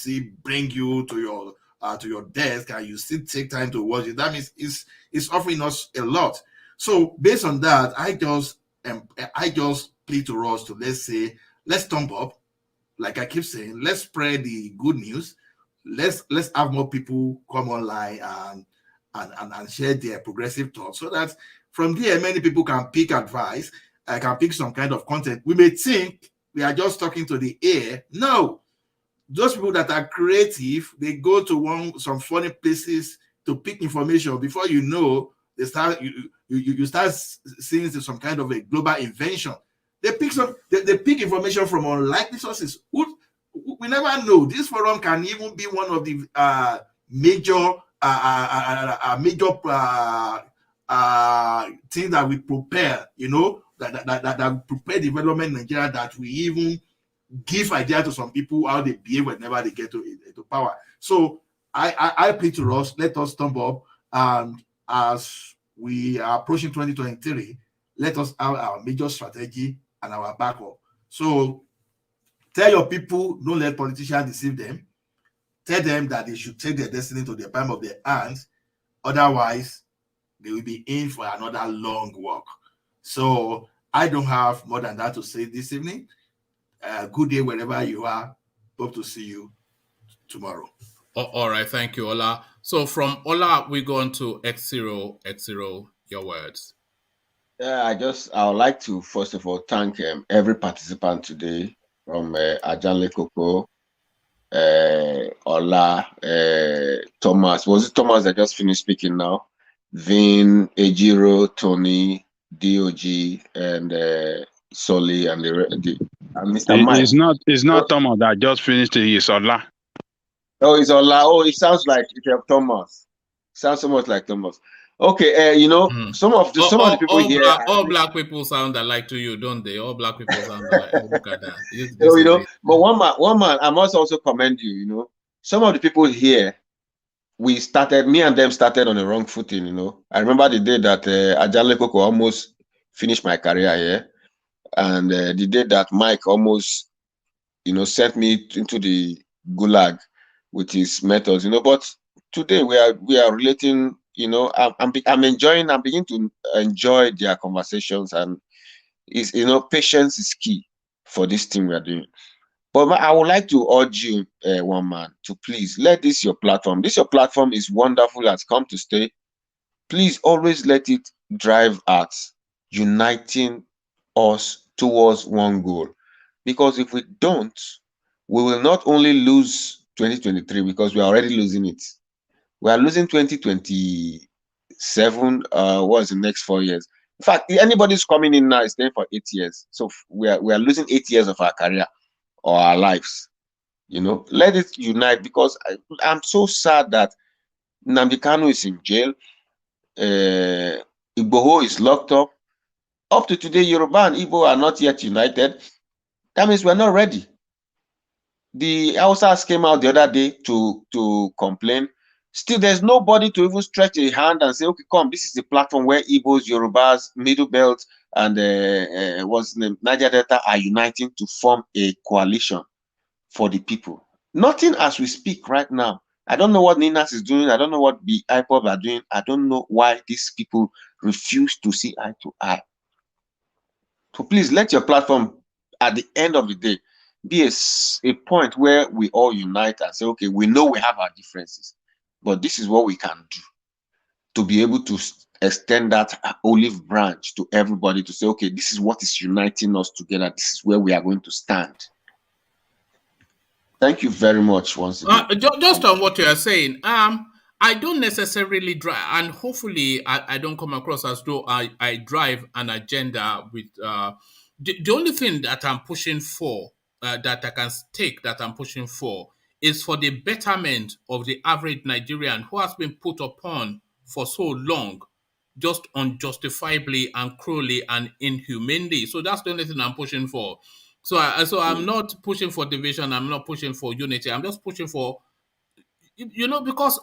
bring you to your desk and you still take time to watch it, that means it's offering us a lot. So based on that, I just plead to us to let's thumb up, like I keep saying, let's spread the good news. Let's have more people come online and share their progressive thoughts, so that from there many people can pick advice. I can pick some kind of content. We may think we are just talking to the air. No, those people that are creative, they go to some funny places to pick information. Before you know, you start seeing some kind of a global invention. They pick information from unlikely sources. we never know. This forum can even be one of the major things that we prepare, that prepare development in Nigeria, that we even give idea to some people how they behave whenever they get to power. So I plead to us, let us stumble up, and as we are approaching 2023, let us have our major strategy and our backup. So tell your people, don't let politicians deceive them. Tell them that they should take their destiny to the palm of their hands. Otherwise, they will be in for another long walk. So I don't have more than that to say this evening. Good day wherever you are. Hope to see you tomorrow. All right, thank you, Ola. So from Ola, we go on to X0. X0, your words. Yeah, I would like to first of all thank every participant today, from Ajanle Koko, Ola, Thomas. Was it Thomas that just finished speaking now? Vin, Ejiro, Tony, DOG, and Soli, and Mr. Mike. It's not Thomas that just finished it. It's Ola. Oh, it's Ola. Oh, it sounds like Thomas. Sounds so much like Thomas. Okay, some of the people here. All black people sound alike to you, don't they? All black people sound alike. Look at that. But one man, I must also commend you. Some of the people here, me and them started on the wrong footing. I remember the day that Ajanle Koko almost finished my career here, and the day that Mike almost, sent me into the gulag with his methods. But today we are relating. I'm beginning to enjoy their conversations, and patience is key for this thing we are doing. But I would like to urge you, one man, to please let this your platform. Your platform is wonderful, has come to stay. Please always let it drive us, uniting us towards one goal. Because if we don't, we will not only lose 2023, because we are already losing it. We are losing 2027. What's the next 4 years? In fact, anybody who's coming in now is staying for 8 years. So we are losing 8 years of our career or our lives. Let it unite, because I'm so sad that NNAMDI Kanu is in jail. Igbo is locked up. Up to today, Yoruba and Igbo are not yet united. That means we're not ready. The Hausas came out the other day to complain. Still, there's nobody to even stretch a hand and say, okay, come, this is the platform where Igbos, Yorubas, Middle Belt, and Niger Delta are uniting to form a coalition for the people. Nothing as we speak right now. I don't know what Ninas is doing. I don't know what the IPOB are doing. I don't know why these people refuse to see eye to eye. So please let your platform, at the end of the day, be a point where we all unite and say, okay, we know we have our differences, but this is what we can do to be able to extend that olive branch to everybody to say, okay, this is what is uniting us together. This is where we are going to stand. Thank you very much once again. Just on what you are saying, I don't necessarily drive, and hopefully I don't come across as though I drive an agenda with the only thing that I'm pushing for, that I can take, that I'm pushing for, is for the betterment of the average Nigerian who has been put upon for so long, just unjustifiably and cruelly and inhumanely. So that's the only thing I'm pushing for. So I'm not pushing for division. I'm not pushing for unity. I'm just pushing for, because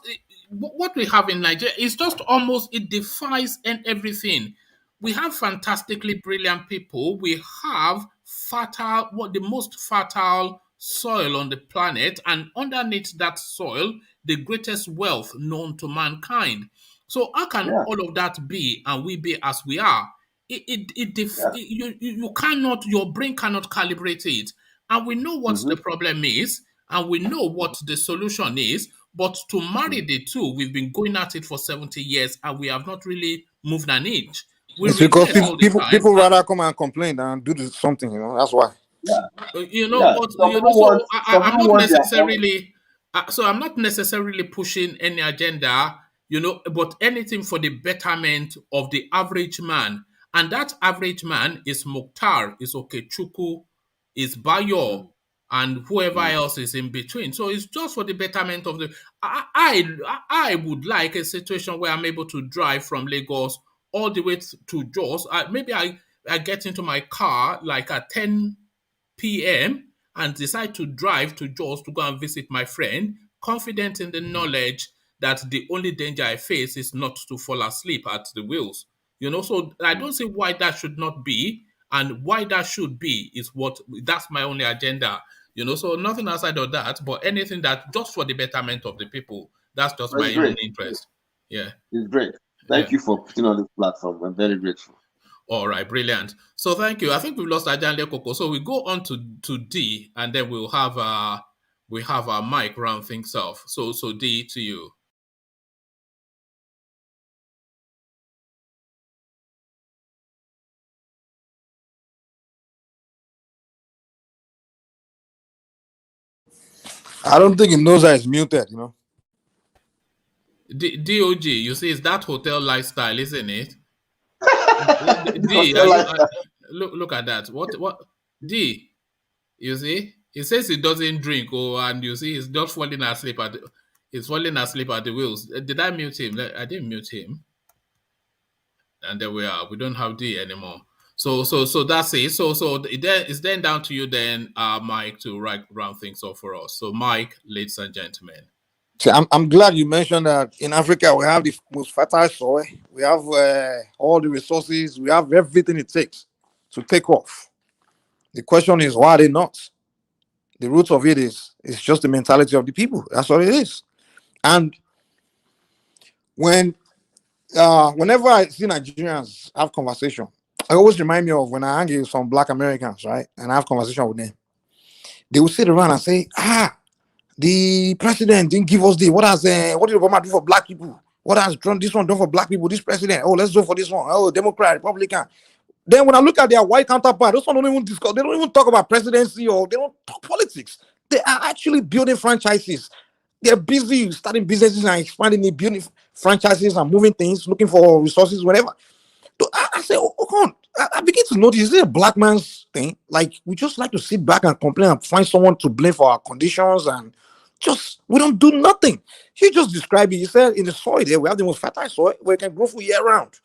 what we have in Nigeria is just almost, it defies everything. We have fantastically brilliant people. We have the most fertile soil on the planet, and underneath that soil, the greatest wealth known to mankind. So how can all of that be, and we be as we are? You cannot, your brain cannot calibrate it. And we know what the problem is, and we know what the solution is. But to marry the two, we've been going at it for 70 years, and we have not really moved an inch. It's because people rather come and complain than do something, that's why. I'm not necessarily, I'm not necessarily pushing any agenda, but anything for the betterment of the average man. And that average man is Mukhtar, is Okechukwu, is Bayo, and whoever else is in between. So it's just for the betterment of the. I would like a situation where I'm able to drive from Lagos all the way to Jos. Maybe I get into my car like at 10 p.m. and decide to drive to Jos to go and visit my friend, confident in the knowledge that the only danger I face is not to fall asleep at the wheels. So I don't see why that should not be, and why that should be is that's my only agenda. So nothing outside of that, but anything that just for the betterment of the people. That's just my That's own great. interest. Yeah. It's great. Thank you for putting on this platform. I'm very grateful. All right, brilliant. So thank you. I think we've lost Ajanle Koko. So we go on to D, and then we'll have our Mike round things off. So D, to you. I don't think he knows that it's muted, DOG, you see, it's that hotel lifestyle, isn't it? D, look at that. What D? You see, he says he doesn't drink, and you see, he's just falling asleep at the wheels. Did I mute him? I didn't mute him. And there we are. We don't have D anymore. So that's it. So it's then down to you then, Mike, to round things off for us. So Mike, ladies and gentlemen. See, I'm glad you mentioned that in Africa we have the most fertile soil. We have all the resources. We have everything it takes to take off. The question is, why are they not? The root of it is just the mentality of the people. That's what it is. And whenever I see Nigerians have conversation, I always remind me of when I hang with some Black Americans, right? And I have conversation with them. They will sit around and say, the president didn't give us what did Obama do for Black people? What has this one done for Black people? This president, let's go for this one. Democrat, Republican. Then when I look at their white counterpart, those one don't even discuss, they don't even talk about presidency, or they don't talk politics. They are actually building franchises. They're busy starting businesses and expanding, building franchises and moving things, looking for resources, whatever. So I say, come on. I begin to notice, is it a Black man's thing? Like, we just like to sit back and complain and find someone to blame for our conditions, and we don't do nothing. He just described it. He said, in the soil there, we have the most fertile soil where it can grow for year round.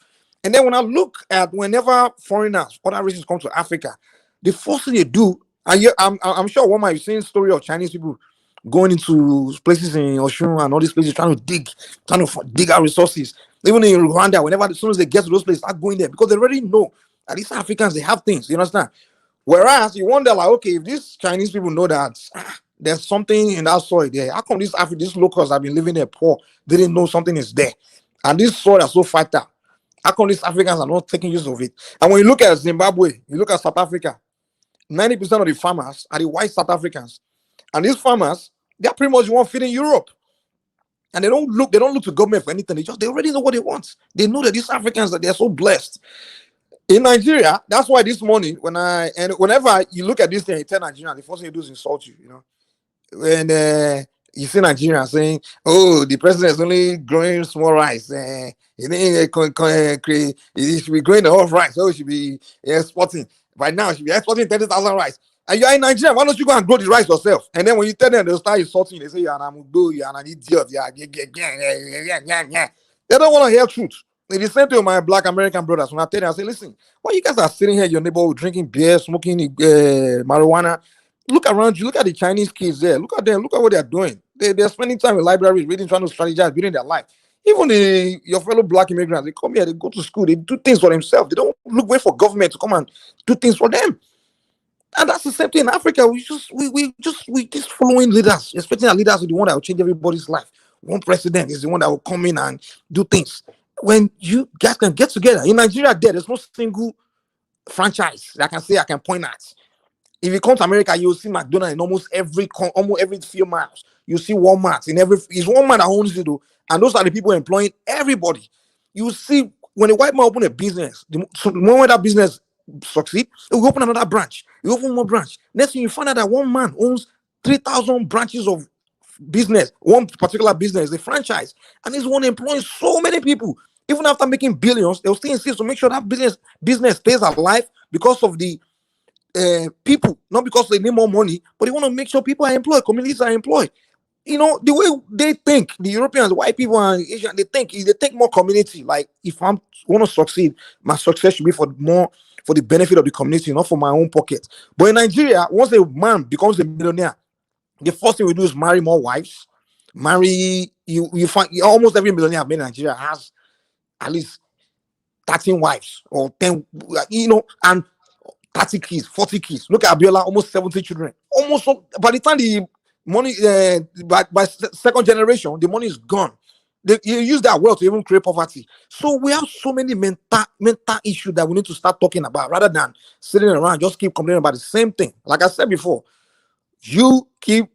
And then when I look at whenever foreigners, other races come to Africa, the first thing they do, and I'm sure one might have seen story of Chinese people going into places in Oshun and all these places trying to dig out resources. Even in Rwanda, as soon as they get to those places, start going there because they already know that these Africans, they have things, you understand? Whereas you wonder, like, okay, if these Chinese people know that there's something in that soil there, how come these locals have been living there poor? They didn't know something is there. And this soil is so fertile. How come these Africans are not taking use of it? And when you look at Zimbabwe, you look at South Africa, 90% of the farmers are the white South Africans. And these farmers, they're pretty much the one feeding Europe. And they don't look to government for anything. They already know what they want. They know that these Africans, that they're so blessed. In Nigeria, that's why this morning, whenever you look at this thing, you tell Nigerians, the first thing you do is insult you, When you see Nigerians saying, the president is only growing small rice. He should be growing the whole rice. So he should be exporting. Right now, he should be exporting 30,000 rice. And you're in Nigeria, why don't you go and grow the rice yourself? And then when you tell them, they'll start insulting you. They say, you're an idiot. They don't want to hear truth. It's the same thing with my Black American brothers. When I tell them, I say, listen, why you guys are sitting here in your neighborhood drinking beer, smoking marijuana? Look around you. Look at the Chinese kids there. Look at them. Look at what they're doing. They're spending time in libraries, reading, trying to strategize, building their life. Even your fellow Black immigrants, they come here, they go to school, they do things for themselves. They don't wait for government to come and do things for them. And that's the same thing in Africa. We just following leaders, expecting our leaders to be the one that will change everybody's life. One president is the one that will come in and do things. When you guys can get together in Nigeria, there's no single franchise that I can point at. If you come to America, you'll see McDonald's in almost every few miles. You see Walmart it's one man that owns it, and those are the people employing everybody. You see, when a white man open a business, the moment that business succeed, he will open another branch. You open more branch. Next thing you find out that one man owns 3,000 branches of business. One particular business, a franchise, and he's one employing so many people. Even after making billions, they'll still insist to make sure that business stays alive because of the people, not because they need more money, but they want to make sure people are employed, communities are employed. You know, the way they think, the Europeans, white people and Asian, they think more community. Like, if I'm want to succeed, my success should be for the benefit of the community, not for my own pocket. But in Nigeria, once a man becomes a millionaire, the first thing we do is marry more wives. You find almost every millionaire made in Nigeria has at least 13 wives or 10, and 30 kids, 40 kids. Look at Abiola, almost 70 children. Almost by the time the money, by second generation, the money is gone. You use that wealth to even create poverty. So we have so many mental issues that we need to start talking about rather than sitting around just keep complaining about the same thing. Like I said before, you keep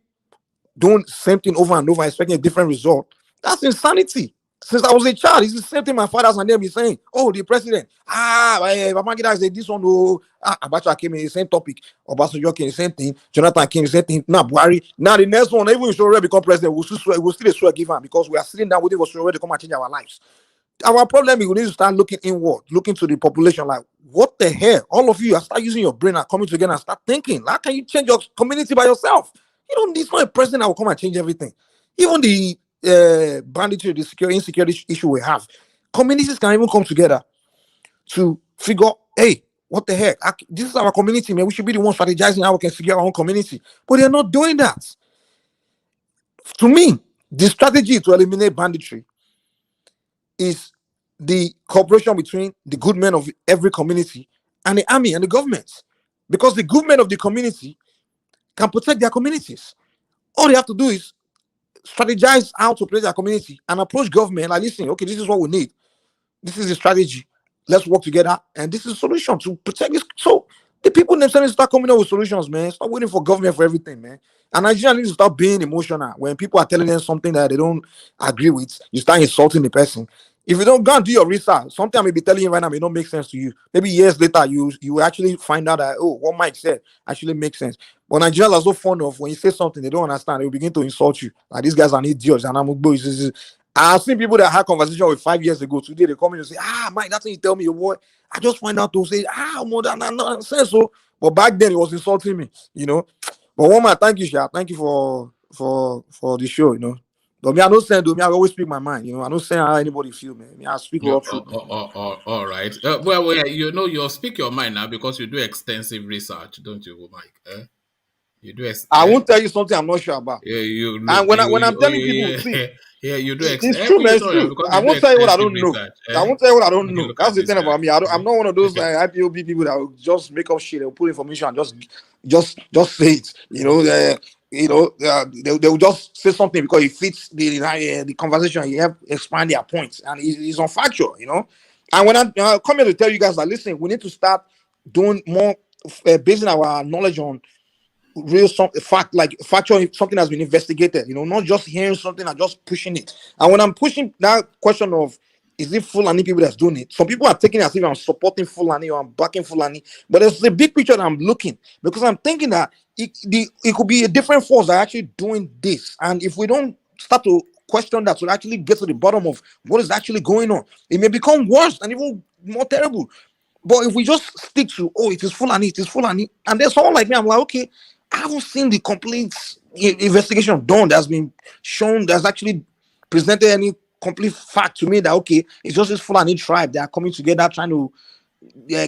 doing the same thing over and over, expecting a different result. That's insanity. Since I was a child, it's the same thing my father's and them is saying. Oh, the president. Babangida said this one. Oh, Abacha came in the same topic. Obasanjo came in the same thing. Jonathan came in the same thing. Now Buhari. Now the next one, even if Sowore become president, we'll still swear give him because we are sitting down waiting for Sowore to come and change our lives. Our problem is we need to start looking inward, looking to the population. Like, what the hell? All of you, start using your brain and coming together and start thinking. How can you change your community by yourself? It's not a president that will come and change everything. Even the banditry, the insecurity issue we have, communities can even come together to figure, hey, what the heck? This is our community, man. We should be the ones strategizing how we can secure our own community. But they're not doing that. To me, the strategy to eliminate banditry is the cooperation between the good men of every community and the army and the government. Because the good men of the community can protect their communities. All they have to do is strategize how to protect their community and approach government like, listen, okay, this is what we need. This is the strategy. Let's work together. And this is a solution to protect this. So the people themselves start coming up with solutions, man. Stop waiting for government for everything, man. And Nigerians need to stop being emotional. When people are telling them something that they don't agree with, you start insulting the person. If you don't go and do your research, something I may be telling you right now may not make sense to you. Maybe years later, you actually find out that, oh, what Mike said actually makes sense. But Nigerians are so fond of when you say something they don't understand, they will begin to insult you. Like, these guys are idiots. And I've seen people that had conversation with 5 years ago. Today they come in and say, Mike, that's what you tell me, your boy. I just find out to say, more than nonsense. So, but back then it was insulting me, But one man, thank you, Sha. Thank you for the show, But me, I don't say, I always speak my mind, I don't say how anybody feel, man. I speak a lot of truth. All right. Well, you speak your mind now because you do extensive research, don't you, Mike? You do. I won't tell you something I'm not sure about. Yeah, and when I'm telling people, see, you do. It's true, man. It's true. I won't tell you what I don't know. I won't tell you what I don't know. That's the thing about me. I'm not one of those IPOB people that will just make up shit. They'll put information and just say it. They will just say something because it fits the conversation. You have expand their points, and it's unfactual. And when I come here to tell you guys that, listen, we need to start doing more, basing our knowledge on real fact, like factual something has been investigated, not just hearing something and just pushing it. And when I'm pushing that question of is it Fulani people that's doing it, some people are taking it as if I'm supporting Fulani or I'm backing Fulani, but there's a big picture that I'm looking, because I'm thinking that it could be a different force that are actually doing this. And if we don't start to question that, to actually get to the bottom of what is actually going on, it may become worse and even more terrible. But if we just stick to, it is Fulani, and there's someone like me, I'm like, okay, I haven't seen the complete investigation done that's been shown, that's actually presented any complete fact to me that, okay, it's just this Fulani tribe that are coming together trying to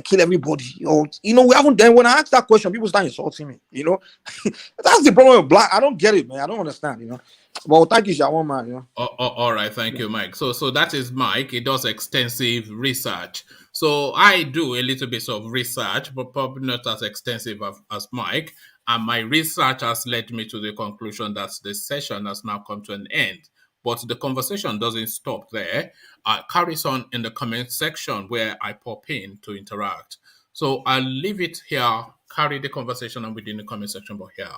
kill everybody. We haven't. Then when I ask that question, people start insulting me. That's the problem with black. I don't get it, man. I don't understand. Well, thank you, Shawan, man. All right, thank you, Mike. So that is Mike. He does extensive research. So I do a little bit of research, but probably not as extensive as Mike. And my research has led me to the conclusion that the session has now come to an end. But the conversation doesn't stop there. It carries on in the comment section where I pop in to interact. So I'll leave it here, carry the conversation on within the comment section, but here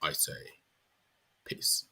I say peace.